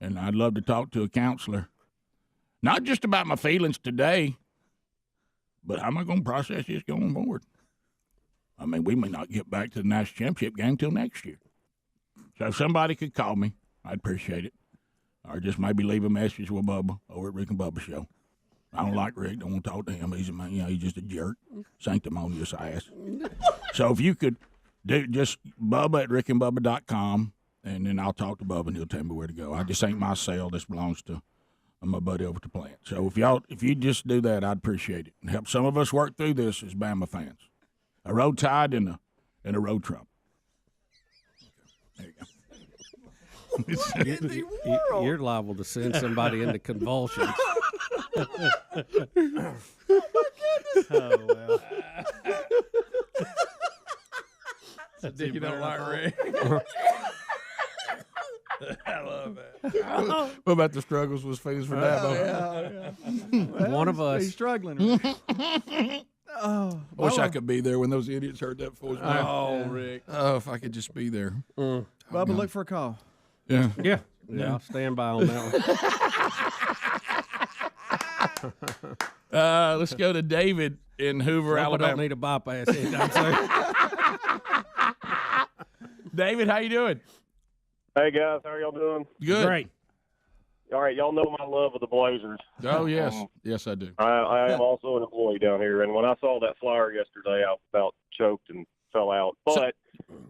and I'd love to talk to a counselor, not just about my feelings today, But how am I going to process this going forward? I mean, we may not get back to the national championship game till next year. So if somebody could call me, I'd appreciate it. Or just maybe leave a message with Bubba over at Rick and Bubba Show. I don't like Rick. Don't want to talk to him. He's a man. He's just a jerk, sanctimonious ass. So if you could do just Bubba at rickandbubba.com, and then I'll talk to Bubba and he'll tell me where to go. I just ain't my cell. This belongs to my buddy over at the plant. So if you just do that, I'd appreciate it and help some of us work through this as Bama fans. A road tide and a road Trump. There you go. You're liable to send somebody into convulsions. Oh, well. You don't like Rick. I love it. What about the struggles with fees for Dabo? Well, one of us. He's struggling. I wish I could be there when those idiots heard that voice. Oh, Rick. Oh, if I could just be there. Bubba, look for a call. Yeah. Yeah. I'll stand by on that one. Let's go to David in Hoover, Bubba Alabama. Don't need a bypass anytime soon. David, how you doing? Hey, guys. How are y'all doing? Good. Great. All right. Y'all know my love of the Blazers. Oh, yes. Yes, I do. I am also an employee down here, and when I saw that flyer yesterday, I about choked and fell out. But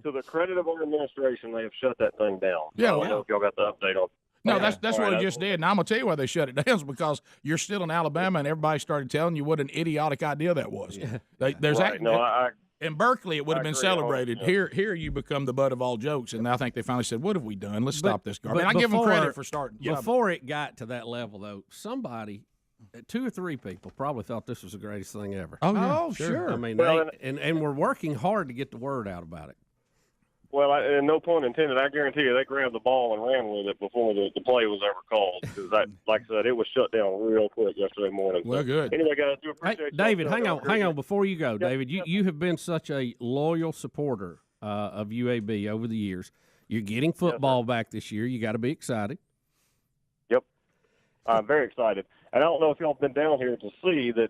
to the credit of our administration, they have shut that thing down. Yeah, I don't know if y'all got the update on. No, that's All what right, it just did. And I'm going to tell you why they shut it down is because you're still in Alabama and everybody started telling you what an idiotic idea that was. There's Right. in Berkeley, it would have been agree. celebrated. Yeah. Here you become the butt of all jokes. And I think they finally said, what have we done? Let's stop this garbage. But And I give them before- credit for starting. Before it got to that level, though, somebody, 2 or 3 people, probably thought this was the greatest thing ever. Oh, yeah. Oh, sure. I mean, Well, and we're working hard to get the word out about it. Well, and no pun intended, I guarantee you they grabbed the ball and ran with it before the play was ever called. Because, like I said, it was shut down real quick yesterday morning. Well, good. Anyway, guys, do appreciate Hey, y'all. David, hang Y'all on, have a great day. before you go, David. You have been such a loyal supporter of UAB over the years. You're getting football back this year. You got to be excited. Yep. I'm very excited. And I don't know if y'all have been down here to see that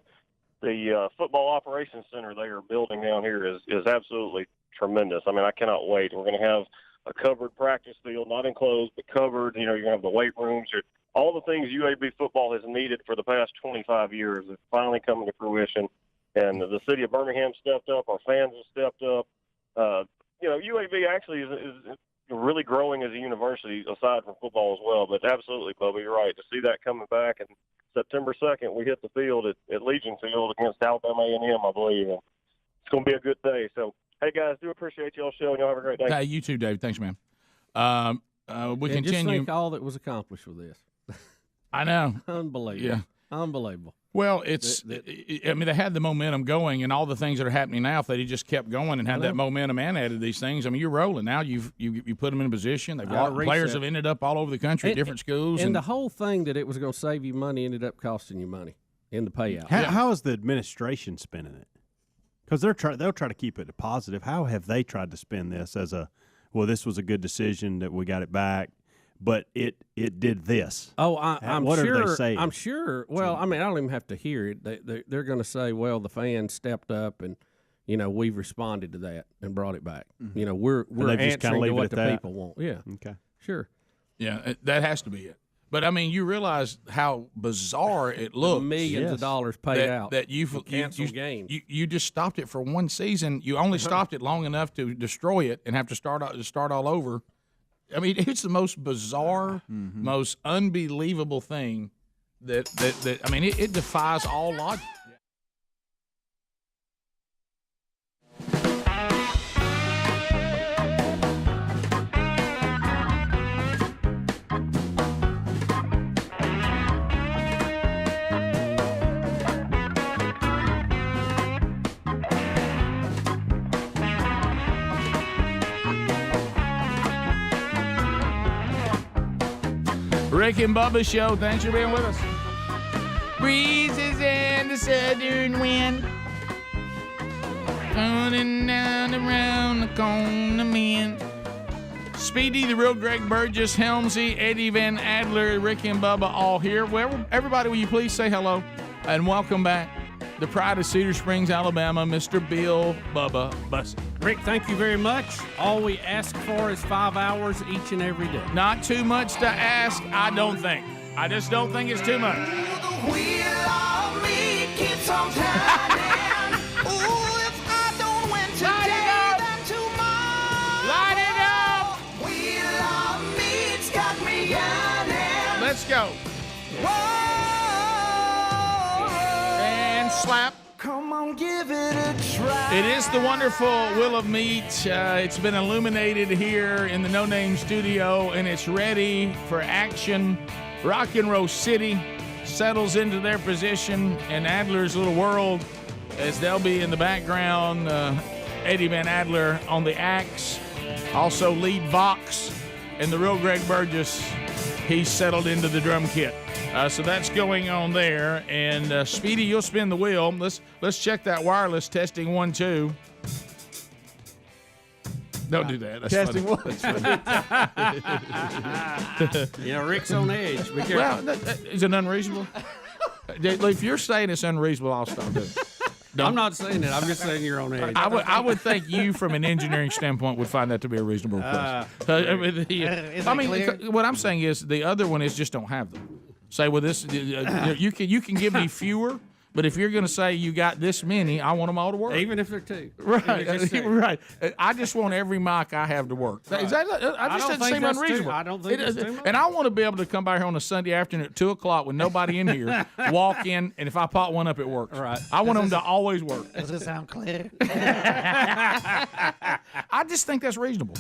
the football operations center they are building down here is absolutely tremendous. I mean, I cannot wait. We're going to have a covered practice field, not enclosed, but covered. You know, you're going to have the weight rooms. All the things UAB football has needed for the past 25 years is finally coming to fruition. And the city of Birmingham stepped up. Our fans have stepped up. You know, UAB actually is really growing as a university aside from football as well. But absolutely, Bubba, you're right. To see that coming back, and September 2nd, we hit the field at Legion Field against Alabama A&M, I believe. And it's going to be a good day. So, hey, guys, do appreciate y'all show, and y'all have a great day. Hey, you too, David. Thanks, man. We And continue. just think all that was accomplished with this. I know. Unbelievable. Yeah. Unbelievable. Well, I mean, they had the momentum going, and all the things that are happening now, if they just kept going and had that momentum and added these things, I mean, you're rolling. Now you put them in a position. They've got players have ended up all over the country at different schools. And the whole thing that it was going to save you money ended up costing you money in the payout. How is the administration spending it? Because they'll try to keep it positive. How have they tried to spin this as this was a good decision that we got it back, but it did this? Oh, I'm what sure. are they saying? I'm sure. Well, I mean, I don't even have to hear it. They're going to say, well, the fans stepped up and, you know, we've responded to that and brought it back. Mm-hmm. You know, we're answering to what the people want. Yeah. Okay. Sure. Yeah, that has to be it. But I mean, you realize how bizarre it looks. Millions of dollars paid out that you canceled games. You just stopped it for one season. You only stopped it long enough to destroy it and have to start all over. I mean, it's the most bizarre, most unbelievable thing that I mean, it defies all logic. Rick and Bubba Show. Thanks for being with us. Breezes and the southern wind running down around the corner, man. Speedy, the real Greg Burgess, Helmsy, Eddie Van Adler, Rick and Bubba all here. Well, everybody, will you please say hello and welcome back the pride of Cedar Springs, Alabama, Mr. Bill Bubba Bussey. Rick, thank you very much. All we ask for is 5 hours each and every day. Not too much to ask, I don't think. I just don't think it's too much. Let's go. And slap. Come on, give it a try. It is the wonderful Wheel of Meat. It's been illuminated here in the No Name studio, and it's ready for action. Rock and Roll City settles into their position in Adler's little world as they'll be in the background. Eddie Van Adler on the axe. Also lead Vox and the real Greg Burgess. He's settled into the drum kit. So that's going on there. And Speedy, you'll spin the wheel. Let's check that wireless. Testing 1, 2. Don't do that. That's testing funny. That's funny. Rick's on edge. Be careful. Well, is it unreasonable? If you're saying it's unreasonable, I'll stop doing it. I'm not saying that. I'm just saying you're on edge. I would think you, from an engineering standpoint, would find that to be a reasonable request. What I'm saying is the other one is just don't have them. Say, well, this you can give me fewer, but if you're going to say you got this many, I want them all to work. Even if they're 2. Right, right. I just want every mic I have to work. Right. Is that, I just doesn't seem unreasonable. I don't think that's too much. And I want to be able to come by here on a Sunday afternoon at 2:00 with nobody in here, walk in, and if I pop one up, it works. Right. I want them to always work. Does it sound clear? I just think that's reasonable.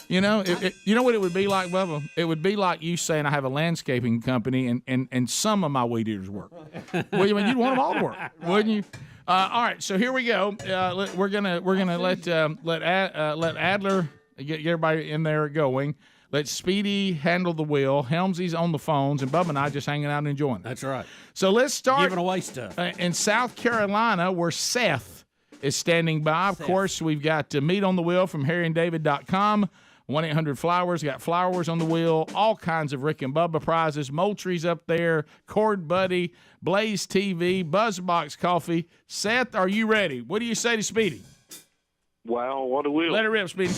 You know, you know what it would be like, Bubba? It would be like you saying I have a landscaping company and some of my weed eaters work. Well, you'd want them all to work, wouldn't you? All right, so here we go. We're gonna let Adler get everybody in there going. Let Speedy handle the wheel. Helmsy's on the phones, and Bubba and I just hanging out and enjoying it. That's right. So let's start Giving away stuff in South Carolina, where Seth is standing by. Of course, we've got Meat on the Wheel from HarryandDavid.com. 1-800-Flowers. Got flowers on the wheel, all kinds of Rick and Bubba prizes. Moultrie's up there, Cord Buddy, Blaze TV, Buzzbox Coffee. Seth, are you ready? What do you say to Speedy? Wow, what a wheel. Let her rip, Speedy.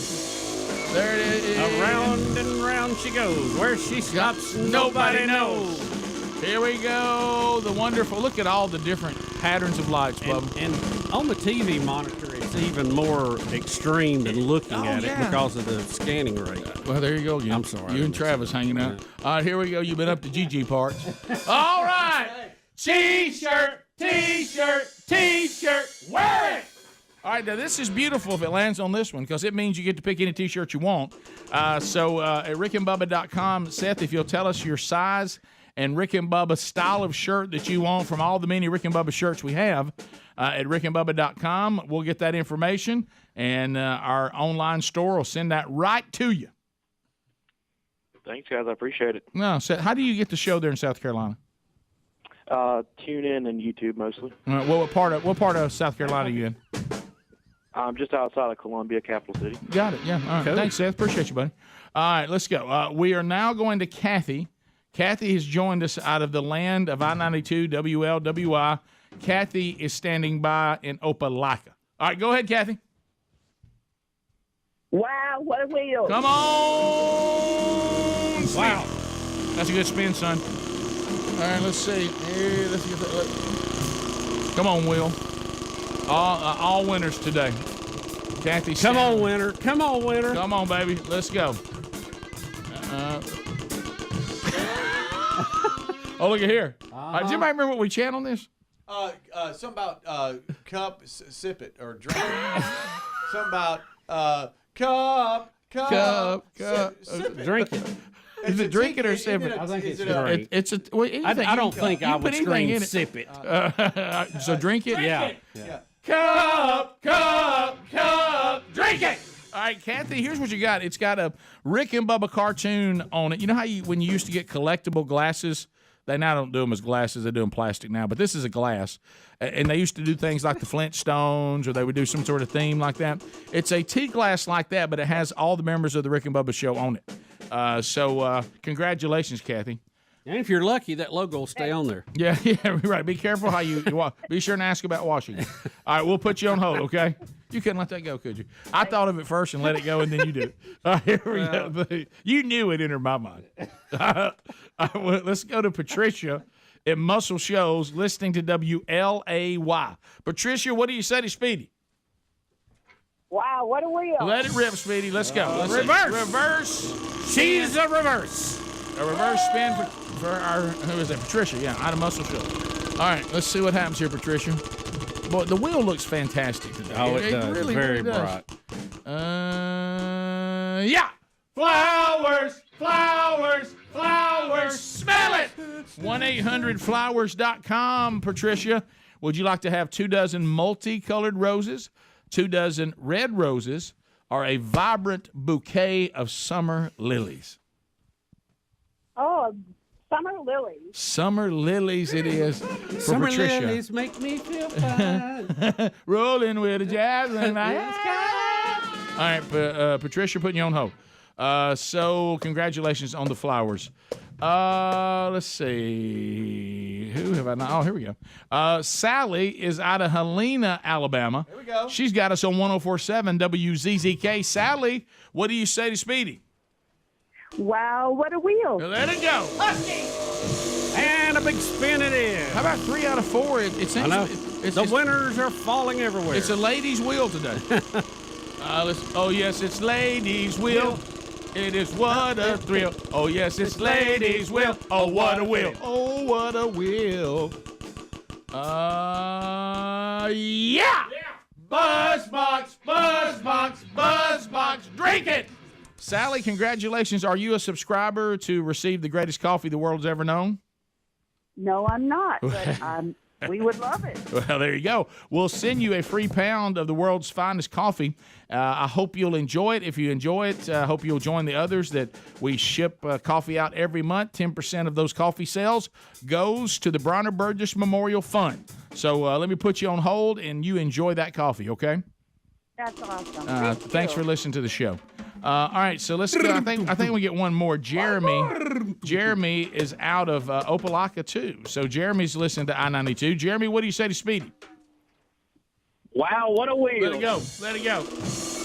There it is. Around and round she goes. Where she stops, nobody knows. Here we go. The wonderful. Look at all the different patterns of lights, Bubba. And on the TV monitor, it's even more extreme than looking at it because of the scanning rate. Well, there you go again. I'm sorry. You and Travis hanging out. All right, here we go. You've been up to GG parts. All right. T-shirt, T-shirt, T-shirt. Wear it. All right, now this is beautiful if it lands on this one because it means you get to pick any T-shirt you want. So at rickandbubba.com, Seth, if you'll tell us your size and Rick and Bubba style of shirt that you want from all the many Rick and Bubba shirts we have at rickandbubba.com. We'll get that information, and our online store will send that right to you. Thanks, guys. I appreciate it. No, Seth, how do you get the show there in South Carolina? Tune in and YouTube mostly. Well, what part of South Carolina are you in? I'm just outside of Columbia, capital city. Got it, yeah. All right. Cool. Thanks, Seth. Appreciate you, buddy. All right, let's go. We are now going to Kathy. Kathy has joined us out of the land of I-92 WLWI. Kathy is standing by in Opelika. All right, go ahead, Kathy. Wow, what a wheel. Come on. Wow. That's a good spin, son. All right, let's see. Here, let's get that. Come on, Will. All winners today. Kathy, come on, winner. Come on, winner. Come on, baby. Let's go. Oh, look at here. Does anybody remember what we chant on this? Something about cup, sip it, or drink it. Something about cup, sip it. Drink it. Is it drink it or sip it? I think it's drink. It's a. Well, I don't think I would scream sip it. So drink it? Yeah. Cup, drink it. All right, Kathy, here's what you got. It's got a Rick and Bubba cartoon on it. You know how when you used to get collectible glasses? They now don't do them as glasses. They do them plastic now. But this is a glass. And they used to do things like the Flintstones, or they would do some sort of theme like that. It's a tea glass like that, but it has all the members of the Rick and Bubba show on it. So congratulations, Kathy. And if you're lucky, that logo will stay on there. Yeah, right. Be careful how you walk. Be sure and ask about washing it. All right, we'll put you on hold, okay? You couldn't let that go, could you? I thought of it first and let it go, and then you do it. All right, here we go. You knew it entered my mind. Well, let's go to Patricia at Muscle Shoals, listening to WLAY. Patricia, what do you say to Speedy? Wow, what a wheel. Let it rip, Speedy. Let's go. Let's reverse. She's a reverse. A reverse spin for our, who is that? Patricia, yeah, out of Muscle Shoals. All right, let's see what happens here, Patricia. Boy, the wheel looks fantastic today. Oh, it does. Really, Very really bright. Yeah. Flowers, flowers, flowers. Smell it. 1-800-Flowers.com, Patricia. Would you like to have 2 dozen multicolored roses, 2 dozen red roses, or a vibrant bouquet of summer lilies? Oh, summer lilies. Summer lilies it is for Summer Patricia. lilies make me feel fine. Rolling with a jazz and all right, Patricia, putting you on hold. So congratulations on the flowers. Let's see. Who have I not? Oh, here we go. Sally is out of Helena, Alabama. Here we go. She's got us on 104.7 WZZK. Sally, what do you say to Speedy? Wow, what a wheel. Let it go. And a big spin it is. How about 3 out of 4? It seems I know. It's The winners are falling everywhere. It's a ladies' wheel today. Oh, yes, it's ladies' wheel. It is what a thrill. Oh, yes, it's ladies' wheel. Oh, what a wheel. Oh, what a wheel. Yeah. Buzzbox, Buzzbox, Buzzbox. Drink it. Sally, congratulations. Are you a subscriber to receive the greatest coffee the world's ever known? No, I'm not, but we would love it. Well, there you go. We'll send you a free pound of the world's finest coffee. I hope you'll enjoy it. If you enjoy it, I hope you'll join the others that we ship coffee out every month. 10% of those coffee sales goes to the Bronner Burgess Memorial Fund. So let me put you on hold, and you enjoy that coffee, okay? That's awesome. Thanks for listening to the show. All right, so let's go. I think we get one more. Jeremy is out of Opelika too. So Jeremy's listening to I-92. Jeremy, what do you say to Speedy? Wow, what a wheel. Let it go. Let it go.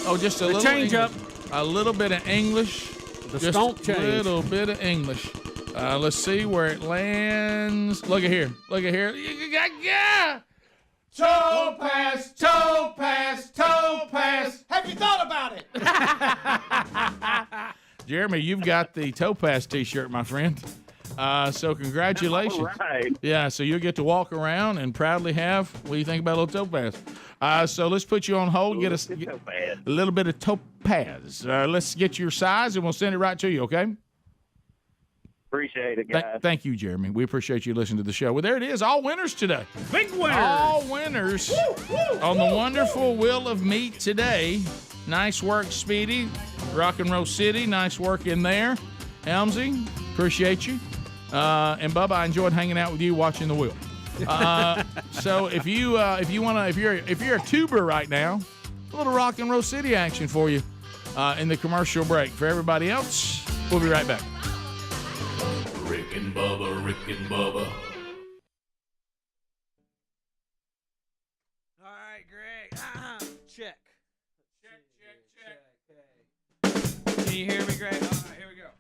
Oh, just a little change English. up. A little bit of English. The just stomp change. A little bit of English. Let's see where it lands. Look at here. Look at here. Yeah. Topaz, topaz, topaz. Have you thought about it? Jeremy, you've got the Topaz T-shirt, my friend. So congratulations. All right. Yeah, so you'll get to walk around and proudly have, what do you think about a little Topaz? So let's put you on hold, get a little bit of Topaz. Let's get your size, and we'll send it right to you, okay? Appreciate it, guys. Thank you, Jeremy. We appreciate you listening to the show. Well, there it is. All winners today. Big winners. All winners on the wonderful Wheel of Meat today. Nice work, Speedy. Rock and Roll City. Nice work in there. Helmsy, appreciate you. And Bubba, I enjoyed hanging out with you watching the wheel. So if you're a tuber right now, a little Rock and Roll City action for you in the commercial break. For everybody else, we'll be right back. Rick and Bubba, Rick and Bubba. All right, Greg. Check. Can you hear me, Greg? All right, here we go.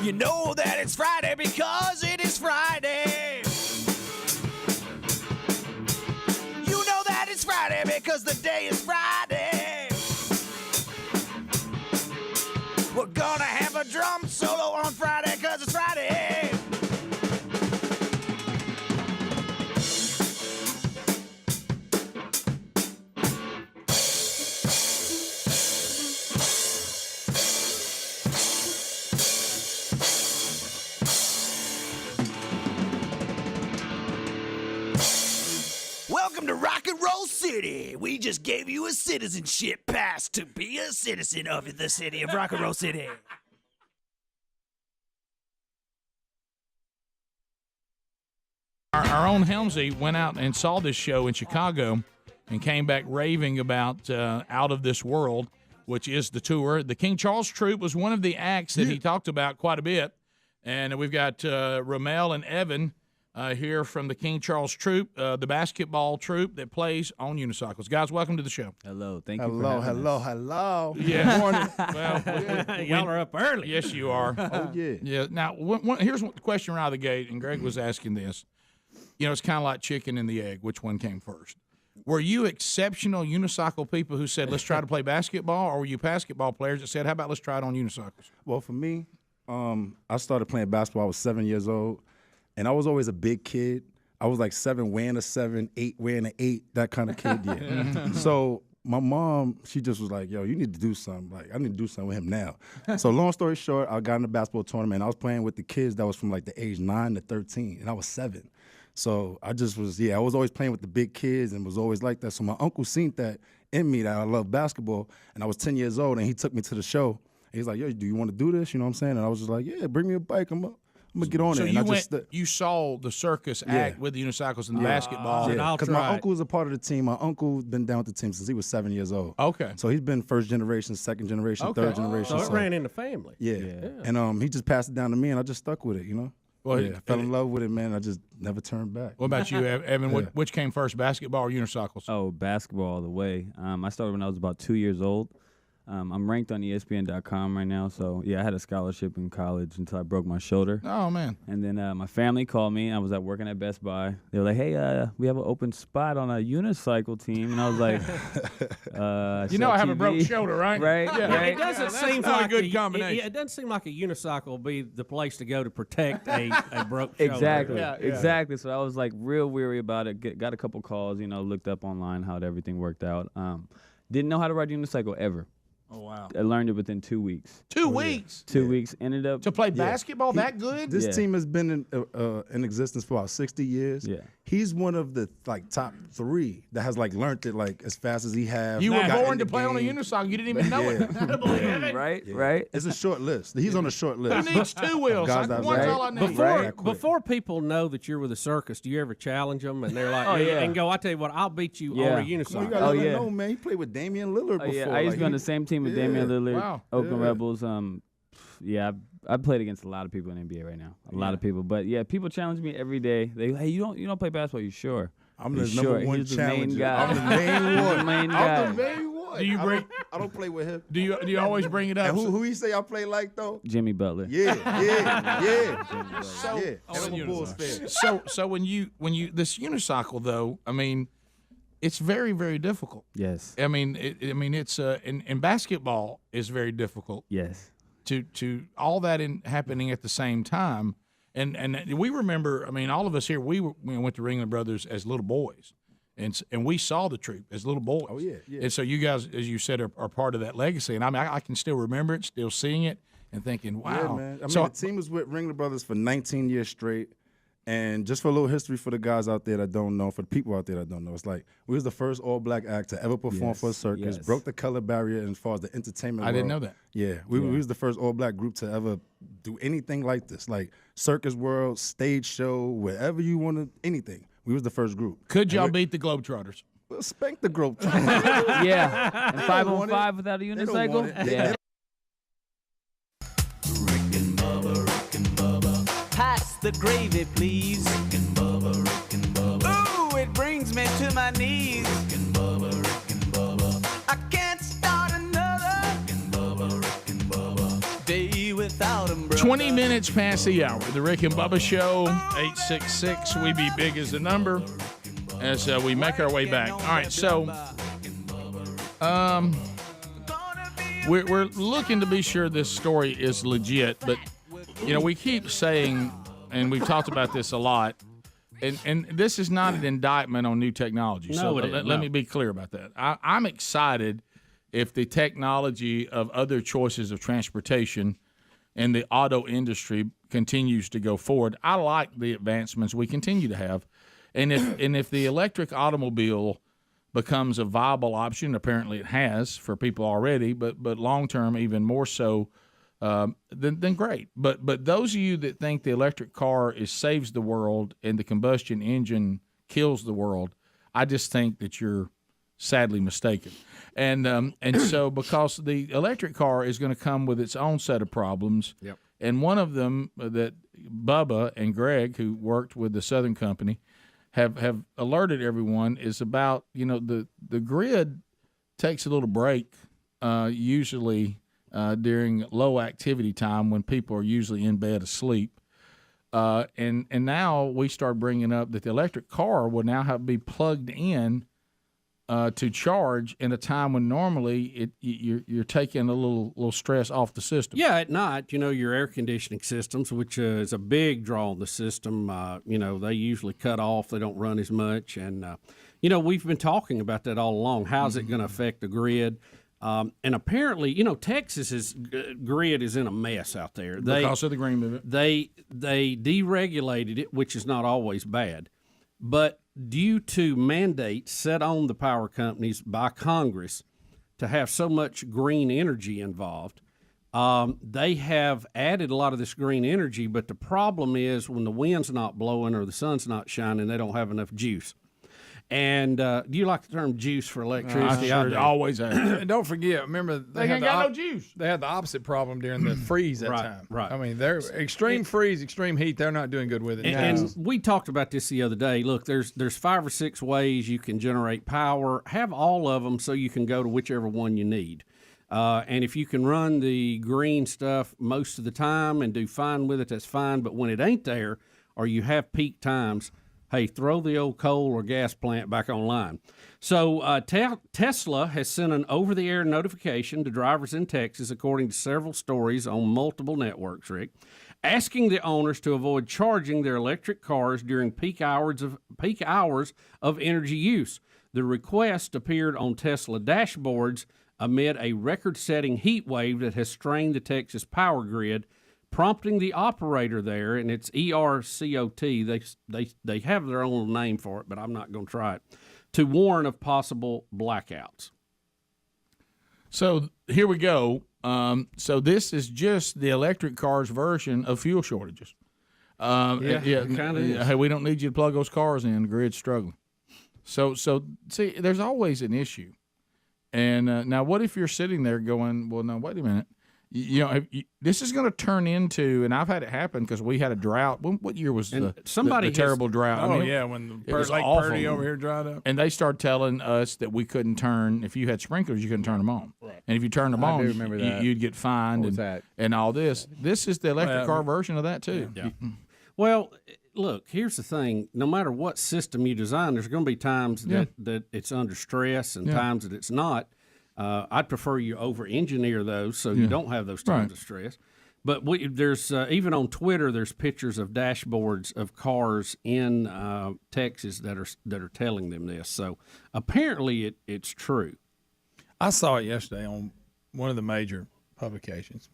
You know that it's Friday because it is Friday. You know that it's Friday because the day is Friday. We're gonna have a drum solo on Friday because it's Friday. Welcome to Rock and Roll City. We just gave you a citizenship pass to be a citizen of the city of Rock and Roll City. Our our own Helmsy went out and saw this show in Chicago and came back raving about Out of This World, which is the tour. The King Charles Troupe was one of the acts that he talked about quite a bit. And we've got Ramel and Evan here from the King Charles Troupe, the basketball troupe that plays on unicycles. Guys, welcome to the show. Hello. Thank you for having us. Hello. Yeah. Morning. Well, y'all are up early. Yes, you are. Oh, yeah. Yeah. Now, here's the question right out of the gate, and Greg was asking this. You know, it's kind of like chicken and the egg. Which one came first? Were you exceptional unicycle people who said, let's try to play basketball, or were you basketball players that said, how about let's try it on unicycles? Well, for me, I started playing basketball. I was 7 years old, and I was always a big kid. I was like 7 wearing a 7, 8 wearing an 8, that kind of kid, yeah. So my mom, she just was like, yo, you need to do something. Like, I need to do something with him now. So long story short, I got in a basketball tournament. I was playing with the kids that was from like the age 9 to 13, and I was 7. So I just was, I was always playing with the big kids and was always like that. So my uncle seen that in me, that I love basketball, and I was 10 years old, and he took me to the show. He's like, yo, do you want to do this? You know what I'm saying? And I was just like, yeah, bring me a bike. I'm going to get on it. So And you saw the circus act with the unicycles and the basketball. Yeah, because my uncle was a part of the team. My uncle been down with the team since he was 7 years old. Okay. So he's been first generation, second generation, third generation. So it ran in the family. Yeah. And he just passed it down to me, and I just stuck with it, you know? Well, I fell in love with it, man. I just never turned back. What about you, Evan? Which came first, basketball or unicycles? Oh, basketball all the way. I started when I was about 2 years old. I'm ranked on ESPN.com right now, so I had a scholarship in college until I broke my shoulder. Oh man! And then my family called me. I was working at Best Buy. They were like, "Hey, we have an open spot on a unicycle team," and I was like, I have a broke shoulder, right? Right. Yeah. Right. It doesn't seem not like a good combination. It doesn't seem like a unicycle will be the place to go to protect a broke shoulder. Exactly. Exactly. So I was real weary about it. Got a couple calls. Looked up online how everything worked out. Didn't know how to ride a unicycle ever. Oh, wow. I learned it within 2 weeks. 2 weeks? 2 weeks. Ended up. To play basketball that good? This team has been in existence for about 60 years. Yeah. He's one of the top 3 that has learned it as fast as he has. You were born to play on a unicycle. You didn't even know it. Right. Right. It's a short list. He's on a short list. Who needs 2 wheels? One's all I need. Before people know that you're with a circus, do you ever challenge them and they're like, and go, I tell you what, I'll beat you on a unicycle. You gotta let him know, man. He played with Damian Lillard before. Yeah, I used to be on the same team with Damian Lillard, Wow. Oakland Rebels. I played against a lot of people in the NBA right now. A lot of people. But people challenge me every day. They hey, you don't play basketball, you sure? I'm the number one He's the main challenger. guy. I'm the main one. The main guy. I'm the main one. Do you bring? I don't play with him. Do you always bring it up? And who he say I play like though? Jimmy Butler. Yeah. So, And I'm a Bulls fan. So when you this unicycle though, I mean, it's very, very difficult. Yes. I mean, it's and basketball is very difficult. Yes. To all that happening at the same time, and we remember. I mean, all of us here we went to Ringling Brothers as little boys, and we saw the troupe as little boys. Oh yeah. And so you guys, as you said, are part of that legacy. And I mean, I can still remember it, still seeing it, and thinking, wow. Yeah, man. I mean, the team was with Ringling Brothers for 19 years straight. And just for a little history for the guys out there that don't know, for the people out there that don't know, it's we was the first all-black act to ever perform for a circus, broke the color barrier as far as the entertainment world. I didn't know that. Yeah, we was the first all-black group to ever do anything like this, circus world, stage show, wherever you want to, anything. We was the first group. Could y'all beat the Globetrotters? We'll spank the Globetrotters. Yeah, and 5-on-5 without a unicycle? Yeah. Pass the gravy, please. Rick and Bubba. Ooh, it brings me to my knees. Rick and Bubba. I can't start another Rick and Bubba. day without him, brother. 20 minutes past the hour. The Rick and Bubba Show, 866. We be big as the number as we make our way back. All right, so we're looking to be sure this story is legit, but we keep saying, and we've talked about this a lot, and this is not an indictment on new technology. No, So let me be clear about that. I'm excited if the technology of other choices of transportation and the auto industry continues to go forward. I like the advancements we continue to have. And if the electric automobile becomes a viable option, apparently it has for people already, but long term even more so then great. But those of you that think the electric car saves the world and the combustion engine kills the world, I just think that you're sadly mistaken. And so because the electric car is going to come with its own set of problems, Yep. and one of them that Bubba and Greg, who worked with the Southern Company, have alerted everyone is about, the grid takes a little break usually during low activity time when people are usually in bed asleep. And now we start bringing up that the electric car will now have to be plugged in to charge in a time when normally you're taking a little stress off the system. Yeah, at night, your air conditioning systems, which is a big draw on the system, they usually cut off. They don't run as much. And, we've been talking about that all along. How's it going to affect the grid? And apparently, Texas's grid is in a mess out there. Because of the green movement. They deregulated it, which is not always bad. But due to mandates set on the power companies by Congress to have so much green energy involved, they have added a lot of this green energy. But the problem is when the wind's not blowing or the sun's not shining, they don't have enough juice. And do you like the term juice for electricity? I sure always have. And don't forget, remember They ain't got no juice. They had the opposite problem during the freeze that time. Right. I mean, they're extreme freeze, extreme heat. They're not doing good with it. And we talked about this the other day. Look, there's 5 or 6 ways you can generate power. Have all of them so you can go to whichever one you need. And if you can run the green stuff most of the time and do fine with it, that's fine. But when it ain't there or you have peak times, hey, throw the old coal or gas plant back online. So Tesla has sent an over-the-air notification to drivers in Texas, according to several stories on multiple networks, Rick, asking the owners to avoid charging their electric cars during peak hours of energy use. The request appeared on Tesla dashboards amid a record-setting heat wave that has strained the Texas power grid, prompting the operator there, and it's ERCOT, they have their own name for it, but I'm not going to try it, to warn of possible blackouts. So here we go. So this is just the electric car's version of fuel shortages. It kind of is. Hey, we don't need you to plug those cars in. The grid's struggling. So see, there's always an issue. And now what if you're sitting there going, well, no, wait a minute. This is going to turn into, and I've had it happen because we had a drought. What year was the terrible drought? When the Lake Purdy over here dried up. And they started telling us that we couldn't turn, if you had sprinklers, you couldn't turn them on. Right. And if you turned them on, you'd get fined and all this. This is the electric car version of that, too. Yeah. Well, look, here's the thing. No matter what system you design, there's going to be times that it's under stress and times that it's not. I'd prefer you over-engineer those so you don't have those times of stress. But there's even on Twitter, there's pictures of dashboards of cars in Texas that are telling them this. So apparently it's true. I saw it yesterday on one of the major publications.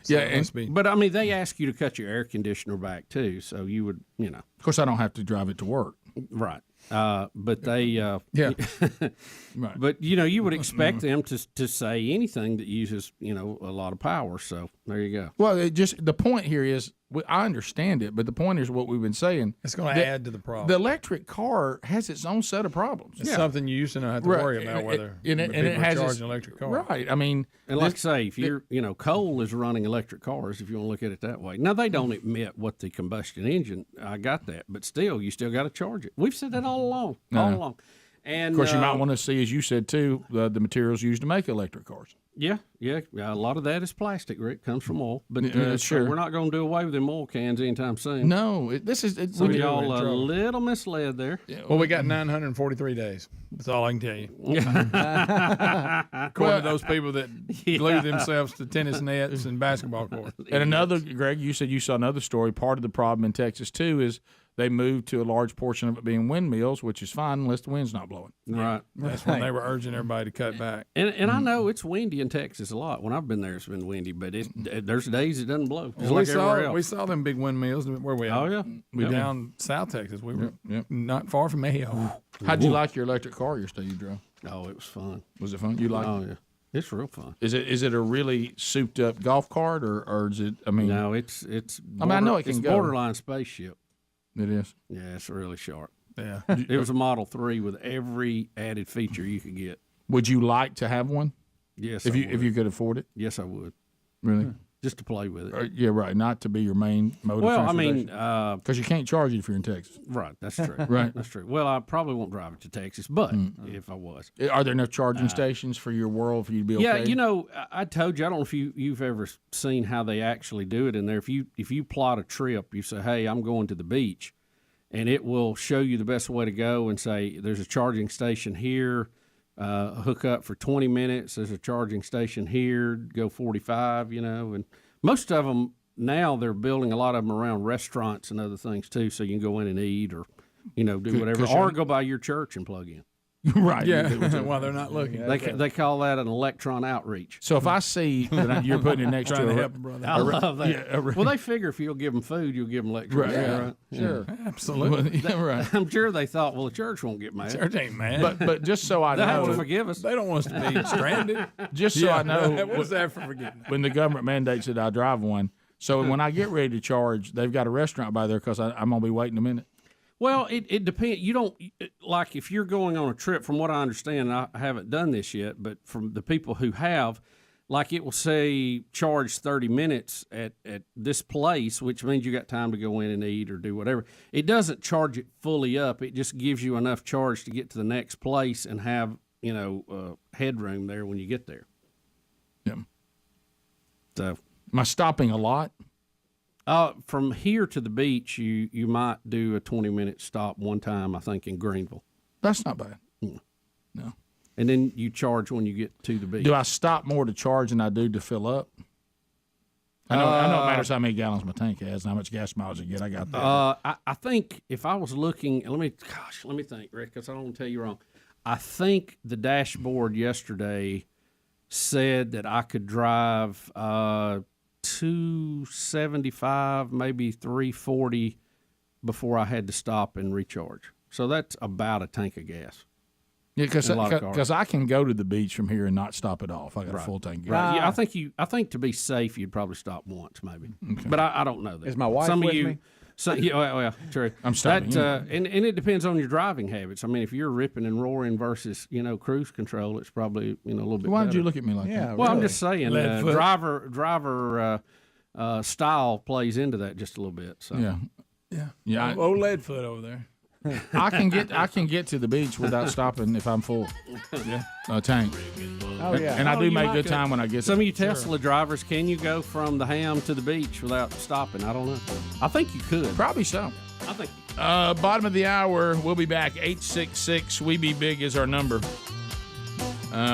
So but I mean, they ask you to cut your air conditioner back too, so you would, Of course, I don't have to drive it to work. Right. But they, right. But you would expect them to say anything that uses, a lot of power. So there you go. Well, the point here is, I understand it, but the point is what we've been saying. It's going to add to the problem. The electric car has its own set of problems. It's something you used to not have to worry about whether it has charging an electric car. Right. I mean, and like I say, if you're, coal is running electric cars, if you want to look at it that way. Now they don't admit what the combustion engine. I got that, but still, you still got to charge it. We've said that all along. And of course, you might want to see, as you said too, the materials used to make electric cars. Yeah, a lot of that is plastic, Rick. Comes from oil, but sure, so we're not going to do away with them oil cans anytime soon. No, y'all a little misled there. Well, we got 943 days. That's all I can tell you. According to those people that glue themselves to tennis nets and basketball courts. And another, Greg, you said you saw another story. Part of the problem in Texas too is they moved to a large portion of it being windmills, which is fine unless the wind's not blowing. Right. That's when they were urging everybody to cut back. And I know it's windy in Texas a lot. When I've been there, it's been windy, but there's days it doesn't blow. Just like everywhere else. We saw them big windmills. Where we at? Oh, yeah. We down South Texas. We were not far from Mayo. How'd you like your electric car yesterday you drove? Oh, it was fun. Was it fun? You liked it? Oh, yeah. It's real fun. Is it a really souped up golf cart or is it? I mean, no, it's. I mean, I know it can it's go. borderline spaceship. It is. Yeah, it's really sharp. Yeah, it was a Model 3 with every added feature you could get. Would you like to have one? Yes, if you could afford it. Yes, I would. Really? Just to play with it. Yeah, right. Not to be your main mode of transportation. Because you can't charge it if you're in Texas. Right, that's true. Right. That's true. Well, I probably won't drive it to Texas, but if I was. Are there enough charging stations for your world for you to be okay? Yeah, you know, I told you, I don't know if you've ever seen how they actually do it in there. If you plot a trip, you say, hey, I'm going to the beach, and it will show you the best way to go and say, there's a charging station here, hook up for 20 minutes. There's a charging station here, go 45, you know, and most of them now they're building a lot of them around restaurants and other things too, so you can go in and eat or, you know, do whatever, or go by your church and plug in. Right. Yeah. While they're not looking. They call that an electron outreach. So if I see that you're putting it next to to a help them, brother. I love that. Yeah, well, they figure if you'll give them food, you'll give them electricity, right? Sure. Absolutely. Yeah, right. I'm sure they thought, well, the church won't get mad. Church ain't mad. But just so I They have know, to forgive us. They don't want us to be stranded. just so I know, What's that for forgetting? when the government mandates that I drive one. So when I get ready to charge, they've got a restaurant by there because I'm gonna be waiting a minute. Well, it depends. You don't like if you're going on a trip. From what I understand, I haven't done this yet, but from the people who have, like it will say charge 30 minutes at this place, which means you got time to go in and eat or do whatever. It doesn't charge it fully up. It just gives you enough charge to get to the next place and have headroom there when you get there. Yeah. So am I stopping a lot? From here to the beach, you might do a 20-minute stop one time, I think, in Greenville. That's not bad. No. And then you charge when you get to the beach. Do I stop more to charge than I do to fill up? I know it matters how many gallons my tank has and how much gas mileage I get. I got that. I think if I was looking, let me think, Rick, because I don't want to tell you wrong. I think the dashboard yesterday said that I could drive 275, maybe 340 before I had to stop and recharge. So that's about a tank of gas. Yeah, because I can go to the beach from here and not stop at all if I got a full tank of gas. Right. Yeah, I think to be safe, you'd probably stop once, maybe. Okay. But I don't know that. Is my wife Some with of you, me? Well, true. I'm stopping. And it depends on your driving habits. I mean, if you're ripping and roaring versus cruise control, it's probably a little bit. Why better. did you look at me like that? Well, I'm just saying, Leadfoot. driver style plays into that just a little bit. So yeah. Old Leadfoot over there. I can get to the beach without stopping if I'm full. Yeah. Tank. Oh yeah. And I do make good time when I get. Some of you Tesla drivers, can you go from the Ham to the beach without stopping? I don't know. I think you could. Probably so. I think. Bottom of the hour. We'll be back. 866 We Be Big is our number.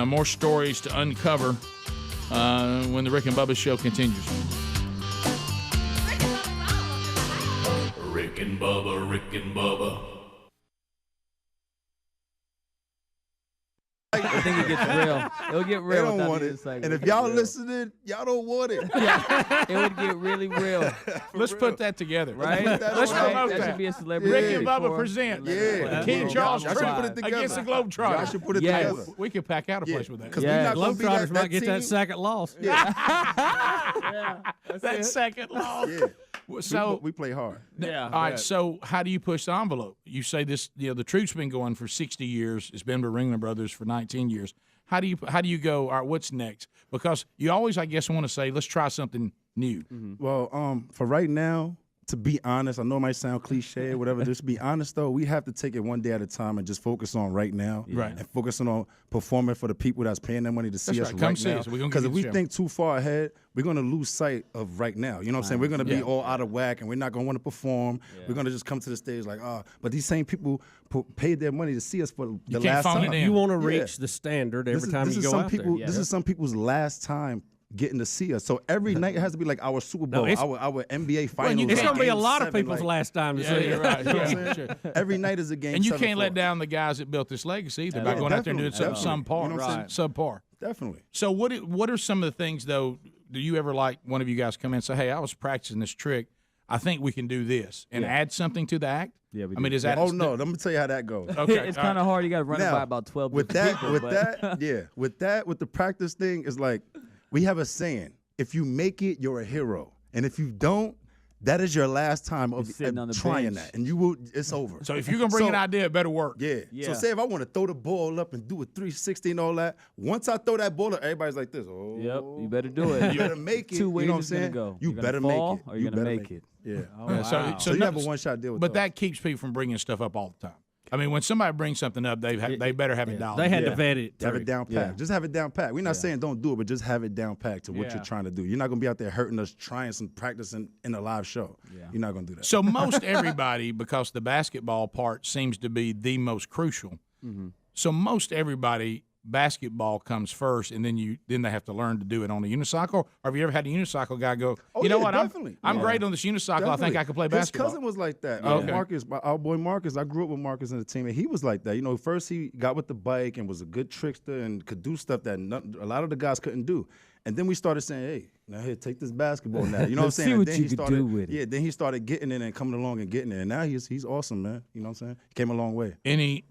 More stories to uncover when the Rick and Bubba show continues. Rick and Bubba, Rick and Bubba. I think it gets real. It'll get real. They don't want it. And if y'all listening, y'all don't want it. Yeah, it would get really real. Let's put that together, right? Let's promote that. Should be a celebrity. Rick and Bubba present. Yeah. Charles Y'all should put it together. against the Globetrotters. Y'all should put it together. We could pack out a place with that. Because we're not going to be Globetrotters might get team. that second loss. That second loss. Yeah. So we play hard. Yeah. All right. So how do you push the envelope? You say this. The truth's been going for 60 years. It's been with Ringler Brothers for 19 years. How do you go? All right. What's next? Because you always, I guess, want to say, let's try something new. Mm-hmm. Well, for right now, to be honest, I know it might sound cliche or whatever. Just be honest, though, we have to take it one day at a time and just focus on right now, right? And focusing on performing for the people that's paying their money to see us right now. Because if we think too far ahead, we're going to lose sight of right now. You know what I'm saying? We're going to be all out of whack, and we're not going to want to perform. Yeah. We're going to just come to the stage like, but these same people paid their money to see us for the last time. You want to reach the standard every time you go out there. This is some people's last time getting to see us. So every night it has to be like our Super Bowl, our NBA Finals. It's going to be a lot of people's last time to see you. Right. Sure. Every night is a game. And you can't let down the guys that built this legacy either by going out there and doing something subpar. Definitely. So what are some of the things, though, do you ever like one of you guys come in and say, hey, I was practicing this trick. I think we can do this and add something to the act. Yeah, we I mean, do. is that? Oh no, let me tell you how that goes. Okay, it's kind of hard. You got to run it by about 12 with people. With the practice thing, it's like we have a saying: if you make it, you're a hero, and if you don't, that is your last time of trying bench. that, and you will. It's over. So if you're gonna bring an idea, it better work. Yeah. So say if I want to throw the ball up and do a 360 and all that, once I throw that ball up, everybody's like this. Oh, Yep, you better do it. You better make it. Two ways you know what I'm it's gonna saying? go. You You're better gonna make fall it. or you're gonna make it. Yeah. Yeah, So you have a one-shot deal with But those. that keeps people from bringing stuff up all the time. I mean, when somebody brings something up, they better have it dialed. They had in. to vet it. Have it down pat. Yeah. Just have it down pat. We're not saying don't do it, but just have it down pat to what Yeah. you're trying to do. You're not going to be out there hurting us, trying some practicing in a live show. You're not going to do that. So most everybody, because the basketball part seems to be the most crucial. So most everybody, basketball comes first, and then they have to learn to do it on a unicycle. Or have you ever had a unicycle guy go, Oh, you know yeah, what, definitely. I'm Yeah. great on this unicycle. I think I could play basketball. His cousin was like that. Okay. Marcus, our boy Marcus. I grew up with Marcus in the team, and he was like that. You know, first he got with the bike and was a good trickster and could do stuff that a lot of the guys couldn't do. And then we started saying, hey, now here, take this basketball now. You know what I'm Let's saying? see And what then you he could started, do with it. Yeah, then he started getting it and coming along and getting it. And now he's awesome, man. You know what I'm saying? He came a long way. Any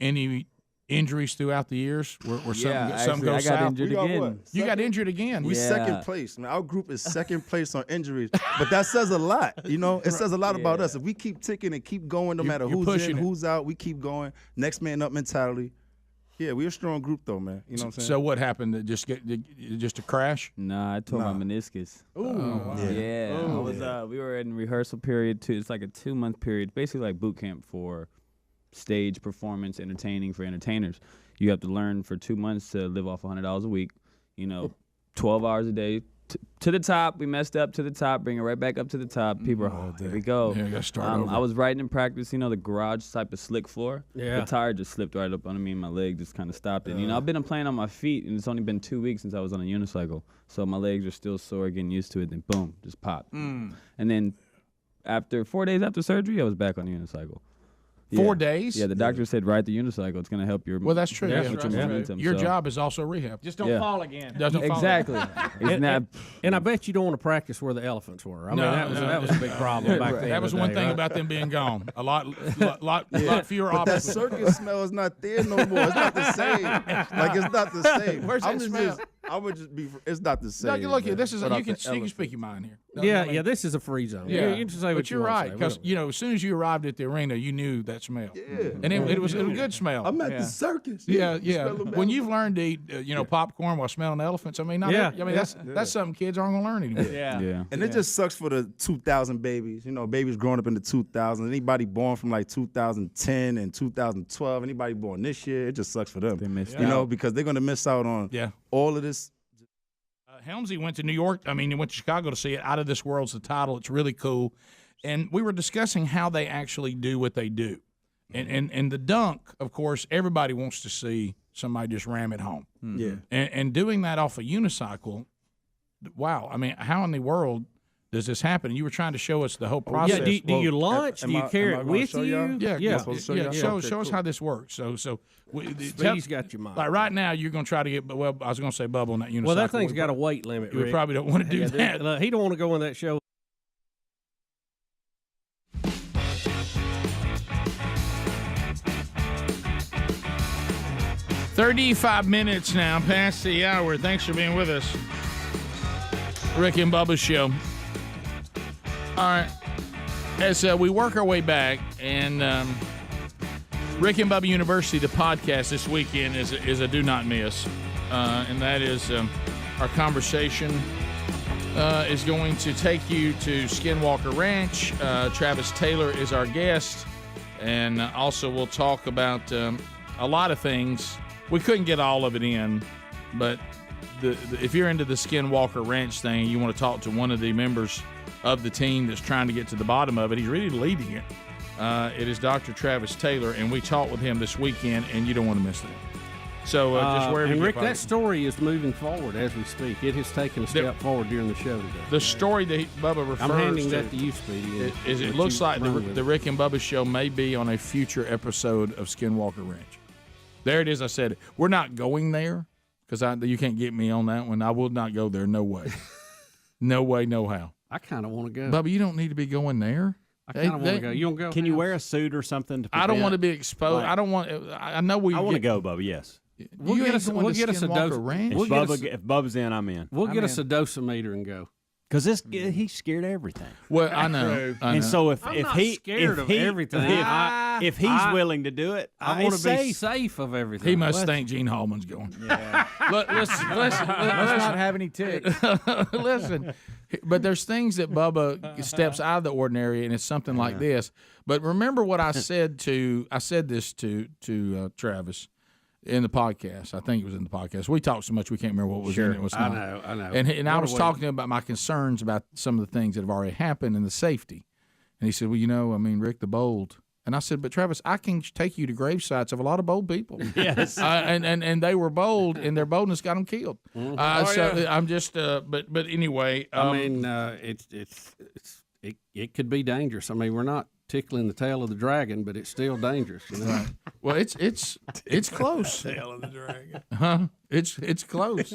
injuries throughout the years where Yeah, some actually, go I got south? injured We got again. what? You got injured again. We second place. Man, our group is second place on injuries, but that says a lot. You know, it says a lot about us. If we keep ticking and keep going, no matter you're who's pushing in, it. who's out, we keep going. Next man up mentality. Yeah, we're a strong group though, man. You know what I'm saying? So what happened? Just a crash? Nah, I tore my meniscus. Ooh. wow. Yeah. I was, we were in rehearsal period too. It's like a 2-month period, basically like boot camp for stage performance, entertaining for entertainers. You have to learn for 2 months to live off $100 a week. You know, 12 hours a day. To the top, we messed up to the top, bring it right back up to the top. People are, here we go. Yeah, you gotta start over. I was riding in practice, you know, the garage type of slick floor. Yeah. The tire just slipped right up under me and my leg just kind of stopped it. You know, I've been playing on my feet, and it's only been 2 weeks since I was on a unicycle. So my legs are still sore, getting used to it, then boom, just popped. And then after 4 days after surgery, I was back on the unicycle. 4 days? Yeah, the doctor said ride the unicycle. It's going to help your Well, that's true. with Yeah, your that's momentum. Your So- job is also rehab. Just don't Yeah. fall again. Doesn't fall Exactly. It's not. And I bet you don't want to practice where the elephants were. I mean, No, that was a big problem back then. That was one thing about them being gone. A lot fewer But that options. circus smell is not there no more. It's not the same. Like it's not the same. Where's that I'm smell? I would just be. It's not the No, same. look, man, this is without you can the speak elephant. your mind here. Yeah, this is a free zone. Yeah, You can say what but you you're want to right say, because whatever. as soon as you arrived at the arena, you knew that smell. Yeah. And it was a good smell. I'm at Yeah. the circus. Yeah, You yeah. smell the When you've learned to eat, popcorn while smelling elephants, I mean, that's something kids aren't gonna learn anymore. Yeah. And it just sucks for the 2000 babies. You know, babies growing up in the 2000s. Anybody born from like 2010 and 2012, anybody born this year, it just sucks for them. They missed You know, out. because they're going to miss out on all of this. Helmsy went to New York. I mean, he went to Chicago to see it. Out of This World's the title. It's really cool. And we were discussing how they actually do what they do. And the dunk, of course, everybody wants to see somebody just ram it home. Yeah. And doing that off a unicycle, wow. I mean, how in the world does this happen? You were trying to show us the whole process. Yeah, do you launch? Do you carry it with you? Yeah. Okay, Show cool. us how this works. Speedy's got your mind. Like right now, you're going to try to get. Well, I was going to say Bubba on that unicycle. Well, that thing's got a weight limit. You Rick. probably don't want to do that. Look, he don't want to go on that show. "35 minutes now past the hour. Thanks for being with us. Rick and Bubba Show. All right. As we work our way back, and Rick and Bubba University, the podcast this weekend is a do not miss. And that is our conversation is going to take you to Skinwalker Ranch. Travis Taylor is our guest. And also we'll talk about a lot of things. We couldn't get all of it in, but if you're into the Skinwalker Ranch thing, you want to talk to one of the members of the team that's trying to get to the bottom of it. He's really leading it. It is Dr. Travis Taylor, and we talked with him this weekend, and you don't want to miss that. So just wherever and you Rick, find that it. story is moving forward as we speak. It has taken a step forward during the show today. The story that Bubba refers I'm handing to, that to you, Speedy. it looks like the Rick and Bubba show may be on a future episode of Skinwalker Ranch. There it is. I said it. We're not going there because you can't get me on that one. I will not go there. No way. No way, no how. I kind of want to go. Bubba, you don't need to be going there. I kind of want to go. You don't go? Can you wear a suit or something? I don't want to be exposed. I don't want. I know we. I want to go, Bubba. Yes. We'll get us a ranch. If Bubba's in, I'm in. We'll get us a dosimeter and go. Because he's scared of everything. Well, I know. And so if he's scared of everything, if he's willing to do it, I want to be safe of everything. He must think Gene Hallman's going. Yeah. Let's not have any ticks. Listen, but there's things that Bubba steps out of the ordinary, and it's something like this. But remember what I said this to Travis in the podcast. I think it was in the podcast. We talked so much we can't remember what was in it. What's not. I know. And I was talking about my concerns about some of the things that have already happened and the safety. And he said, well, Rick the Bold. And I said, but Travis, I can take you to grave sites of a lot of bold people. Yes. And they were bold, and their boldness got them killed. I'm just, but anyway. It could be dangerous. I mean, we're not tickling the tail of the dragon, but it's still dangerous. You know? Right. Well, it's close. Tail of the dragon. Huh? It's close.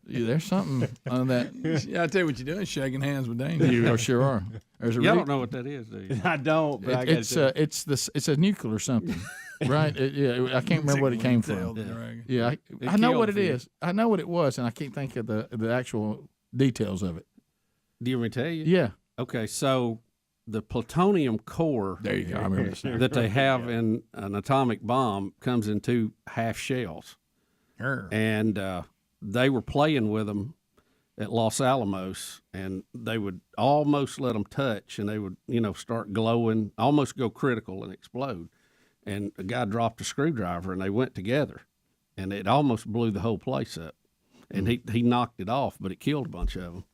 There's something on that. Yeah, I tell you what you're doing, shaking hands with danger. You sure are. Y'all don't know what that is, do you? I don't. But it's a nuclear something, right? I can't remember what it came from. Yeah, I know what it is. I know what it was, and I can't think of the actual details of it. Do you want me to tell you? Yeah. Okay, so the plutonium core there you go. I remember this now. that they have in an atomic bomb comes in 2 half shells. And they were playing with them at Los Alamos, and they would almost let them touch, and they would, start glowing, almost go critical and explode. And a guy dropped a screwdriver, and they went together, and it almost blew the whole place up. And he knocked it off, but it killed a bunch of them.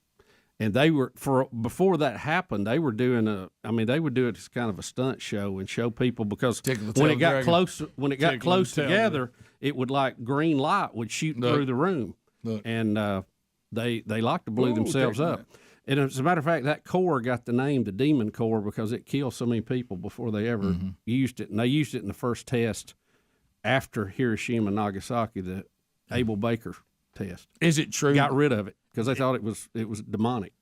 And they were before that happened. They were doing they would do it as kind of a stunt show and show people because when it got close together, it would like green light would shoot through the room, and they like to blow themselves up. And as a matter of fact, that core got the name the Demon Core because it killed so many people before they ever used it. And they used it in the first test after Hiroshima and Nagasaki, the Abel Baker test. Is it true? Got rid of it because they thought it was demonic.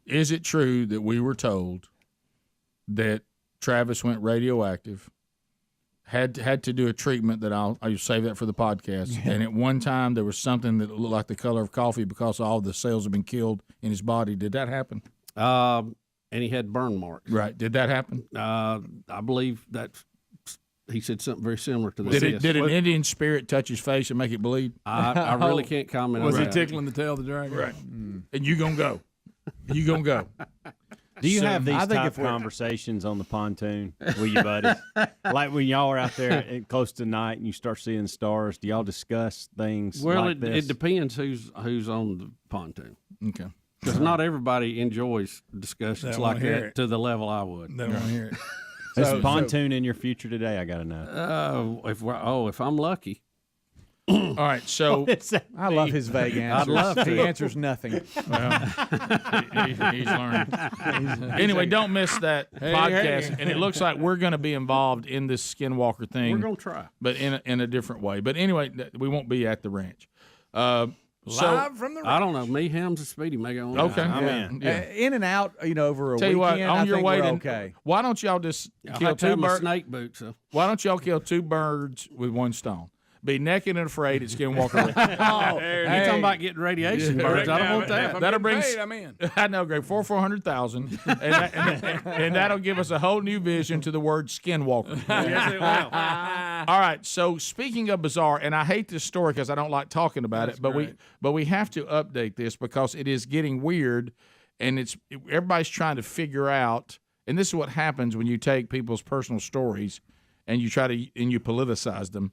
Is it true that we were told that Travis went radioactive, had to do a treatment that I'll save that for the podcast, and at one time there was something that looked like the color of coffee because all the cells have been killed in his body? Did that happen? And he had burn marks. Right. Did that happen? I believe that he said something very similar to this. Did an Indian spirit touch his face and make it bleed? I really can't comment on that. Was he tickling the tail of the dragon? Right. And you gonna go. You gonna go. Do you have these type of conversations on the pontoon with your buddies? Like when y'all are out there close to night and you start seeing stars, do y'all discuss things like this? It depends who's on the pontoon. Okay. Because not everybody enjoys discussions like that to the level I would. They don't want to hear it. Is pontoon in your future today? I got to know. If I'm lucky. All right, so I love his vague answers. He answers nothing. Well, he's learned. Anyway, don't miss that podcast. And it looks like we're going to be involved in this Skinwalker thing. We're going to try, but in a different way. But anyway, we won't be at the ranch. Live from the ranch. I don't know. Me, Hams, and Speedy may go on. Okay, in and out. Over a Tell you weekend. what, on your way, okay. Why don't y'all just kill 2 birds? Snake boots. Why don't y'all kill 2 birds with 1 stone? Be naked and afraid at Skinwalker. You're talking about getting radiation birds. I don't want that. That'll bring. I'm in. I know, Greg. 400,000, and that'll give us a whole new vision to the word Skinwalker. Yes, it will. All right. So speaking of bizarre, and I hate this story because I don't like talking about it, but we have to update this because it is getting weird, and everybody's trying to figure out. And this is what happens when you take people's personal stories and you you politicize them.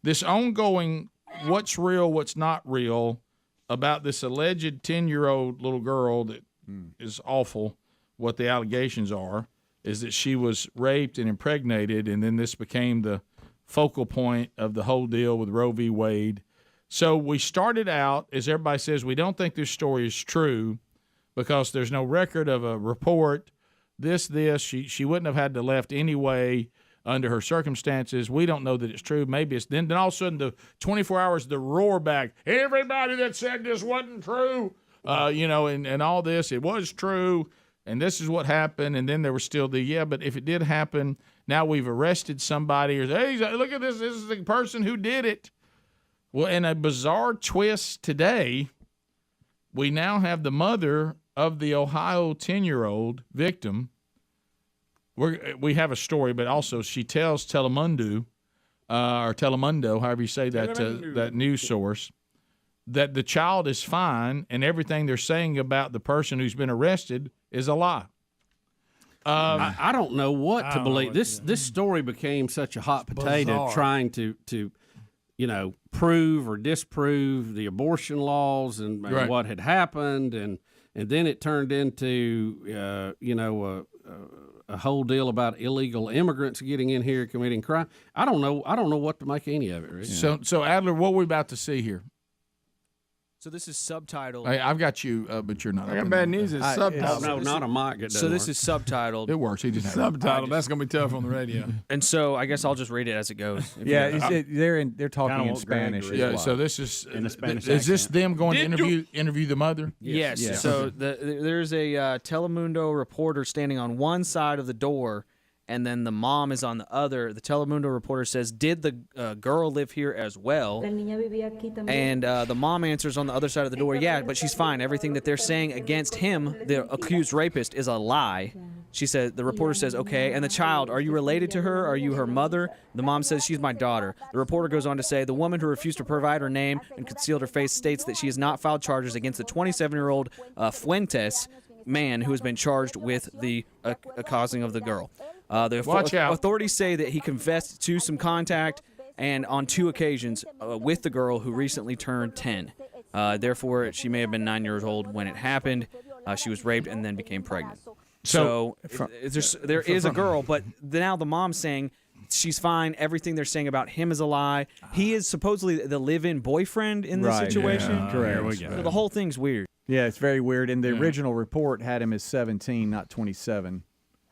This ongoing what's real, what's not real about this alleged 10-year-old little girl that is awful, what the allegations are, is that she was raped and impregnated, and then this became the focal point of the whole deal with Roe v. Wade. So we started out, as everybody says, we don't think this story is true because there's no record of a report, she wouldn't have had to left anyway. Under her circumstances, we don't know that it's true. Maybe it's then all of a sudden the 24 hours the roar back. Everybody that said this wasn't true, and all this, it was true. and this is what happened. And then there was still but if it did happen, now we've arrested somebody, or hey, look at this. This is the person who did it. Well, in a bizarre twist today, we now have the mother of the Ohio 10-year-old victim. We have a story, but also she tells Telemundo, however you say that, that news source, that the child is fine and everything they're saying about the person who's been arrested is a lie. I don't know what to believe. This story became such a hot potato, trying to prove or disprove the abortion laws and what had happened, and then it turned into a whole deal about illegal immigrants getting in here committing crime. I don't know what to make any of it. Really. So Adler, what we're about to see here. So this is subtitled. Hey, I've got you, but you're not. I got bad news. It's subtitled. No, not a mic. So this is subtitled. It works. He just subtitled. That's gonna be tough on the radio. And so I guess I'll just read it as it goes. They're talking in Spanish. Yeah. So this is in a Spanish. Is this them going to interview the mother? Yes. Yes. So there's a Telemundo reporter standing on one side of the door, and then the mom is on the other. The Telemundo reporter says, "Did the girl live here as well?" And the mom answers on the other side of the door, "Yeah, but she's fine. Everything that they're saying against him, the accused rapist, is a lie." She said. The reporter says, "Okay." And the child, "Are you related to her? Are you her mother?" The mom says, "She's my daughter." The reporter goes on to say, "The woman who refused to provide her name and concealed her face states that she has not filed charges against the 27-year-old Fuentes man who has been charged with the causing of the girl." Watch out. Authorities say that he confessed to some contact and on 2 occasions with the girl who recently turned 10. Therefore, she may have been 9 years old when it happened. She was raped and then became pregnant. So there is a girl, but now the mom's saying she's fine. Everything they're saying about him is a lie. He is supposedly the live-in boyfriend in this situation. Yeah. Correct. So the whole thing's weird. Yeah, it's very weird. And the original report had him as 17, not 27.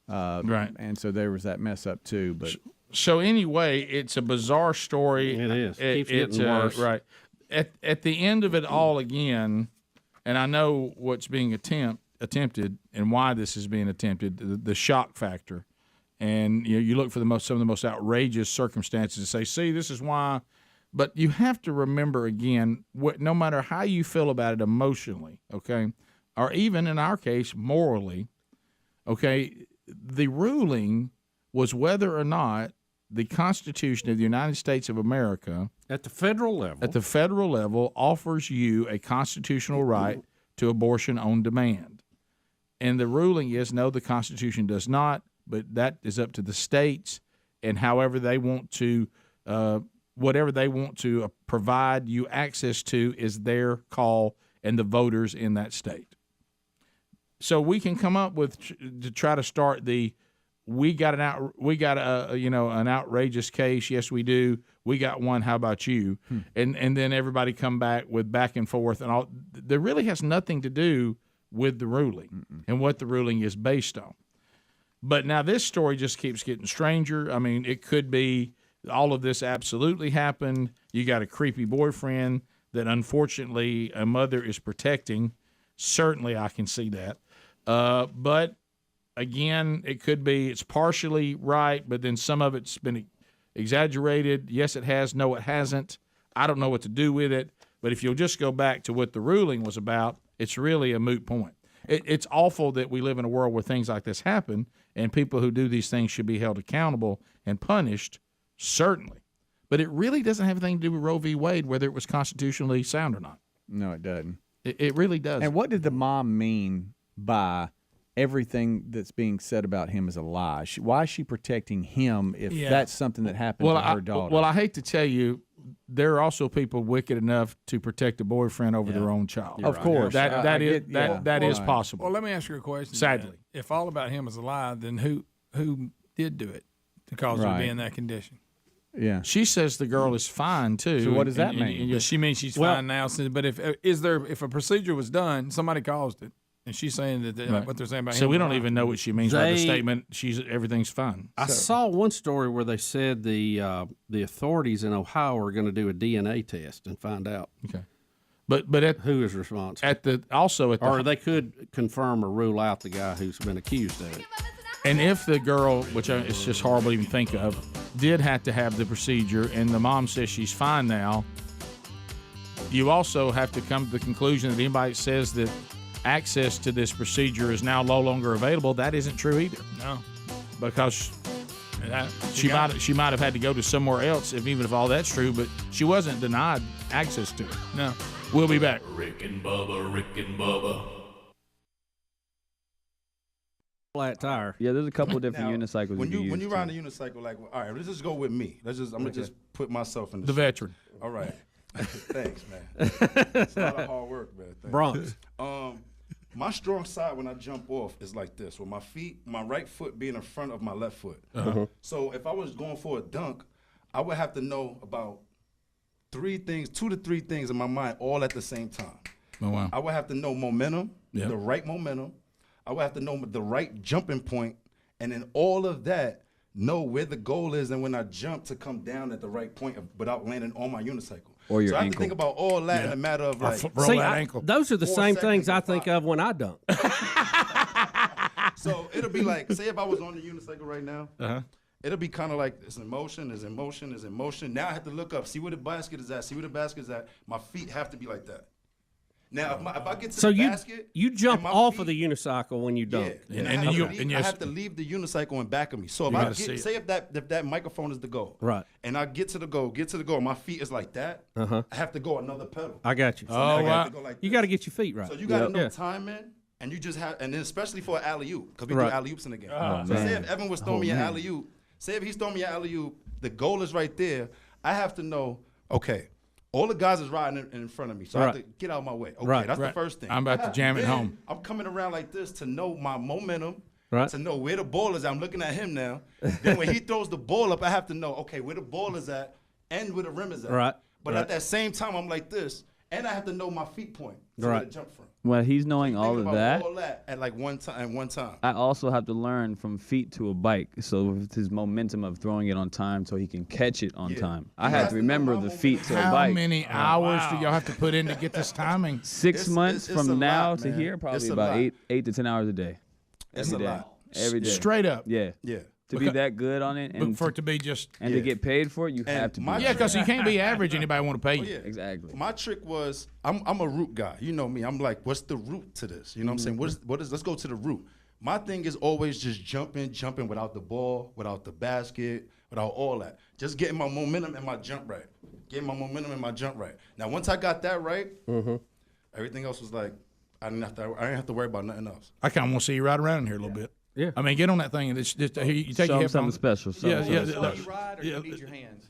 Right. And so there was that mess up too. But so anyway, it's a bizarre story. It is. Keeps getting worse. Right. At the end of it all again, and I know what's being attempted and why this is being attempted, the shock factor. And you look for some of the most outrageous circumstances and say, see, this is why. But you have to remember again, no matter how you feel about it emotionally, okay, or even in our case, morally, okay, the ruling was whether or not the Constitution of the United States of America at the federal level offers you a constitutional right to abortion on demand. And the ruling is no, the Constitution does not, but that is up to the states, and however they want to whatever they want to provide you access to is their call and the voters in that state. So we can come up with to try to start we got an outrageous case. Yes, we do. We got one. How about you? And then everybody come back with back and forth and all. There really has nothing to do with the ruling and what the ruling is based on. But now this story just keeps getting stranger. I mean, it could be all of this absolutely happened. You got a creepy boyfriend that unfortunately a mother is protecting. Certainly I can see that. But again, it could be it's partially right, but then some of it's been exaggerated. Yes, it has. No, it hasn't. I don't know what to do with it. But if you'll just go back to what the ruling was about, it's really a moot point. It's awful that we live in a world where things like this happen, and people who do these things should be held accountable and punished, certainly. But it really doesn't have anything to do with Roe v. Wade, whether it was constitutionally sound or not. No, it doesn't. It really does. And what did the mom mean by everything that's being said about him is a lie? Why is she protecting him if that's something that happened to her daughter? Well, I hate to tell you, there are also people wicked enough to protect a boyfriend over their own child. Of course. That is possible. Well, let me ask you a question. Sadly. If all about him is a lie, then who did do it to cause her to be in that condition? Yeah. She says the girl is fine too. So what does that mean? She means she's fine now. But if a procedure was done, somebody caused it, and she's saying that what they're saying about him. So we don't even know what she means by the statement. Everything's fine. I saw one story where they said the authorities in Ohio are going to do a DNA test and find out. Okay. But at who is responsible? Or they could confirm or rule out the guy who's been accused of it. And if the girl, which it's just horrible to even think of, did have to have the procedure, and the mom says she's fine now, you also have to come to the conclusion that anybody that says that access to this procedure is now no longer available, that isn't true either. No, because she might have had to go to somewhere else, even if all that's true, but she wasn't denied access to it. No. We'll be back. Rick and Bubba. Flat tire. Yeah, there's a couple of different unicycles. When you you ride a unicycle, like, all right, let's just go with me. I'm gonna just put myself in the veteran. All right. Thanks, man. It's a lot of hard work, man. Thanks. Bronx. My strong side when I jump off is like this, with my right foot being in front of my left foot. So if I was going for a dunk, I would have to know about 2 to 3 things in my mind all at the same time. Oh, wow. I would have to know momentum, Yep. the right momentum. I would have to know the right jumping point, and then all of that, know where the goal is, and when I jump to come down at the right point without landing on my unicycle. Or your so I have ankle. to think about all that in a matter of like. Those are the 4 same things seconds I or think 5. of when I dunk. So it'll be like, say if I was on the unicycle right now, it'll be kind of like it's in motion. Now I have to look up, see where the basket is at. My feet have to be like that. Now, if I get to the basket, you jump and my off feet, of the unicycle when you dunk. Yeah, I have to leave the unicycle in back of me. So if I say if that microphone is the goal, right, and I get to the goal, my feet is like that. I have to go another pedal. I got you. So now I have to go like you got to get your feet right. So you got to know timing, and you just have, and then especially for an alley-oop, because we do alley-oops in the game. So say if Evan was throwing me an alley-oop, the goal is right there. I have to know, okay, all the guys is riding in front of me, so I have to get out of my way. Okay, that's the first thing. I'm about to jam it home. I'm coming around like this to know my momentum, right, to know where the ball is. I'm looking at him now. Then when he throws the ball up, I have to know, okay, where the ball is at and where the rim is at. Right. But at that same time, I'm like this, and I have to know my feet point to where to jump from. Well, he's knowing all of that. All that at like one time. I also have to learn from feet to a bike, so with his momentum of throwing it on time, so he can catch it on time. I have to remember the feet to a bike. How many hours do y'all have to put in to get this timing? 6 months from now to here, probably about 8 to 10 hours a day. It's every a day. lot. Every day. Straight up. Yeah. To be that good on it, and for it to be just to get paid for it, you have to. Because you can't be average. Anybody want to pay you? Exactly. My trick was I'm a root guy. You know me. I'm like, what's the root to this? You know what I'm saying? What is? Let's go to the root. My thing is always just jumping without the ball, without the basket, without all that. Just getting my momentum and my jump right. Now once I got that right, everything else was like I didn't have to worry about nothing else. I kind of want to see you ride around in here a little bit. Yeah, I mean, get on that thing and you take show your headphones. something special. You need your hands.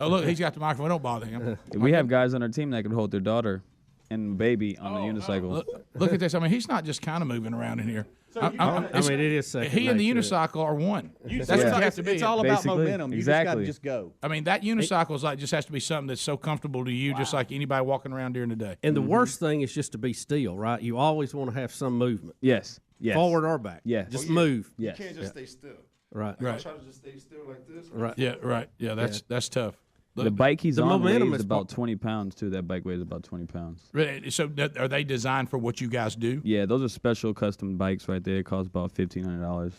Oh, look, he's got the microphone. Don't bother him. We have guys on our team that could hold their daughter and baby on the unicycle. Look at this. I mean, he's not just kind of moving around in here. I mean, it is second He and the nature. unicycle are one. That's what you have to be. It's all about Basically, momentum. You exactly. just got to just go. I mean, that unicycle is like just has to be something that's so comfortable to you, just like anybody walking around during the day. And the worst thing is just to be still, right? You always want to have some movement. Yes. Forward or back. Yes. Just move. You can't just stay still. Right. Like, I try to just stay still like this. Right. Yeah, right. Yeah, that's tough. The bike he's The on momentum weighs is about 20 pounds, too. That bike weighs about 20 pounds. Really? So are they designed for what you guys do? Yeah, those are special custom bikes right there. It costs about $1,500.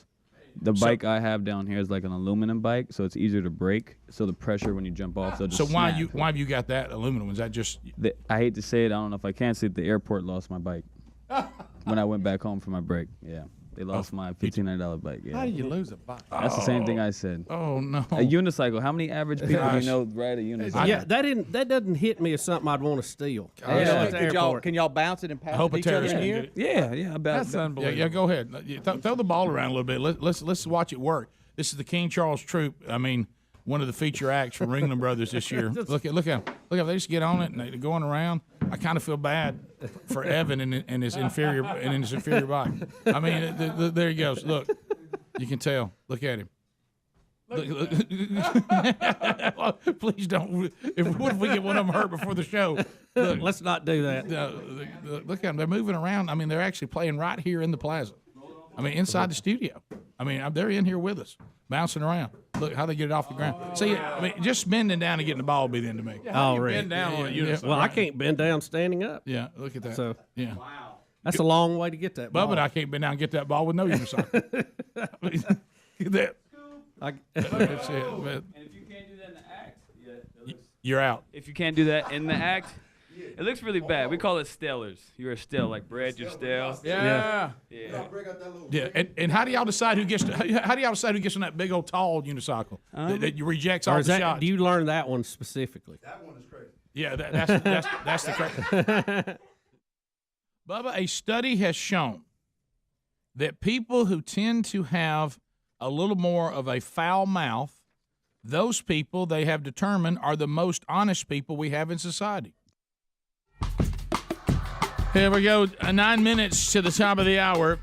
The bike I have down here is like an aluminum bike, so it's easier to break. So the pressure when you jump off, they'll just why snap. have you got that aluminum? Is that just I hate to say it, I don't know if I can say it, the airport lost my bike when I went back home for my break. Yeah. They lost my $1,500 bike. Yeah. How do you lose a bike? That's the same thing I said. Oh no! A unicycle. How many average people do you know ride a unicycle? Yeah, that doesn't hit me as something I'd want to steal. Can y'all bounce it and pass it to each other in here? Yeah. That's unbelievable. Yeah, go ahead. Throw the ball around a little bit. Let's watch it work. This is the King Charles Troop. I mean, one of the feature acts from Ringling Brothers this year. Look at them. They just get on it and they're going around. I kind of feel bad for Evan and his inferior bike. I mean, there he goes. Look, you can tell. Look at him. Look. Please don't. What if we get one of them hurt before the show? Look, let's not do that. Look at them. They're moving around. I mean, they're actually playing right here in the plaza. I mean, inside the studio. I mean, they're in here with us, bouncing around. Look how they get it off the ground. See, I mean, just bending down and getting the ball would be the end of me. Oh, You really? bend down on a unicycle. Well, I can't bend down standing up. Yeah, look at that. So yeah, that's a long way to get that ball. Bubba and I can't bend down and get that ball with no unicycle. Get that. That's it. But And if you can't do that in the act, you're out. If you can't do that in the act, it looks really bad. We call it stellars. You're a stell, like bread, you're stell. Yeah. Yeah. And how do y'all decide who gets on that big old tall unicycle that you rejects all Or the is that, shots? do you learn that one specifically? That one is crazy. Yeah, that's the crazy. Bubba, a study has shown that people who tend to have a little more of a foul mouth, those people they have determined are the most honest people we have in society. Here we go. 9 minutes to the top of the hour.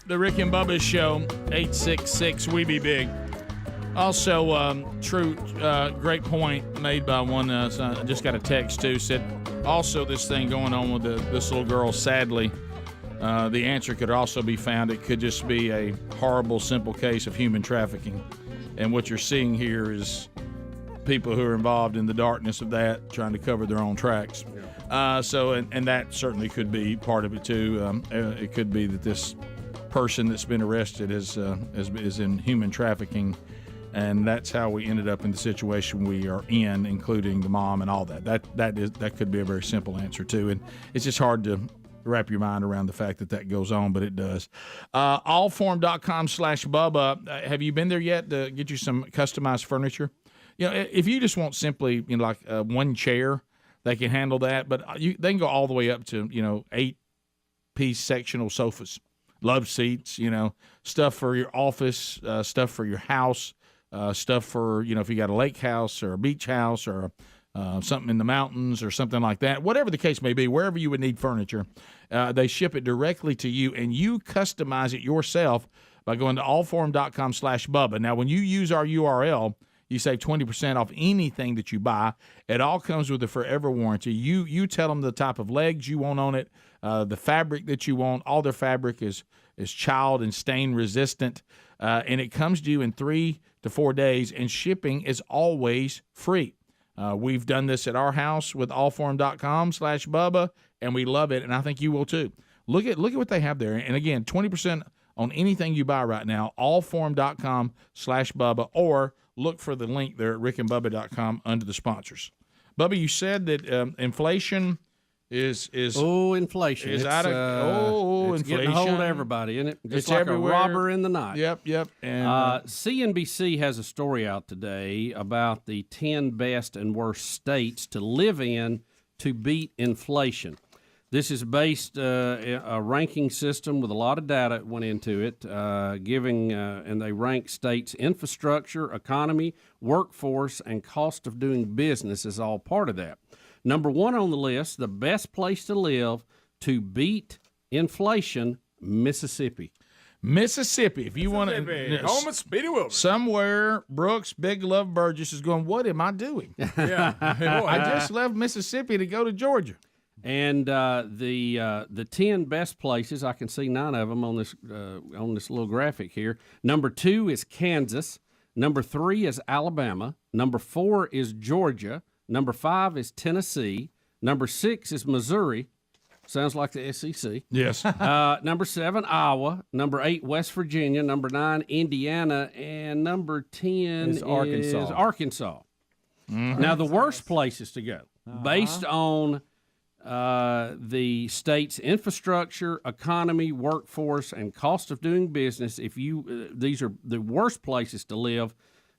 The Rick and Bubba Show, 866 We Be Big. Also, great point made by one. I just got a text too. Said also this thing going on with this little girl. Sadly, the answer could also be found. It could just be a horrible, simple case of human trafficking. And what you're seeing here is people who are involved in the darkness of that, trying to cover their own tracks. And that certainly could be part of it too. It could be that this person that's been arrested is in human trafficking, and that's how we ended up in the situation we are in, including the mom and all that. That could be a very simple answer too, and it's just hard to wrap your mind around the fact that goes on, but it does. Allform.com/Bubba. Have you been there yet to get you some customized furniture? You know, if you just want simply, like one chair, they can handle that. But they can go all the way up to 8-piece sectional sofas, love seats. Stuff for your office, stuff for your house, stuff for if you got a lake house or a beach house or something in the mountains or something like that. Whatever the case may be, wherever you would need furniture, they ship it directly to you, and you customize it yourself by going to allform.com/Bubba. Now, when you use our URL, you save 20% off anything that you buy. It all comes with a forever warranty. You tell them the type of legs you want on it, the fabric that you want. All their fabric is child and stain resistant, and it comes to you in 3 to 4 days, and shipping is always free. We've done this at our house with allform.com/Bubba, and we love it, and I think you will too. Look at what they have there. And again, 20% on anything you buy right now, allform.com/Bubba, or look for the link there at rickandbubba.com under the sponsors. Bubba, you said that inflation is inflation. Is it's, out of it's inflation. getting a hold of everybody, isn't it? Just It's like everywhere. a robber in the night. Yep. And CNBC has a story out today about the 10 best and worst states to live in to beat inflation. This is based a ranking system with a lot of data went into it, and they rank states' infrastructure, economy, workforce, and cost of doing business is all part of that. Number one on the list, the best place to live to beat inflation, Mississippi. Mississippi, if you want to, home of Speedy Wilbur. Somewhere, Brooks, Big Love Burgess is going, what am I doing? Yeah. I just left Mississippi to go to Georgia. And the 10 best places, I can see 9 of them on this little graphic here. Number 2 is Kansas. Number 3 is Alabama. Number 4 is Georgia. Number 5 is Tennessee. Number 6 is Missouri. Sounds like the SEC. Yes. Number 7, Iowa. Number 8, West Virginia. Number 9, Indiana. And number 10 is Arkansas. Mm-hmm. Now, the worst places to go, based on the state's infrastructure, economy, workforce, and cost of doing business, these are the worst places to live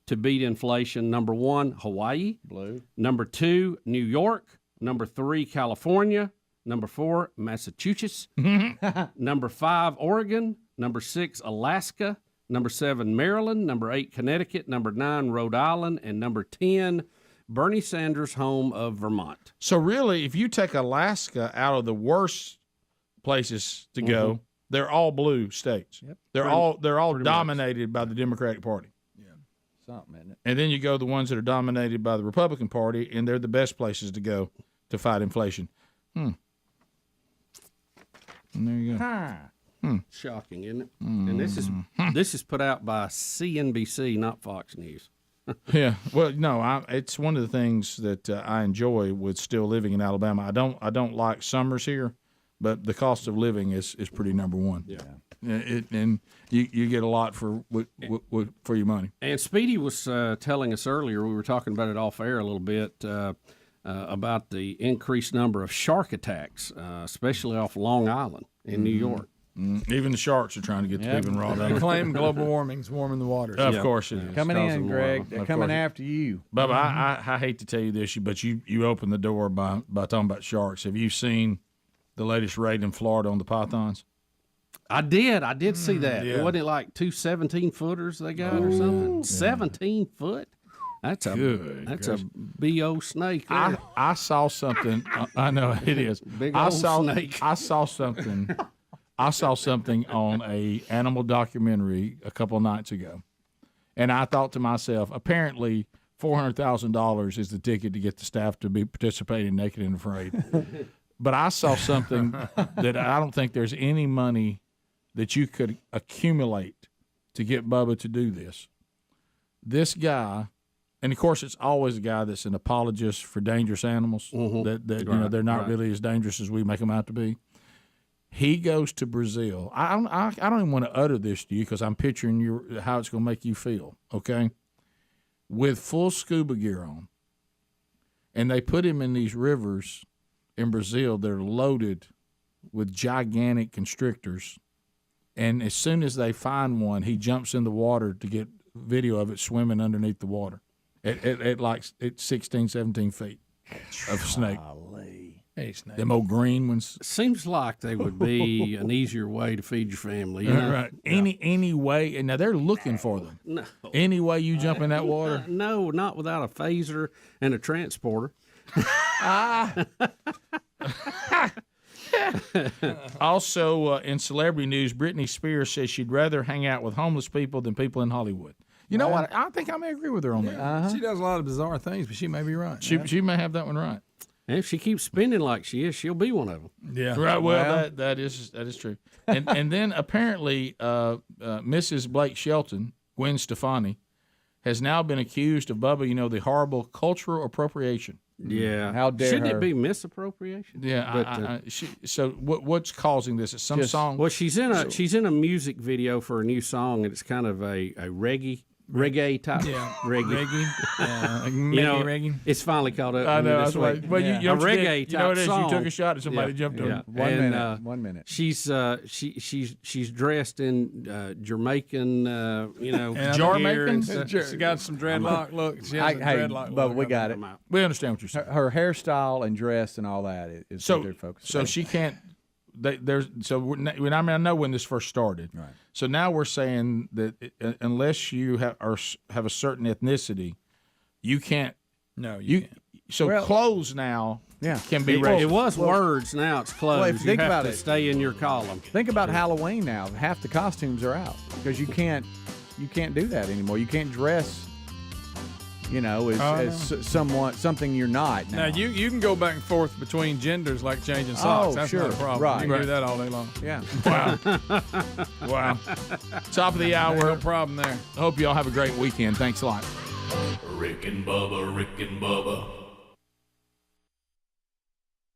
to beat inflation. Number 1, Hawaii. Blue. Number 2, New York. Number 3, California. Number 4, Massachusetts. Number 5, Oregon. Number 6, Alaska. Number 7, Maryland. Number 8, Connecticut. Number 9, Rhode Island. And number 10, Bernie Sanders' home of Vermont. So really, if you take Alaska out of the worst places to go, they're all blue states. Yep. They're all dominated by the Democratic Party. Something, isn't it? And then you go the ones that are dominated by the Republican Party, and they're the best places to go to fight inflation. And there you go. Shocking, isn't it? And this is put out by CNBC, not Fox News. Yeah, well, no, it's one of the things that I enjoy with still living in Alabama. I don't like summers here, but the cost of living is pretty number one. Yeah, and you get a lot for your money. And Speedy was telling us earlier, we were talking about it off air a little bit, about the increased number of shark attacks, especially off Long Island in New York. Even the sharks are trying to get the people raw. They claim global warming's warming the waters. Of course it is. Coming in, Greg. They're coming after you. Bubba, I hate to tell you this, but you opened the door by talking about sharks. Have you seen the latest raid in Florida on the pythons? I did see that. Yeah. Wasn't it like 2 17-footers they got or something? 17 foot? That's a B.O. snake there. I saw something. I know it is. Big old snake. I saw something. I saw something on a animal documentary a couple of nights ago, and I thought to myself, apparently $400,000 is the ticket to get the staff to be participating Naked and Afraid. But I saw something that I don't think there's any money that you could accumulate to get Bubba to do this. This guy, and of course it's always a guy that's an apologist for dangerous animals, that they're not really as dangerous as we make them out to be. He goes to Brazil. I don't even want to utter this to you because I'm picturing how it's going to make you feel, okay? With full scuba gear on. And they put him in these rivers in Brazil. They're loaded with gigantic constrictors. And as soon as they find one, he jumps in the water to get video of it swimming underneath the water at 16, 17 feet of snake. Hey, snake. Them old green ones. Seems like they would be an easier way to feed your family. You know? Right. Any way, and now they're looking for them. No. Any way you jump in that water? No, not without a phaser and a transporter. Also, in celebrity news, Britney Spears says she'd rather hang out with homeless people than people in Hollywood. You know what? I think I may agree with her on that. She does a lot of bizarre things, but she may be right. She may have that one right. And if she keeps spending like she is, she'll be one of them. Yeah, right. Well, that is true. And then apparently, Mrs. Blake Shelton, Gwen Stefani, has now been accused of Bubba. The horrible cultural appropriation. Yeah, how dare Shouldn't her? it be misappropriation? Yeah, so what's causing this? It's some song. Well, she's in a music video for a new song, and it's kind of a reggae type. Yeah, reggae. Reggae. It's finally caught up. I know. That's right. Well, a reggae you know what it is? song. You took a shot at somebody, jumped on yeah. it. 1 minute. She's dressed in Jamaican, Jamaican. She got some dreadlock look. She has a dreadlock but look. we got it. We understand what you're saying. Her hairstyle and dress and all that is what they're focused on. So she can't. I know when this first started. Right. So now we're saying that unless you have a certain ethnicity, you can't. No, you can't. So clothes now can be It was words, now it's clothes. Well, if you think about it, stay in your column. Think about Halloween now. Half the costumes are out because you can't do that anymore. You can't dress, as something you're not now. Now you can go back and forth between genders like changing socks. That's sure. not a problem. Right. You can do that all day long. Yeah. Wow. Top of the hour. No problem there. I hope you all have a great weekend. Thanks a lot. Rick and Bubba.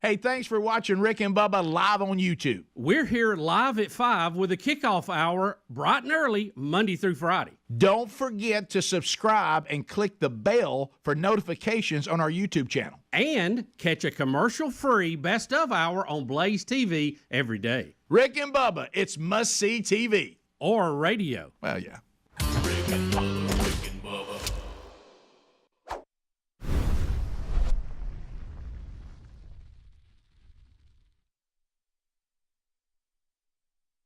Hey, thanks for watching Rick and Bubba live on YouTube. We're here live at 5 with a kickoff hour, bright and early, Monday through Friday. Don't forget to subscribe and click the bell for notifications on our YouTube channel. And catch a commercial-free Best of Hour on Blaze TV every day. Rick and Bubba, it's must-see TV. Or radio. Well, yeah.